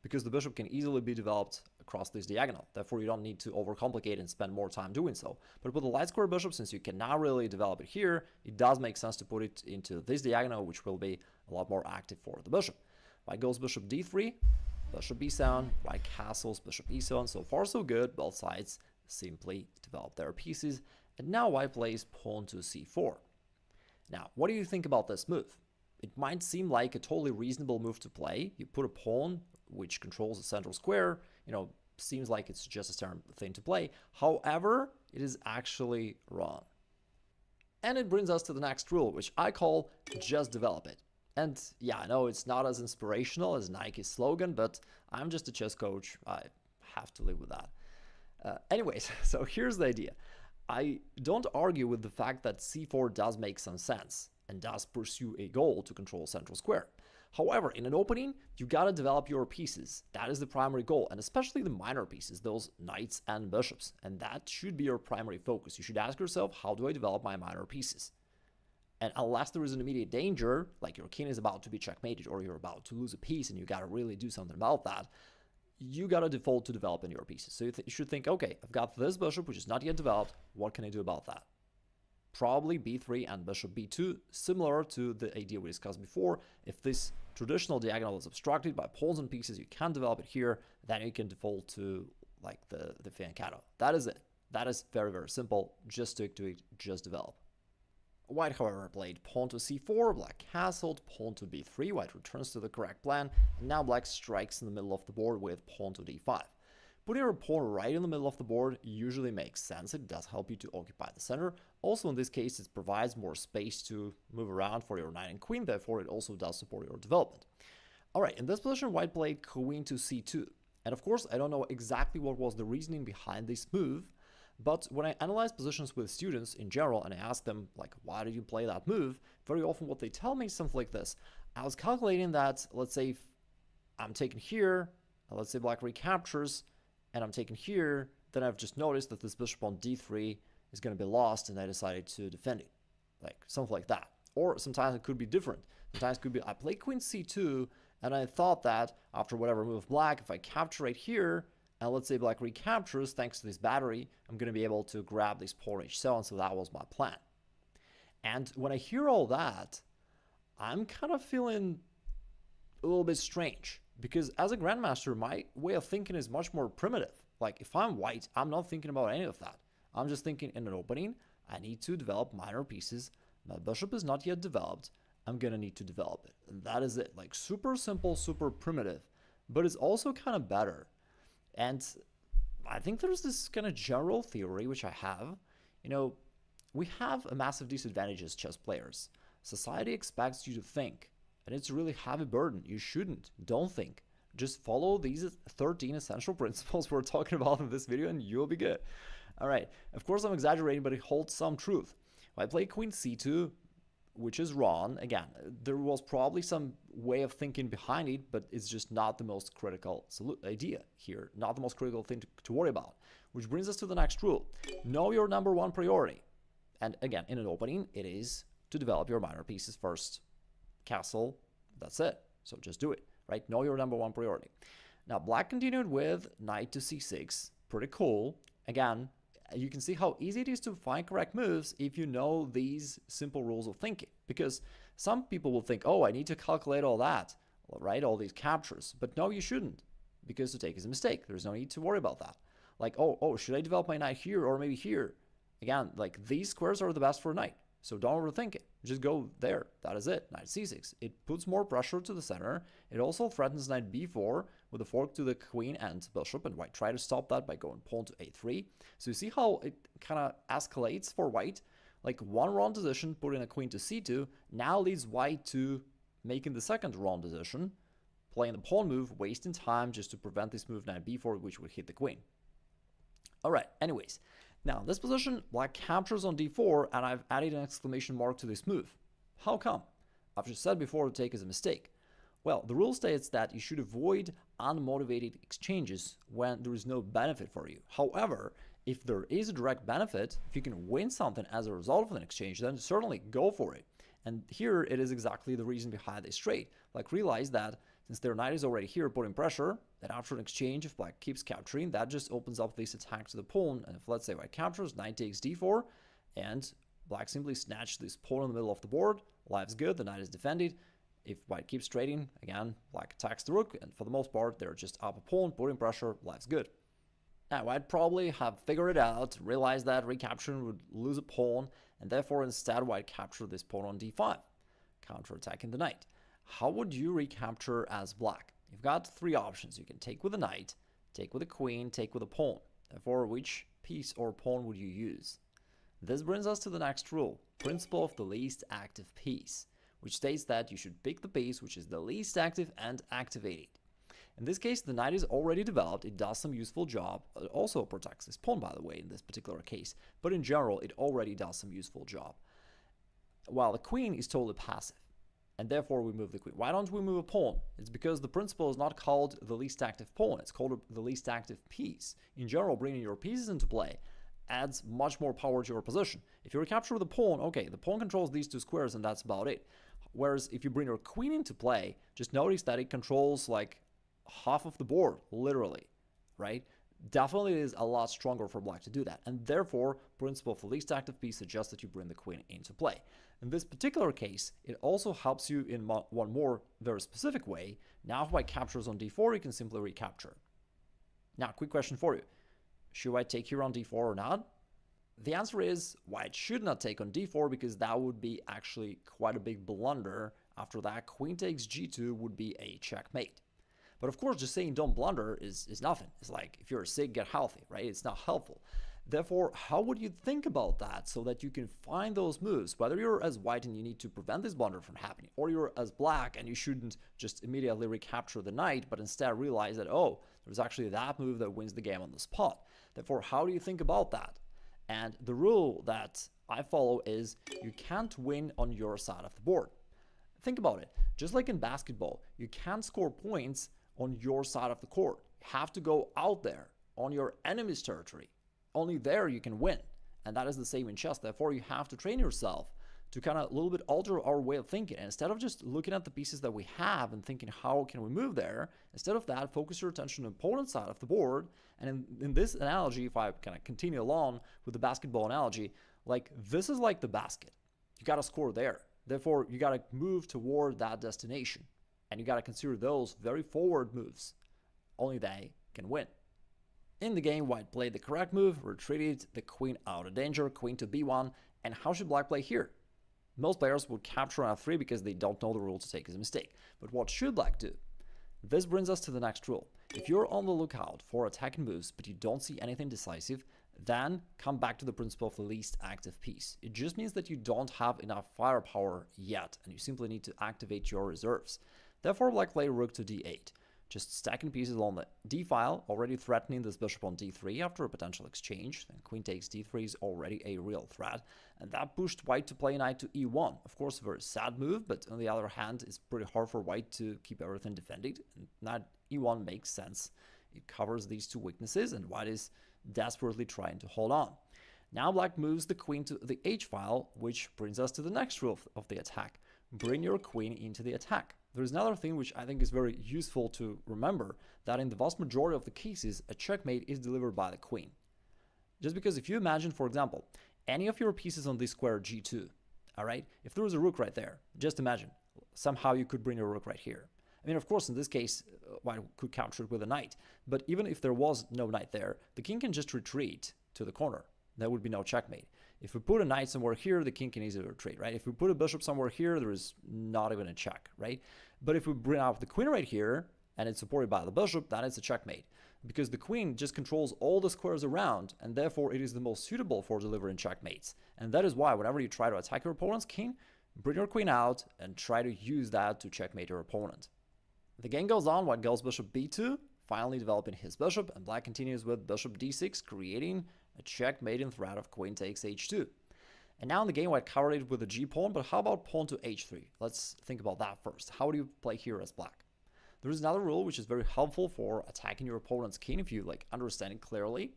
because the bishop can easily be developed across this diagonal. Therefore, you don't need to overcomplicate and spend more time doing so. But with the light square bishop, since you cannot really develop it here, it does make sense to put it into this diagonal, which will be a lot more active for the bishop. White goes bishop d3, bishop b7, white castles, bishop e7. So far, so good. Both sides simply develop their pieces. And now white plays pawn to c4. Now, what do you think about this move? It might seem like a totally reasonable move to play. You put a pawn which controls the central square, you know, seems like it's just a standard thing to play. However, it is actually wrong. And it brings us to the next rule, which I call just develop it. And yeah, I know it's not as inspirational as Nike's slogan, but I'm just a chess coach. I have to live with that. Anyways, so here's the idea. I don't argue with the fact that c4 does make some sense and does pursue a goal to control central square. However, in an opening, you gotta develop your pieces. That is the primary goal, and especially the minor pieces, those knights and bishops. And that should be your primary focus. You should ask yourself, how do I develop my minor pieces? And unless there is an immediate danger, like your king is about to be checkmated or you're about to lose a piece and you gotta really do something about that, you gotta default to developing your pieces. So you should think, okay, I've got this bishop, which is not yet developed. What can I do about that? Probably b3 and bishop b2, similar to the idea we discussed before. If this traditional diagonal is obstructed by pawns and pieces, you can develop it here, then you can default to like the fianchetto. That is it. That is very, very simple. Just stick to it, just develop. White, however, played pawn to c4, black castled, pawn to b3, white returns to the correct plan, and now black strikes in the middle of the board with pawn to d5. Putting your pawn right in the middle of the board usually makes sense. It does help you to occupy the center. Also, in this case, it provides more space to move around for your knight and queen, therefore it also does support your development. Alright, in this position, white played queen to c2. And of course, I don't know exactly what was the reasoning behind this move, but when I analyze positions with students in general and I ask them, like, why did you play that move? Very often what they tell me is something like this. I was calculating that, let's say, if I'm taken here, let's say black recaptures, and I'm taken here, then I've just noticed that this bishop on d3 is going to be lost, and I decided to defend it. Like, something like that. Or sometimes it could be different. Sometimes it could be, I play queen c2, and I thought that after whatever move black, if I capture right here, and let's say black recaptures, thanks to this battery, I'm going to be able to grab this pawn h7, so that was my plan. And when I hear all that, I'm kind of feeling a little bit strange. Because as a grandmaster, my way of thinking is much more primitive. Like, if I'm white, I'm not thinking about any of that. I'm just thinking in an opening, I need to develop minor pieces. My bishop is not yet developed. I'm going to need to develop it. And that is it. Like, super simple, super primitive. But it's also kind of better. And I think there's this kind of general theory, which I have. You know, we have a massive disadvantage as chess players. Society expects you to think. And it's a really heavy burden. You shouldn't. Don't think. Just follow these 13 essential principles we're talking about in this video and you'll be good. All right. Of course, I'm exaggerating, but it holds some truth. I play queen c2, which is wrong. Again, there was probably some way of thinking behind it, but it's just not the most critical idea here. Not the most critical thing to worry about. Which brings us to the next rule. Know your number one priority. And again, in an opening, it is to develop your minor pieces first. Castle, that's it. So just do it, right? Know your number one priority. Now, black continued with knight to c6. Pretty cool. Again, you can see how easy it is to find correct moves if you know these simple rules of thinking. Because some people will think, oh, I need to calculate all that, right? All these captures. But no, you shouldn't, because to take is a mistake. There's no need to worry about that. Like, oh, should I develop my knight here or maybe here? Again, like, these squares are the best for a knight. So don't overthink it. Just go there. That is it. Knight c6. It puts more pressure to the center. It also threatens knight b4 with a fork to the queen and bishop, and white try to stop that by going pawn to a3. So you see how it kind of escalates for white? Like one wrong decision, putting a queen to c2, now leads white to making the second wrong decision, playing the pawn move, wasting time just to prevent this move knight b4, which would hit the queen. Alright, anyways. Now, in this position, black captures on d4, and I've added an exclamation mark to this move. How come? I've just said before, take is a mistake. Well, the rule states that you should avoid unmotivated exchanges when there is no benefit for you. However, if there is a direct benefit, if you can win something as a result of an exchange, then certainly go for it. And here it is exactly the reason behind this trade. Like, realize that since their knight is already here putting pressure, that after an exchange, if black keeps capturing, that just opens up this attack to the pawn. And if, let's say, white captures, knight takes d4, and black simply snatches this pawn in the middle of the board, life's good, the knight is defended. If white keeps trading, again, black attacks the rook, and for the most part, they're just up a pawn, putting pressure, life's good. Now, white probably have figured it out, realized that recapturing would lose a pawn, and therefore instead white captured this pawn on d5, counterattacking the knight. How would you recapture as black? You've got three options. You can take with a knight, take with a queen, take with a pawn. Therefore, which piece or pawn would you use? This brings us to the next rule, principle of the least active piece, which states that you should pick the piece which is the least active and activate it. In this case, the knight is already developed, it does some useful job, it also protects this pawn, by the way, in this particular case, but in general, it already does some useful job. While the queen is totally passive, and therefore we move the queen. Why don't we move a pawn? It's because the principle is not called the least active pawn, it's called the least active piece. In general, bringing your pieces into play adds much more power to your position. If you recapture with the pawn, okay, the pawn controls these two squares and that's about it. Whereas if you bring your queen into play, just notice that it controls like half of the board, literally, right? Definitely it is a lot stronger for black to do that, and therefore principle of the least active piece suggests that you bring the queen into play. In this particular case, it also helps you in one more very specific way. Now if white captures on d4, you can simply recapture. Now, quick question for you. Should white take here on d4 or not? The answer is white should not take on d4 because that would be actually quite a big blunder. After that, queen takes g2 would be a checkmate. But of course, just saying don't blunder is nothing. It's like, if you're sick, get healthy, right? It's not helpful. Therefore, how would you think about that so that you can find those moves, whether you're as white and you need to prevent this blunder from happening, or you're as black and you shouldn't just immediately recapture the knight, but instead realize that, oh, there's actually that move that wins the game on the spot. Therefore, how do you think about that? And the rule that I follow is you can't win on your side of the board. Think about it. Just like in basketball, you can't score points on your side of the court. You have to go out there on your enemy's territory. Only there you can win. And that is the same in chess. Therefore, you have to train yourself to kind of a little bit alter our way of thinking. And instead of just looking at the pieces that we have and thinking, how can we move there? Instead of that, focus your attention on the opponent's side of the board. And in this analogy, if I kind of continue along with the basketball analogy, like this is like the basket. You got to score there. Therefore, you got to move toward that destination. And you got to consider those very forward moves. Only they can win. In the game, white played the correct move, retreated the queen out of danger, queen to b1, and how should black play here? Most players would capture on f3 because they don't know the rule to take is a mistake. But what should black do? This brings us to the next rule. If you're on the lookout for attacking moves, but you don't see anything decisive, then come back to the principle of the least active piece. It just means that you don't have enough firepower yet, and you simply need to activate your reserves. Therefore, black played rook to d8. Just stacking pieces along the d file, already threatening this bishop on d3 after a potential exchange. And queen takes d3 is already a real threat. And that pushed white to play knight to e1. Of course, a very sad move, but on the other hand, it's pretty hard for white to keep everything defended. And knight e1 makes sense. It covers these two weaknesses, and white is desperately trying to hold on. Now black moves the queen to the h file, which brings us to the next rule of the attack. Bring your queen into the attack. There's another thing which I think is very useful to remember, that in the vast majority of the cases, a checkmate is delivered by the queen. Just because if you imagine, for example, any of your pieces on this square g2, all right, if there was a rook right there, just imagine, somehow you could bring a rook right here. I mean, of course, in this case, white could capture it with a knight, but even if there was no knight there, the king can just retreat to the corner. There would be no checkmate. If we put a knight somewhere here, the king can easily retreat, right? If we put a bishop somewhere here, there is not even a check, right? But if we bring out the queen right here, and it's supported by the bishop, then it's a checkmate. Because the queen just controls all the squares around, and therefore it is the most suitable for delivering checkmates. And that is why whenever you try to attack your opponent's king, bring your queen out and try to use that to checkmate your opponent. The game goes on, white goes bishop b2, finally developing his bishop, and black continues with bishop d6, creating a checkmating threat of queen takes h2. And now in the game, white covered it with a g-pawn, but how about pawn to h3? Let's think about that first. How do you play here as black? There is another rule which is very helpful for attacking your opponent's king if you understand it clearly.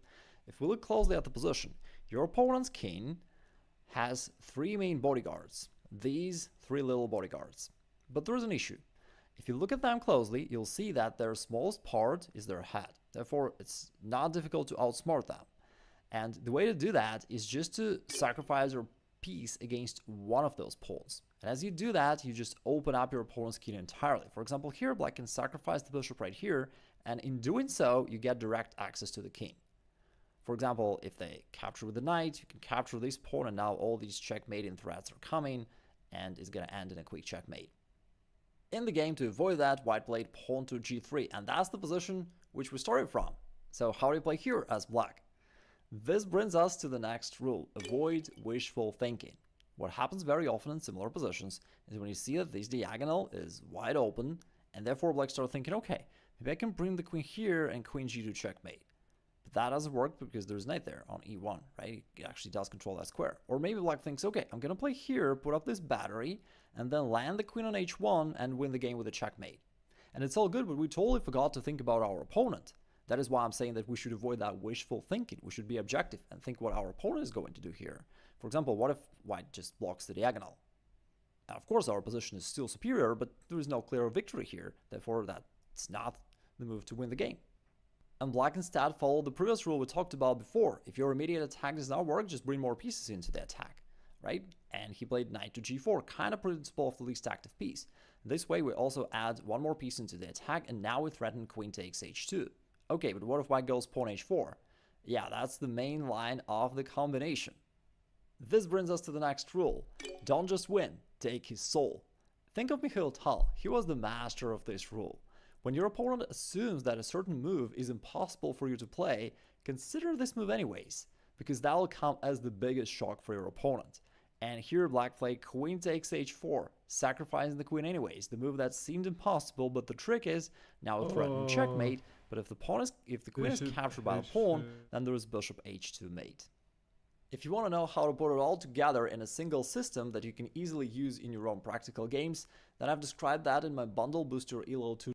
If we look closely at the position, your opponent's king has three main bodyguards, these three little bodyguards. But there is an issue. If you look at them closely, you'll see that their smallest part is their head. Therefore, it's not difficult to outsmart them. And the way to do that is just to sacrifice your piece against one of those pawns. And as you do that, you just open up your opponent's king entirely. For example, here, black can sacrifice the bishop right here, and in doing so, you get direct access to the king. For example, if they capture with the knight, you can capture this pawn, and now all these checkmating threats are coming, and it's going to end in a quick checkmate. In the game, to avoid that, white played pawn to g3, and that's the position which we started from. So how do you play here as black? This brings us to the next rule: avoid wishful thinking. What happens very often in similar positions is when you see that this diagonal is wide open, and therefore black starts thinking, okay, maybe I can bring the queen here and queen g2 checkmate. But that doesn't work because there's knight there on e1, right? It actually does control that square. Or maybe black thinks, okay, I'm going to play here, put up this battery, and then land the queen on h1 and win the game with a checkmate. And it's all good, but we totally forgot to think about our opponent. That is why I'm saying that we should avoid that wishful thinking. We should be objective and think what our opponent is going to do here. For example, what if white just blocks the diagonal? Now, of course, our position is still superior, but there is no clear victory here. Therefore, that's not the move to win the game. And black instead followed the previous rule we talked about before. If your immediate attack does not work, just bring more pieces into the attack, right? And he played knight to g4, kind of principle of the least active piece. This way, we also add one more piece into the attack, and now we threaten queen takes h2. Okay, but what if white goes pawn h4? Yeah, that's the main line of the combination. This brings us to the next rule. Don't just win, take his soul. Think of Mikhail Tal. He was the master of this rule. When your opponent assumes that a certain move is impossible for you to play, consider this move anyways, because that will come as the biggest shock for your opponent. And here black played queen takes h4, sacrificing the queen anyways, the move that seemed impossible, but the trick is now a threatened checkmate. But if the queen is captured by the pawn, then there is bishop h2 mate. If you want to know how to put it all together in a single system that you can easily use in your own practical games, then I've described that in my bundle Boost Your Elo 2